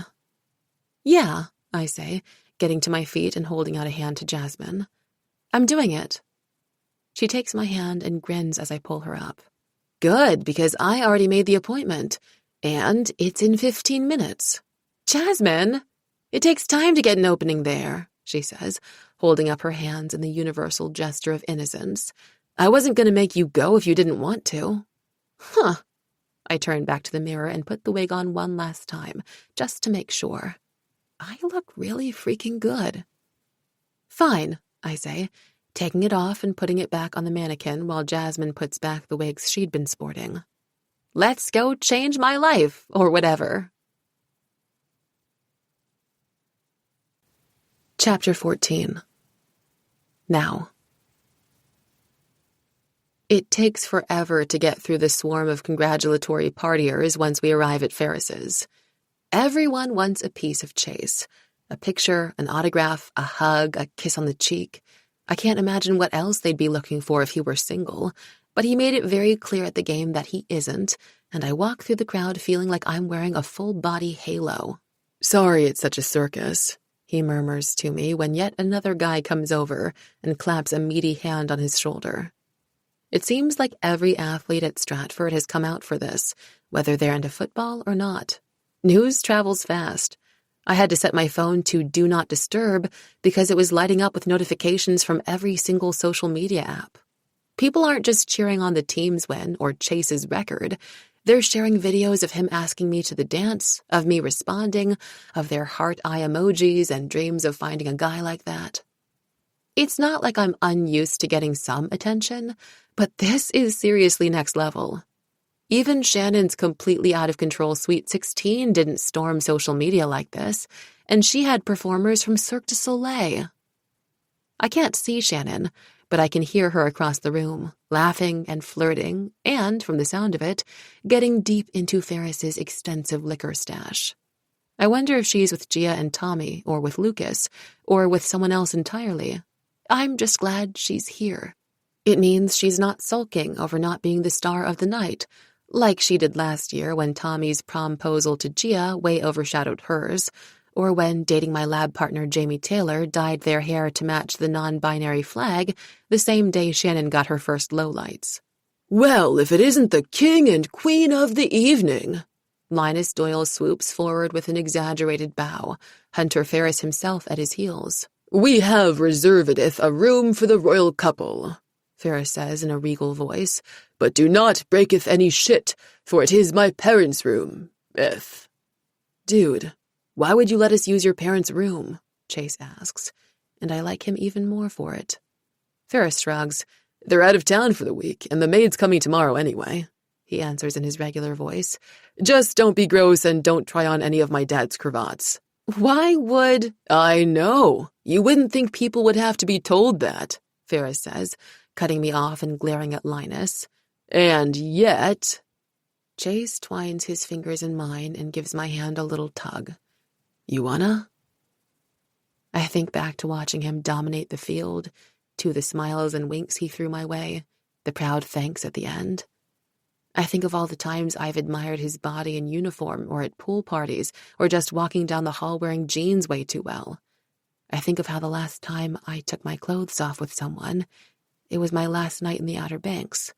Yeah, I say, getting to my feet and holding out a hand to Jasmine. I'm doing it. She takes my hand and grins as I pull her up. Good, because I already made the appointment, and it's in 15 minutes. Jasmine, it takes time to get an opening there, she says, holding up her hands in the universal gesture of innocence. I wasn't going to make you go if you didn't want to. Huh. I turn back to the mirror and put the wig on one last time, just to make sure. I look really freaking good. Fine, I say, taking it off and putting it back on the mannequin while Jasmine puts back the wigs she'd been sporting. Let's go change my life, or whatever. Chapter 14. Now. It takes forever to get through the swarm of congratulatory partiers once we arrive at Ferris's. Everyone wants a piece of Chase. A picture, an autograph, a hug, a kiss on the cheek. I can't imagine what else they'd be looking for if he were single, but he made it very clear at the game that he isn't, and I walk through the crowd feeling like I'm wearing a full-body halo. Sorry it's such a circus, he murmurs to me when yet another guy comes over and claps a meaty hand on his shoulder. It seems like every athlete at Stratford has come out for this, whether they're into football or not. News travels fast. I had to set my phone to Do Not Disturb because it was lighting up with notifications from every single social media app. People aren't just cheering on the team's win or Chase's record. They're sharing videos of him asking me to the dance, of me responding, of their heart-eye emojis and dreams of finding a guy like that. It's not like I'm unused to getting some attention, but this is seriously next level. Even Shannon's completely out-of-control Sweet 16 didn't storm social media like this, and she had performers from Cirque du Soleil. I can't see Shannon, but I can hear her across the room, laughing and flirting, and, from the sound of it, getting deep into Ferris's extensive liquor stash. I wonder if she's with Gia and Tommy, or with Lucas, or with someone else entirely. I'm just glad she's here. It means she's not sulking over not being the star of the night, like she did last year when Tommy's promposal to Gia way overshadowed hers, or when dating my lab partner Jamie Taylor dyed their hair to match the non-binary flag the same day Shannon got her first lowlights. Well, if it isn't the king and queen of the evening. Linus Doyle swoops forward with an exaggerated bow, Hunter Ferris himself at his heels. We have reservedeth a room for the royal couple, Ferris says in a regal voice, but do not breaketh any shit, for it is my parents' room, eth. Dude, why would you let us use your parents' room? Chase asks, and I like him even more for it. Ferris shrugs. They're out of town for the week, and the maid's coming tomorrow anyway, he answers in his regular voice. Just don't be gross and don't try on any of my dad's cravats. Why would... I know. You wouldn't think people would have to be told that, Ferris says, cutting me off and glaring at Linus. And yet... Chase twines his fingers in mine and gives my hand a little tug. You wanna? I think back to watching him dominate the field, to the smiles and winks he threw my way, the proud thanks at the end. I think of all the times I've admired his body in uniform or at pool parties or just walking down the hall wearing jeans way too well. I think of how the last time I took my clothes off with someone, it was my last night in the Outer Banks,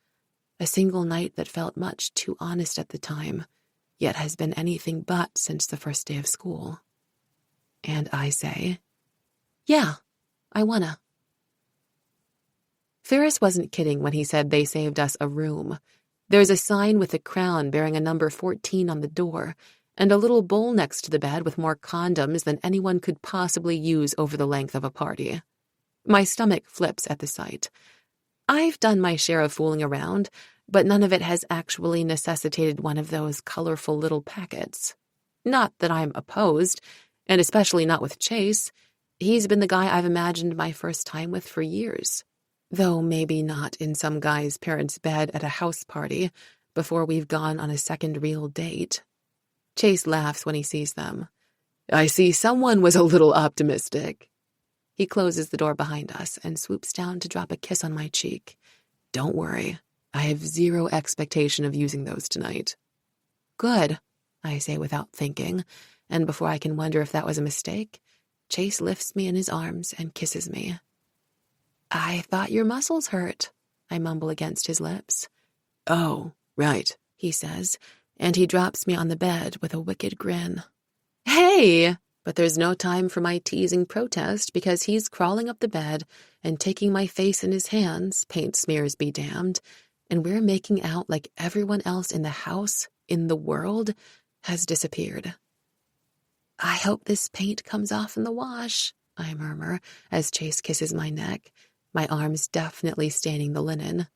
a single night that felt much too honest at the time, yet has been anything but since the first day of school. And I say, yeah, I wanna. Ferris wasn't kidding when he said they saved us a room. There's a sign with a crown bearing a number 14 on the door, and a little bowl next to the bed with more condoms than anyone could possibly use over the length of a party. My stomach flips at the sight. I've done my share of fooling around, but none of it has actually necessitated one of those colorful little packets. Not that I'm opposed, and especially not with Chase. He's been the guy I've imagined my first time with for years. Though maybe not in some guy's parents' bed at a house party before we've gone on a second real date. Chase laughs when he sees them. I see someone was a little optimistic. He closes the door behind us and swoops down to drop a kiss on my cheek. Don't worry, I have zero expectation of using those tonight. Good, I say without thinking, and before I can wonder if that was a mistake, Chase lifts me in his arms and kisses me. I thought your muscles hurt, I mumble against his lips. Oh, right, he says, and he drops me on the bed with a wicked grin. Hey! But there's no time for my teasing protest because he's crawling up the bed and taking my face in his hands, paint smears be damned, and we're making out like everyone else in the house, in the world, has disappeared. I hope this paint comes off in the wash, I murmur as Chase kisses my neck, my arms definitely staining the linen.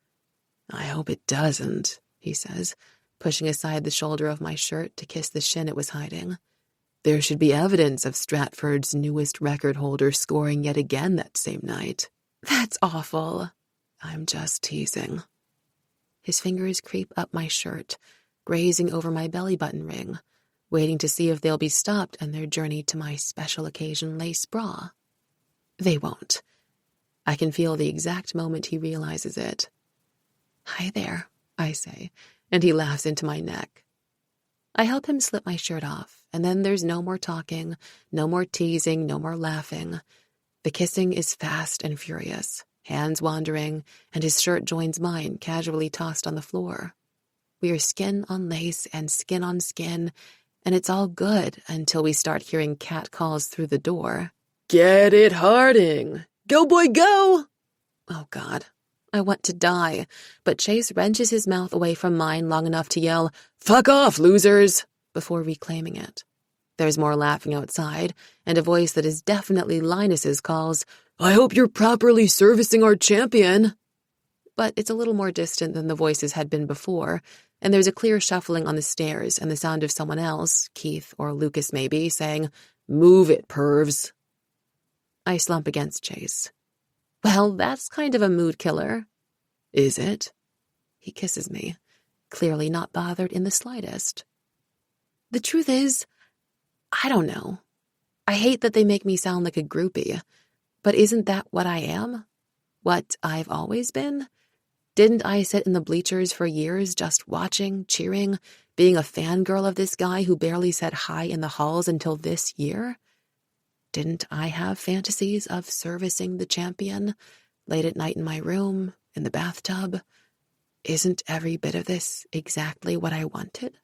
I hope it doesn't, he says, pushing aside the shoulder of my shirt to kiss the shin it was hiding. There should be evidence of Stratford's newest record holder scoring yet again that same night. That's awful. I'm just teasing. His fingers creep up my shirt, grazing over my belly button ring, waiting to see if they'll be stopped on their journey to my special occasion lace bra. They won't. I can feel the exact moment he realizes it. Hi there, I say, and he laughs into my neck. I help him slip my shirt off, and then there's no more talking, no more teasing, no more laughing. The kissing is fast and furious, hands wandering, and his shirt joins mine, casually tossed on the floor. We are skin on lace and skin on skin, and it's all good until we start hearing cat calls through the door. Get it, Harding! Go, boy, go! Oh, God. I want to die, but Chase wrenches his mouth away from mine long enough to yell, "Fuck off, losers!" before reclaiming it. There's more laughing outside, and a voice that is definitely Linus's calls, "I hope you're properly servicing our champion." But it's a little more distant than the voices had been before, and there's a clear shuffling on the stairs and the sound of someone else, Keith or Lucas maybe, saying, "Move it, pervs." I slump against Chase. Well, that's kind of a mood killer. Is it? He kisses me, clearly not bothered in the slightest. The truth is, I don't know. I hate that they make me sound like a groupie, but isn't that what I am? What I've always been? Didn't I sit in the bleachers for years just watching, cheering, being a fangirl of this guy who barely said hi in the halls until this year? Didn't I have fantasies of servicing the champion, late at night in my room, in the bathtub? Isn't every bit of this exactly what I wanted?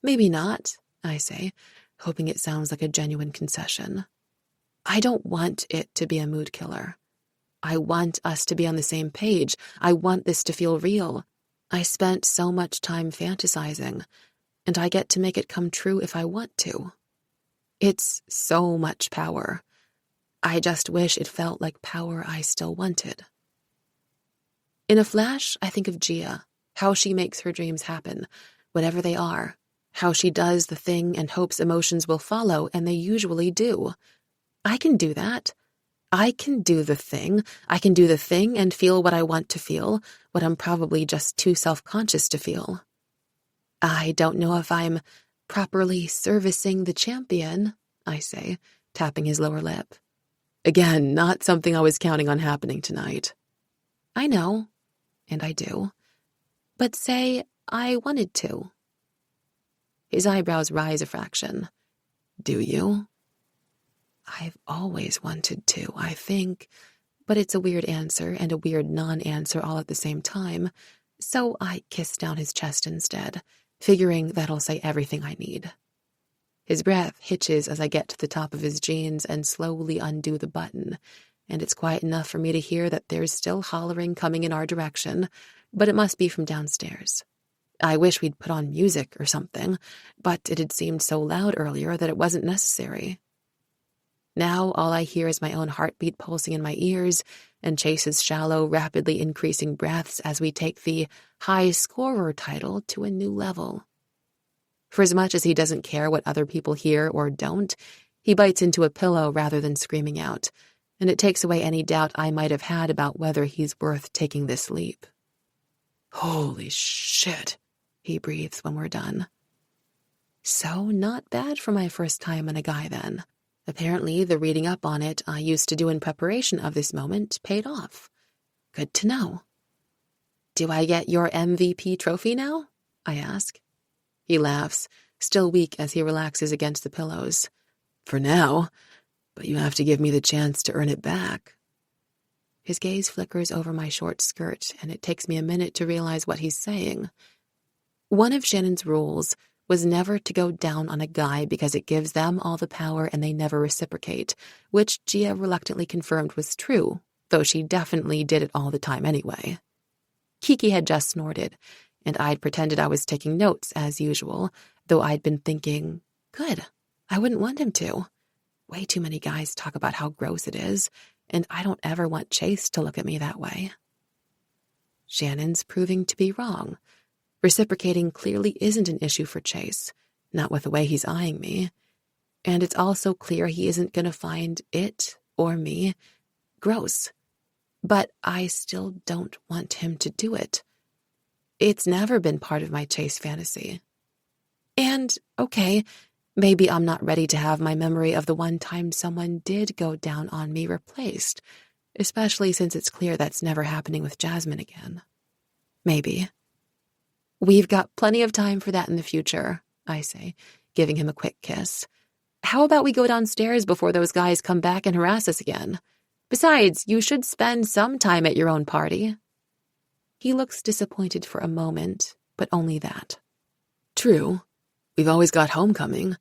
Maybe not, I say, hoping it sounds like a genuine concession. I don't want it to be a mood killer. I want us to be on the same page. I want this to feel real. I spent so much time fantasizing, and I get to make it come true if I want to. It's so much power. I just wish it felt like power I still wanted. In a flash, I think of Gia, how she makes her dreams happen, whatever they are, how she does the thing and hopes emotions will follow, and they usually do. I can do that. I can do the thing. I can do the thing and feel what I want to feel, what I'm probably just too self-conscious to feel. I don't know if I'm properly servicing the champion, I say, tapping his lower lip. Again, not something I was counting on happening tonight. I know, and I do. But say I wanted to. His eyebrows rise a fraction. Do you? I've always wanted to, I think, but it's a weird answer and a weird non-answer all at the same time, so I kiss down his chest instead, figuring that'll say everything I need. His breath hitches as I get to the top of his jeans and slowly undo the button, and it's quiet enough for me to hear that there's still hollering coming in our direction, but it must be from downstairs. I wish we'd put on music or something, but it had seemed so loud earlier that it wasn't necessary. Now all I hear is my own heartbeat pulsing in my ears and Chase's shallow, rapidly increasing breaths as we take the high scorer title to a new level. For as much as he doesn't care what other people hear or don't, he bites into a pillow rather than screaming out, and it takes away any doubt I might have had about whether he's worth taking this leap. Holy shit, he breathes when we're done. So not bad for my first time on a guy then. Apparently, the reading up on it I used to do in preparation of this moment paid off. Good to know. Do I get your MVP trophy now? I ask. He laughs, still weak as he relaxes against the pillows. For now, but you have to give me the chance to earn it back. His gaze flickers over my short skirt, and it takes me a minute to realize what he's saying. One of Shannon's rules was never to go down on a guy because it gives them all the power and they never reciprocate, which Gia reluctantly confirmed was true, though she definitely did it all the time anyway. Kiki had just snorted, and I'd pretended I was taking notes as usual, though I'd been thinking, good, I wouldn't want him to. Way too many guys talk about how gross it is, and I don't ever want Chase to look at me that way. Shannon's proving to be wrong. Reciprocating clearly isn't an issue for Chase, not with the way he's eyeing me. And it's also clear he isn't going to find it, or me, gross. But I still don't want him to do it. It's never been part of my Chase fantasy. And, okay, maybe I'm not ready to have my memory of the one time someone did go down on me replaced, especially since it's clear that's never happening with Jasmine again. Maybe. We've got plenty of time for that in the future, I say, giving him a quick kiss. How about we go downstairs before those guys come back and harass us again? Besides, you should spend some time at your own party. He looks disappointed for a moment, but only that. True. We've always got homecoming.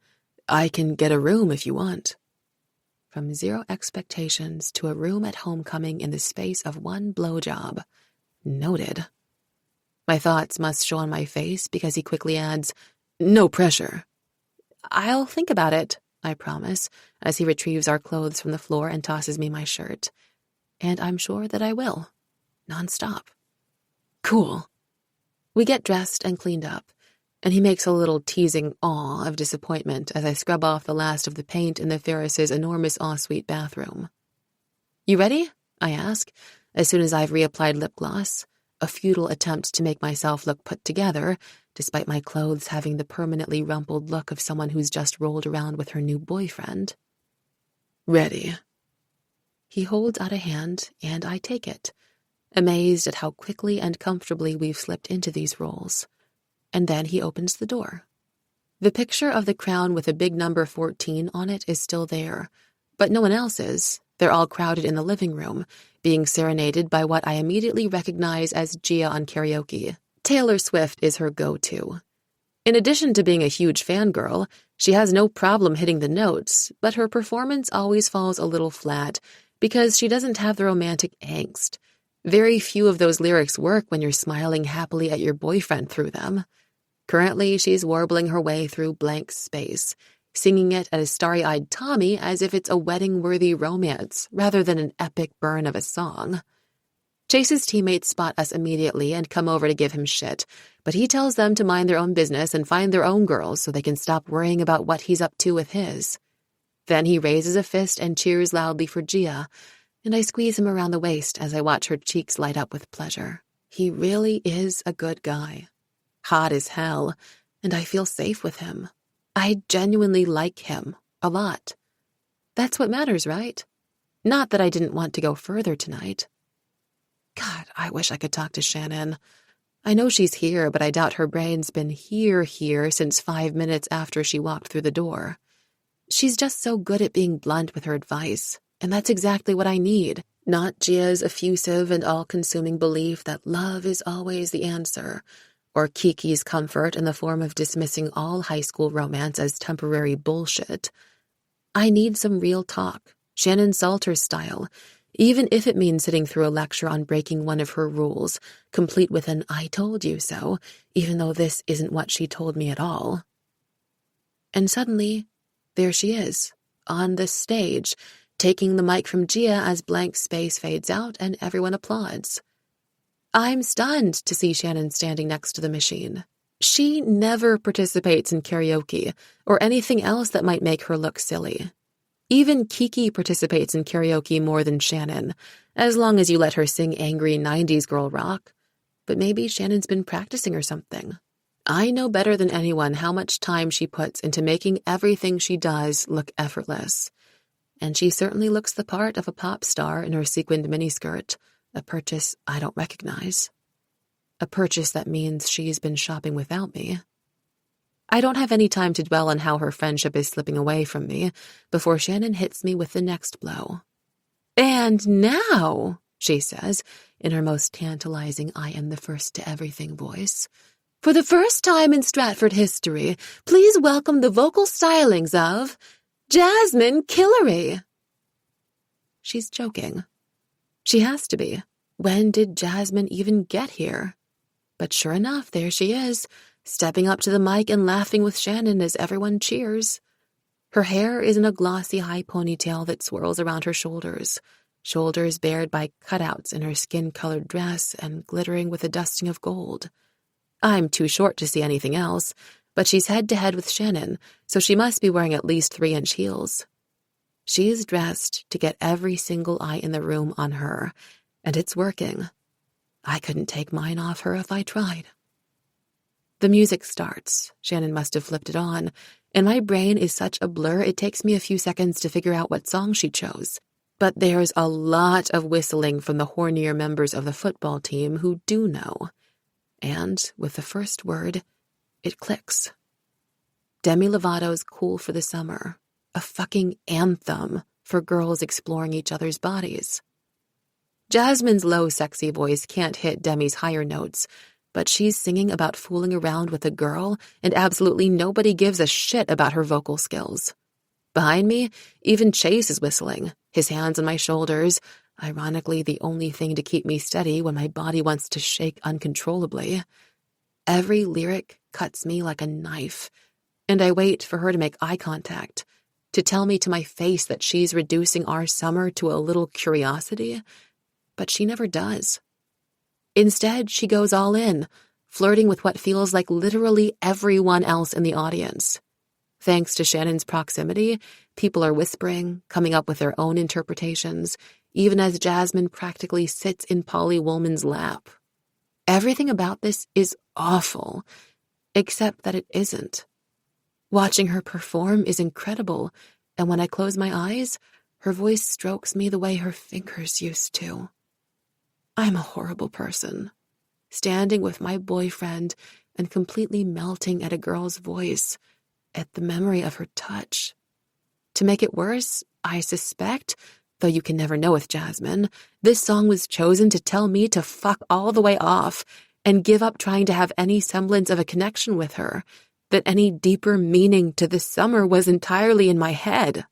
I can get a room if you want. From zero expectations to a room at homecoming in the space of one blowjob. Noted. My thoughts must show on my face because he quickly adds, no pressure. I'll think about it, I promise, as he retrieves our clothes from the floor and tosses me my shirt. And I'm sure that I will. Non-stop. Cool. We get dressed and cleaned up, and he makes a little teasing aw of disappointment as I scrub off the last of the paint in the Ferris's enormous ensuite bathroom. You ready? I ask, as soon as I've reapplied lip gloss. A futile attempt to make myself look put together, despite my clothes having the permanently rumpled look of someone who's just rolled around with her new boyfriend. Ready. He holds out a hand, and I take it, amazed at how quickly and comfortably we've slipped into these roles. And then he opens the door. The picture of the crown with a big number 14 on it is still there, But no one else is. They're all crowded in the living room, being serenaded by what I immediately recognize as Gia on karaoke. Taylor Swift is her go-to. In addition to being a huge fangirl, she has no problem hitting the notes, but her performance always falls a little flat because she doesn't have the romantic angst. Very few of those lyrics work when you're smiling happily at your boyfriend through them. Currently, she's warbling her way through Blank Space, singing it at a starry-eyed Tommy as if it's a wedding-worthy romance rather than an epic burn of a song. Chase's teammates spot us immediately and come over to give him shit, but he tells them to mind their own business and find their own girls so they can stop worrying about what he's up to with his. Then he raises a fist and cheers loudly for Gia, and I squeeze him around the waist as I watch her cheeks light up with pleasure. He really is a good guy. Hot as hell, and I feel safe with him. I genuinely like him a lot. That's what matters, right? Not that I didn't want to go further tonight. God, I wish I could talk to Shannon. I know she's here, but I doubt her brain's been here since 5 minutes after she walked through the door. She's just so good at being blunt with her advice, and that's exactly what I need. Not Gia's effusive and all-consuming belief that love is always the answer, or Kiki's comfort in the form of dismissing all high school romance as temporary bullshit. I need some real talk, Shannon Salter's style, even if it means sitting through a lecture on breaking one of her rules, complete with an "I told you so," even though this isn't what she told me at all. And suddenly, there she is, on the stage, taking the mic from Gia as Blank Space fades out and everyone applauds. I'm stunned to see Shannon standing next to the machine. She never participates in karaoke or anything else that might make her look silly. Even Kiki participates in karaoke more than Shannon, as long as you let her sing angry 90s girl rock. But maybe Shannon's been practicing or something. I know better than anyone how much time she puts into making everything she does look effortless. And she certainly looks the part of a pop star in her sequined miniskirt, a purchase I don't recognize. A purchase that means she's been shopping without me. I don't have any time to dwell on how her friendship is slipping away from me before Shannon hits me with the next blow. And now, she says, in her most tantalizing I am the first to everything voice, for the first time in Stratford history, please welcome the vocal stylings of Jasmine Killery. She's joking. She has to be. When did Jasmine even get here? But sure enough, there she is, stepping up to the mic and laughing with Shannon as everyone cheers. Her hair is in a glossy high ponytail that swirls around her shoulders bared by cutouts in her skin-colored dress and glittering with a dusting of gold. I'm too short to see anything else, but she's head-to-head with Shannon, so she must be wearing at least 3-inch heels. She's dressed to get every single eye in the room on her, and it's working. I couldn't take mine off her if I tried. The music starts. Shannon must have flipped it on, and my brain is such a blur it takes me a few seconds to figure out what song she chose. But there's a lot of whistling from the hornier members of the football team who do know. And with the first word, it clicks. Demi Lovato's Cool for the Summer, a fucking anthem for girls exploring each other's bodies. Jasmine's low, sexy voice can't hit Demi's higher notes, but she's singing about fooling around with a girl, and absolutely nobody gives a shit about her vocal skills. Behind me, even Chase is whistling, his hands on my shoulders, ironically the only thing to keep me steady when my body wants to shake uncontrollably. Every lyric cuts me like a knife, and I wait for her to make eye contact, to tell me to my face that she's reducing our summer to a little curiosity, but she never does. Instead, she goes all in, flirting with what feels like literally everyone else in the audience. Thanks to Shannon's proximity, people are whispering, coming up with their own interpretations, even as Jasmine practically sits in Polly Woolman's lap. Everything about this is awful, except that it isn't. Watching her perform is incredible, and when I close my eyes, her voice strokes me the way her fingers used to. I'm a horrible person, standing with my boyfriend and completely melting at a girl's voice, at the memory of her touch. To make it worse, I suspect, though you can never know with Jasmine, this song was chosen to tell me to fuck all the way off and give up trying to have any semblance of a connection with her, that any deeper meaning to this summer was entirely in my head.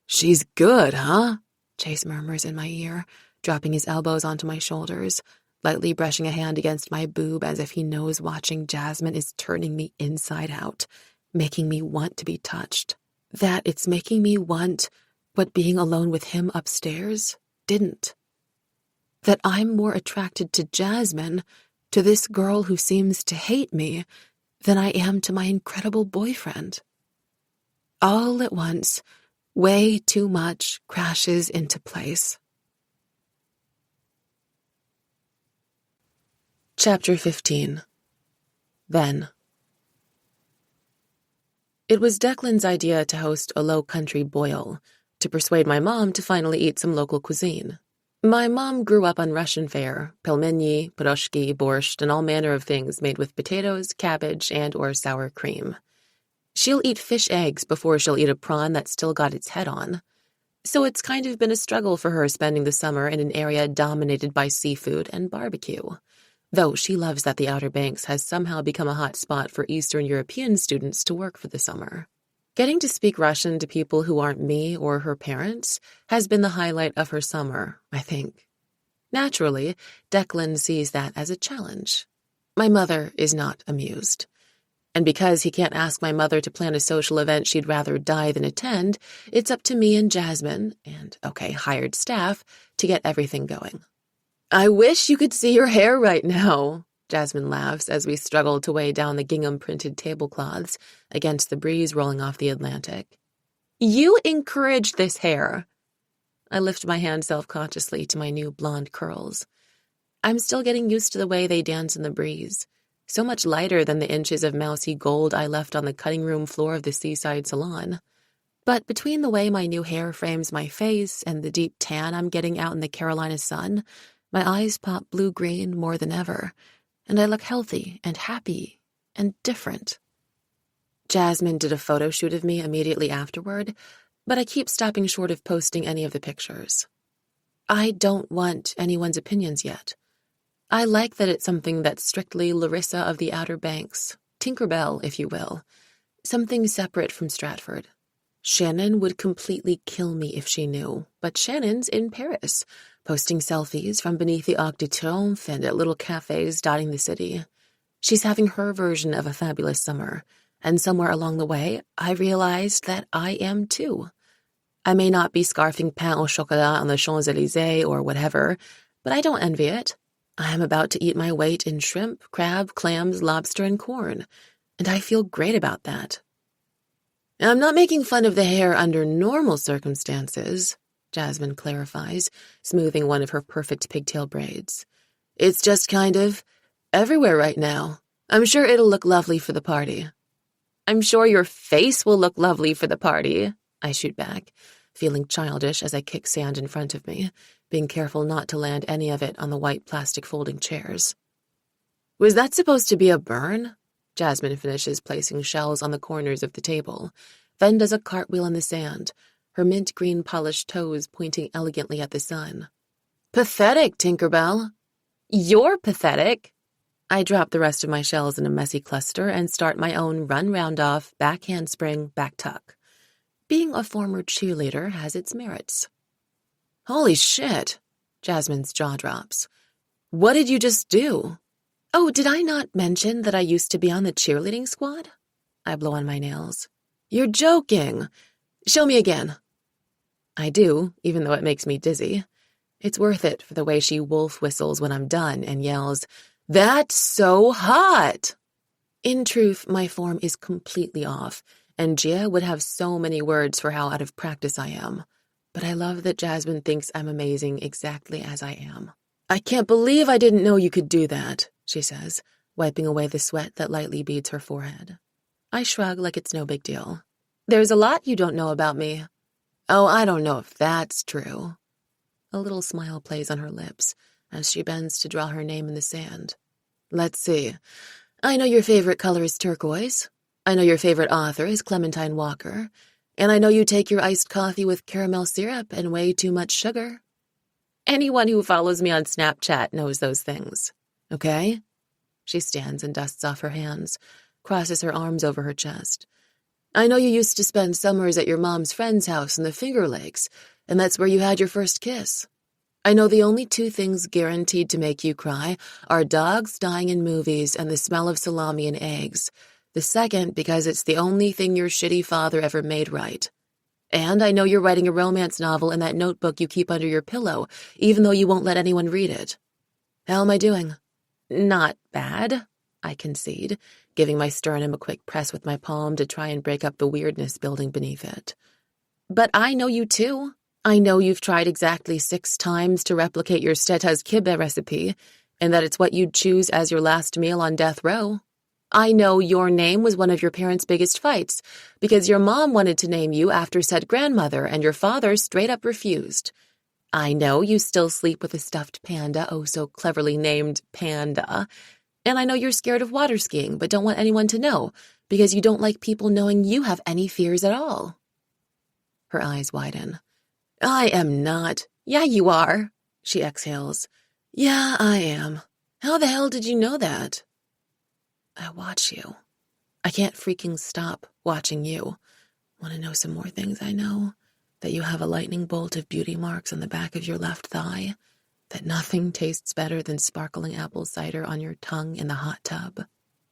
She's good, huh? Chase murmurs in my ear, dropping his elbows onto my shoulders, lightly brushing a hand against my boob as if he knows watching Jasmine is turning me inside out, making me want to be touched. That it's making me want what being alone with him upstairs didn't. That I'm more attracted to Jasmine, to this girl who seems to hate me, than I am to my incredible boyfriend. All at once, way too much crashes into place. Chapter 15. Then. It was Declan's idea to host a low-country boil, to persuade my mom to finally eat some local cuisine. My mom grew up on Russian fare, pelmeni, piroshki, borscht, and all manner of things made with potatoes, cabbage, and or sour cream. She'll eat fish eggs before she'll eat a prawn that's still got its head on. So it's kind of been a struggle for her spending the summer in an area dominated by seafood and barbecue. Though she loves that the Outer Banks has somehow become a hot spot for Eastern European students to work for the summer. Getting to speak Russian to people who aren't me or her parents has been the highlight of her summer, I think. Naturally, Declan sees that as a challenge. My mother is not amused. And because he can't ask my mother to plan a social event she'd rather die than attend, it's up to me and Jasmine, and, hired staff, to get everything going. I wish you could see your hair right now, Jasmine laughs as we struggle to weigh down the gingham-printed tablecloths against the breeze rolling off the Atlantic. You encouraged this hair. I lift my hand self-consciously to my new blonde curls. I'm still getting used to the way they dance in the breeze, so much lighter than the inches of mousy gold I left on the cutting room floor of the seaside salon. But between the way my new hair frames my face and the deep tan I'm getting out in the Carolina sun, my eyes pop blue-green more than ever, and I look healthy and happy and different. Jasmine did a photo shoot of me immediately afterward, but I keep stopping short of posting any of the pictures. I don't want anyone's opinions yet. I like that it's something that's strictly Larissa of the Outer Banks, Tinkerbell, if you will, something separate from Stratford. Shannon would completely kill me if she knew, but Shannon's in Paris, posting selfies from beneath the Arc de Triomphe and at little cafes dotting the city. She's having her version of a fabulous summer, and somewhere along the way, I realized that I am too. I may not be scarfing pain au chocolat on the Champs-Élysées or whatever, but I don't envy it. I am about to eat my weight in shrimp, crab, clams, lobster, and corn, and I feel great about that. I'm not making fun of the hair under normal circumstances, Jasmine clarifies, smoothing one of her perfect pigtail braids. It's just kind of everywhere right now. I'm sure it'll look lovely for the party. I'm sure your face will look lovely for the party, I shoot back, feeling childish as I kick sand in front of me, being careful not to land any of it on the white plastic folding chairs. Was that supposed to be a burn? Jasmine finishes placing shells on the corners of the table, then does a cartwheel in the sand, her mint green polished toes pointing elegantly at the sun. Pathetic, Tinkerbell. You're pathetic. I drop the rest of my shells in a messy cluster and start my own run round off, back handspring, back tuck. Being a former cheerleader has its merits. Holy shit, Jasmine's jaw drops. What did you just do? Oh, did I not mention that I used to be on the cheerleading squad? I blow on my nails. You're joking. Show me again. I do, even though it makes me dizzy. It's worth it for the way she wolf whistles when I'm done and yells, "That's so hot!" In truth, my form is completely off, and Gia would have so many words for how out of practice I am. But I love that Jasmine thinks I'm amazing exactly as I am. I can't believe I didn't know you could do that, she says, wiping away the sweat that lightly beads her forehead. I shrug like it's no big deal. There's a lot you don't know about me. Oh, I don't know if that's true. A little smile plays on her lips as she bends to draw her name in the sand. Let's see. I know your favorite color is turquoise. I know your favorite author is Clementine Walker. And I know you take your iced coffee with caramel syrup and way too much sugar. Anyone who follows me on Snapchat knows those things. Okay? She stands and dusts off her hands, crosses her arms over her chest. I know you used to spend summers at your mom's friend's house in the Finger Lakes, and that's where you had your first kiss. I know the only two things guaranteed to make you cry are dogs dying in movies and the smell of salami and eggs. The second because it's the only thing your shitty father ever made right. And I know you're writing a romance novel in that notebook you keep under your pillow, even though you won't let anyone read it. How am I doing? Not bad, I concede, giving my sternum a quick press with my palm to try and break up the weirdness building beneath it. But I know you too. I know you've tried exactly 6 times to replicate your Steta's kibbeh recipe, and that it's what you'd choose as your last meal on death row. I know your name was one of your parents' biggest fights, because your mom wanted to name you after said grandmother, and your father straight up refused. I know you still sleep with a stuffed panda, oh so cleverly named Panda, and I know you're scared of water skiing, but don't want anyone to know, because you don't like people knowing you have any fears at all. Her eyes widen. I am not. Yeah, you are, she exhales. Yeah, I am. How the hell did you know that? I watch you. I can't freaking stop watching you. Want to know some more things I know? That you have a lightning bolt of beauty marks on the back of your left thigh? That nothing tastes better than sparkling apple cider on your tongue in the hot tub?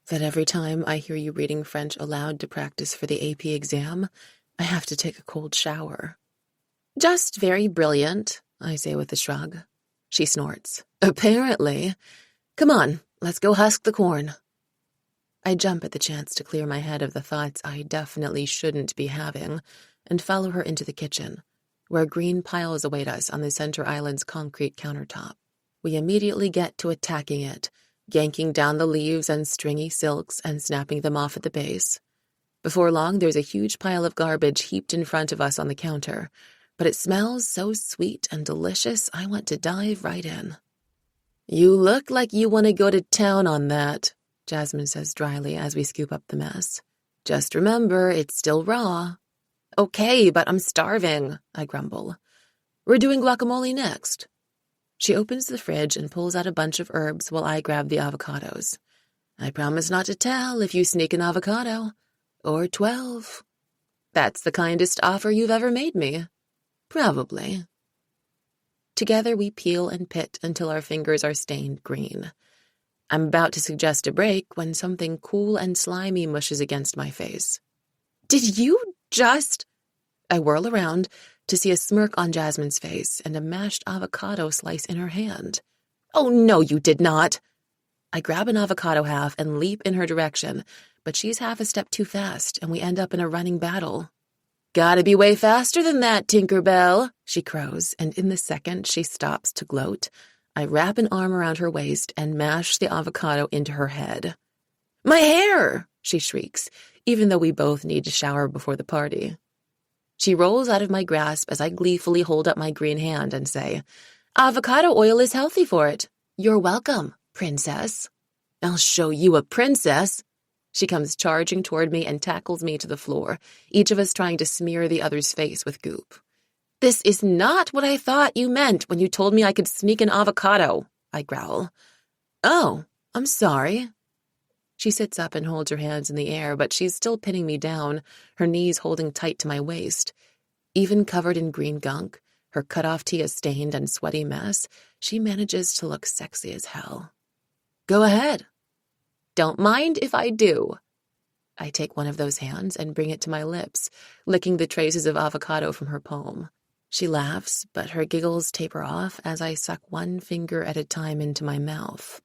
That every time I hear you reading French aloud to practice for the AP exam, I have to take a cold shower? Just very brilliant, I say with a shrug. She snorts. Apparently. Come on, let's go husk the corn. I jump at the chance to clear my head of the thoughts I definitely shouldn't be having and follow her into the kitchen, where green piles await us on the center island's concrete countertop. We immediately get to attacking it, yanking down the leaves and stringy silks and snapping them off at the base. Before long, there's a huge pile of garbage heaped in front of us on the counter, but it smells so sweet and delicious I want to dive right in. You look like you want to go to town on that, Jasmine says dryly as we scoop up the mess. Just remember, it's still raw. Okay, but I'm starving, I grumble. We're doing guacamole next. She opens the fridge and pulls out a bunch of herbs while I grab the avocados. I promise not to tell if you sneak an avocado. Or 12. That's the kindest offer you've ever made me. Probably. Together we peel and pit until our fingers are stained green. I'm about to suggest a break when something cool and slimy mushes against my face. Did you just... I whirl around to see a smirk on Jasmine's face and a mashed avocado slice in her hand. Oh, no, you did not. I grab an avocado half and leap in her direction, but she's half a step too fast, and we end up in a running battle. Gotta be way faster than that, Tinkerbell, she crows, and in the second she stops to gloat, I wrap an arm around her waist and mash the avocado into her head. My hair, she shrieks, even though we both need to shower before the party. She rolls out of my grasp as I gleefully hold up my green hand and say, Avocado oil is healthy for it. You're welcome, princess. I'll show you a princess. She comes charging toward me and tackles me to the floor, each of us trying to smear the other's face with goop. This is not what I thought you meant when you told me I could sneak an avocado, I growl. Oh, I'm sorry. She sits up and holds her hands in the air, but she's still pinning me down, her knees holding tight to my waist. Even covered in green gunk, her cut-off tee a stained and sweaty mess, she manages to look sexy as hell. Go ahead. Don't mind if I do. I take one of those hands and bring it to my lips, licking the traces of avocado from her palm. She laughs, but her giggles taper off as I suck one finger at a time into my mouth.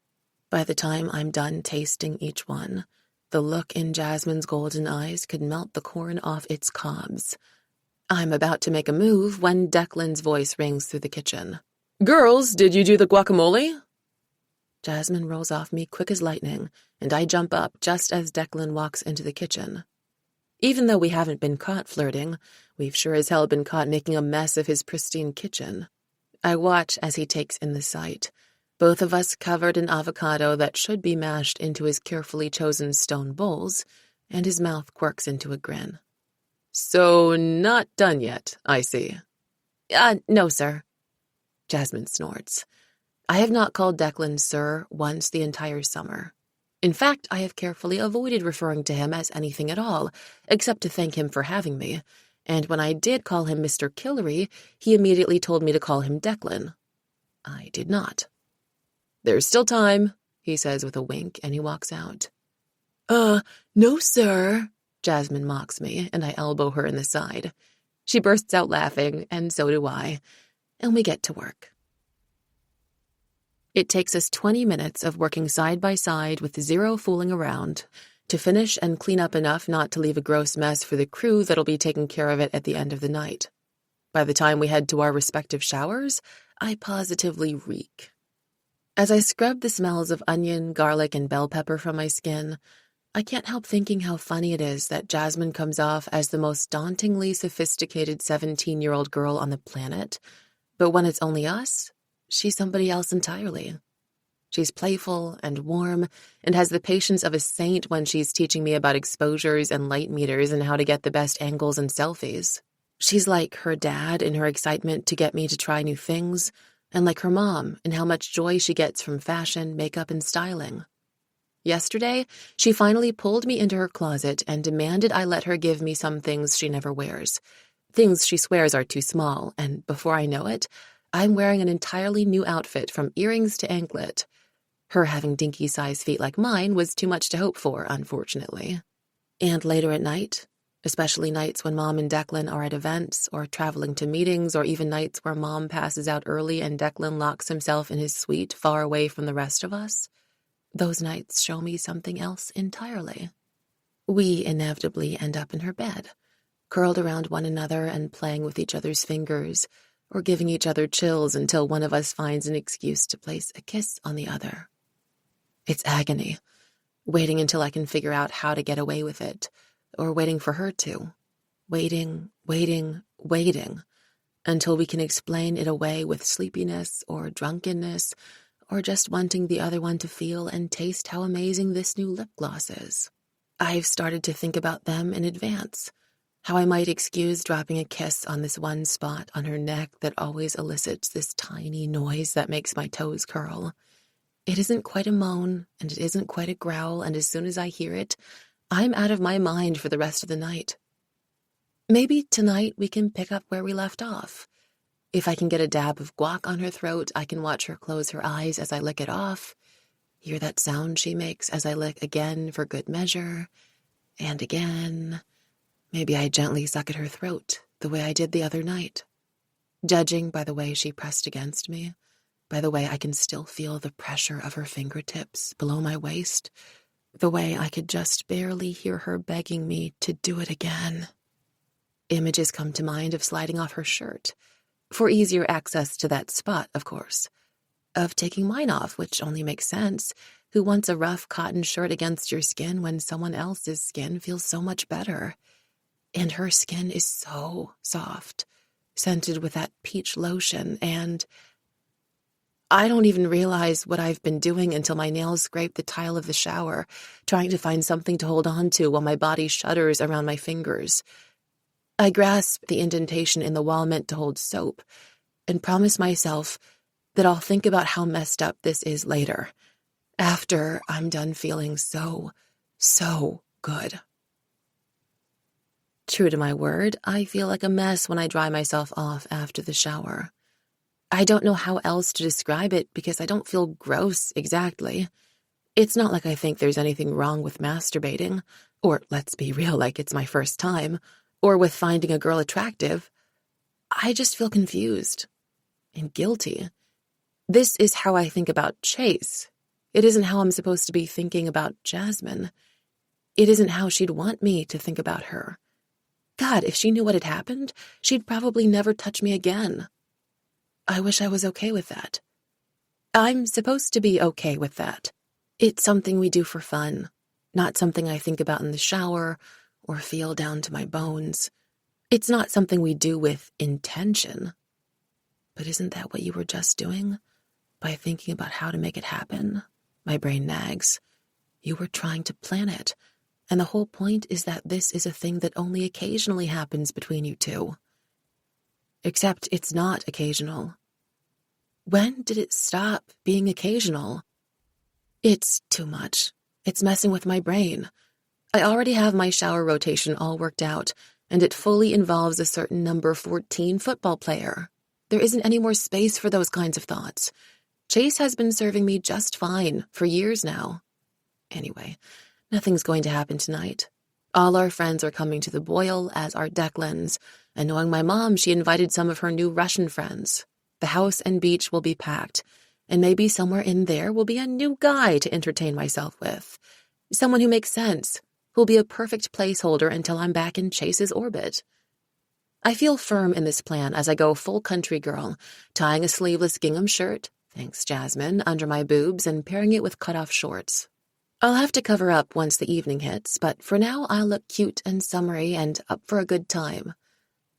By the time I'm done tasting each one, the look in Jasmine's golden eyes could melt the corn off its cobs. I'm about to make a move when Declan's voice rings through the kitchen. Girls, did you do the guacamole? Jasmine rolls off me quick as lightning, and I jump up just as Declan walks into the kitchen. Even though we haven't been caught flirting, we've sure as hell been caught making a mess of his pristine kitchen. I watch as he takes in the sight, both of us covered in avocado that should be mashed into his carefully chosen stone bowls, and his mouth quirks into a grin. So not done yet, I see. No, sir. Jasmine snorts. I have not called Declan sir once the entire summer. In fact, I have carefully avoided referring to him as anything at all, except to thank him for having me. And when I did call him Mr. Killery, he immediately told me to call him Declan. I did not. There's still time, he says with a wink, and he walks out. No, sir, Jasmine mocks me, and I elbow her in the side. She bursts out laughing, and so do I, and we get to work. It takes us 20 minutes of working side by side with zero fooling around to finish and clean up enough not to leave a gross mess for the crew that'll be taking care of it at the end of the night. By the time we head to our respective showers, I positively reek. As I scrub the smells of onion, garlic, and bell pepper from my skin, I can't help thinking how funny it is that Jasmine comes off as the most dauntingly sophisticated 17-year-old girl on the planet, but when it's only us, she's somebody else entirely. She's playful and warm and has the patience of a saint when she's teaching me about exposures and light meters and how to get the best angles and selfies. She's like her dad in her excitement to get me to try new things, and like her mom in how much joy she gets from fashion, makeup, and styling. Yesterday, she finally pulled me into her closet and demanded I let her give me some things she never wears. Things she swears are too small, and before I know it, I'm wearing an entirely new outfit from earrings to anklet. Her having dinky-sized feet like mine was too much to hope for, unfortunately. And later at night, especially nights when Mom and Declan are at events or traveling to meetings, or even nights where Mom passes out early and Declan locks himself in his suite far away from the rest of us, those nights show me something else entirely. We inevitably end up in her bed, curled around one another and playing with each other's fingers, or giving each other chills until one of us finds an excuse to place a kiss on the other. It's agony, waiting until I can figure out how to get away with it, or waiting for her to. Waiting, until we can explain it away with sleepiness or drunkenness, or just wanting the other one to feel and taste how amazing this new lip gloss is. I've started to think about them in advance, how I might excuse dropping a kiss on this one spot on her neck that always elicits this tiny noise that makes my toes curl. It isn't quite a moan, and it isn't quite a growl, and as soon as I hear it, I'm out of my mind for the rest of the night. Maybe tonight we can pick up where we left off. If I can get a dab of guac on her throat, I can watch her close her eyes as I lick it off, hear that sound she makes as I lick again for good measure, and again. Maybe I gently suck at her throat, the way I did the other night. Judging by the way she pressed against me, by the way I can still feel the pressure of her fingertips below my waist, the way I could just barely hear her begging me to do it again. Images come to mind of sliding off her shirt, for easier access to that spot, of course. Of taking mine off, which only makes sense. Who wants a rough cotton shirt against your skin when someone else's skin feels so much better? And her skin is so soft, scented with that peach lotion, and I don't even realize what I've been doing until my nails scrape the tile of the shower, trying to find something to hold on to while my body shudders around my fingers. I grasp the indentation in the wall meant to hold soap, and promise myself that I'll think about how messed up this is later, after I'm done feeling so good. True to my word, I feel like a mess when I dry myself off after the shower. I don't know how else to describe it because I don't feel gross exactly. It's not like I think there's anything wrong with masturbating, or let's be real, like it's my first time, or with finding a girl attractive. I just feel confused and guilty. This is how I think about Chase. It isn't how I'm supposed to be thinking about Jasmine. It isn't how she'd want me to think about her. God, if she knew what had happened, she'd probably never touch me again. I wish I was okay with that. I'm supposed to be okay with that. It's something we do for fun, not something I think about in the shower or feel down to my bones. It's not something we do with intention. But isn't that what you were just doing? By thinking about how to make it happen? My brain nags. You were trying to plan it, And the whole point is that this is a thing that only occasionally happens between you two. Except it's not occasional. When did it stop being occasional? It's too much. It's messing with my brain. I already have my shower rotation all worked out, and it fully involves a certain number 14 football player. There isn't any more space for those kinds of thoughts. Chase has been serving me just fine for years now. Anyway, nothing's going to happen tonight. All our friends are coming to the boil, as are Declan's, and knowing my mom, she invited some of her new Russian friends. The house and beach will be packed, and maybe somewhere in there will be a new guy to entertain myself with. Someone who makes sense, who'll be a perfect placeholder until I'm back in Chase's orbit. I feel firm in this plan as I go full country girl, tying a sleeveless gingham shirt, thanks Jasmine, under my boobs and pairing it with cut-off shorts. I'll have to cover up once the evening hits, but for now I'll look cute and summery and up for a good time.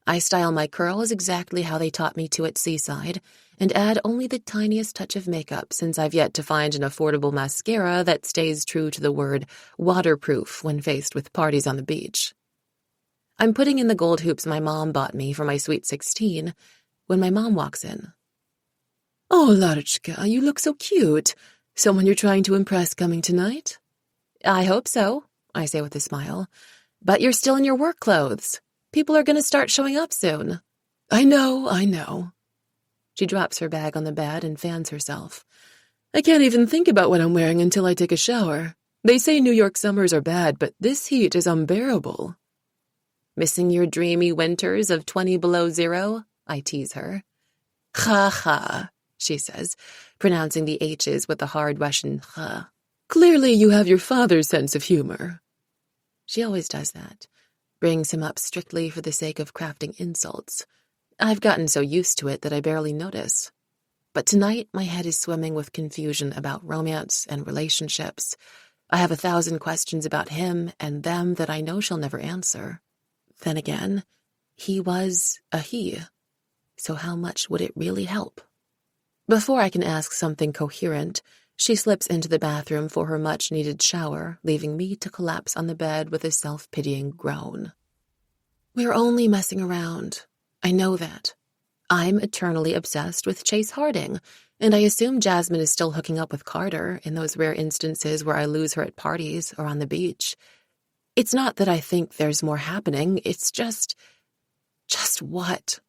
I style my curls exactly how they taught me to at Seaside, and add only the tiniest touch of makeup since I've yet to find an affordable mascara that stays true to the word waterproof when faced with parties on the beach. I'm putting in the gold hoops my mom bought me for my sweet 16 when my mom walks in. Oh, Larchka, you look so cute. Someone you're trying to impress coming tonight? I hope so, I say with a smile. But you're still in your work clothes. People are going to start showing up soon. I know. She drops her bag on the bed and fans herself. I can't even think about what I'm wearing until I take a shower. They say New York summers are bad, but this heat is unbearable. Missing your dreamy winters of 20 below zero? I tease her. Ha ha, she says, pronouncing the H's with a hard Russian ha. Clearly you have your father's sense of humor. She always does that. Brings him up strictly for the sake of crafting insults. I've gotten so used to it that I barely notice. But tonight my head is swimming with confusion about romance and relationships. I have 1,000 questions about him and them that I know she'll never answer. Then again, he was a he. So how much would it really help? Before I can ask something coherent, she slips into the bathroom for her much-needed shower, leaving me to collapse on the bed with a self-pitying groan. We're only messing around. I know that. I'm eternally obsessed with Chase Harding, and I assume Jasmine is still hooking up with Carter in those rare instances where I lose her at parties or on the beach. It's not that I think there's more happening, it's just what?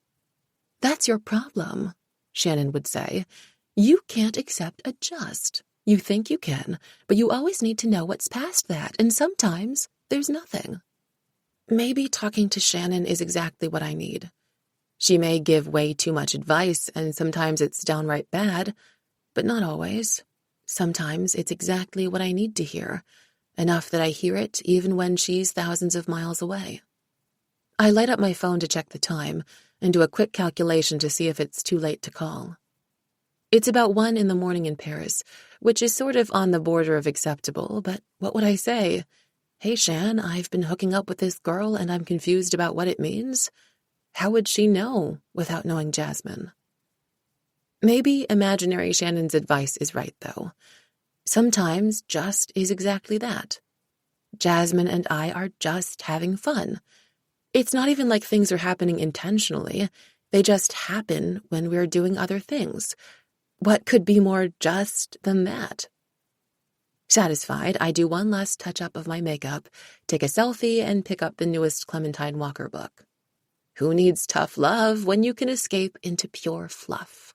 That's your problem, Shannon would say. You can't accept a just. You think you can, but you always need to know what's past that, and sometimes there's nothing. Maybe talking to Shannon is exactly what I need. She may give way too much advice, and sometimes it's downright bad, but not always. Sometimes it's exactly what I need to hear, enough that I hear it even when she's thousands of miles away. I light up my phone to check the time and do a quick calculation to see if it's too late to call. It's about 1 a.m. in Paris, which is sort of on the border of acceptable, but what would I say? Hey, Shan, I've been hooking up with this girl and I'm confused about what it means. How would she know without knowing Jasmine? Maybe imaginary Shannon's advice is right, though. Sometimes just is exactly that. Jasmine and I are just having fun. It's not even like things are happening intentionally. They just happen when we're doing other things. What could be more just than that? Satisfied, I do one last touch-up of my makeup, take a selfie, and pick up the newest Clementine Walker book. Who needs tough love when you can escape into pure fluff?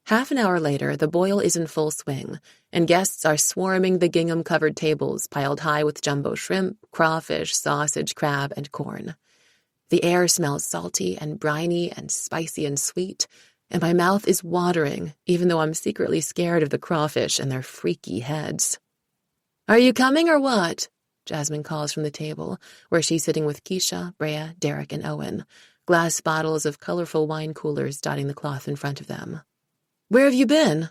Half an hour later, the boil is in full swing, and guests are swarming the gingham-covered tables piled high with jumbo shrimp, crawfish, sausage, crab, and corn. The air smells salty and briny and spicy and sweet, and my mouth is watering, even though I'm secretly scared of the crawfish and their freaky heads. "Are you coming or what?" Jasmine calls from the table, where she's sitting with Keisha, Brea, Derek, and Owen, glass bottles of colorful wine coolers dotting the cloth in front of them. "Where have you been?"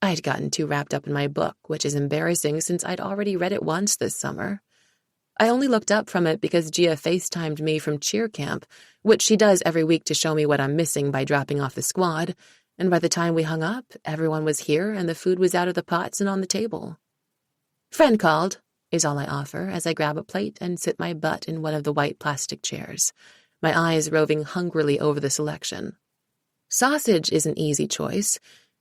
I'd gotten too wrapped up in my book, which is embarrassing since I'd already read it once this summer. I only looked up from it because Gia FaceTimed me from cheer camp, which she does every week to show me what I'm missing by dropping off the squad, and by the time we hung up, everyone was here and the food was out of the pots and on the table. "Friend called," is all I offer as I grab a plate and sit my butt in one of the white plastic chairs, my eyes roving hungrily over the selection. Sausage is an easy choice.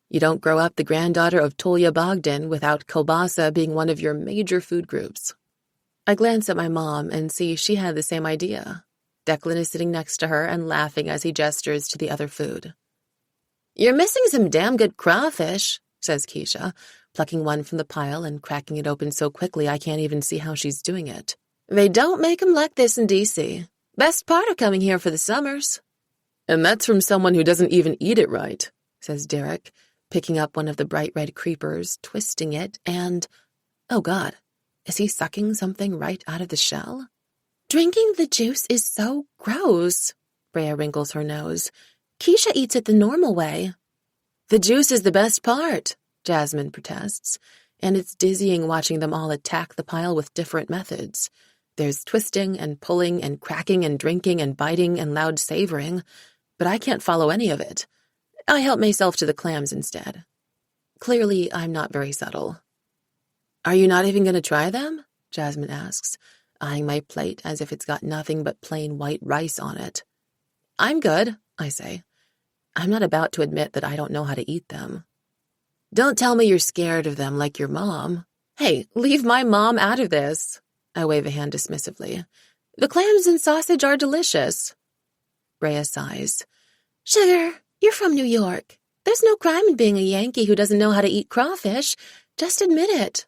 You don't grow up the granddaughter of Tolya Bogdan without kielbasa being one of your major food groups. I glance at my mom and see she had the same idea. Declan is sitting next to her and laughing as he gestures to the other food. "You're missing some damn good crawfish," says Keisha, plucking one from the pile and cracking it open so quickly I can't even see how she's doing it. "They don't make 'em like this in D.C. Best part of coming here for the summers." "And that's from someone who doesn't even eat it right," says Derek, picking up one of the bright red creepers, twisting it, and, oh God, is he sucking something right out of the shell? "Drinking the juice is so gross." Brea wrinkles her nose. "Keisha eats it the normal way." "The juice is the best part," Jasmine protests, and it's dizzying watching them all attack the pile with different methods. There's twisting and pulling and cracking and drinking and biting and loud savoring, but I can't follow any of it. I help myself to the clams instead. Clearly, I'm not very subtle. "Are you not even going to try them?" Jasmine asks, eyeing my plate as if it's got nothing but plain white rice on it. "I'm good," I say. I'm not about to admit that I don't know how to eat them. "Don't tell me you're scared of them like your mom." "Hey, leave my mom out of this." I wave a hand dismissively. "The clams and sausage are delicious." Brea sighs. "Sugar, you're from New York. There's no crime in being a Yankee who doesn't know how to eat crawfish. Just admit it."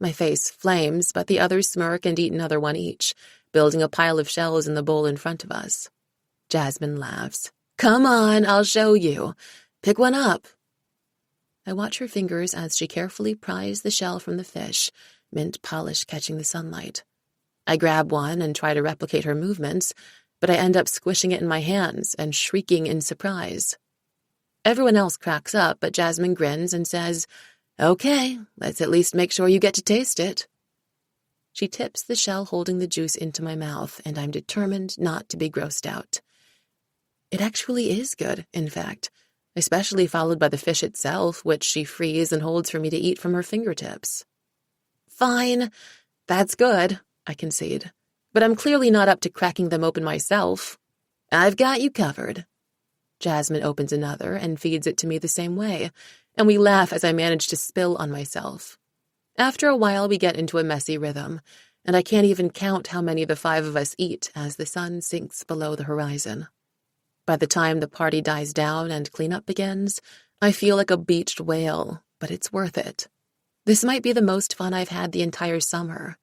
My face flames, but the others smirk and eat another one each, building a pile of shells in the bowl in front of us. Jasmine laughs. "Come on, I'll show you. Pick one up." I watch her fingers as she carefully pries the shell from the fish, mint polish catching the sunlight. I grab one and try to replicate her movements, but I end up squishing it in my hands and shrieking in surprise. Everyone else cracks up, but Jasmine grins and says, "Okay, let's at least make sure you get to taste it." She tips the shell holding the juice into my mouth, and I'm determined not to be grossed out. It actually is good, in fact, especially followed by the fish itself, which she frees and holds for me to eat from her fingertips. "Fine, that's good," I concede, "but I'm clearly not up to cracking them open myself." "I've got you covered." Jasmine opens another and feeds it to me the same way, and we laugh as I manage to spill on myself. After a while, we get into a messy rhythm, and I can't even count how many the five of us eat as the sun sinks below the horizon. By the time the party dies down and cleanup begins, I feel like a beached whale, but it's worth it. This might be the most fun I've had the entire summer.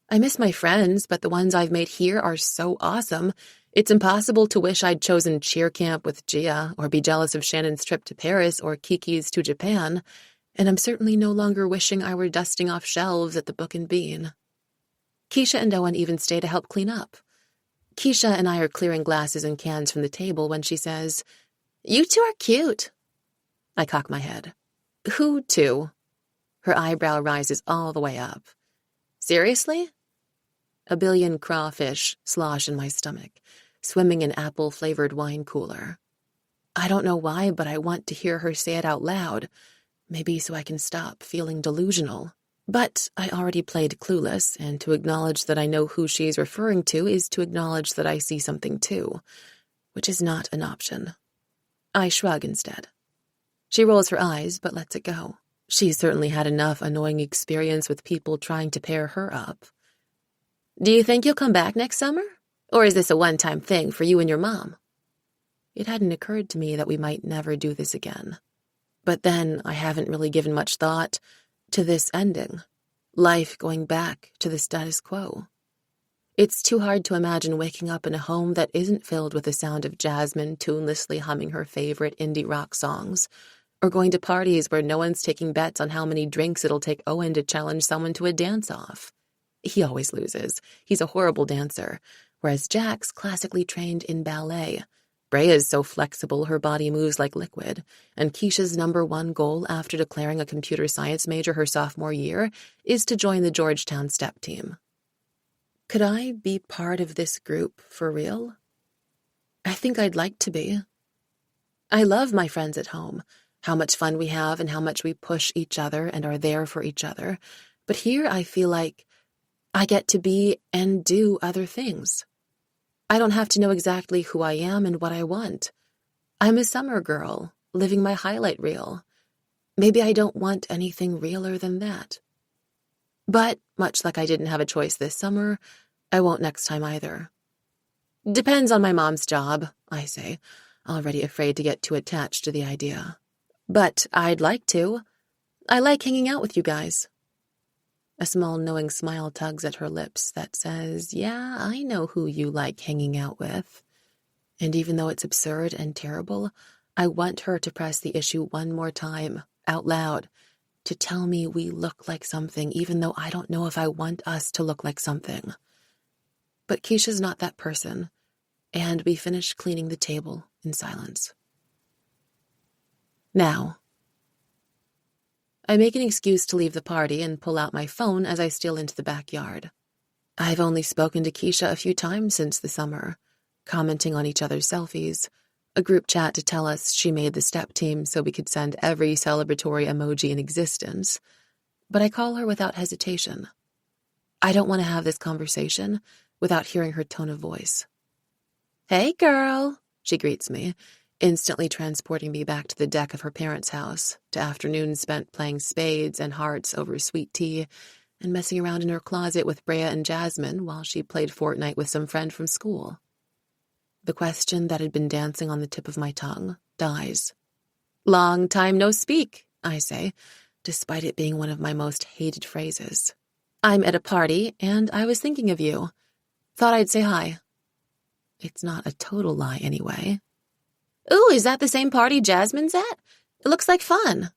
I miss my friends, but the ones I've made here are so awesome, it's impossible to wish I'd chosen cheer camp with Gia or be jealous of Shannon's trip to Paris or Kiki's to Japan, and I'm certainly no longer wishing I were dusting off shelves at the Book and Bean. Keisha and Owen even stay to help clean up. Keisha and I are clearing glasses and cans from the table when she says, "You two are cute." I cock my head. "Who two?" Her eyebrow rises all the way up. "Seriously?" A billion crawfish slosh in my stomach, swimming in apple-flavored wine cooler. I don't know why, but I want to hear her say it out loud, maybe so I can stop feeling delusional. But I already played clueless, and to acknowledge that I know who she's referring to is to acknowledge that I see something too, which is not an option. I shrug instead. She rolls her eyes, but lets it go. She's certainly had enough annoying experience with people trying to pair her up. "Do you think you'll come back next summer? Or is this a one-time thing for you and your mom?" It hadn't occurred to me that we might never do this again. But then I haven't really given much thought to this ending, life going back to the status quo. It's too hard to imagine waking up in a home that isn't filled with the sound of Jasmine tunelessly humming her favorite indie rock songs, or going to parties where no one's taking bets on how many drinks it'll take Owen to challenge someone to a dance-off. He always loses. He's a horrible dancer, whereas Jack's classically trained in ballet. Brea's so flexible her body moves like liquid, and Keisha's #1 goal after declaring a computer science major her sophomore year is to join the Georgetown step team. Could I be part of this group for real? I think I'd like to be. I love my friends at home, how much fun we have and how much we push each other and are there for each other, but here I feel like I get to be and do other things. I don't have to know exactly who I am and what I want. I'm a summer girl, living my highlight reel. Maybe I don't want anything realer than that. But, much like I didn't have a choice this summer, I won't next time either. Depends on my mom's job, I say, already afraid to get too attached to the idea. But I'd like to. I like hanging out with you guys. A small knowing smile tugs at her lips that says, yeah, I know who you like hanging out with. And even though it's absurd and terrible, I want her to press the issue one more time, out loud, to tell me we look like something, even though I don't know if I want us to look like something. But Keisha's not that person, and we finish cleaning the table in silence. Now, I make an excuse to leave the party and pull out my phone as I steal into the backyard. I've only spoken to Keisha a few times since the summer, commenting on each other's selfies, a group chat to tell us she made the step team so we could send every celebratory emoji in existence, but I call her without hesitation. I don't want to have this conversation without hearing her tone of voice. Hey, girl, she greets me, instantly transporting me back to the deck of her parents' house, to afternoons spent playing spades and hearts over sweet tea and messing around in her closet with Brea and Jasmine while she played Fortnite with some friend from school. The question that had been dancing on the tip of my tongue dies. Long time no speak, I say, despite it being one of my most hated phrases. I'm at a party, and I was thinking of you. Thought I'd say hi. It's not a total lie anyway. Ooh, is that the same party Jasmine's at? It looks like fun.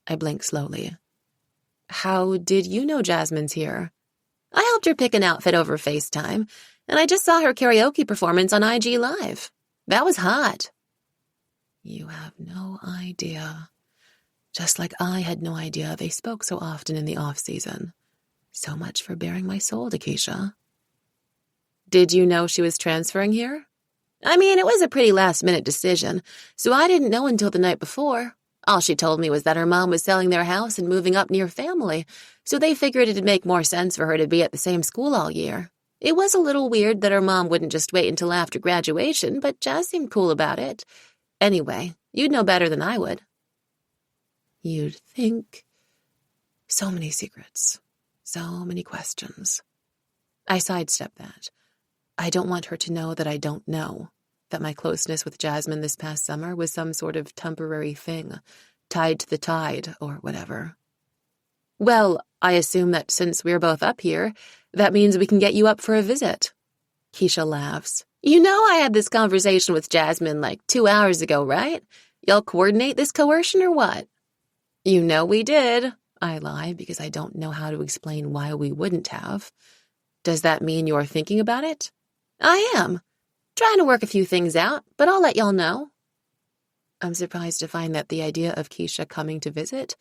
I blink slowly. How did you know Jasmine's here? I helped her pick an outfit over FaceTime, and I just saw her karaoke performance on IG Live. That was hot. You have no idea. Just like I had no idea they spoke so often in the off-season. So much for bearing my soul to Keisha. Did you know she was transferring here? I mean, it was a pretty last-minute decision, so I didn't know until the night before. All she told me was that her mom was selling their house and moving up near family, so they figured it'd make more sense for her to be at the same school all year. It was a little weird that her mom wouldn't just wait until after graduation, but Jazz seemed cool about it. Anyway, you'd know better than I would. You'd think. So many secrets. So many questions. I sidestep that. I don't want her to know that I don't know, that my closeness with Jasmine this past summer was some sort of temporary thing, tied to the tide or whatever. Well, I assume that since we're both up here, that means we can get you up for a visit. Keisha laughs. You know I had this conversation with Jasmine like 2 hours ago, right? Y'all coordinate this coercion or what? You know we did. I lie because I don't know how to explain why we wouldn't have. Does that mean you're thinking about it? I am. Trying to work a few things out, but I'll let y'all know. I'm surprised to find that the idea of Keisha coming to visit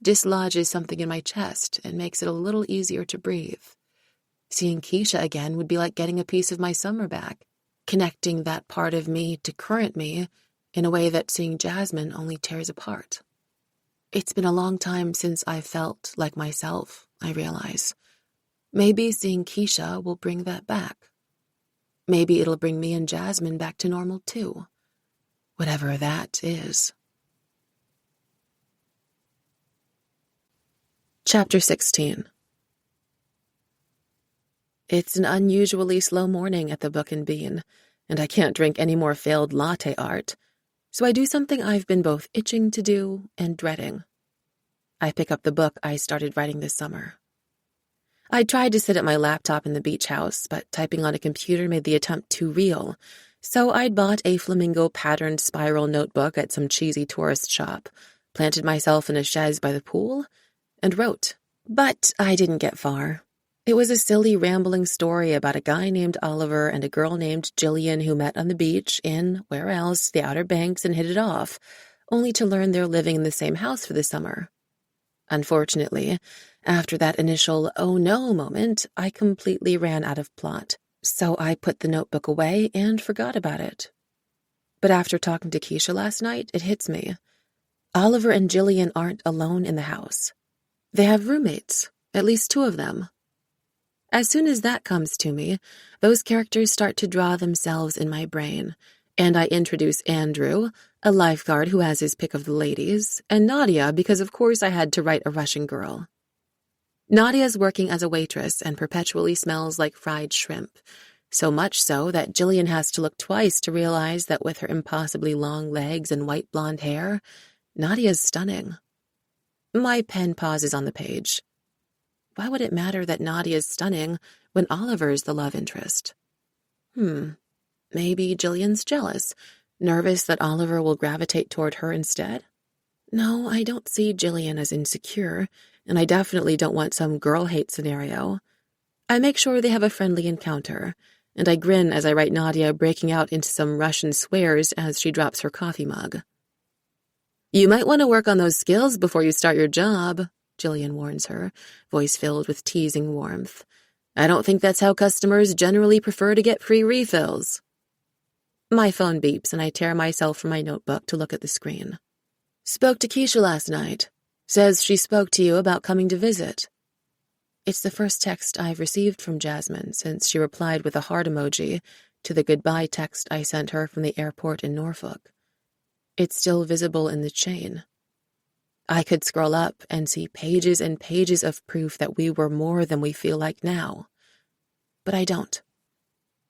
dislodges something in my chest and makes it a little easier to breathe. Seeing Keisha again would be like getting a piece of my summer back, connecting that part of me to current me in a way that seeing Jasmine only tears apart. It's been a long time since I felt like myself, I realize. Maybe seeing Keisha will bring that back. Maybe it'll bring me and Jasmine back to normal too. Whatever that is. Chapter 16. It's an unusually slow morning at the Book and Bean, and I can't drink any more failed latte art, so I do something I've been both itching to do and dreading. I pick up the book I started writing this summer. I tried to sit at my laptop in the beach house, but typing on a computer made the attempt too real, so I'd bought a flamingo-patterned spiral notebook at some cheesy tourist shop, planted myself in a chaise by the pool, and wrote. But I didn't get far. It was a silly, rambling story about a guy named Oliver and a girl named Jillian who met on the beach in, where else, the Outer Banks, and hit it off, only to learn they're living in the same house for the summer. Unfortunately, after that initial oh no moment, I completely ran out of plot, so I put the notebook away and forgot about it. But after talking to Keisha last night, it hits me. Oliver and Jillian aren't alone in the house. They have roommates, at least 2 of them. As soon as that comes to me, those characters start to draw themselves in my brain, and I introduce Andrew, a lifeguard who has his pick of the ladies, and Nadia because of course I had to write a Russian girl. Nadia's working as a waitress and perpetually smells like fried shrimp, so much so that Jillian has to look twice to realize that with her impossibly long legs and white blonde hair, Nadia's stunning. My pen pauses on the page. Why would it matter that Nadia's stunning when Oliver's the love interest? Maybe Jillian's jealous, nervous that Oliver will gravitate toward her instead? No, I don't see Jillian as insecure, and I definitely don't want some girl hate scenario. I make sure they have a friendly encounter, and I grin as I write Nadia breaking out into some Russian swears as she drops her coffee mug. You might want to work on those skills before you start your job, Jillian warns her, voice filled with teasing warmth. I don't think that's how customers generally prefer to get free refills. My phone beeps and I tear myself from my notebook to look at the screen. Spoke to Keisha last night. Says she spoke to you about coming to visit. It's the first text I've received from Jasmine since she replied with a heart emoji to the goodbye text I sent her from the airport in Norfolk. It's still visible in the chain. I could scroll up and see pages and pages of proof that we were more than we feel like now. But I don't.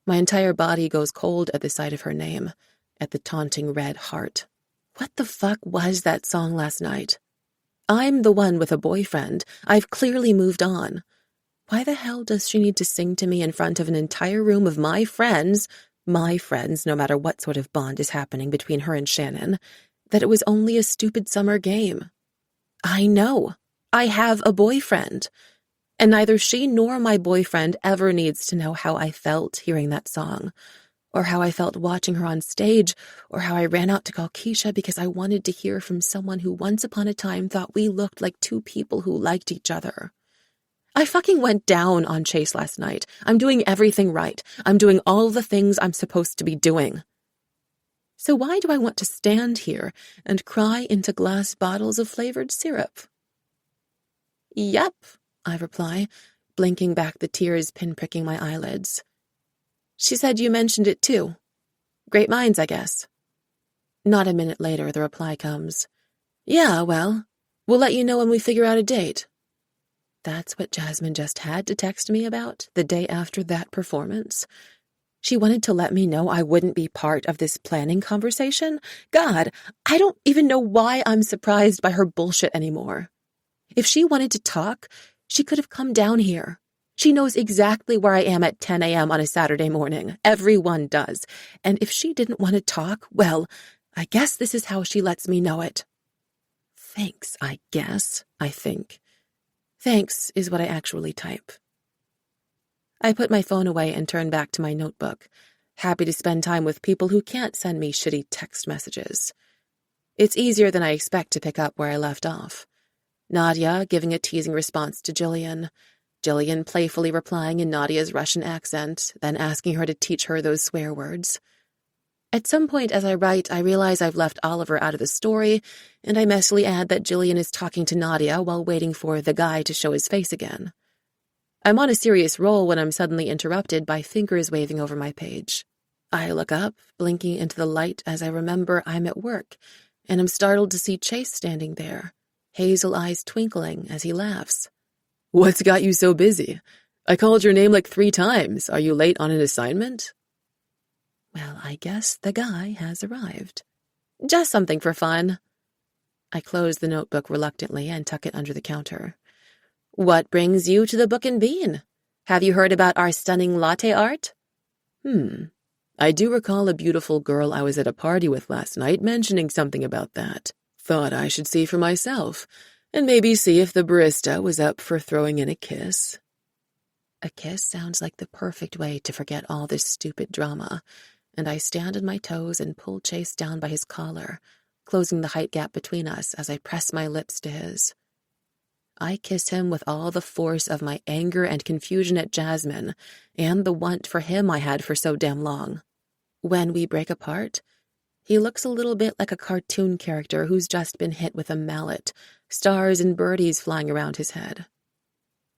My entire body goes cold at the sight of her name, at the taunting red heart. What the fuck was that song last night? I'm the one with a boyfriend. I've clearly moved on. Why the hell does she need to sing to me in front of an entire room of my friends, no matter what sort of bond is happening between her and Shannon, that it was only a stupid summer game? I know. I have a boyfriend. And neither she nor my boyfriend ever needs to know how I felt hearing that song, or how I felt watching her on stage, or how I ran out to call Keisha because I wanted to hear from someone who once upon a time thought we looked like two people who liked each other. I fucking went down on Chase last night. I'm doing everything right. I'm doing all the things I'm supposed to be doing. So why do I want to stand here and cry into glass bottles of flavored syrup? Yep, I reply, blinking back the tears pinpricking my eyelids. She said you mentioned it too. Great minds, I guess. Not a minute later, the reply comes. Yeah, well, we'll let you know when we figure out a date. That's what Jasmine just had to text me about the day after that performance. She wanted to let me know I wouldn't be part of this planning conversation. God, I don't even know why I'm surprised by her bullshit anymore. If she wanted to talk, she could have come down here. She knows exactly where I am at 10 a.m. on a Saturday morning. Everyone does. And if she didn't want to talk, well, I guess this is how she lets me know it. Thanks, I guess, I think. Thanks is what I actually type. I put my phone away and turn back to my notebook, happy to spend time with people who can't send me shitty text messages. It's easier than I expect to pick up where I left off. Nadia giving a teasing response to Jillian playfully replying in Nadia's Russian accent, then asking her to teach her those swear words. At some point as I write, I realize I've left Oliver out of the story, and I messily add that Jillian is talking to Nadia while waiting for the guy to show his face again. I'm on a serious roll when I'm suddenly interrupted by fingers waving over my page. I look up, blinking into the light as I remember I'm at work, and I'm startled to see Chase standing there, hazel eyes twinkling as he laughs. What's got you so busy? I called your name like 3 times. Are you late on an assignment? Well, I guess the guy has arrived. Just something for fun. I close the notebook reluctantly and tuck it under the counter. What brings you to the Book and Bean? Have you heard about our stunning latte art? I do recall a beautiful girl I was at a party with last night mentioning something about that. Thought I should see for myself, and maybe see if the barista was up for throwing in a kiss. A kiss sounds like the perfect way to forget all this stupid drama, and I stand on my toes and pull Chase down by his collar, closing the height gap between us as I press my lips to his. I kiss him with all the force of my anger and confusion at Jasmine, and the want for him I had for so damn long. When we break apart, he looks a little bit like a cartoon character who's just been hit with a mallet, stars and birdies flying around his head.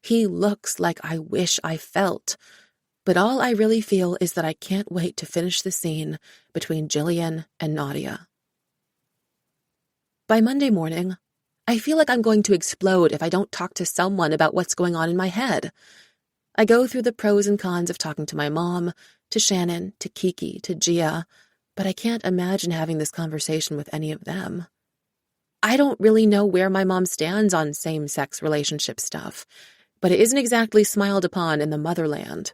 He looks like I wish I felt. But all I really feel is that I can't wait to finish the scene between Jillian and Nadia. By Monday morning, I feel like I'm going to explode if I don't talk to someone about what's going on in my head. I go through the pros and cons of talking to my mom, to Shannon, to Kiki, to Gia, but I can't imagine having this conversation with any of them. I don't really know where my mom stands on same-sex relationship stuff, but it isn't exactly smiled upon in the motherland.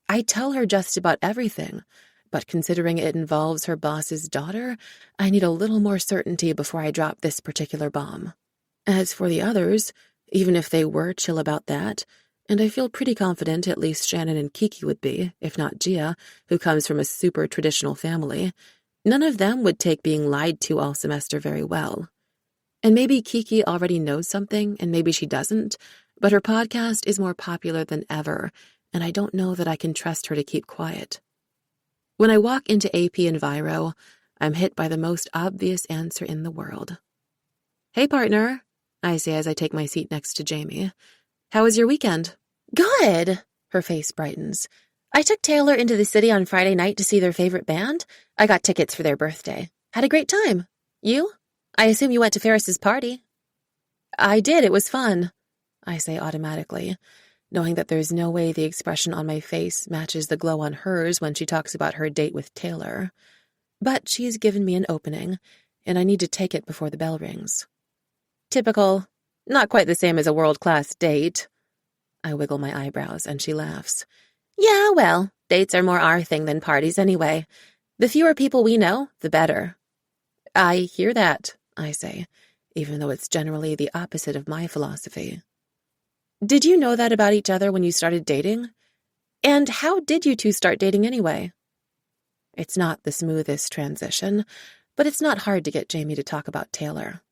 I tell her just about everything, but considering it involves her boss's daughter, I need a little more certainty before I drop this particular bomb. As for the others, even if they were chill about that, and I feel pretty confident at least Shannon and Kiki would be, if not Gia, who comes from a super traditional family, none of them would take being lied to all semester very well. And maybe Kiki already knows something, and maybe she doesn't, but her podcast is more popular than ever, and I don't know that I can trust her to keep quiet. When I walk into AP Enviro, I'm hit by the most obvious answer in the world. "Hey, partner," I say as I take my seat next to Jamie. "How was your weekend?" "Good," her face brightens. "I took Taylor into the city on Friday night to see their favorite band. I got tickets for their birthday. Had a great time. You? I assume you went to Ferris's party." "I did, it was fun," I say automatically, knowing that there's no way the expression on my face matches the glow on hers when she talks about her date with Taylor. But she's given me an opening, and I need to take it before the bell rings. "Typical. Not quite the same as a world-class date." I wiggle my eyebrows, and she laughs. "Yeah, well, dates are more our thing than parties anyway. The fewer people we know, the better." "I hear that," I say, even though it's generally the opposite of my philosophy. "Did you know that about each other when you started dating? And how did you two start dating anyway?" It's not the smoothest transition, but it's not hard to get Jamie to talk about Taylor.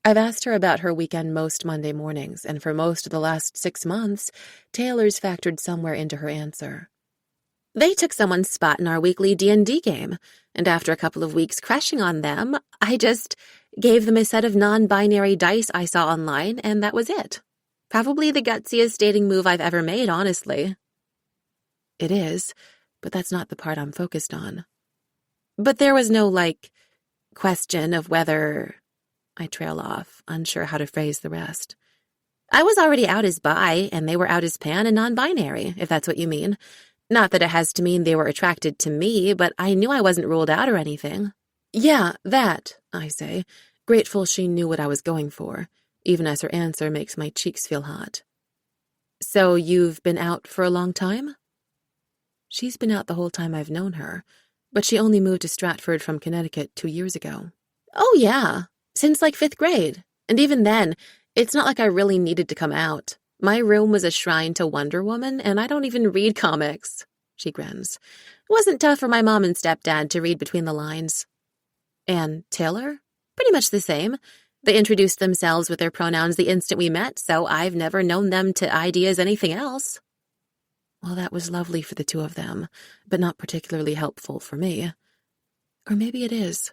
I've asked her about her weekend most Monday mornings, and for most of the last 6 months, Taylor's factored somewhere into her answer. "They took someone's spot in our weekly D&D game, and after a couple of weeks crushing on them, I just gave them a set of non-binary dice I saw online, and that was it. Probably the gutsiest dating move I've ever made, honestly." It is, but that's not the part I'm focused on. "But there was no, question of whether—" I trail off, unsure how to phrase the rest. "I was already out as bi, and they were out as pan and non-binary, if that's what you mean. Not that it has to mean they were attracted to me, but I knew I wasn't ruled out or anything." "Yeah, that," I say, grateful she knew what I was going for, even as her answer makes my cheeks feel hot. "So you've been out for a long time?" She's been out the whole time I've known her, but she only moved to Stratford from Connecticut 2 years ago. "Oh, yeah. Since 5th grade. And even then, it's not like I really needed to come out. My room was a shrine to Wonder Woman, and I don't even read comics." She grins. "It wasn't tough for my mom and stepdad to read between the lines." "And Taylor?" "Pretty much the same. They introduced themselves with their pronouns the instant we met, so I've never known them to ID as anything else." Well, that was lovely for the two of them, but not particularly helpful for me. Or maybe it is.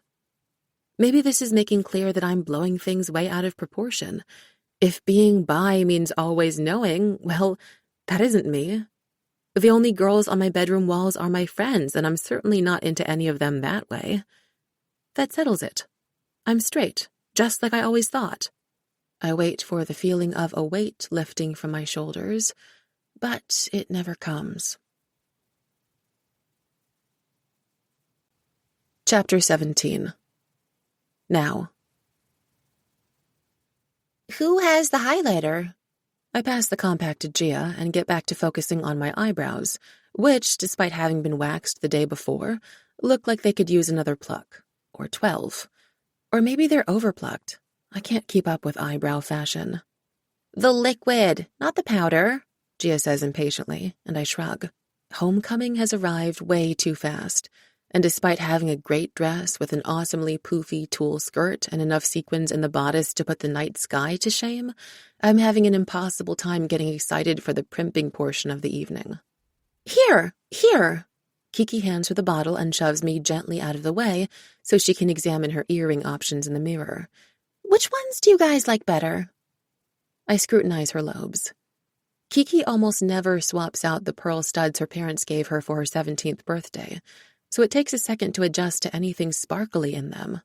Maybe this is making clear that I'm blowing things way out of proportion. If being bi means always knowing, well, that isn't me. The only girls on my bedroom walls are my friends, and I'm certainly not into any of them that way. That settles it. I'm straight, just like I always thought. I wait for the feeling of a weight lifting from my shoulders, but it never comes. Chapter 17. Now. "Who has the highlighter?" I pass the compact to Gia and get back to focusing on my eyebrows, which, despite having been waxed the day before, look like they could use another pluck. Or 12. Or maybe they're overplucked. I can't keep up with eyebrow fashion. "The liquid, not the powder," Gia says impatiently, and I shrug. Homecoming has arrived way too fast, and despite having a great dress with an awesomely poofy tulle skirt and enough sequins in the bodice to put the night sky to shame, I'm having an impossible time getting excited for the primping portion of the evening. Here! Kiki hands her the bottle and shoves me gently out of the way so she can examine her earring options in the mirror. "Which ones do you guys like better?" I scrutinize her lobes. Kiki almost never swaps out the pearl studs her parents gave her for her 17th birthday, so it takes a second to adjust to anything sparkly in them.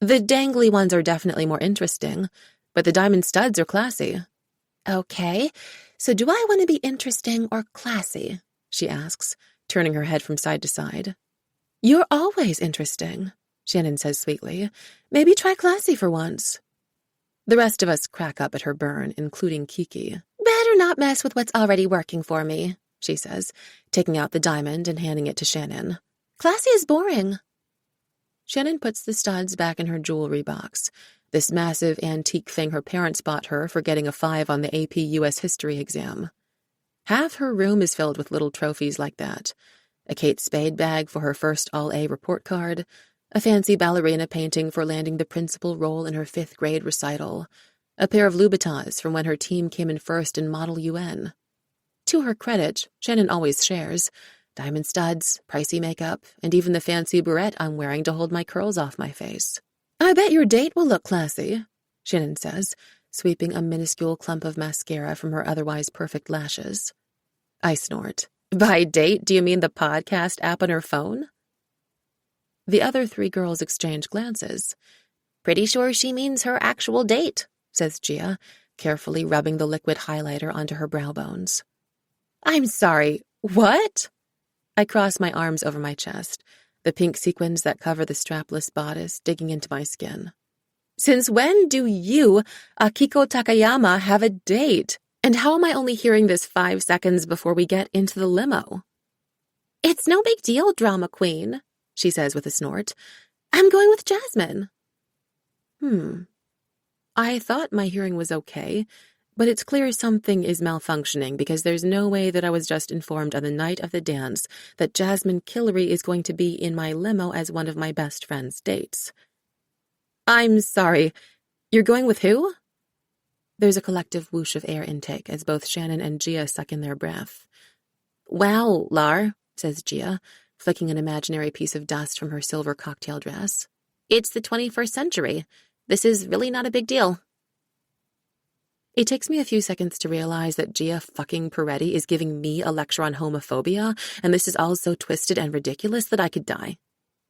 The dangly ones are definitely more interesting, but the diamond studs are classy. Okay, so do I want to be interesting or classy? She asks, turning her head from side to side. You're always interesting, Shannon says sweetly. Maybe try classy for once. The rest of us crack up at her burn, including Kiki. Better not mess with what's already working for me, she says, taking out the diamond and handing it to Shannon. Classy is boring. Shannon puts the studs back in her jewelry box, this massive antique thing her parents bought her for getting a 5 on the AP US History exam. Half her room is filled with little trophies like that. A Kate Spade bag for her first all-A report card, a fancy ballerina painting for landing the principal role in her 5th grade recital, a pair of Louboutins from when her team came in first in Model UN. To her credit, Shannon always shares. Diamond studs, pricey makeup, and even the fancy barrette I'm wearing to hold my curls off my face. I bet your date will look classy, Shannon says, sweeping a minuscule clump of mascara from her otherwise perfect lashes. I snort. By date, do you mean the podcast app on her phone? The other 3 girls exchange glances. Pretty sure she means her actual date, says Gia, carefully rubbing the liquid highlighter onto her brow bones. I'm sorry, what? I cross my arms over my chest, the pink sequins that cover the strapless bodice digging into my skin. Since when do you, Akiko Takayama, have a date? And how am I only hearing this 5 seconds before we get into the limo? It's no big deal, drama queen, she says with a snort. I'm going with Jasmine. I thought my hearing was okay, but it's clear something is malfunctioning because there's no way that I was just informed on the night of the dance that Jasmine Killery is going to be in my limo as one of my best friend's dates. I'm sorry, you're going with who? There's a collective whoosh of air intake as both Shannon and Gia suck in their breath. Wow, Lar, says Gia, flicking an imaginary piece of dust from her silver cocktail dress. It's the 21st century. This is really not a big deal. It takes me a few seconds to realize that Gia fucking Peretti is giving me a lecture on homophobia, and this is all so twisted and ridiculous that I could die.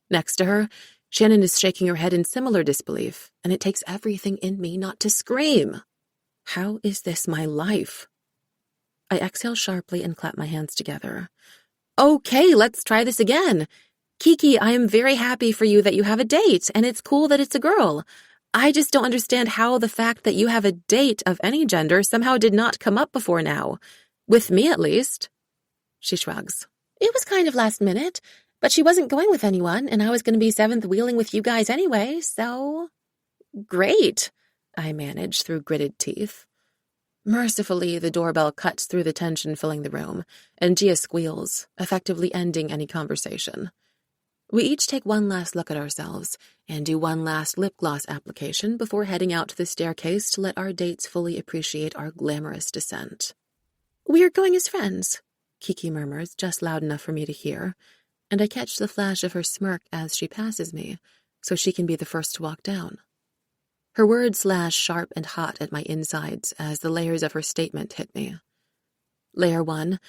Next to her, Shannon is shaking her head in similar disbelief, and it takes everything in me not to scream. How is this my life? I exhale sharply and clap my hands together. Okay, let's try this again. Kiki, I am very happy for you that you have a date, and it's cool that it's a girl. I just don't understand how the fact that you have a date of any gender somehow did not come up before now. With me, at least. She shrugs. It was kind of last minute, but she wasn't going with anyone, and I was going to be 7th wheeling with you guys anyway, so... Great, I manage through gritted teeth. Mercifully, the doorbell cuts through the tension filling the room, and Gia squeals, effectively ending any conversation. We each take one last look at ourselves and do one last lip gloss application before heading out to the staircase to let our dates fully appreciate our glamorous descent. We're going as friends, Kiki murmurs just loud enough for me to hear, and I catch the flash of her smirk as she passes me, so she can be the first to walk down. Her words slash sharp and hot at my insides as the layers of her statement hit me. Layer 1,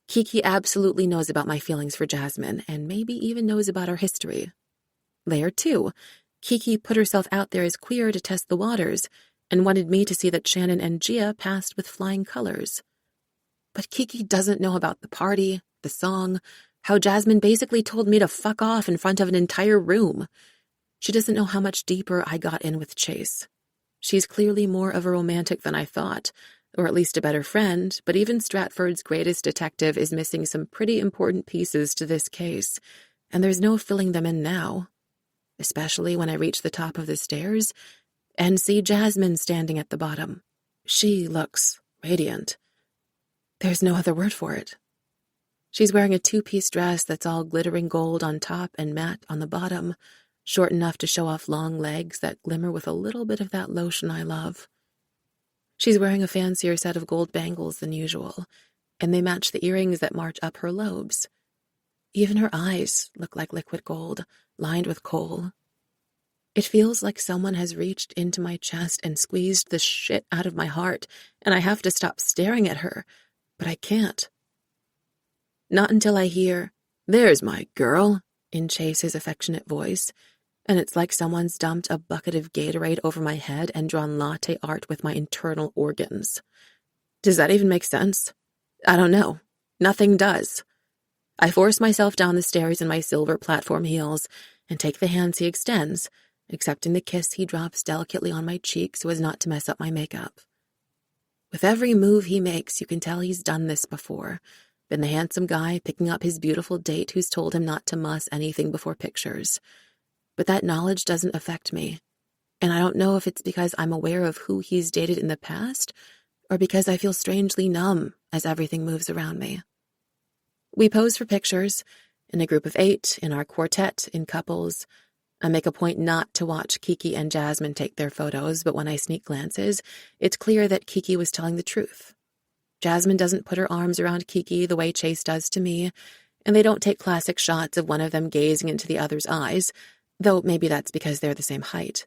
Kiki absolutely knows about my feelings for Jasmine, and maybe even knows about our history. Layer 2, Kiki put herself out there as queer to test the waters, and wanted me to see that Shannon and Gia passed with flying colors. But Kiki doesn't know about the party, the song, how Jasmine basically told me to fuck off in front of an entire room. She doesn't know how much deeper I got in with Chase. She's clearly more of a romantic than I thought, or at least a better friend, but even Stratford's greatest detective is missing some pretty important pieces to this case, and there's no filling them in now. Especially when I reach the top of the stairs and see Jasmine standing at the bottom. She looks radiant. There's no other word for it. She's wearing a 2-piece dress that's all glittering gold on top and matte on the bottom, short enough to show off long legs that glimmer with a little bit of that lotion I love. She's wearing a fancier set of gold bangles than usual, and they match the earrings that march up her lobes. Even her eyes look like liquid gold, lined with kohl. It feels like someone has reached into my chest and squeezed the shit out of my heart, and I have to stop staring at her, but I can't. Not until I hear, "There's my girl," in Chase's affectionate voice, and it's like someone's dumped a bucket of Gatorade over my head and drawn latte art with my internal organs. Does that even make sense? I don't know. Nothing does. I force myself down the stairs in my silver platform heels and take the hands he extends, accepting the kiss he drops delicately on my cheek so as not to mess up my makeup. With every move he makes, you can tell he's done this before. Been the handsome guy picking up his beautiful date who's told him not to muss anything before pictures. But that knowledge doesn't affect me, and I don't know if it's because I'm aware of who he's dated in the past or because I feel strangely numb as everything moves around me. We pose for pictures, in a group of 8, in our quartet, in couples. I make a point not to watch Kiki and Jasmine take their photos, but when I sneak glances, it's clear that Kiki was telling the truth. Jasmine doesn't put her arms around Kiki the way Chase does to me, and they don't take classic shots of one of them gazing into the other's eyes, though maybe that's because they're the same height.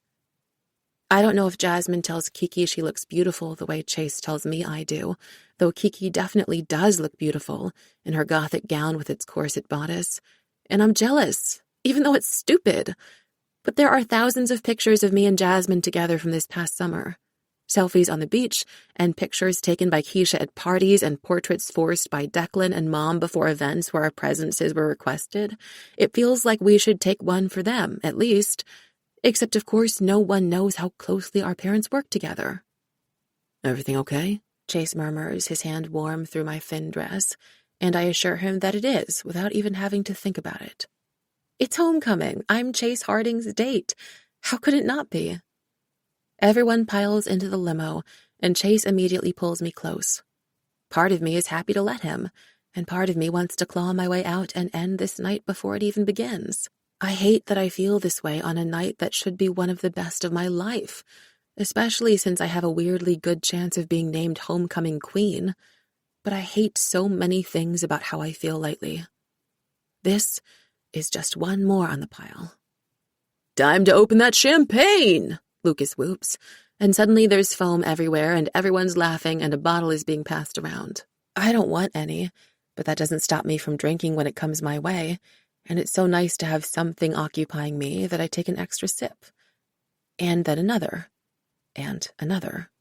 I don't know if Jasmine tells Kiki she looks beautiful the way Chase tells me I do, though Kiki definitely does look beautiful in her gothic gown with its corset bodice, and I'm jealous, even though it's stupid. But there are thousands of pictures of me and Jasmine together from this past summer. Selfies on the beach, and pictures taken by Keisha at parties, and portraits forced by Declan and Mom before events where our presences were requested. It feels like we should take one for them, at least. Except, of course, no one knows how closely our parents work together. "Everything okay?" Chase murmurs, his hand warm through my thin dress, and I assure him that it is, without even having to think about it. It's homecoming. I'm Chase Harding's date. How could it not be? Everyone piles into the limo, and Chase immediately pulls me close. Part of me is happy to let him, and part of me wants to claw my way out and end this night before it even begins. I hate that I feel this way on a night that should be one of the best of my life, especially since I have a weirdly good chance of being named homecoming queen. But I hate so many things about how I feel lately. This is just one more on the pile. "Time to open that champagne!" Lucas whoops, and suddenly there's foam everywhere and everyone's laughing and a bottle is being passed around. I don't want any, but that doesn't stop me from drinking when it comes my way, and it's so nice to have something occupying me that I take an extra sip. And then another. And another.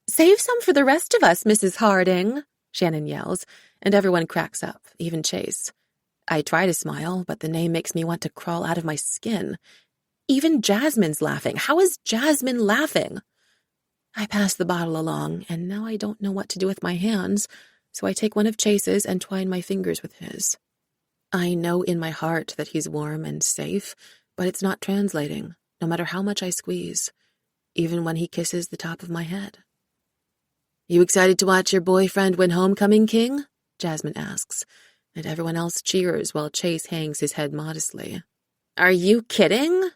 "Save some for the rest of us, Mrs. Harding," Shannon yells, and everyone cracks up, even Chase. I try to smile, but the name makes me want to crawl out of my skin. Even Jasmine's laughing. How is Jasmine laughing? I pass the bottle along, and now I don't know what to do with my hands, so I take one of Chase's and twine my fingers with his. I know in my heart that he's warm and safe, but it's not translating, no matter how much I squeeze, even when he kisses the top of my head. "You excited to watch your boyfriend win homecoming, King?" Jasmine asks, and everyone else cheers while Chase hangs his head modestly. "Are you kidding?"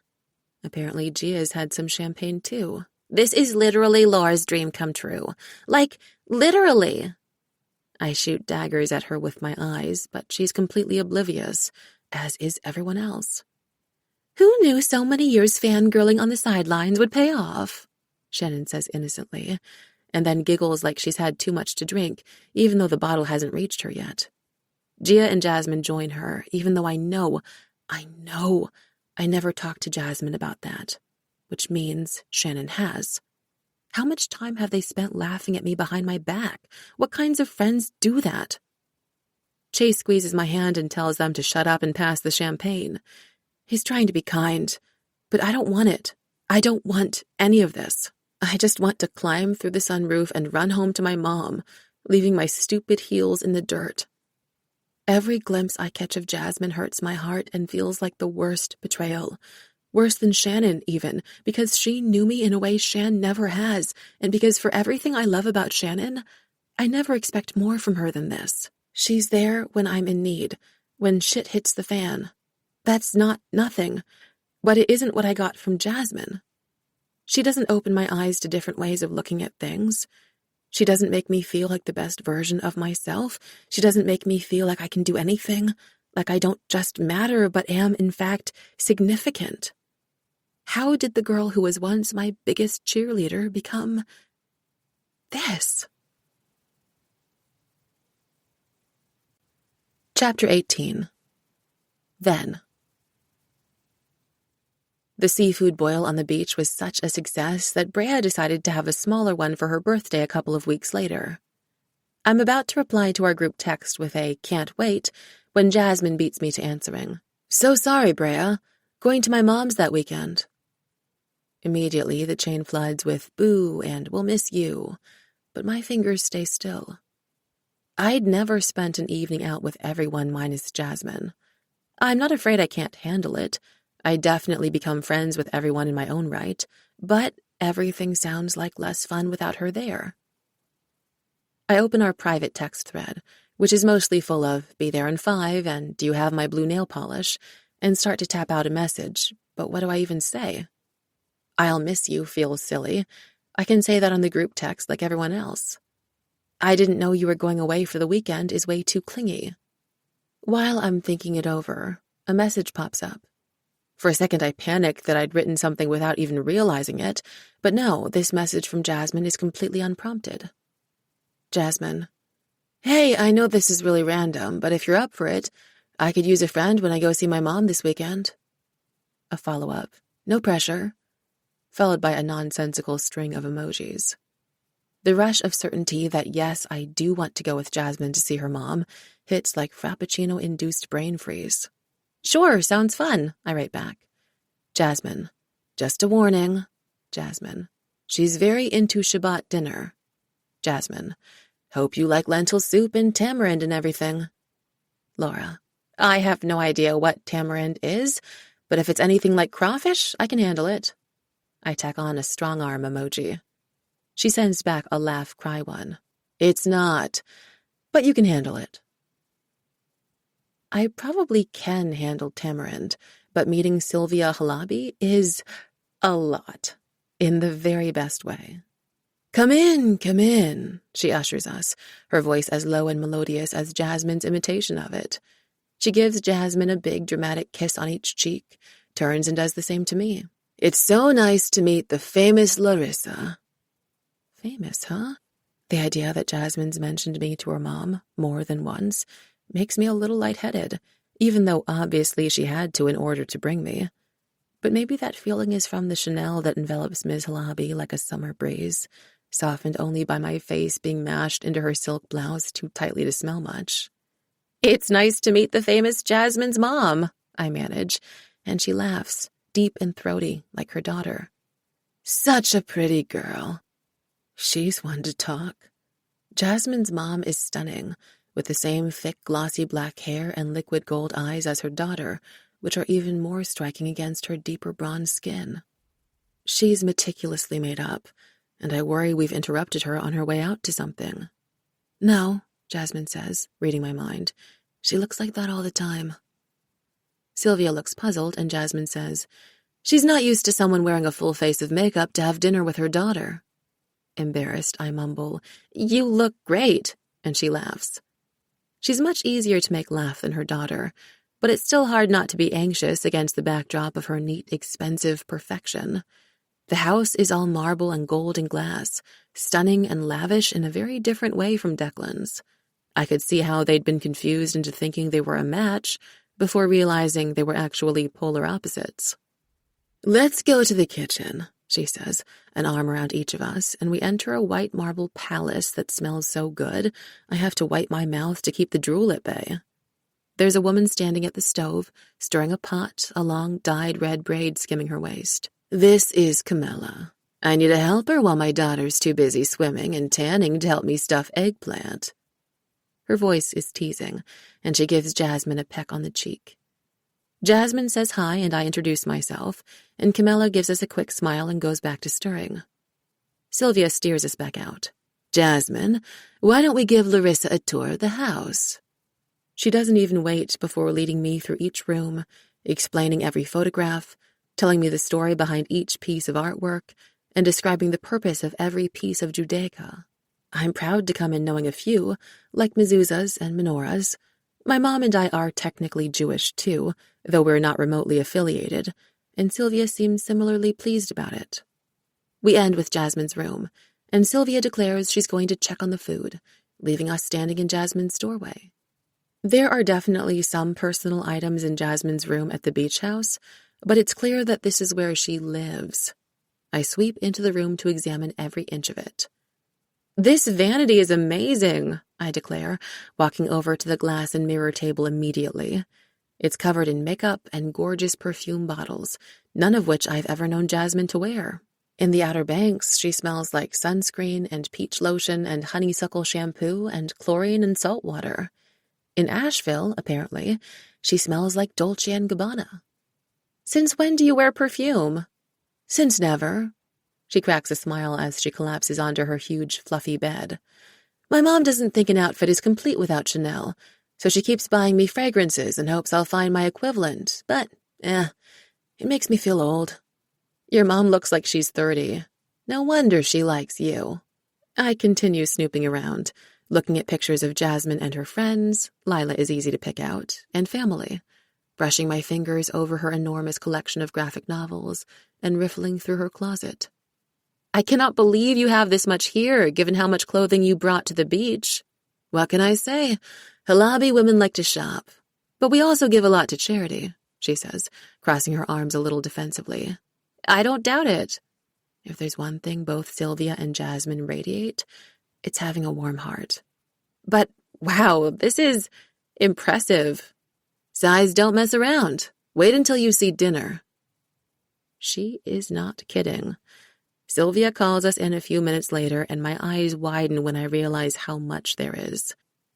Apparently Gia's had some champagne too. "This is literally Laura's dream come true. Like, literally." I shoot daggers at her with my eyes, but she's completely oblivious, as is everyone else. "Who knew so many years fangirling on the sidelines would pay off?" Shannon says innocently, and then giggles like she's had too much to drink, even though the bottle hasn't reached her yet. Gia and Jasmine join her, even though I know I never talked to Jasmine about that, which means Shannon has. How much time have they spent laughing at me behind my back? What kinds of friends do that? Chase squeezes my hand and tells them to shut up and pass the champagne. He's trying to be kind, but I don't want it. I don't want any of this. I just want to climb through the sunroof and run home to my mom, leaving my stupid heels in the dirt. Every glimpse I catch of Jasmine hurts my heart and feels like the worst betrayal. Worse than Shannon, even, because she knew me in a way Shan never has, and because for everything I love about Shannon, I never expect more from her than this. She's there when I'm in need, when shit hits the fan. That's not nothing, but it isn't what I got from Jasmine. She doesn't open my eyes to different ways of looking at things. She doesn't make me feel like the best version of myself. She doesn't make me feel like I can do anything, like I don't just matter but am, in fact, significant. How did the girl who was once my biggest cheerleader become this? Chapter 18. Then. The seafood boil on the beach was such a success that Brea decided to have a smaller one for her birthday a couple of weeks later. I'm about to reply to our group text with a "can't wait" when Jasmine beats me to answering. "So sorry, Brea. Going to my mom's that weekend." Immediately, the chain floods with "boo" and "we'll miss you," but my fingers stay still. I'd never spent an evening out with everyone minus Jasmine. I'm not afraid I can't handle it. I definitely become friends with everyone in my own right, but everything sounds like less fun without her there. I open our private text thread, which is mostly full of "be there in 5" and "do you have my blue nail polish," and start to tap out a message, but what do I even say? "I'll miss you" feels silly. I can say that on the group text like everyone else. "I didn't know you were going away for the weekend" is way too clingy. While I'm thinking it over, a message pops up. For a second I panicked that I'd written something without even realizing it, but no, this message from Jasmine is completely unprompted. Jasmine: "Hey, I know this is really random, but if you're up for it, I could use a friend when I go see my mom this weekend." A follow-up: "No pressure," followed by a nonsensical string of emojis. The rush of certainty that yes, I do want to go with Jasmine to see her mom hits like Frappuccino-induced brain freeze. "Sure, sounds fun," I write back. Jasmine: "Just a warning." Jasmine: "She's very into Shabbat dinner." Jasmine: "Hope you like lentil soup and tamarind and everything." Lara: "I have no idea what tamarind is, but if it's anything like crawfish, I can handle it." I tack on a strong arm emoji. She sends back a laugh cry one. "It's not, but you can handle it." I probably can handle tamarind, but meeting Sylvia Halabi is a lot, in the very best way. Come in," she ushers us, her voice as low and melodious as Jasmine's imitation of it. She gives Jasmine a big dramatic kiss on each cheek, turns and does the same to me. "It's so nice to meet the famous Larissa." Famous, huh? The idea that Jasmine's mentioned me to her mom more than once makes me a little lightheaded, even though obviously she had to in order to bring me. But maybe that feeling is from the Chanel that envelops Ms. Halabi like a summer breeze, softened only by my face being mashed into her silk blouse too tightly to smell much. "It's nice to meet the famous Jasmine's mom," I manage, and she laughs, deep and throaty, like her daughter. "Such a pretty girl." She's one to talk. Jasmine's mom is stunning, with the same thick, glossy black hair and liquid gold eyes as her daughter, which are even more striking against her deeper bronze skin. She's meticulously made up, and I worry we've interrupted her on her way out to something. "No," Jasmine says, reading my mind. "She looks like that all the time." Sylvia looks puzzled, and Jasmine says, "She's not used to someone wearing a full face of makeup to have dinner with her daughter." Embarrassed, I mumble, "You look great," and she laughs. She's much easier to make laugh than her daughter, but it's still hard not to be anxious against the backdrop of her neat, expensive perfection. The house is all marble and gold and glass, stunning and lavish in a very different way from Declan's. I could see how they'd been confused into thinking they were a match before realizing they were actually polar opposites. "Let's go to the kitchen," she says, an arm around each of us, and we enter a white marble palace that smells so good I have to wipe my mouth to keep the drool at bay. There's a woman standing at the stove, stirring a pot, a long dyed red braid skimming her waist. "This is Camilla. I need a helper while my daughter's too busy swimming and tanning to help me stuff eggplant." Her voice is teasing, and she gives Jasmine a peck on the cheek. Jasmine says hi and I introduce myself, and Camilla gives us a quick smile and goes back to stirring. Sylvia steers us back out. "Jasmine, why don't we give Larissa a tour of the house?" She doesn't even wait before leading me through each room, explaining every photograph, telling me the story behind each piece of artwork, and describing the purpose of every piece of Judaica. I'm proud to come in knowing a few, like mezuzahs and menorahs. My mom and I are technically Jewish too, though we're not remotely affiliated, and Sylvia seems similarly pleased about it. We end with Jasmine's room, and Sylvia declares she's going to check on the food, leaving us standing in Jasmine's doorway. There are definitely some personal items in Jasmine's room at the beach house, but it's clear that this is where she lives. I sweep into the room to examine every inch of it. "This vanity is amazing," I declare, walking over to the glass and mirror table immediately. It's covered in makeup and gorgeous perfume bottles, none of which I've ever known Jasmine to wear. In the Outer Banks, she smells like sunscreen and peach lotion and honeysuckle shampoo and chlorine and salt water. In Asheville, apparently, she smells like Dolce & Gabbana. "Since when do you wear perfume?" "Since never." She cracks a smile as she collapses onto her huge, fluffy bed. "My mom doesn't think an outfit is complete without Chanel, so she keeps buying me fragrances and hopes I'll find my equivalent, but, it makes me feel old." "Your mom looks like she's 30. No wonder she likes you." I continue snooping around, looking at pictures of Jasmine and her friends, Lila is easy to pick out, and family, brushing my fingers over her enormous collection of graphic novels and riffling through her closet. "I cannot believe you have this much here, given how much clothing you brought to the beach." "What can I say? Halabi women like to shop. But we also give a lot to charity," she says, crossing her arms a little defensively. "I don't doubt it." If there's one thing both Sylvia and Jasmine radiate, it's having a warm heart. "But, wow, this is impressive." "Size don't mess around. Wait until you see dinner." She is not kidding. Sylvia calls us in a few minutes later, and my eyes widen when I realize how much there is.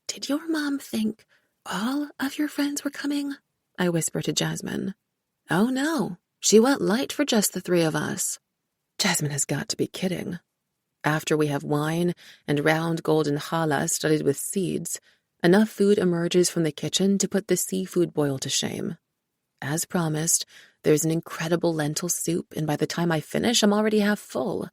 "Did your mom think all of your friends were coming?" I whisper to Jasmine. "Oh no, she went light for just the three of us." Jasmine has got to be kidding. After we have wine and round golden challah studded with seeds, enough food emerges from the kitchen to put the seafood boil to shame. As promised, there's an incredible lentil soup, and by the time I finish, I'm already half full.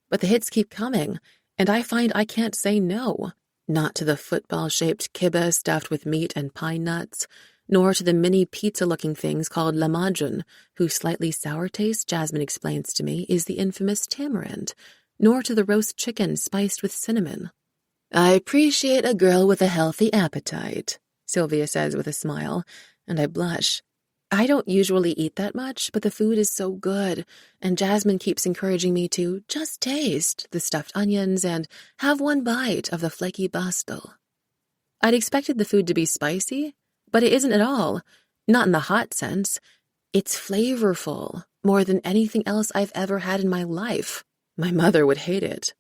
But the hits keep coming, and I find I can't say no. Not to the football-shaped kibbeh stuffed with meat and pine nuts, nor to the mini pizza-looking things called lamajun, whose slightly sour taste, Jasmine explains to me, is the infamous tamarind, nor to the roast chicken spiced with cinnamon. "I appreciate a girl with a healthy appetite," Sylvia says with a smile, and I blush. I don't usually eat that much, but the food is so good, and Jasmine keeps encouraging me to just taste the stuffed onions and have one bite of the flaky bastel. I'd expected the food to be spicy, but it isn't at all. Not in the hot sense. It's flavorful, more than anything else I've ever had in my life. My mother would hate it.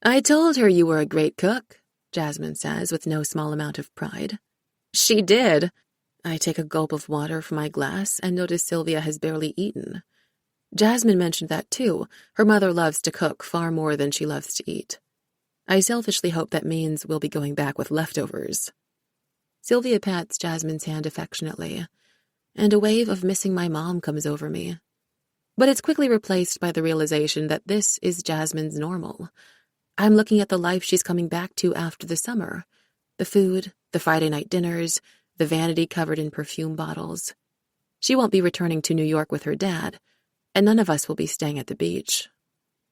"I told her you were a great cook," Jasmine says with no small amount of pride. "She did." I take a gulp of water from my glass and notice Sylvia has barely eaten. Jasmine mentioned that too. Her mother loves to cook far more than she loves to eat. I selfishly hope that means we'll be going back with leftovers. Sylvia pats Jasmine's hand affectionately, and a wave of missing my mom comes over me. But it's quickly replaced by the realization that this is Jasmine's normal. I'm looking at the life she's coming back to after the summer. The food, the Friday night dinners, the vanity covered in perfume bottles. She won't be returning to New York with her dad, and none of us will be staying at the beach.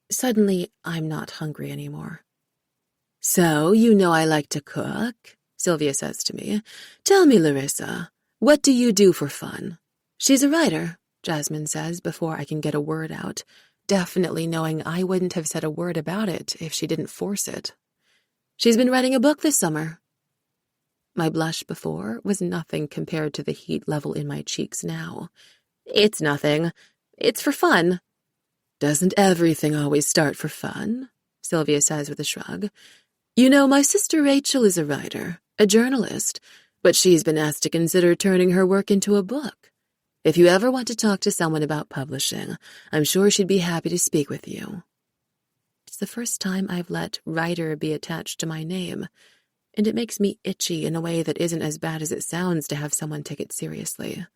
Suddenly, I'm not hungry anymore. "So, you know I like to cook," Sylvia says to me. "Tell me, Larissa, what do you do for fun?" "She's a writer," Jasmine says before I can get a word out, definitely knowing I wouldn't have said a word about it if she didn't force it. "She's been writing a book this summer." My blush before was nothing compared to the heat level in my cheeks now. "It's nothing. It's for fun." "Doesn't everything always start for fun?" Sylvia says with a shrug. "You know, my sister Rachel is a writer, a journalist, but she's been asked to consider turning her work into a book. If you ever want to talk to someone about publishing, I'm sure she'd be happy to speak with you." It's the first time I've let writer be attached to my name, and it makes me itchy in a way that isn't as bad as it sounds to have someone take it seriously.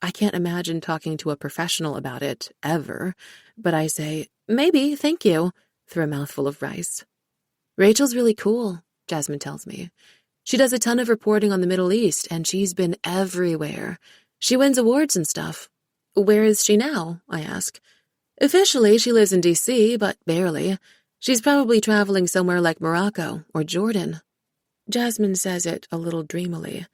I can't imagine talking to a professional about it, ever, but I say, "Maybe, thank you," through a mouthful of rice. "Rachel's really cool," Jasmine tells me. "She does a ton of reporting on the Middle East, and she's been everywhere. She wins awards and stuff." Where is she now? I ask. Officially, she lives in D.C., but barely. She's probably traveling somewhere like Morocco or Jordan. Jasmine says it a little dreamily,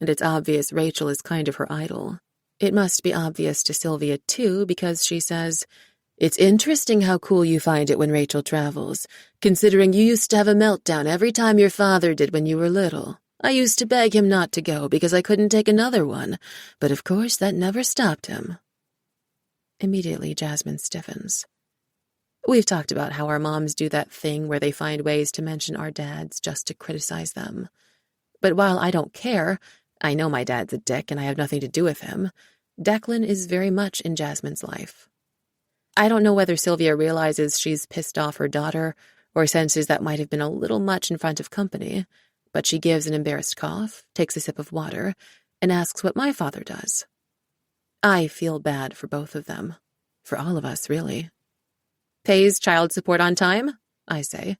and it's obvious Rachel is kind of her idol. It must be obvious to Sylvia, too, because she says, "It's interesting how cool you find it when Rachel travels, considering you used to have a meltdown every time your father did when you were little. I used to beg him not to go because I couldn't take another one, but of course that never stopped him." Immediately, Jasmine stiffens. We've talked about how our moms do that thing where they find ways to mention our dads just to criticize them. But while I don't care, I know my dad's a dick and I have nothing to do with him, Declan is very much in Jasmine's life. I don't know whether Sylvia realizes she's pissed off her daughter or senses that might have been a little much in front of company, but she gives an embarrassed cough, takes a sip of water, and asks what my father does. I feel bad for both of them. For all of us, really. "Pays child support on time?" I say,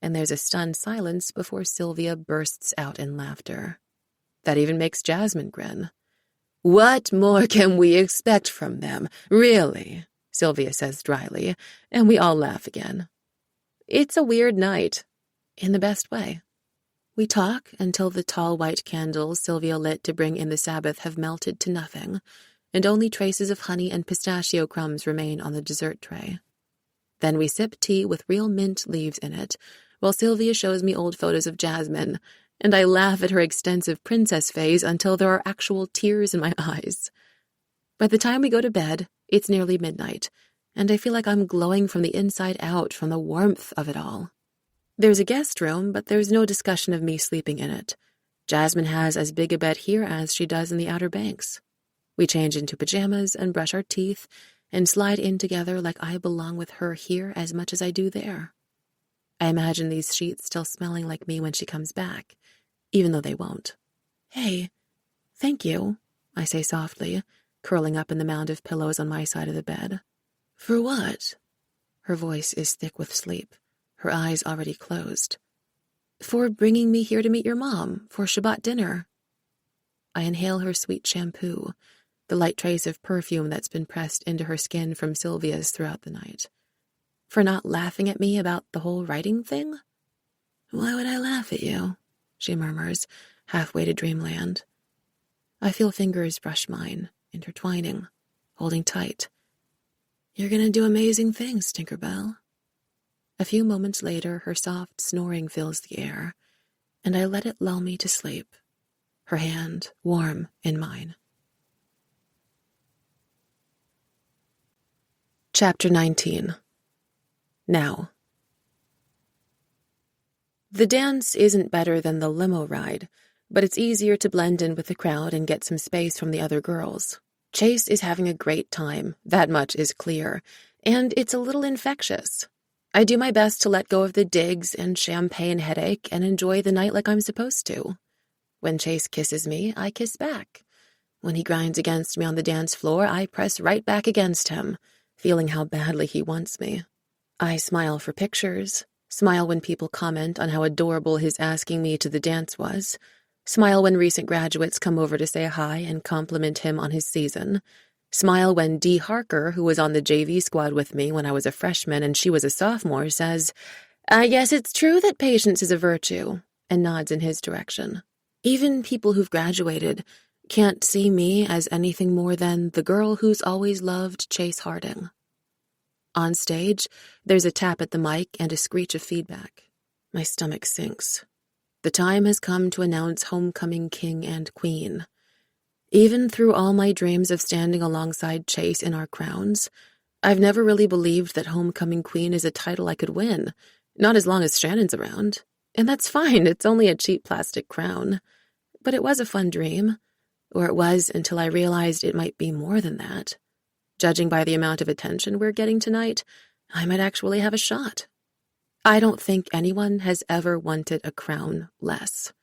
and there's a stunned silence before Sylvia bursts out in laughter. That even makes Jasmine grin. "What more can we expect from them, really?" Sylvia says dryly, and we all laugh again. It's a weird night, in the best way. We talk until the tall white candles Sylvia lit to bring in the Sabbath have melted to nothing, and only traces of honey and pistachio crumbs remain on the dessert tray. Then we sip tea with real mint leaves in it, while Sylvia shows me old photos of Jasmine, and I laugh at her extensive princess phase until there are actual tears in my eyes. By the time we go to bed, it's nearly midnight, and I feel like I'm glowing from the inside out from the warmth of it all. There's a guest room, but there's no discussion of me sleeping in it. Jasmine has as big a bed here as she does in the Outer Banks. We change into pajamas and brush our teeth and slide in together like I belong with her here as much as I do there. I imagine these sheets still smelling like me when she comes back, even though they won't. "Hey, thank you," I say softly, curling up in the mound of pillows on my side of the bed. "For what?" Her voice is thick with sleep, her eyes already closed. "For bringing me here to meet your mom, for Shabbat dinner." I inhale her sweet shampoo, the light trace of perfume that's been pressed into her skin from Sylvia's throughout the night. For not laughing at me about the whole writing thing? "Why would I laugh at you?" she murmurs, halfway to dreamland. I feel fingers brush mine, intertwining, holding tight. "You're gonna do amazing things, Tinkerbell." A few moments later, her soft snoring fills the air, and I let it lull me to sleep, her hand warm in mine. Chapter 19. Now. The dance isn't better than the limo ride, but it's easier to blend in with the crowd and get some space from the other girls. Chase is having a great time, that much is clear, and it's a little infectious. I do my best to let go of the digs and champagne headache and enjoy the night like I'm supposed to. When Chase kisses me, I kiss back. When he grinds against me on the dance floor, I press right back against him, feeling how badly he wants me. I smile for pictures, smile when people comment on how adorable his asking me to the dance was, smile when recent graduates come over to say hi and compliment him on his season, smile when Dee Harker, who was on the JV squad with me when I was a freshman and she was a sophomore, says, "I guess it's true that patience is a virtue," and nods in his direction. Even people who've graduated can't see me as anything more than the girl who's always loved Chase Harding. On stage, there's a tap at the mic and a screech of feedback. My stomach sinks. The time has come to announce homecoming king and queen. Even through all my dreams of standing alongside Chase in our crowns, I've never really believed that homecoming queen is a title I could win, not as long as Shannon's around. And that's fine, it's only a cheap plastic crown. But it was a fun dream. Or it was until I realized it might be more than that. Judging by the amount of attention we're getting tonight, I might actually have a shot. I don't think anyone has ever wanted a crown less.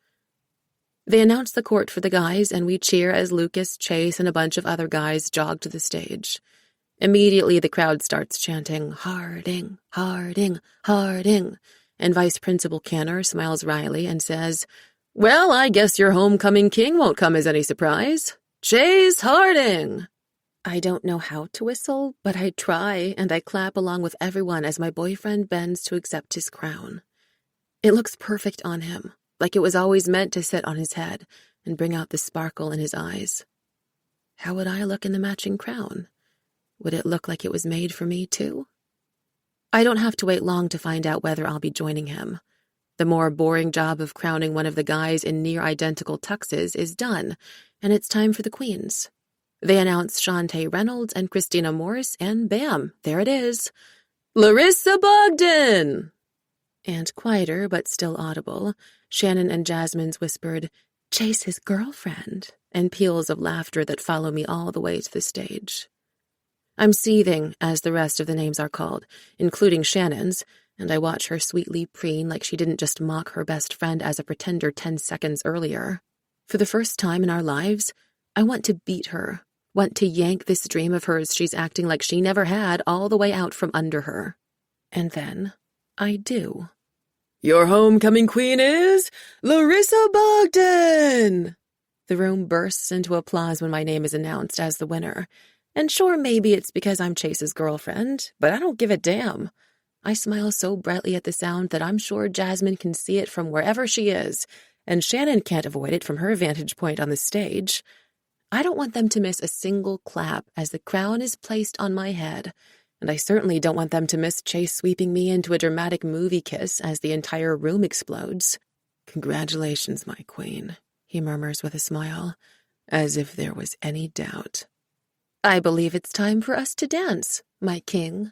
They announce the court for the guys, and we cheer as Lucas, Chase, and a bunch of other guys jog to the stage. Immediately, the crowd starts chanting, "Harding, Harding, Harding," and Vice Principal Canner smiles wryly and says, "Well, I guess your homecoming king won't come as any surprise. Chase Harding!" I don't know how to whistle, but I try and I clap along with everyone as my boyfriend bends to accept his crown. It looks perfect on him, like it was always meant to sit on his head and bring out the sparkle in his eyes. How would I look in the matching crown? Would it look like it was made for me too? I don't have to wait long to find out whether I'll be joining him. The more boring job of crowning one of the guys in near-identical tuxes is done, and it's time for the queens. They announce Shantae Reynolds and Christina Morse, and bam, there it is. Larissa Bogdan! And quieter, but still audible, Shannon and Jasmine's whispered, Chase his girlfriend, and peals of laughter that follow me all the way to the stage. I'm seething as the rest of the names are called, including Shannon's, and I watch her sweetly preen like she didn't just mock her best friend as a pretender 10 seconds earlier. For the first time in our lives, I want to beat her, want to yank this dream of hers she's acting like she never had all the way out from under her. And then I do. Your homecoming queen is Larissa Bogdan! The room bursts into applause when my name is announced as the winner. And sure, maybe it's because I'm Chase's girlfriend, but I don't give a damn. I smile so brightly at the sound that I'm sure Jasmine can see it from wherever she is, and Shannon can't avoid it from her vantage point on the stage. I don't want them to miss a single clap as the crown is placed on my head, and I certainly don't want them to miss Chase sweeping me into a dramatic movie kiss as the entire room explodes. Congratulations, my queen, he murmurs with a smile, as if there was any doubt. I believe it's time for us to dance, my king.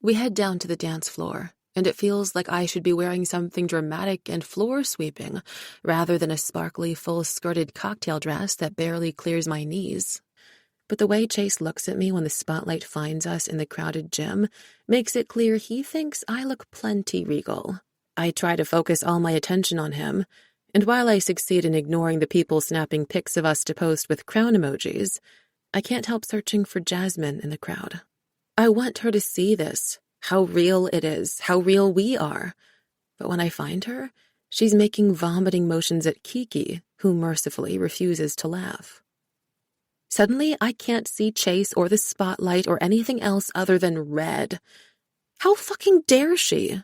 We head down to the dance floor, and it feels like I should be wearing something dramatic and floor-sweeping, rather than a sparkly, full-skirted cocktail dress that barely clears my knees. But the way Chase looks at me when the spotlight finds us in the crowded gym makes it clear he thinks I look plenty regal. I try to focus all my attention on him, and while I succeed in ignoring the people snapping pics of us to post with crown emojis, I can't help searching for Jasmine in the crowd. I want her to see this, how real it is, how real we are. But when I find her, she's making vomiting motions at Kiki, who mercifully refuses to laugh. Suddenly, I can't see Chase or the spotlight or anything else other than red. How fucking dare she?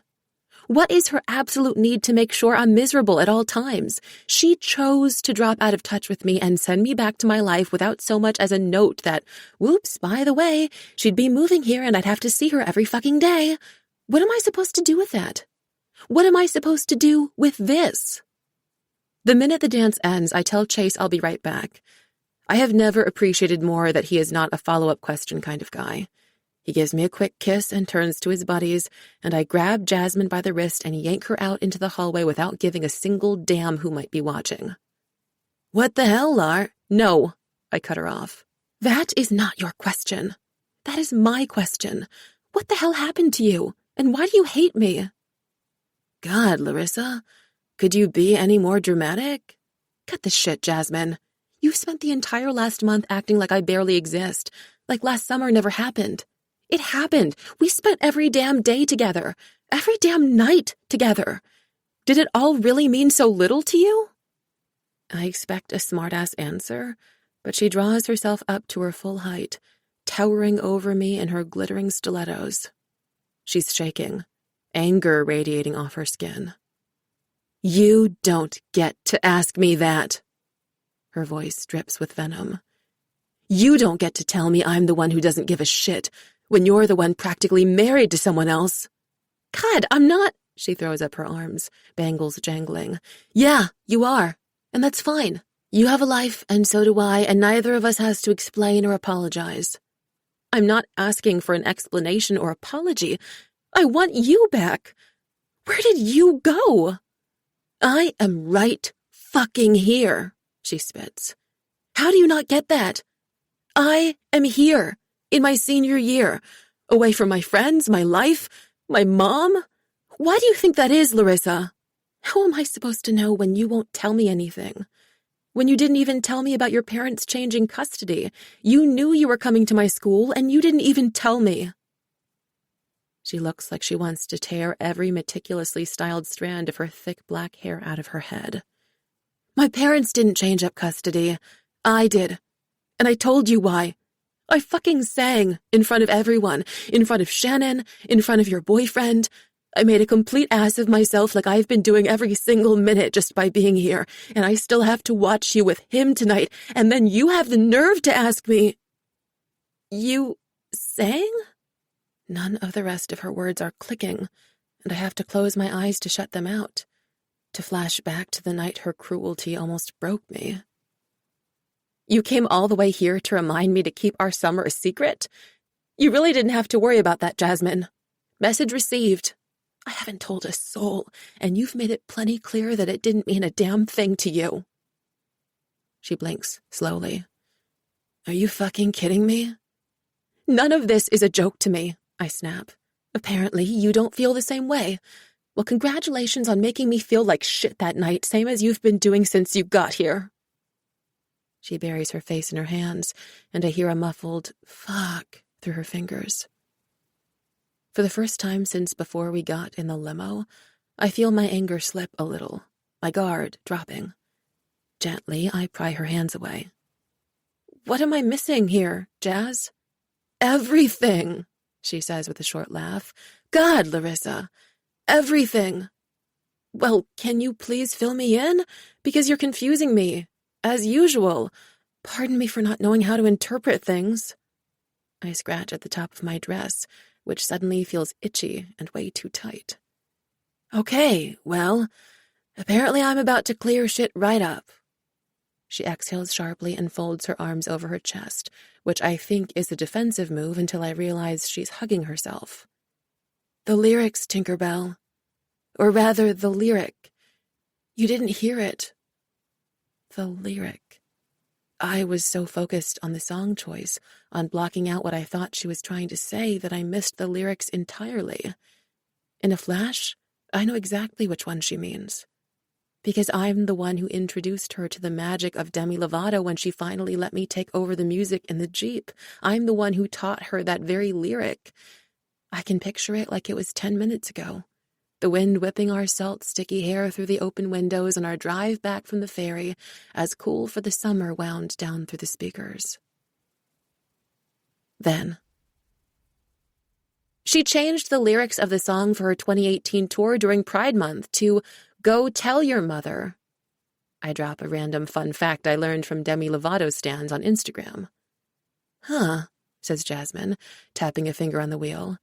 What is her absolute need to make sure I'm miserable at all times? She chose to drop out of touch with me and send me back to my life without so much as a note that, whoops, by the way, she'd be moving here and I'd have to see her every fucking day. What am I supposed to do with that? What am I supposed to do with this? The minute the dance ends, I tell Chase I'll be right back. I have never appreciated more that he is not a follow-up question kind of guy. He gives me a quick kiss and turns to his buddies, and I grab Jasmine by the wrist and yank her out into the hallway without giving a single damn who might be watching. What the hell, Lar? No, I cut her off. That is not your question. That is my question. What the hell happened to you? And why do you hate me? God, Larissa, could you be any more dramatic? Cut the shit, Jasmine. You've spent the entire last month acting like I barely exist, like last summer never happened. It happened. We spent every damn day together, every damn night together. Did it all really mean so little to you? I expect a smart-ass answer, but she draws herself up to her full height, towering over me in her glittering stilettos. She's shaking, anger radiating off her skin. You don't get to ask me that. Her voice drips with venom. You don't get to tell me I'm the one who doesn't give a shit when you're the one practically married to someone else. God, I'm not. She throws up her arms, bangles jangling. Yeah, you are. And that's fine. You have a life, and so do I, and neither of us has to explain or apologize. I'm not asking for an explanation or apology. I want you back. Where did you go? I am right fucking here, she spits. How do you not get that? I am here, in my senior year, away from my friends, my life, my mom. Why do you think that is, Larissa? How am I supposed to know when you won't tell me anything? When you didn't even tell me about your parents changing custody. You knew you were coming to my school, and you didn't even tell me. She looks like she wants to tear every meticulously styled strand of her thick black hair out of her head. My parents didn't change up custody. I did. And I told you why. I fucking sang in front of everyone, in front of Shannon, in front of your boyfriend. I made a complete ass of myself like I've been doing every single minute just by being here, and I still have to watch you with him tonight, and then you have the nerve to ask me. You sang? None of the rest of her words are clicking, and I have to close my eyes to shut them out, to flash back to the night her cruelty almost broke me. You came all the way here to remind me to keep our summer a secret? You really didn't have to worry about that, Jasmine. Message received. I haven't told a soul, and you've made it plenty clear that it didn't mean a damn thing to you. She blinks slowly. Are you fucking kidding me? None of this is a joke to me, I snap. Apparently, you don't feel the same way. Well, congratulations on making me feel like shit that night, same as you've been doing since you got here. She buries her face in her hands, and I hear a muffled fuck through her fingers. For the first time since before we got in the limo, I feel my anger slip a little, my guard dropping. Gently, I pry her hands away. What am I missing here, Jazz? Everything, she says with a short laugh. God, Larissa, everything. Well, can you please fill me in? Because you're confusing me. As usual. Pardon me for not knowing how to interpret things. I scratch at the top of my dress, which suddenly feels itchy and way too tight. Okay, well, apparently I'm about to clear shit right up. She exhales sharply and folds her arms over her chest, which I think is a defensive move until I realize she's hugging herself. The lyrics, Tinkerbell. Or rather, the lyric. You didn't hear it. The lyric. I was so focused on the song choice, on blocking out what I thought she was trying to say, that I missed the lyrics entirely. In a flash, I know exactly which one she means. Because I'm the one who introduced her to the magic of Demi Lovato when she finally let me take over the music in the Jeep. I'm the one who taught her that very lyric. I can picture it like it was 10 minutes ago. The wind whipping our salt-sticky hair through the open windows on our drive back from the ferry as Cool for the Summer wound down through the speakers. Then, she changed the lyrics of the song for her 2018 tour during Pride Month to Go Tell Your Mother. I drop a random fun fact I learned from Demi Lovato stands on Instagram. Huh, says Jasmine, tapping a finger on the wheel.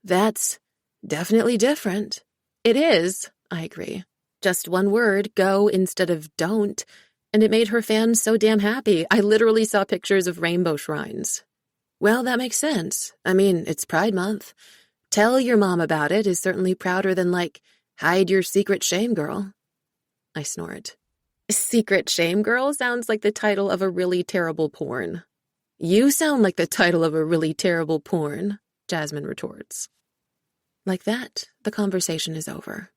That's definitely different. It is, I agree. Just one word, go instead of don't, and it made her fans so damn happy. I literally saw pictures of rainbow shrines. Well, that makes sense. I mean, it's Pride Month. Tell your mom about it is certainly prouder than, like, hide your secret shame girl. I snort. Secret shame girl sounds like the title of a really terrible porn. You sound like the title of a really terrible porn, Jasmine retorts. Like that, the conversation is over.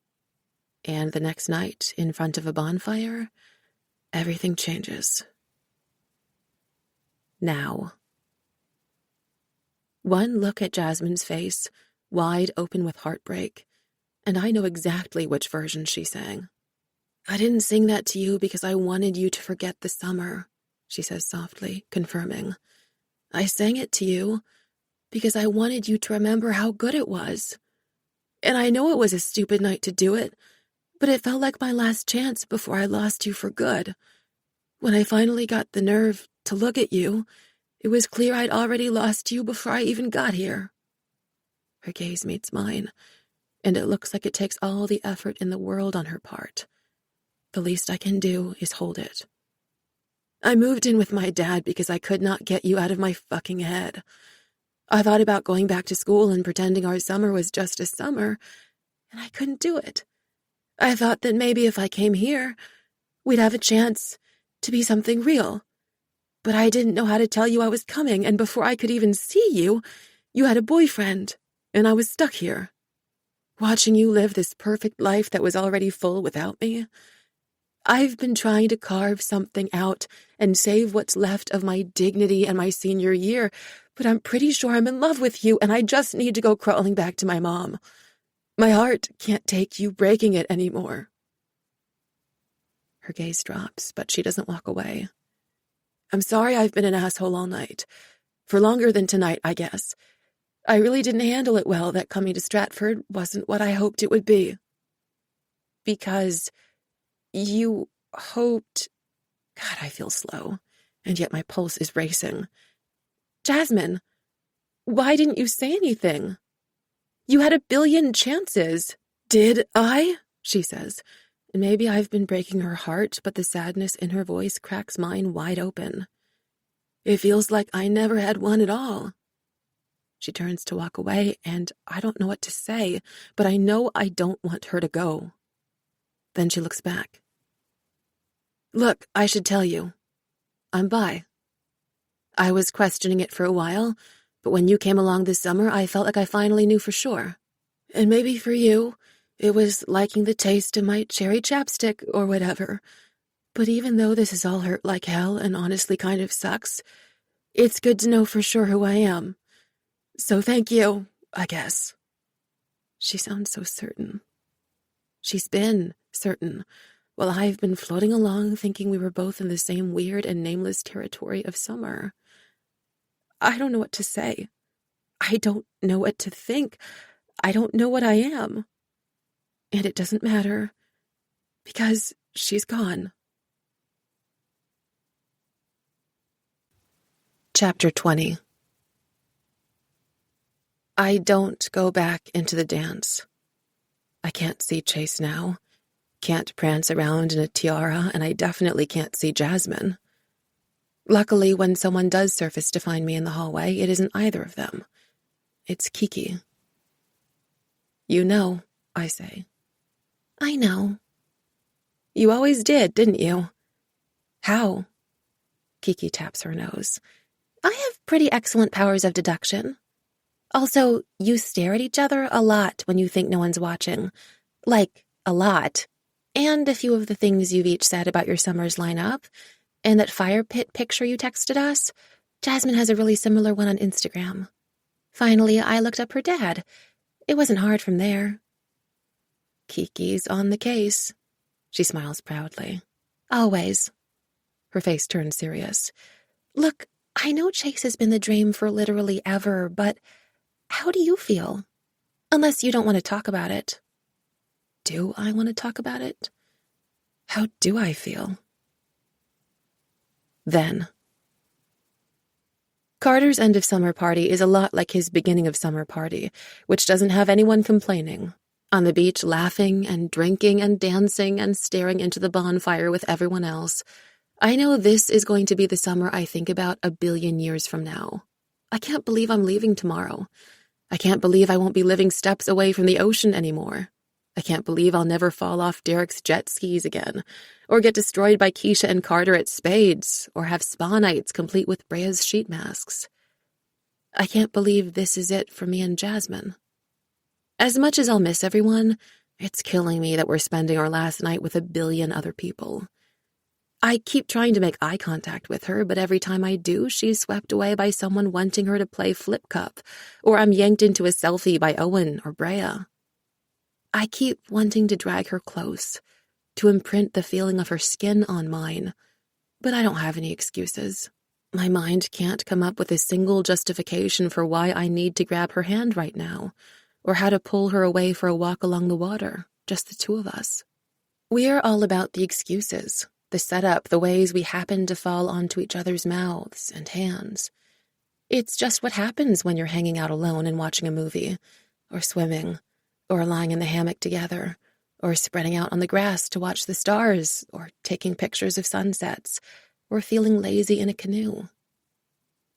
And the next night, in front of a bonfire, everything changes. Now. One look at Jasmine's face, wide open with heartbreak, and I know exactly which version she sang. I didn't sing that to you because I wanted you to forget the summer, she says softly, confirming. I sang it to you because I wanted you to remember how good it was. And I know it was a stupid night to do it, but it felt like my last chance before I lost you for good. When I finally got the nerve to look at you, it was clear I'd already lost you before I even got here. Her gaze meets mine, and it looks like it takes all the effort in the world on her part. The least I can do is hold it. I moved in with my dad because I could not get you out of my fucking head. I thought about going back to school and pretending our summer was just a summer, and I couldn't do it. I thought that maybe if I came here, we'd have a chance to be something real. But I didn't know how to tell you I was coming, and before I could even see you, you had a boyfriend, and I was stuck here. Watching you live this perfect life that was already full without me. I've been trying to carve something out and save what's left of my dignity and my senior year, but I'm pretty sure I'm in love with you, and I just need to go crawling back to my mom. My heart can't take you breaking it anymore. Her gaze drops, but she doesn't walk away. I'm sorry I've been an asshole all night. For longer than tonight, I guess. I really didn't handle it well that coming to Stratford wasn't what I hoped it would be. Because you hoped... God, I feel slow, and yet my pulse is racing. Jasmine, why didn't you say anything? You had a billion chances. Did I? She says. And maybe I've been breaking her heart, but the sadness in her voice cracks mine wide open. It feels like I never had one at all. She turns to walk away, and I don't know what to say, but I know I don't want her to go. Then she looks back. Look, I should tell you. I'm bi. I was questioning it for a while, but when you came along this summer, I felt like I finally knew for sure. And maybe for you, it was liking the taste of my cherry chapstick or whatever. But even though this has all hurt like hell and honestly kind of sucks, it's good to know for sure who I am. So thank you, I guess. She sounds so certain. She's been certain, while I've been floating along thinking we were both in the same weird and nameless territory of summer. I don't know what to say. I don't know what to think. I don't know what I am. And it doesn't matter, because she's gone. Chapter 20. I don't go back into the dance. I can't see Chase now, can't prance around in a tiara, and I definitely can't see Jasmine. Luckily, when someone does surface to find me in the hallway, it isn't either of them. It's Kiki. You know, I say. I know. You always did, didn't you? How? Kiki taps her nose. I have pretty excellent powers of deduction. Also, you stare at each other a lot when you think no one's watching. Like, a lot. And a few of the things you've each said about your summers line up. And that fire pit picture you texted us, Jasmine has a really similar one on Instagram. Finally, I looked up her dad. It wasn't hard from there. Kiki's on the case. She smiles proudly. Always. Her face turns serious. Look, I know Chase has been the dream for literally ever, but how do you feel? Unless you don't want to talk about it. Do I want to talk about it? How do I feel? Then. Carter's end of summer party is a lot like his beginning of summer party, which doesn't have anyone complaining. On the beach, laughing and drinking and dancing and staring into the bonfire with everyone else. I know this is going to be the summer I think about a billion years from now. I can't believe I'm leaving tomorrow. I can't believe I won't be living steps away from the ocean anymore. I can't believe I'll never fall off Derek's jet skis again, or get destroyed by Keisha and Carter at spades, or have spa nights complete with Brea's sheet masks. I can't believe this is it for me and Jasmine. As much as I'll miss everyone, it's killing me that we're spending our last night with a billion other people. I keep trying to make eye contact with her, but every time I do, she's swept away by someone wanting her to play flip cup, or I'm yanked into a selfie by Owen or Brea. I keep wanting to drag her close, to imprint the feeling of her skin on mine, but I don't have any excuses. My mind can't come up with a single justification for why I need to grab her hand right now, or how to pull her away for a walk along the water, just the two of us. We're all about the excuses, the setup, the ways we happen to fall onto each other's mouths and hands. It's just what happens when you're hanging out alone and watching a movie, or swimming, or lying in the hammock together, or spreading out on the grass to watch the stars, or taking pictures of sunsets, or feeling lazy in a canoe.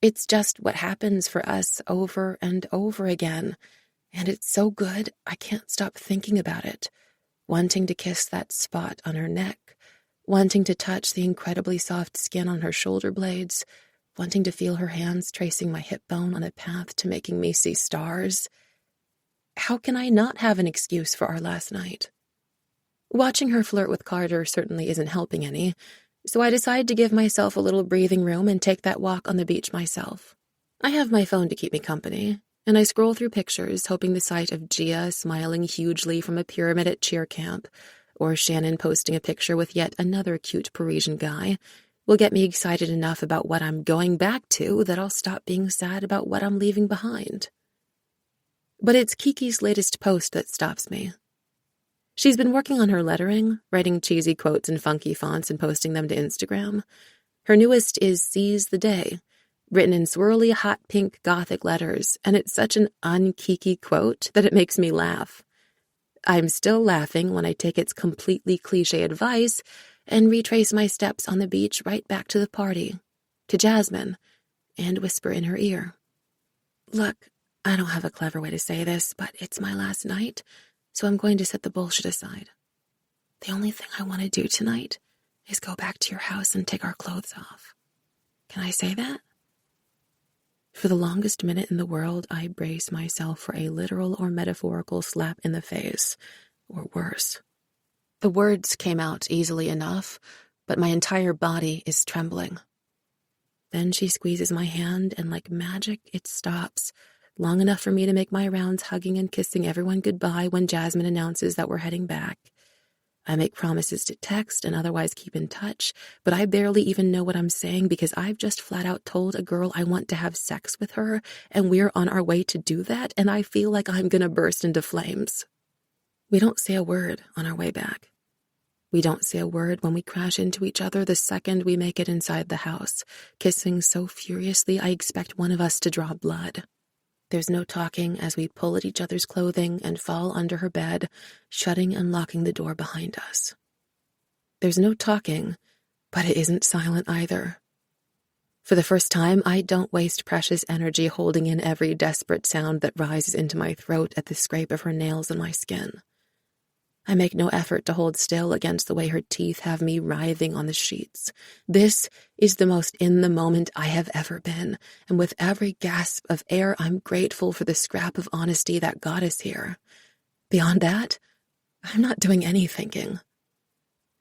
It's just what happens for us over and over again, and it's so good I can't stop thinking about it, wanting to kiss that spot on her neck, wanting to touch the incredibly soft skin on her shoulder blades, wanting to feel her hands tracing my hip bone on a path to making me see stars. How can I not have an excuse for our last night? Watching her flirt with Carter certainly isn't helping any, so I decide to give myself a little breathing room and take that walk on the beach myself. I have my phone to keep me company, and I scroll through pictures, hoping the sight of Gia smiling hugely from a pyramid at cheer camp, or Shannon posting a picture with yet another cute Parisian guy, will get me excited enough about what I'm going back to that I'll stop being sad about what I'm leaving behind. But it's Kiki's latest post that stops me. She's been working on her lettering, writing cheesy quotes in funky fonts and posting them to Instagram. Her newest is Seize the Day, written in swirly hot pink gothic letters, and it's such an un-Kiki quote that it makes me laugh. I'm still laughing when I take its completely cliché advice and retrace my steps on the beach right back to the party, to Jasmine, and whisper in her ear. Look, I don't have a clever way to say this, but it's my last night, so I'm going to set the bullshit aside. The only thing I want to do tonight is go back to your house and take our clothes off. Can I say that? For the longest minute in the world, I brace myself for a literal or metaphorical slap in the face, or worse. The words came out easily enough, but my entire body is trembling. Then she squeezes my hand, and like magic, it stops, long enough for me to make my rounds hugging and kissing everyone goodbye when Jasmine announces that we're heading back. I make promises to text and otherwise keep in touch, but I barely even know what I'm saying because I've just flat out told a girl I want to have sex with her, and we're on our way to do that, and I feel like I'm gonna burst into flames. We don't say a word on our way back. We don't say a word when we crash into each other the second we make it inside the house, kissing so furiously I expect one of us to draw blood. There's no talking as we pull at each other's clothing and fall under her bed, shutting and locking the door behind us. There's no talking, but it isn't silent either. For the first time, I don't waste precious energy holding in every desperate sound that rises into my throat at the scrape of her nails on my skin. I make no effort to hold still against the way her teeth have me writhing on the sheets. This is the most in the moment I have ever been, and with every gasp of air, I'm grateful for the scrap of honesty that got us here. Beyond that, I'm not doing any thinking.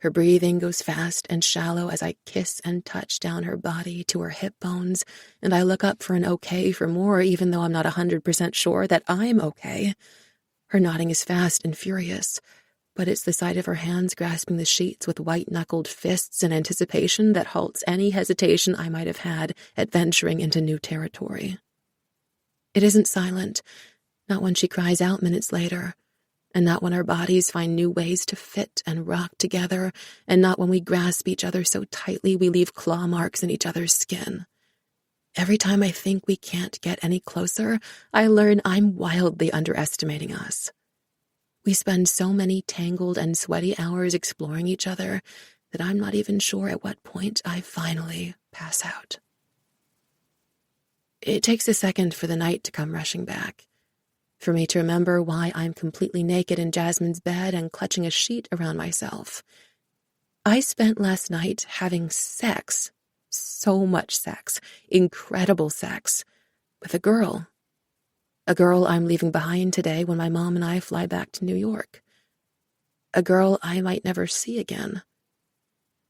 Her breathing goes fast and shallow as I kiss and touch down her body to her hip bones, and I look up for an okay for more, even though I'm not 100% sure that I'm okay. Her nodding is fast and furious, but it's the sight of her hands grasping the sheets with white-knuckled fists in anticipation that halts any hesitation I might have had at venturing into new territory. It isn't silent, not when she cries out minutes later, and not when our bodies find new ways to fit and rock together, and not when we grasp each other so tightly we leave claw marks in each other's skin. Every time I think we can't get any closer, I learn I'm wildly underestimating us. We spend so many tangled and sweaty hours exploring each other that I'm not even sure at what point I finally pass out. It takes a second for the night to come rushing back, for me to remember why I'm completely naked in Jasmine's bed and clutching a sheet around myself. I spent last night having sex, so much sex, incredible sex, with a girl. A girl I'm leaving behind today when my mom and I fly back to New York. A girl I might never see again.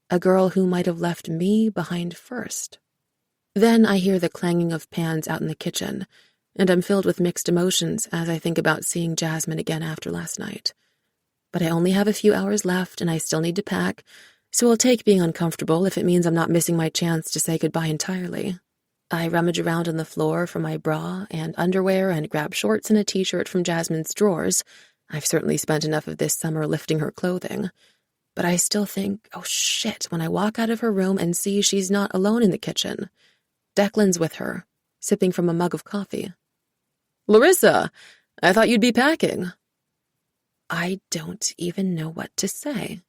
A girl who might have left me behind first. Then I hear the clanging of pans out in the kitchen, and I'm filled with mixed emotions as I think about seeing Jasmine again after last night. But I only have a few hours left and I still need to pack, so I'll take being uncomfortable if it means I'm not missing my chance to say goodbye entirely. I rummage around on the floor for my bra and underwear and grab shorts and a t-shirt from Jasmine's drawers. I've certainly spent enough of this summer lifting her clothing. But I still think, oh shit, when I walk out of her room and see she's not alone in the kitchen. Declan's with her, sipping from a mug of coffee. Larissa, I thought you'd be packing. I don't even know what to say.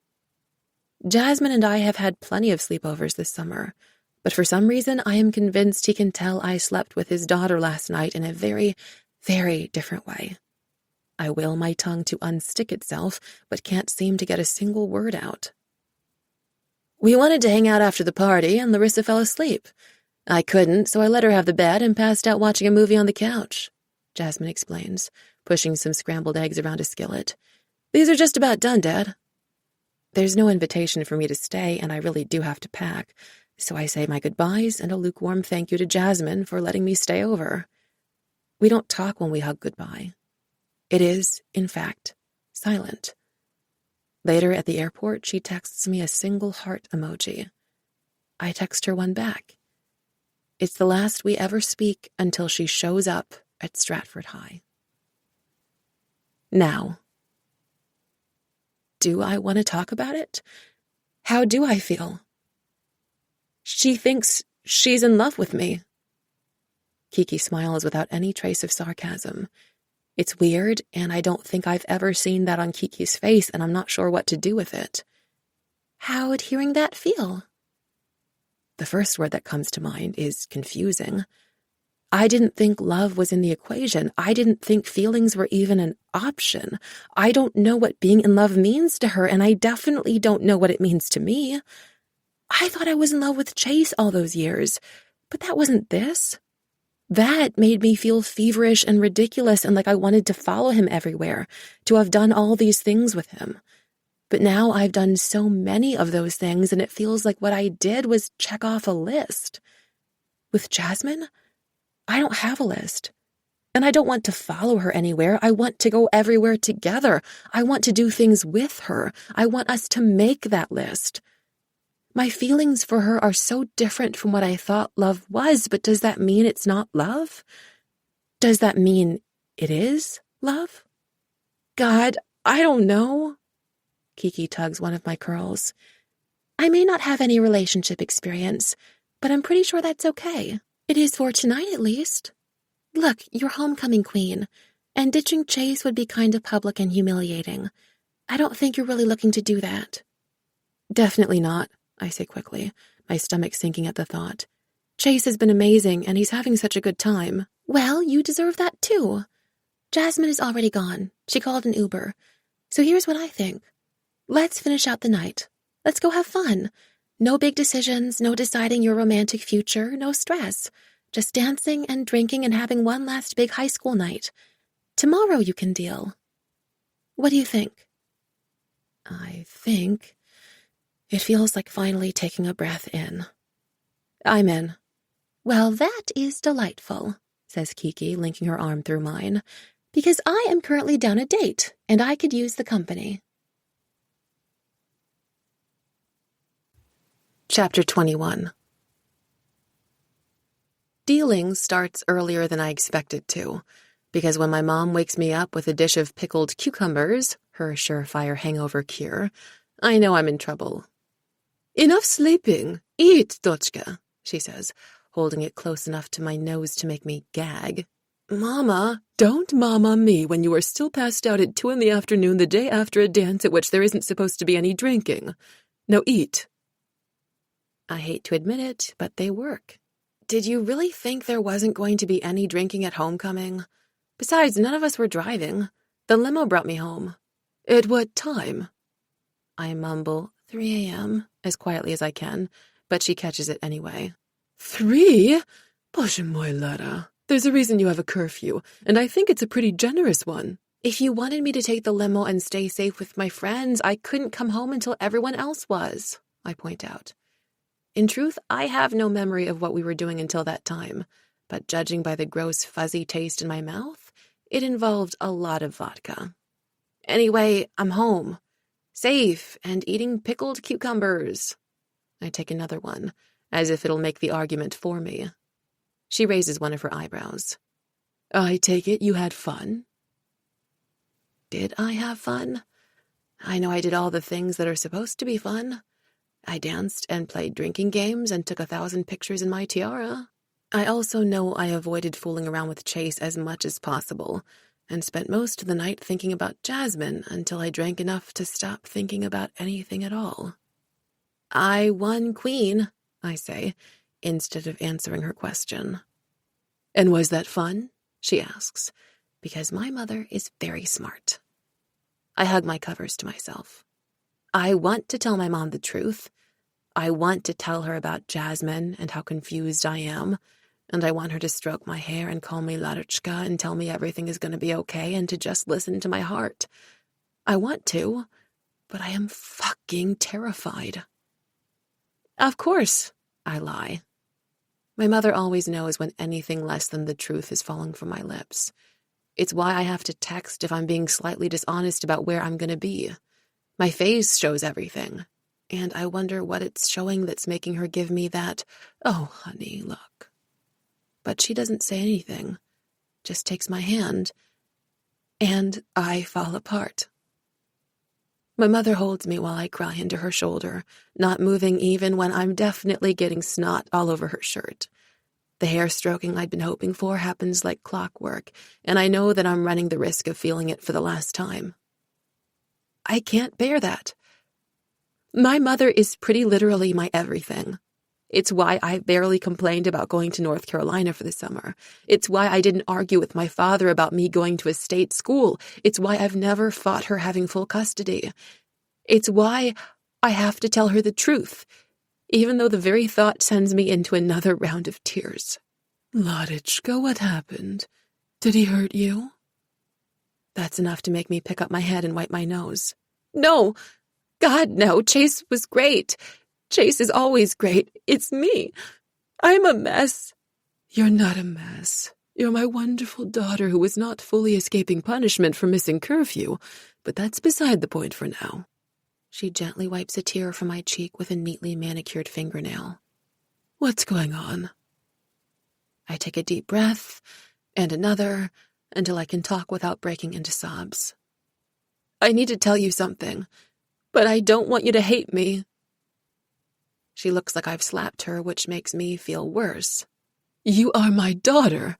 Jasmine and I have had plenty of sleepovers this summer, but for some reason I am convinced he can tell I slept with his daughter last night in a very, very different way. I will my tongue to unstick itself, but can't seem to get a single word out. We wanted to hang out after the party, and Larissa fell asleep. I couldn't, so I let her have the bed and passed out watching a movie on the couch, Jasmine explains, pushing some scrambled eggs around a skillet. These are just about done, Dad. There's no invitation for me to stay, and I really do have to pack, so I say my goodbyes and a lukewarm thank you to Jasmine for letting me stay over. We don't talk when we hug goodbye. It is, in fact, silent. Later at the airport, she texts me a single heart emoji. I text her one back. It's the last we ever speak until she shows up at Stratford High. Now, do I want to talk about it? How do I feel? She thinks she's in love with me. Kiki smiles without any trace of sarcasm. It's weird, and I don't think I've ever seen that on Kiki's face, and I'm not sure what to do with it. How'd hearing that feel? The first word that comes to mind is confusing. I didn't think love was in the equation. I didn't think feelings were even an option. I don't know what being in love means to her, and I definitely don't know what it means to me. I thought I was in love with Chase all those years, but that wasn't this. That made me feel feverish and ridiculous and like I wanted to follow him everywhere, to have done all these things with him. But now I've done so many of those things, and it feels like what I did was check off a list. With Jasmine, I don't have a list. And I don't want to follow her anywhere. I want to go everywhere together. I want to do things with her. I want us to make that list. My feelings for her are so different from what I thought love was, but does that mean it's not love? Does that mean it is love? God, I don't know. Kiki tugs one of my curls. I may not have any relationship experience, but I'm pretty sure that's okay. It is for tonight, at least. Look, you're homecoming queen, and ditching Chase would be kind of public and humiliating. I don't think you're really looking to do that. Definitely not, I say quickly, my stomach sinking at the thought. Chase has been amazing, and he's having such a good time. Well, you deserve that too. Jasmine is already gone. She called an Uber. So here's what I think. Let's finish out the night. Let's go have fun. No big decisions, no deciding your romantic future, no stress. Just dancing and drinking and having one last big high school night. Tomorrow you can deal. What do you think? I think it feels like finally taking a breath in. I'm in. Well, that is delightful, says Kiki, linking her arm through mine, because I am currently down a date, and I could use the company. Chapter 21. Dealing starts earlier than I expected to, because when my mom wakes me up with a dish of pickled cucumbers, her surefire hangover cure, I know I'm in trouble. Enough sleeping. Eat, Dochka, she says, holding it close enough to my nose to make me gag. Mama, don't mama me when you are still passed out at 2 p.m. the day after a dance at which there isn't supposed to be any drinking. Now eat. I hate to admit it, but they work. Did you really think there wasn't going to be any drinking at homecoming? Besides, none of us were driving. The limo brought me home. At what time? I mumble, 3 a.m., as quietly as I can, but she catches it anyway. 3? Boże moi, Lara. There's a reason you have a curfew, and I think it's a pretty generous one. If you wanted me to take the limo and stay safe with my friends, I couldn't come home until everyone else was, I point out. In truth, I have no memory of what we were doing until that time, but judging by the gross, fuzzy taste in my mouth, it involved a lot of vodka. Anyway, I'm home, safe, and eating pickled cucumbers. I take another one, as if it'll make the argument for me. She raises one of her eyebrows. I take it you had fun? Did I have fun? I know I did all the things that are supposed to be fun. I danced and played drinking games and took 1,000 pictures in my tiara. I also know I avoided fooling around with Chase as much as possible and spent most of the night thinking about Jasmine until I drank enough to stop thinking about anything at all. I won queen, I say, instead of answering her question. And was that fun? She asks, because my mother is very smart. I hug my covers to myself. I want to tell my mom the truth. I want to tell her about Jasmine and how confused I am, and I want her to stroke my hair and call me Laruchka and tell me everything is going to be okay and to just listen to my heart. I want to, but I am fucking terrified. Of course, I lie. My mother always knows when anything less than the truth is falling from my lips. It's why I have to text if I'm being slightly dishonest about where I'm going to be. My face shows everything. and I wonder what it's showing that's making her give me that, "Oh, honey, look." But she doesn't say anything, just takes my hand, and I fall apart. My mother holds me while I cry into her shoulder, not moving even when I'm definitely getting snot all over her shirt. The hair stroking I'd been hoping for happens like clockwork, and I know that I'm running the risk of feeling it for the last time. I can't bear that. My mother is pretty literally my everything. It's why I barely complained about going to North Carolina for the summer. It's why I didn't argue with my father about me going to a state school. It's why I've never fought her having full custody. It's why I have to tell her the truth, even though the very thought sends me into another round of tears. Larichka, what happened? Did he hurt you? That's enough to make me pick up my head and wipe my nose. No! God, no. Chase was great. Chase is always great. It's me. I'm a mess. You're not a mess. You're my wonderful daughter who is not fully escaping punishment for missing curfew, but that's beside the point for now. She gently wipes a tear from my cheek with a neatly manicured fingernail. What's going on? I take a deep breath, and another, until I can talk without breaking into sobs. I need to tell you something, but I don't want you to hate me. She looks like I've slapped her, which makes me feel worse. You are my daughter.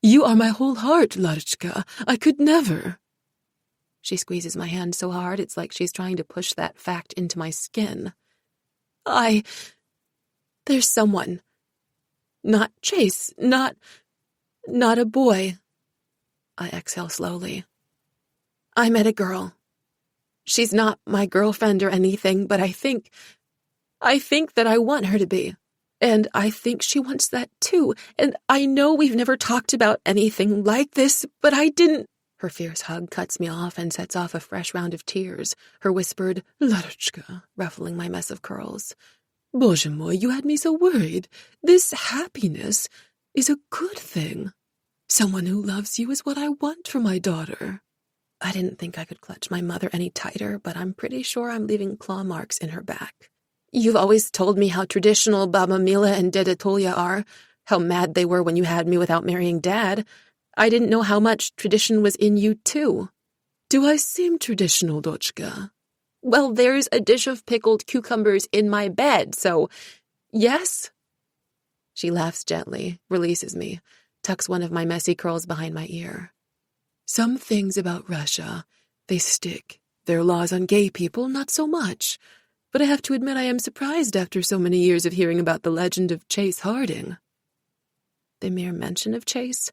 You are my whole heart, Larichka. I could never. She squeezes my hand so hard it's like she's trying to push that fact into my skin. There's someone. Not Chase, not a boy. I exhale slowly. I met a girl. She's not my girlfriend or anything, but I think that I want her to be. And I think she wants that too. And I know we've never talked about anything like this, but I didn't. Her fierce hug cuts me off and sets off a fresh round of tears, her whispered, Larichka, ruffling my mess of curls. Boże mój, you had me so worried. This happiness is a good thing. Someone who loves you is what I want for my daughter. I didn't think I could clutch my mother any tighter, but I'm pretty sure I'm leaving claw marks in her back. You've always told me how traditional Baba Mila and Deda Tolia are, how mad they were when you had me without marrying Dad. I didn't know how much tradition was in you, too. Do I seem traditional, Dochka? Well, there's a dish of pickled cucumbers in my bed, so yes? She laughs gently, releases me, tucks one of my messy curls behind my ear. Some things about Russia, they stick. Their laws on gay people, not so much. But I have to admit I am surprised after so many years of hearing about the legend of Chase Harding. The mere mention of Chase,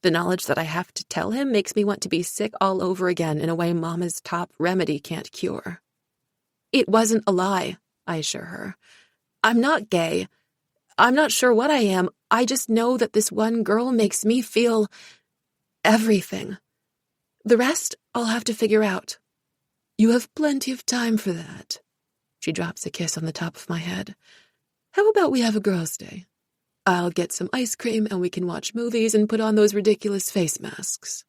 the knowledge that I have to tell him, makes me want to be sick all over again in a way Mama's top remedy can't cure. It wasn't a lie, I assure her. I'm not gay. I'm not sure what I am. I just know that this one girl makes me feel everything. The rest I'll have to figure out. You have plenty of time for that. She drops a kiss on the top of my head. How about we have a girls' day? I'll get some ice cream and we can watch movies and put on those ridiculous face masks.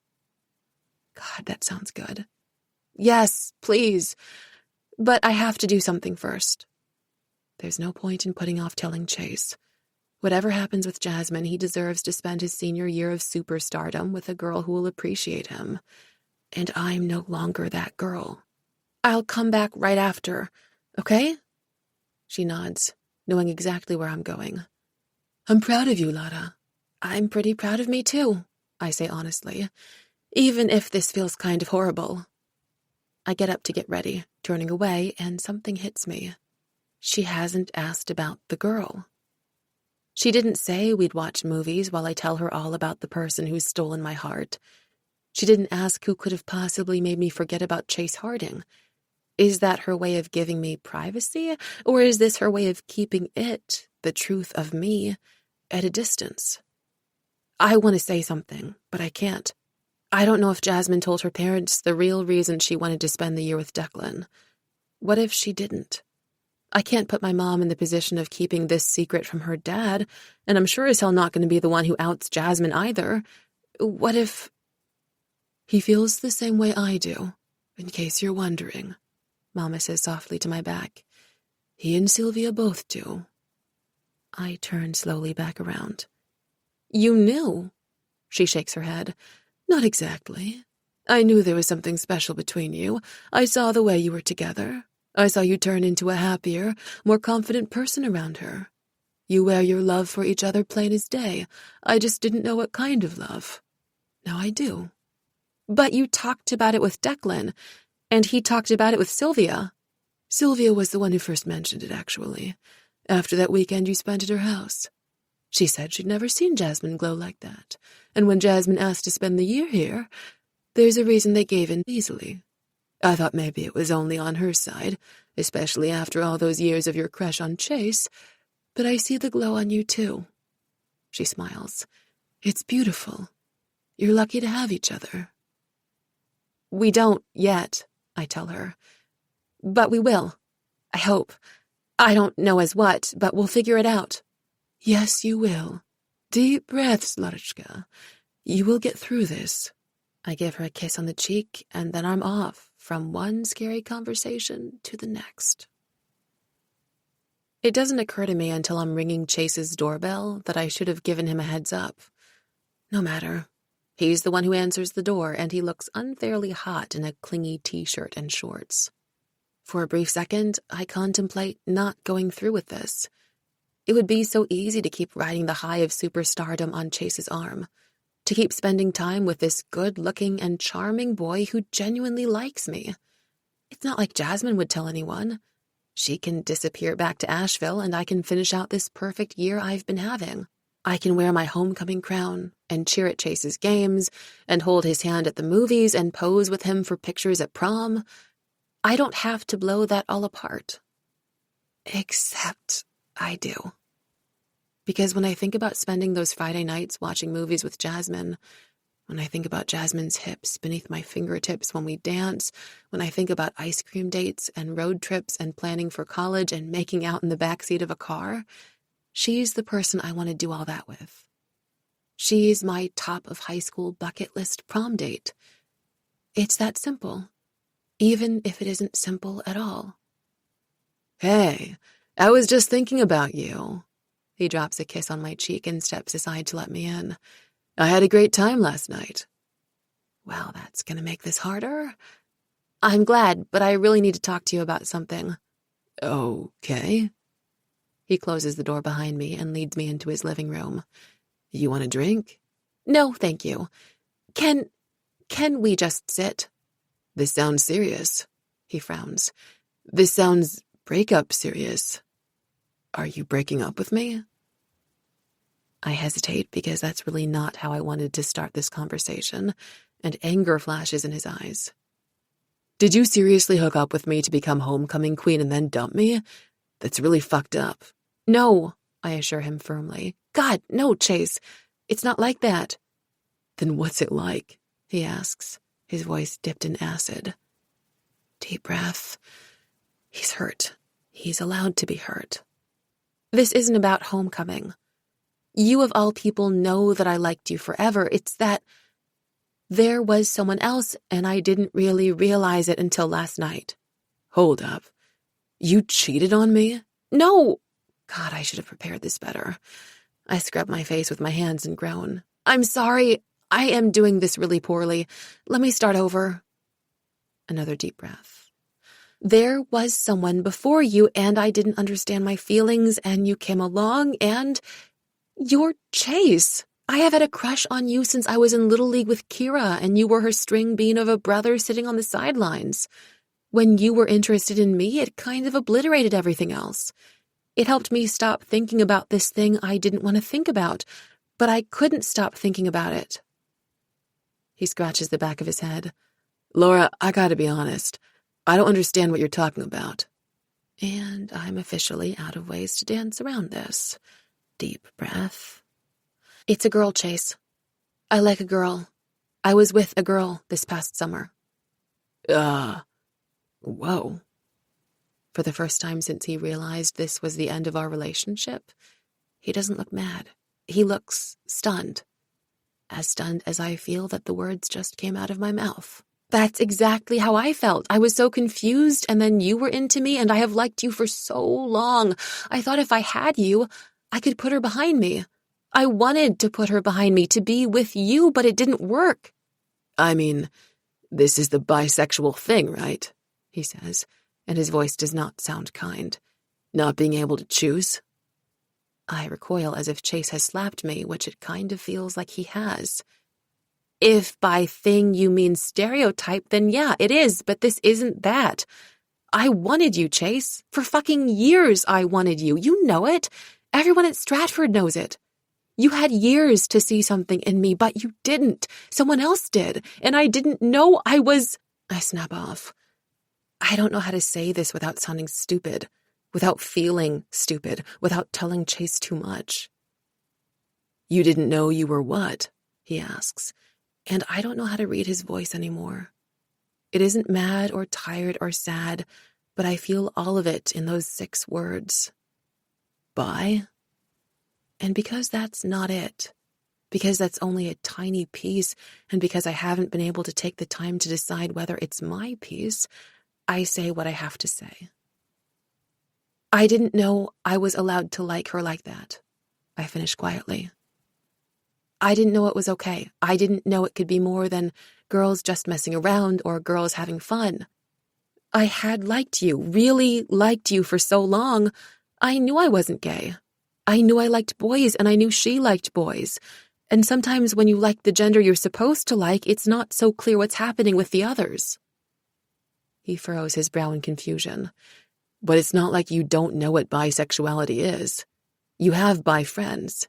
God, that sounds good. Yes, please. But I have to do something first. There's no point in putting off telling Chase. Whatever happens with Jasmine, he deserves to spend his senior year of superstardom with a girl who will appreciate him. And I'm no longer that girl. I'll come back right after, okay? She nods, knowing exactly where I'm going. I'm proud of you, Lara. I'm pretty proud of me, too, I say honestly, even if this feels kind of horrible. I get up to get ready, turning away, and something hits me. She hasn't asked about the girl. She didn't say we'd watch movies while I tell her all about the person who's stolen my heart. She didn't ask who could have possibly made me forget about Chase Harding. Is that her way of giving me privacy, or is this her way of keeping it, the truth of me, at a distance? I want to say something, but I can't. I don't know if Jasmine told her parents the real reason she wanted to spend the year with Declan. What if she didn't? I can't put my mom in the position of keeping this secret from her dad, and I'm sure as hell not going to be the one who outs Jasmine either. What if... He feels the same way I do, in case you're wondering, Mama says softly to my back. He and Sylvia both do. I turn slowly back around. You knew? She shakes her head. Not exactly. I knew there was something special between you. I saw the way you were together. I saw you turn into a happier, more confident person around her. You wear your love for each other plain as day. I just didn't know what kind of love. Now I do. But you talked about it with Declan, and he talked about it with Sylvia. Sylvia was the one who first mentioned it, actually, after that weekend you spent at her house. She said she'd never seen Jasmine glow like that, and when Jasmine asked to spend the year here, there's a reason they gave in easily. I thought maybe it was only on her side, especially after all those years of your crush on Chase, but I see the glow on you too. She smiles. It's beautiful. You're lucky to have each other. We don't yet, I tell her. But we will. I hope. I don't know as what, but we'll figure it out. Yes, you will. Deep breaths, Larishka. You will get through this. I give her a kiss on the cheek, and then I'm off from one scary conversation to the next. It doesn't occur to me until I'm ringing Chase's doorbell that I should have given him a heads up. No matter. He's the one who answers the door, and he looks unfairly hot in a clingy t-shirt and shorts. For a brief second, I contemplate not going through with this. It would be so easy to keep riding the high of superstardom on Chase's arm, to keep spending time with this good-looking and charming boy who genuinely likes me. It's not like Jasmine would tell anyone. She can disappear back to Asheville, and I can finish out this perfect year I've been having. I can wear my homecoming crown and cheer at Chase's games and hold his hand at the movies and pose with him for pictures at prom. I don't have to blow that all apart. Except I do. Because when I think about spending those Friday nights watching movies with Jasmine, when I think about Jasmine's hips beneath my fingertips when we dance, when I think about ice cream dates and road trips and planning for college and making out in the backseat of a car, she's the person I want to do all that with. She's my top of high school bucket list prom date. It's that simple, even if it isn't simple at all. Hey, I was just thinking about you. He drops a kiss on my cheek and steps aside to let me in. I had a great time last night. Well, that's going to make this harder. I'm glad, but I really need to talk to you about something. Okay. He closes the door behind me and leads me into his living room. You want a drink? No, thank you. Can we just sit? This sounds serious. He frowns. This sounds breakup serious. Are you breaking up with me? I hesitate because that's really not how I wanted to start this conversation, and anger flashes in his eyes. Did you seriously hook up with me to become homecoming queen and then dump me? That's really fucked up. No, I assure him firmly. God, no, Chase. It's not like that. Then what's it like? He asks, his voice dipped in acid. Deep breath. He's hurt. He's allowed to be hurt. This isn't about homecoming. You of all people know that I liked you forever. It's that there was someone else and I didn't really realize it until last night. Hold up. You cheated on me? No. God, I should have prepared this better. I scrub my face with my hands and groan. I'm sorry. I am doing this really poorly. Let me start over. Another deep breath. There was someone before you, and I didn't understand my feelings, and you came along, and you're Chase. I have had a crush on you since I was in Little League with Kira, and you were her string bean of a brother sitting on the sidelines. When you were interested in me, it kind of obliterated everything else. It helped me stop thinking about this thing I didn't want to think about, but I couldn't stop thinking about it. He scratches the back of his head. Laura, I gotta be honest. I don't understand what you're talking about. And I'm officially out of ways to dance around this. Deep breath. It's a girl, Chase. I like a girl. I was with a girl this past summer. Whoa. For the first time since he realized this was the end of our relationship, he doesn't look mad. He looks stunned. As stunned as I feel that the words just came out of my mouth. That's exactly how I felt. I was so confused, and then you were into me, and I have liked you for so long. I thought if I had you, I could put her behind me. I wanted to put her behind me, to be with you, but it didn't work. I mean, this is the bisexual thing, right? He says, and his voice does not sound kind. Not being able to choose? I recoil as if Chase has slapped me, which it kind of feels like he has. If by thing you mean stereotype, then yeah, it is, but this isn't that. I wanted you, Chase. For fucking years I wanted you. You know it. Everyone at Stratford knows it. You had years to see something in me, but you didn't. Someone else did, and I didn't know I snap off. I don't know how to say this without sounding stupid, without feeling stupid, without telling Chase too much. You didn't know you were what? He asks, and I don't know how to read his voice anymore. It isn't mad or tired or sad, but I feel all of it in those 6 words. Bi? And because that's not it, because that's only a tiny piece, and because I haven't been able to take the time to decide whether it's my piece, I say what I have to say. I didn't know I was allowed to like her like that, I finish quietly. I didn't know it was okay. I didn't know it could be more than girls just messing around or girls having fun. I had liked you, really liked you for so long. I knew I wasn't gay. I knew I liked boys, and I knew she liked boys. And sometimes when you like the gender you're supposed to like, it's not so clear what's happening with the others. He furrows his brow in confusion. But it's not like you don't know what bisexuality is. You have bi friends.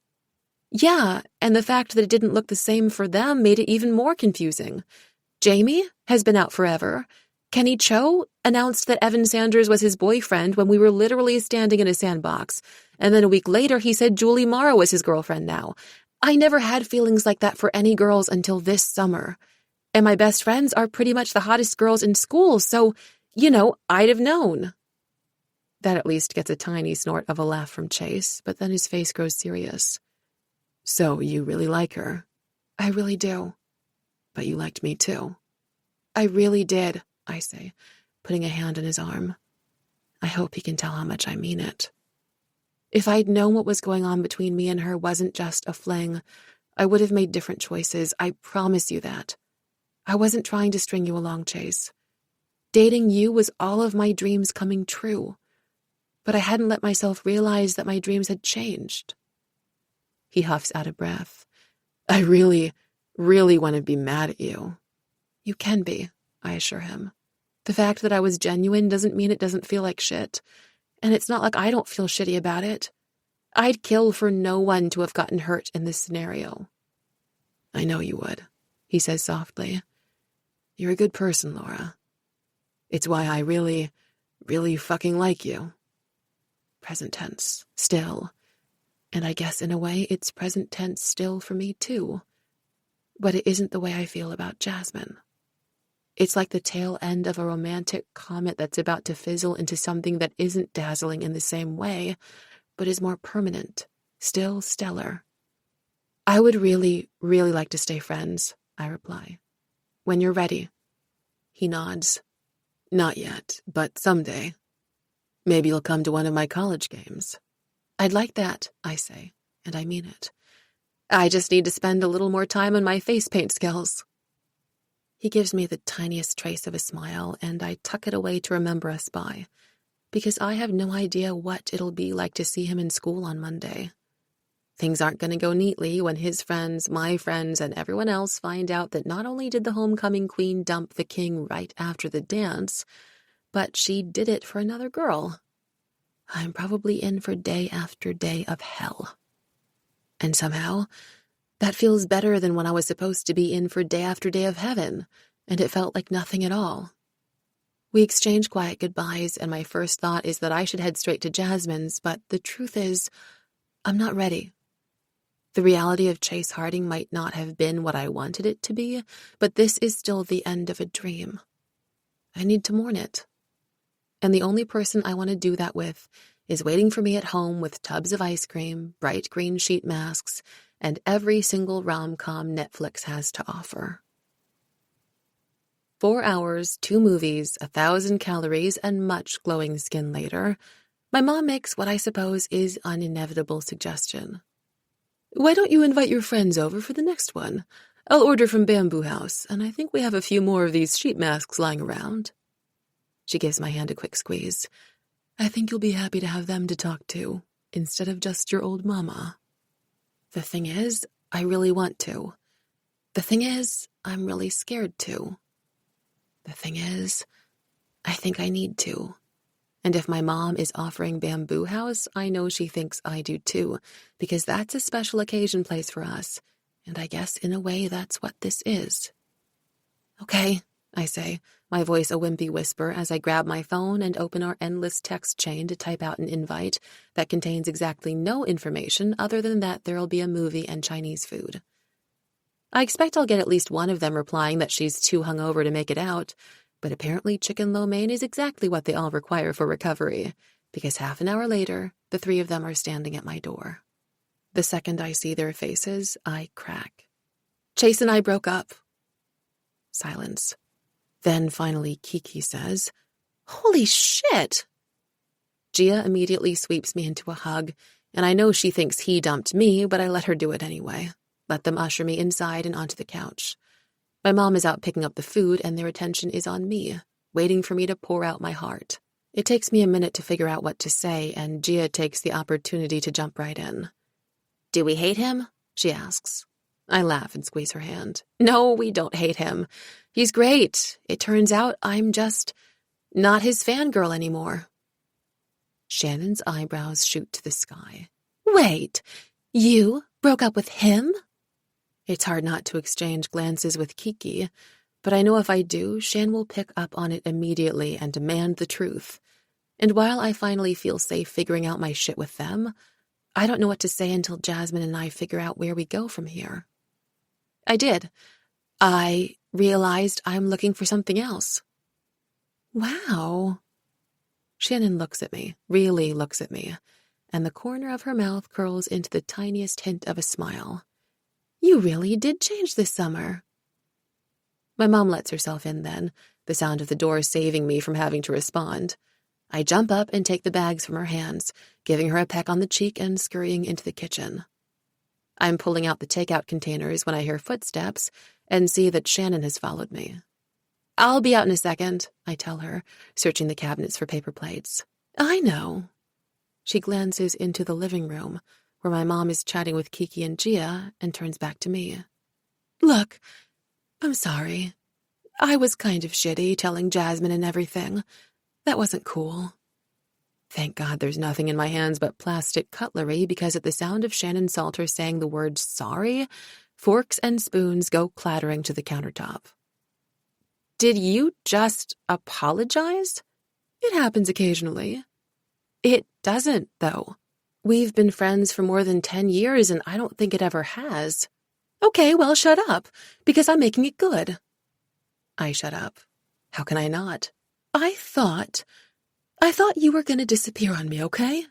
Yeah, and the fact that it didn't look the same for them made it even more confusing. Jamie has been out forever. Kenny Cho announced that Evan Sanders was his boyfriend when we were literally standing in a sandbox. And then a week later, he said Julie Morrow was his girlfriend now. I never had feelings like that for any girls until this summer. And my best friends are pretty much the hottest girls in school, so, I'd have known. That at least gets a tiny snort of a laugh from Chase, but then his face grows serious. So you really like her? I really do. But you liked me too. I really did, I say, putting a hand on his arm. I hope he can tell how much I mean it. If I'd known what was going on between me and her wasn't just a fling, I would have made different choices. I promise you that. I wasn't trying to string you along, Chase. Dating you was all of my dreams coming true. But I hadn't let myself realize that my dreams had changed. He huffs out of breath. I really, really want to be mad at you. You can be, I assure him. The fact that I was genuine doesn't mean it doesn't feel like shit. And it's not like I don't feel shitty about it. I'd kill for no one to have gotten hurt in this scenario. I know you would, he says softly. You're a good person, Laura. It's why I really, really fucking like you. Present tense, still. And I guess in a way it's present tense still for me too. But it isn't the way I feel about Jasmine. It's like the tail end of a romantic comet that's about to fizzle into something that isn't dazzling in the same way, but is more permanent, still stellar. I would really, really like to stay friends, I reply. When you're ready. He nods. Not yet, but someday. Maybe you'll come to one of my college games. I'd like that, I say, and I mean it. I just need to spend a little more time on my face paint skills. He gives me the tiniest trace of a smile, and I tuck it away to remember us by, because I have no idea what it'll be like to see him in school on Monday. Things aren't going to go neatly when his friends, my friends, and everyone else find out that not only did the homecoming queen dump the king right after the dance, but she did it for another girl. I'm probably in for day after day of hell. And somehow, that feels better than when I was supposed to be in for day after day of heaven, and it felt like nothing at all. We exchange quiet goodbyes, and my first thought is that I should head straight to Jasmine's, but the truth is, I'm not ready. The reality of Chase Harding might not have been what I wanted it to be, but this is still the end of a dream. I need to mourn it. And the only person I want to do that with is waiting for me at home with tubs of ice cream, bright green sheet masks, and every single rom-com Netflix has to offer. 4 hours, 2 movies, 1,000 calories, and much glowing skin later, my mom makes what I suppose is an inevitable suggestion. Why don't you invite your friends over for the next one? I'll order from Bamboo House, and I think we have a few more of these sheet masks lying around. She gives my hand a quick squeeze. I think you'll be happy to have them to talk to, instead of just your old mama. The thing is, I really want to. The thing is, I'm really scared to. The thing is, I think I need to. And if my mom is offering Bamboo House, I know she thinks I do too, because that's a special occasion place for us, and I guess in a way that's what this is. Okay, I say, my voice a wimpy whisper as I grab my phone and open our endless text chain to type out an invite that contains exactly no information other than that there'll be a movie and Chinese food. I expect I'll get at least one of them replying that she's too hungover to make it out, but apparently chicken lo mein is exactly what they all require for recovery, because half an hour later, the 3 of them are standing at my door. The second I see their faces, I crack. Chase and I broke up. Silence. Then finally Kiki says, Holy shit! Gia immediately sweeps me into a hug, and I know she thinks he dumped me, but I let her do it anyway. Let them usher me inside and onto the couch. My mom is out picking up the food, and their attention is on me, waiting for me to pour out my heart. It takes me a minute to figure out what to say, and Gia takes the opportunity to jump right in. Do we hate him? She asks. I laugh and squeeze her hand. No, we don't hate him. He's great. It turns out I'm just not his fangirl anymore. Shannon's eyebrows shoot to the sky. Wait, you broke up with him? It's hard not to exchange glances with Kiki, but I know if I do, Shan will pick up on it immediately and demand the truth. And while I finally feel safe figuring out my shit with them, I don't know what to say until Jasmine and I figure out where we go from here. I did. I realized I'm looking for something else. Wow. Shannon looks at me, really looks at me, and the corner of her mouth curls into the tiniest hint of a smile. You really did change this summer. My mom lets herself in then, the sound of the door saving me from having to respond. I jump up and take the bags from her hands, giving her a peck on the cheek and scurrying into the kitchen. I'm pulling out the takeout containers when I hear footsteps and see that Shannon has followed me. I'll be out in a second, I tell her, searching the cabinets for paper plates. I know. She glances into the living room, where my mom is chatting with Kiki and Gia, and turns back to me. Look, I'm sorry. I was kind of shitty telling Jasmine and everything. That wasn't cool. Thank God there's nothing in my hands but plastic cutlery, because at the sound of Shannon Salter saying the word sorry, forks and spoons go clattering to the countertop. Did you just apologize? It happens occasionally. It doesn't, though. We've been friends for more than 10 years, and I don't think it ever has. Okay, well, shut up, because I'm making it good. I shut up. How can I not? I thought you were going to disappear on me, okay?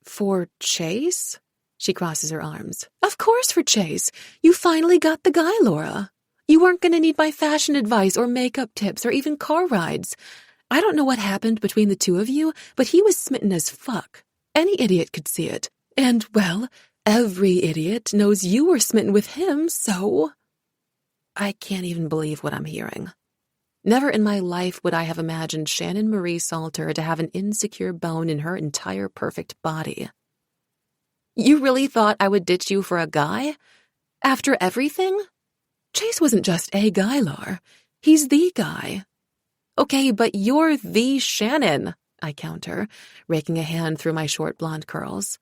For Chase? She crosses her arms. Of course for Chase. You finally got the guy, Laura. You weren't going to need my fashion advice or makeup tips or even car rides. I don't know what happened between the 2 of you, but he was smitten as fuck. Any idiot could see it. And, well, every idiot knows you were smitten with him, so... I can't even believe what I'm hearing. Never in my life would I have imagined Shannon Marie Salter to have an insecure bone in her entire perfect body. You really thought I would ditch you for a guy? After everything? Chase wasn't just a guy, Lar. He's the guy. Okay, but you're the Shannon, I counter, raking a hand through my short blonde curls.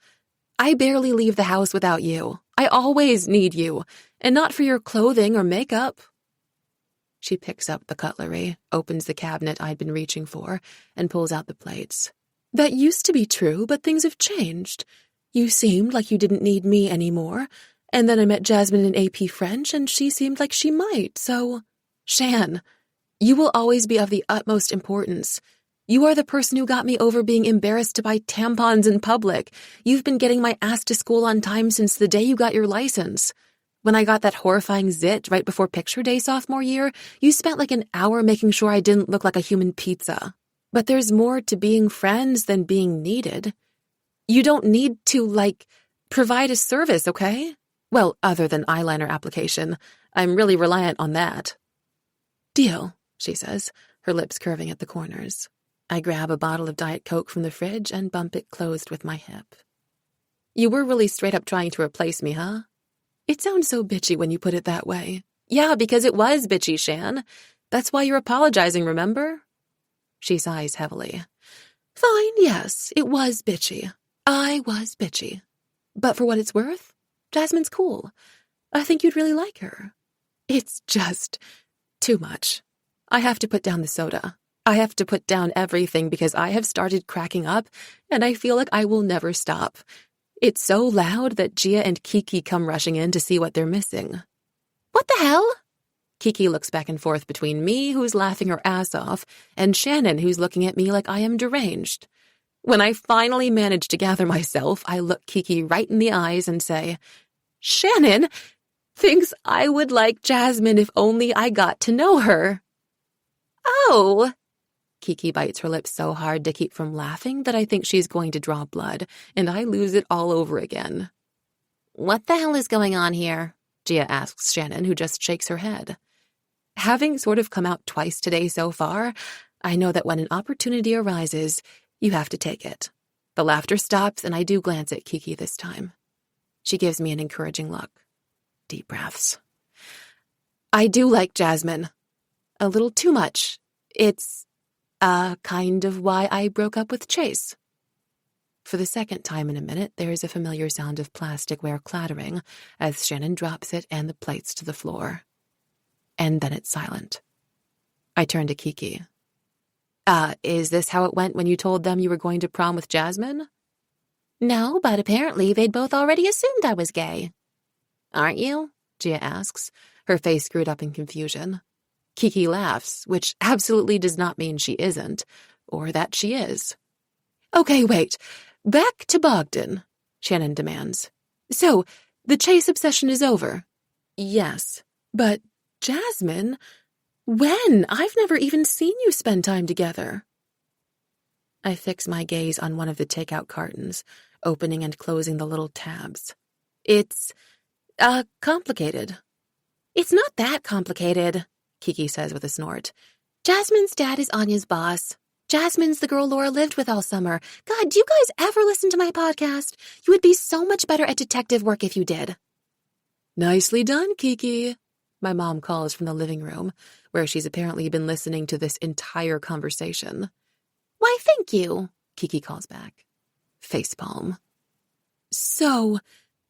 I barely leave the house without you. I always need you, and not for your clothing or makeup. She picks up the cutlery, opens the cabinet I'd been reaching for, and pulls out the plates. That used to be true, but things have changed. You seemed like you didn't need me anymore, and then I met Jasmine in AP French, and she seemed like she might, so... Shan, you will always be of the utmost importance. You are the person who got me over being embarrassed to buy tampons in public. You've been getting my ass to school on time since the day you got your license. When I got that horrifying zit right before picture day sophomore year, you spent like an hour making sure I didn't look like a human pizza. But there's more to being friends than being needed. You don't need to, provide a service, okay? Well, other than eyeliner application. I'm really reliant on that. Deal, she says, her lips curving at the corners. I grab a bottle of Diet Coke from the fridge and bump it closed with my hip. You were really straight up trying to replace me, huh? It sounds so bitchy when you put it that way. Yeah, because it was bitchy, Shan. That's why you're apologizing, remember? She sighs heavily. Fine, yes, it was bitchy. I was bitchy. But for what it's worth, Jasmine's cool. I think you'd really like her. It's just too much. I have to put down the soda. I have to put down everything because I have started cracking up, and I feel like I will never stop. It's so loud that Gia and Kiki come rushing in to see what they're missing. What the hell? Kiki looks back and forth between me, who's laughing her ass off, and Shannon, who's looking at me like I am deranged. When I finally manage to gather myself, I look Kiki right in the eyes and say, Shannon thinks I would like Jasmine if only I got to know her. Oh! Kiki bites her lips so hard to keep from laughing that I think she's going to draw blood, and I lose it all over again. What the hell is going on here? Gia asks Shannon, who just shakes her head. Having sort of come out twice today so far, I know that when an opportunity arises, you have to take it. The laughter stops, and I do glance at Kiki this time. She gives me an encouraging look. Deep breaths. I do like Jasmine. A little too much. It's kind of why I broke up with Chase. For the second time in a minute, there is a familiar sound of plasticware clattering as Shannon drops it and the plates to the floor. And then it's silent. I turn to Kiki. Is this how it went when you told them you were going to prom with Jasmine? No, but apparently they'd both already assumed I was gay. Aren't you? Gia asks, her face screwed up in confusion. Kiki laughs, which absolutely does not mean she isn't, or that she is. Okay, wait. Back to Bogdan, Shannon demands. So, the Chase obsession is over? Yes. But, Jasmine, when? I've never even seen you spend time together. I fix my gaze on one of the takeout cartons, opening and closing the little tabs. It's, complicated. It's not that complicated, Kiki says with a snort. Jasmine's dad is Anya's boss. Jasmine's the girl Laura lived with all summer. God, do you guys ever listen to my podcast? You would be so much better at detective work if you did. Nicely done, Kiki, my mom calls from the living room, where she's apparently been listening to this entire conversation. Why, thank you, Kiki calls back. Facepalm. So,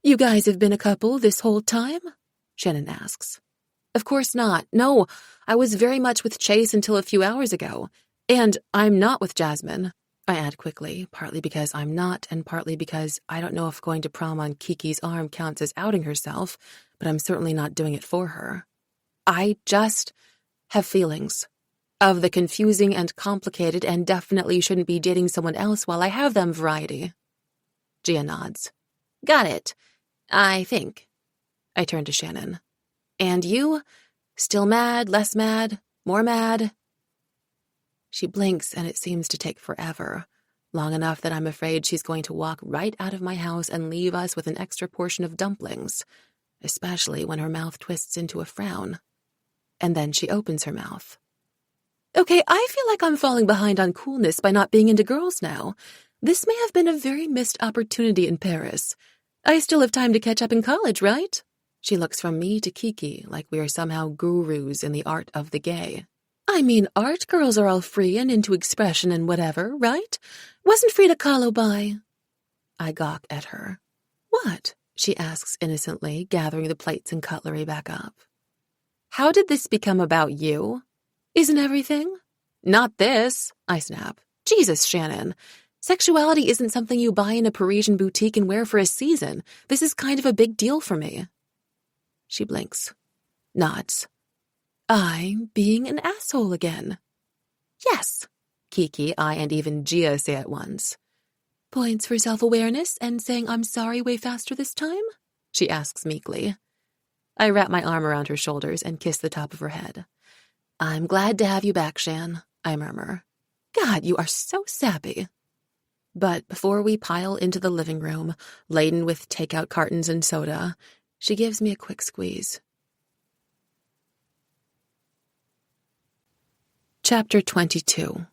you guys have been a couple this whole time? Shannon asks. Of course not. No, I was very much with Chase until a few hours ago. And I'm not with Jasmine, I add quickly, partly because I'm not and partly because I don't know if going to prom on Kiki's arm counts as outing herself, but I'm certainly not doing it for her. I just have feelings of the confusing and complicated and definitely shouldn't be dating someone else while I have them variety. Gia nods. Got it. I think. I turn to Shannon. And you? Still mad, less mad, more mad? She blinks and it seems to take forever, long enough that I'm afraid she's going to walk right out of my house and leave us with an extra portion of dumplings, especially when her mouth twists into a frown. And then she opens her mouth. Okay, I feel like I'm falling behind on coolness by not being into girls now. This may have been a very missed opportunity in Paris. I still have time to catch up in college, right? She looks from me to Kiki like we are somehow gurus in the art of the gay. I mean, art girls are all free and into expression and whatever, right? Wasn't Frida Kahlo by? I gawk at her. What? She asks innocently, gathering the plates and cutlery back up. How did this become about you? Isn't everything? Not this, I snap. Jesus, Shannon. Sexuality isn't something you buy in a Parisian boutique and wear for a season. This is kind of a big deal for me. She blinks, nods. I'm being an asshole again. Yes, Kiki, I, and even Gia say at once. Points for self-awareness and saying I'm sorry way faster this time? She asks meekly. I wrap my arm around her shoulders and kiss the top of her head. I'm glad to have you back, Shan, I murmur. God, you are so sappy. But before we pile into the living room, laden with takeout cartons and soda, she gives me a quick squeeze. Chapter 22.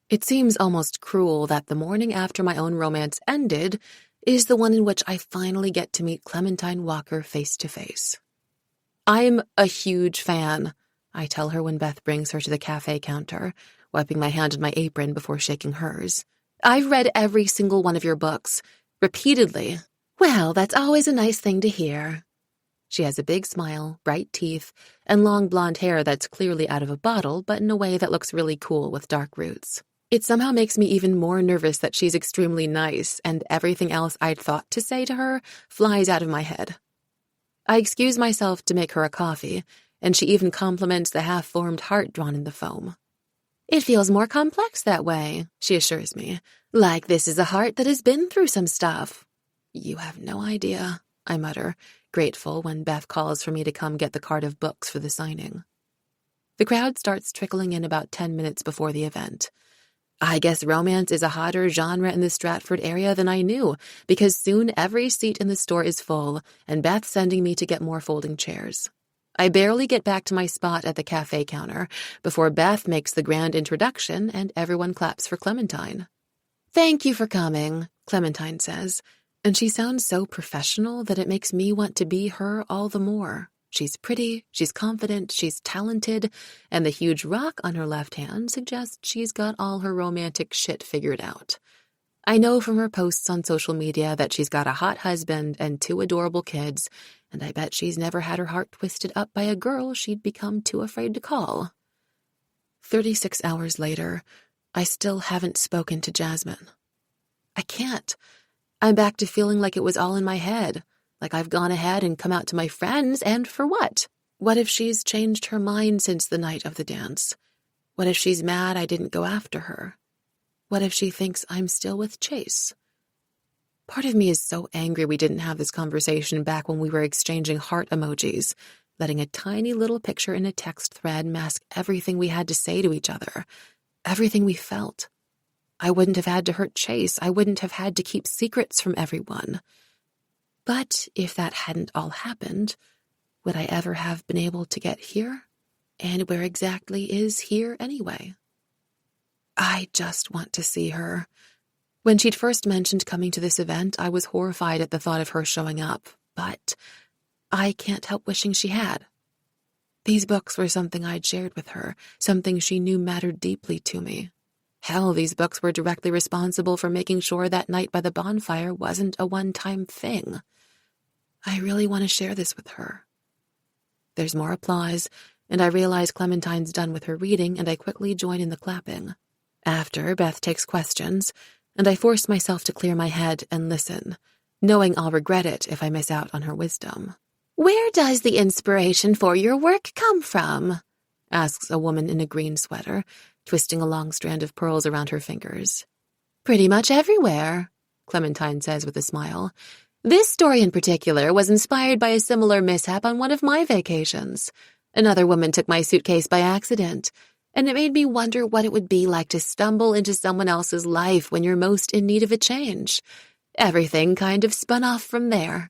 It seems almost cruel that the morning after my own romance ended is the one in which I finally get to meet Clementine Walker face to face. I'm a huge fan, I tell her when Beth brings her to the cafe counter, wiping my hand on my apron before shaking hers. I've read every single one of your books, repeatedly. Well, that's always a nice thing to hear. She has a big smile, bright teeth, and long blonde hair that's clearly out of a bottle, but in a way that looks really cool with dark roots. It somehow makes me even more nervous that she's extremely nice, and everything else I'd thought to say to her flies out of my head. I excuse myself to make her a coffee, and she even compliments the half-formed heart drawn in the foam. It feels more complex that way, she assures me, like this is a heart that has been through some stuff. You have no idea, I mutter, grateful when Beth calls for me to come get the cart of books for the signing. The crowd starts trickling in about 10 minutes before the event. I guess romance is a hotter genre in the Stratford area than I knew, because soon every seat in the store is full, and Beth's sending me to get more folding chairs. I barely get back to my spot at the cafe counter before Beth makes the grand introduction and everyone claps for Clementine. Thank you for coming, Clementine says, and she sounds so professional that it makes me want to be her all the more. She's pretty, she's confident, she's talented, and the huge rock on her left hand suggests she's got all her romantic shit figured out. I know from her posts on social media that she's got a hot husband and 2 adorable kids, and I bet she's never had her heart twisted up by a girl she'd become too afraid to call. 36 hours later, I still haven't spoken to Jasmine. I can't. I'm back to feeling like it was all in my head. Like I've gone ahead and come out to my friends, and for what? What if she's changed her mind since the night of the dance? What if she's mad I didn't go after her? What if she thinks I'm still with Chase? Part of me is so angry we didn't have this conversation back when we were exchanging heart emojis, letting a tiny little picture in a text thread mask everything we had to say to each other, everything we felt. I wouldn't have had to hurt Chase. I wouldn't have had to keep secrets from everyone. But if that hadn't all happened, would I ever have been able to get here? And where exactly is here anyway? I just want to see her. When she'd first mentioned coming to this event, I was horrified at the thought of her showing up, but I can't help wishing she had. These books were something I'd shared with her, something she knew mattered deeply to me. Hell, these books were directly responsible for making sure that night by the bonfire wasn't a one-time thing. I really want to share this with her. There's more applause, and I realize Clementine's done with her reading, and I quickly join in the clapping. After, Beth takes questions, and I force myself to clear my head and listen, knowing I'll regret it if I miss out on her wisdom. Where does the inspiration for your work come from? Asks a woman in a green sweater, twisting a long strand of pearls around her fingers. Pretty much everywhere, Clementine says with a smile. This story in particular was inspired by a similar mishap on one of my vacations. Another woman took my suitcase by accident, and it made me wonder what it would be like to stumble into someone else's life when you're most in need of a change. Everything kind of spun off from there.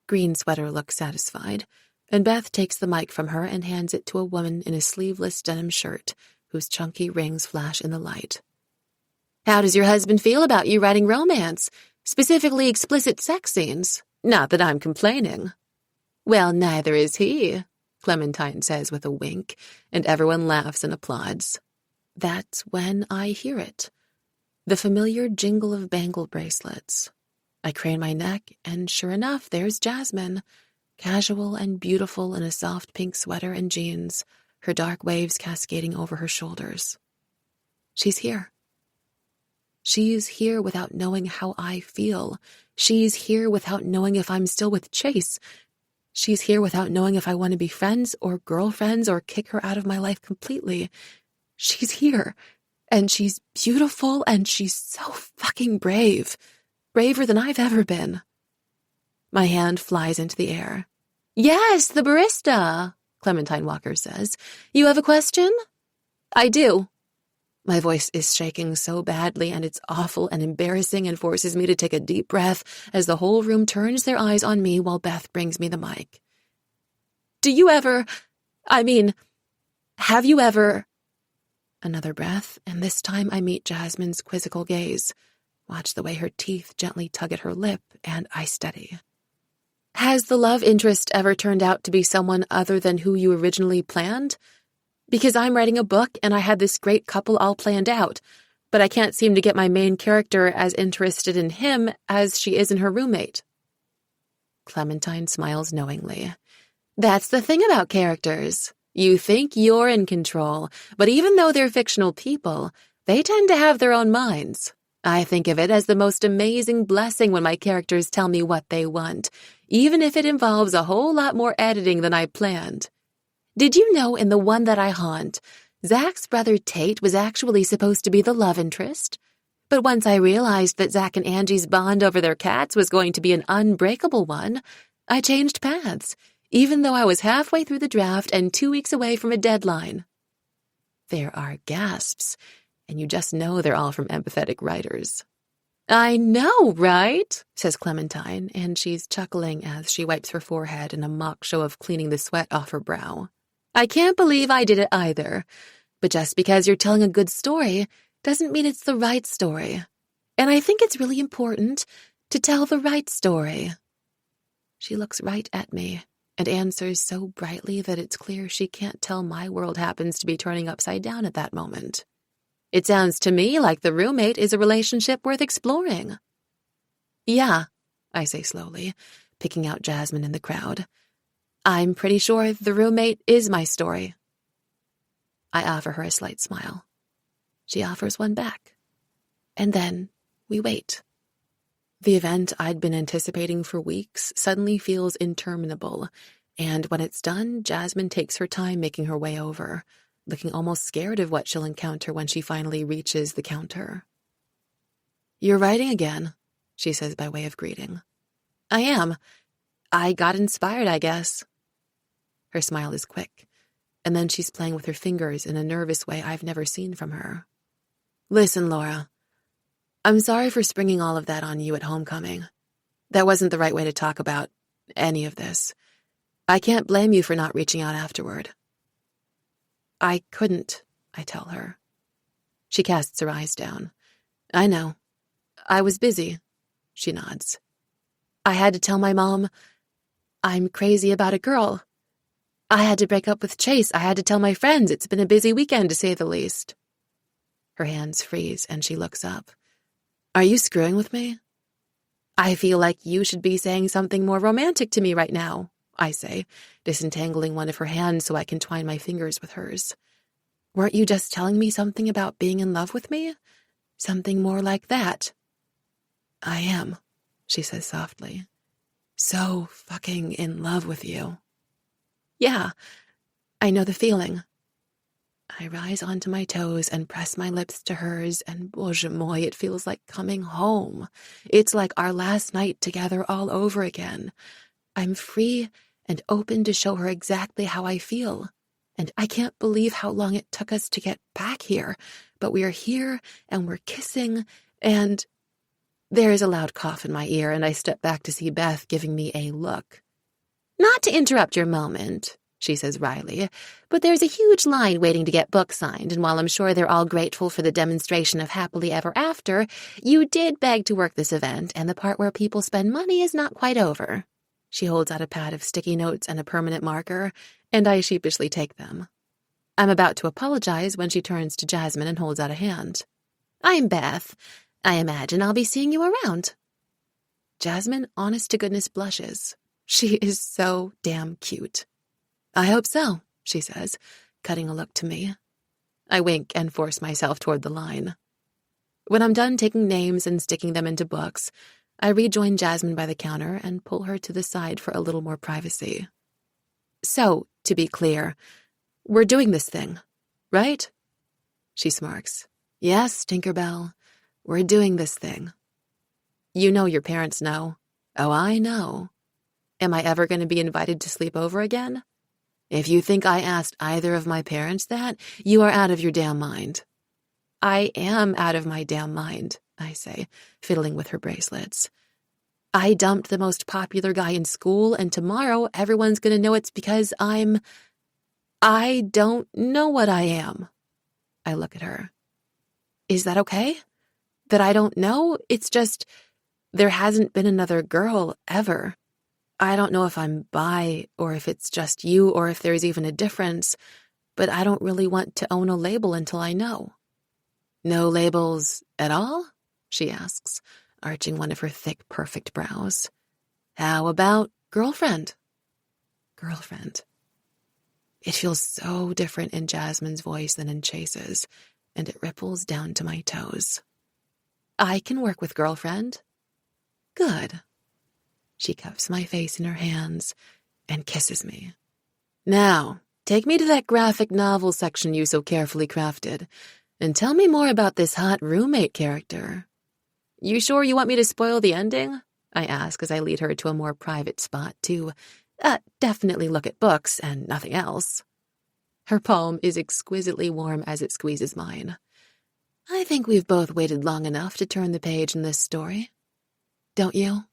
Green sweater looks satisfied, and Beth takes the mic from her and hands it to a woman in a sleeveless denim shirt, whose chunky rings flash in the light. How does your husband feel about you writing romance, specifically explicit sex scenes? Not that I'm complaining. Well, neither is he, Clementine says with a wink, and everyone laughs and applauds. That's when I hear it. The familiar jingle of bangle bracelets. I crane my neck, and sure enough, there's Jasmine, casual and beautiful in a soft pink sweater and jeans, her dark waves cascading over her shoulders. She's here. She's here without knowing how I feel. She's here without knowing if I'm still with Chase. She's here without knowing if I want to be friends or girlfriends or kick her out of my life completely. She's here, and she's beautiful, and she's so fucking brave. Braver than I've ever been. My hand flies into the air. Yes, the barista, Clementine Walker says. You have a question? I do. My voice is shaking so badly, and it's awful and embarrassing and forces me to take a deep breath as the whole room turns their eyes on me while Beth brings me the mic. Have you ever... Another breath, and this time I meet Jasmine's quizzical gaze. Watch the way her teeth gently tug at her lip, and I steady. Has the love interest ever turned out to be someone other than who you originally planned? Because I'm writing a book and I had this great couple all planned out, but I can't seem to get my main character as interested in him as she is in her roommate. Clementine smiles knowingly. That's the thing about characters. You think you're in control, but even though they're fictional people, they tend to have their own minds. I think of it as the most amazing blessing when my characters tell me what they want, even if it involves a whole lot more editing than I planned. Did you know in the one that I haunt, Zach's brother Tate was actually supposed to be the love interest? But once I realized that Zach and Angie's bond over their cats was going to be an unbreakable one, I changed paths, even though I was halfway through the draft and 2 weeks away from a deadline. There are gasps, and you just know they're all from empathetic writers. I know, right? Says Clementine, and she's chuckling as she wipes her forehead in a mock show of cleaning the sweat off her brow. I can't believe I did it either, but just because you're telling a good story doesn't mean it's the right story. And I think it's really important to tell the right story. She looks right at me and answers so brightly that it's clear she can't tell my world happens to be turning upside down at that moment. It sounds to me like the roommate is a relationship worth exploring. Yeah, I say slowly, picking out Jasmine in the crowd. I'm pretty sure the roommate is my story. I offer her a slight smile. She offers one back. And then we wait. The event I'd been anticipating for weeks suddenly feels interminable, and when it's done, Jasmine takes her time making her way over, looking almost scared of what she'll encounter when she finally reaches the counter. You're writing again, she says by way of greeting. I am. I got inspired, I guess. Her smile is quick, and then she's playing with her fingers in a nervous way I've never seen from her. Listen, Laura. I'm sorry for springing all of that on you at homecoming. That wasn't the right way to talk about any of this. I can't blame you for not reaching out afterward. I couldn't, I tell her. She casts her eyes down. I know. I was busy, she nods. I had to tell my mom I'm crazy about a girl. I had to break up with Chase. I had to tell my friends. It's been a busy weekend, to say the least. Her hands freeze, and she looks up. Are you screwing with me? I feel like you should be saying something more romantic to me right now, I say, disentangling one of her hands so I can twine my fingers with hers. Weren't you just telling me something about being in love with me? Something more like that. I am, she says softly. So fucking in love with you. Yeah, I know the feeling. I rise onto my toes and press my lips to hers, and Bоже moi, it feels like coming home. It's like our last night together all over again. I'm free and open to show her exactly how I feel. And I can't believe how long it took us to get back here. But we are here, and we're kissing, and... There is a loud cough in my ear, and I step back to see Beth giving me a look. Not to interrupt your moment, she says wryly, but there's a huge line waiting to get book signed, and while I'm sure they're all grateful for the demonstration of happily ever after, you did beg to work this event, and the part where people spend money is not quite over. She holds out a pad of sticky notes and a permanent marker, and I sheepishly take them. I'm about to apologize when she turns to Jasmine and holds out a hand. I'm Beth. I imagine I'll be seeing you around. Jasmine, honest-to-goodness, blushes. She is so damn cute. I hope so, she says, cutting a look to me. I wink and force myself toward the line. When I'm done taking names and sticking them into books, I rejoin Jasmine by the counter and pull her to the side for a little more privacy. So, to be clear, we're doing this thing, right? She smirks. Yes, Tinkerbell, we're doing this thing. You know your parents know. Oh, I know. Am I ever going to be invited to sleep over again? If you think I asked either of my parents that, you are out of your damn mind. I am out of my damn mind, I say, fiddling with her bracelets. I dumped the most popular guy in school, and tomorrow everyone's going to know it's because I don't know what I am. I look at her. Is that okay? That I don't know? It's just, there hasn't been another girl ever. I don't know if I'm bi, or if it's just you, or if there's even a difference, but I don't really want to own a label until I know. No labels at all? She asks, arching one of her thick, perfect brows. How about girlfriend? Girlfriend. It feels so different in Jasmine's voice than in Chase's, and it ripples down to my toes. I can work with girlfriend. Good. She cups my face in her hands and kisses me. Now, take me to that graphic novel section you so carefully crafted, and tell me more about this hot roommate character. You sure you want me to spoil the ending? I ask as I lead her to a more private spot to definitely look at books and nothing else. Her palm is exquisitely warm as it squeezes mine. I think we've both waited long enough to turn the page in this story. Don't you?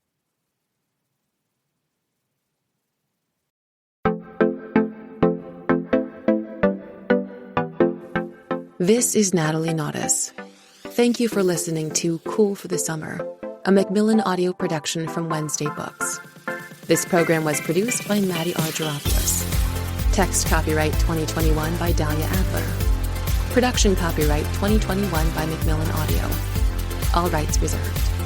This is Natalie Naudis. Thank you for listening to Cool for the Summer, a Macmillan audio production from Wednesday Books. This program was produced by Maddie Argyropoulos. Text copyright 2021 by Dahlia Adler. Production copyright 2021 by Macmillan Audio. All rights reserved.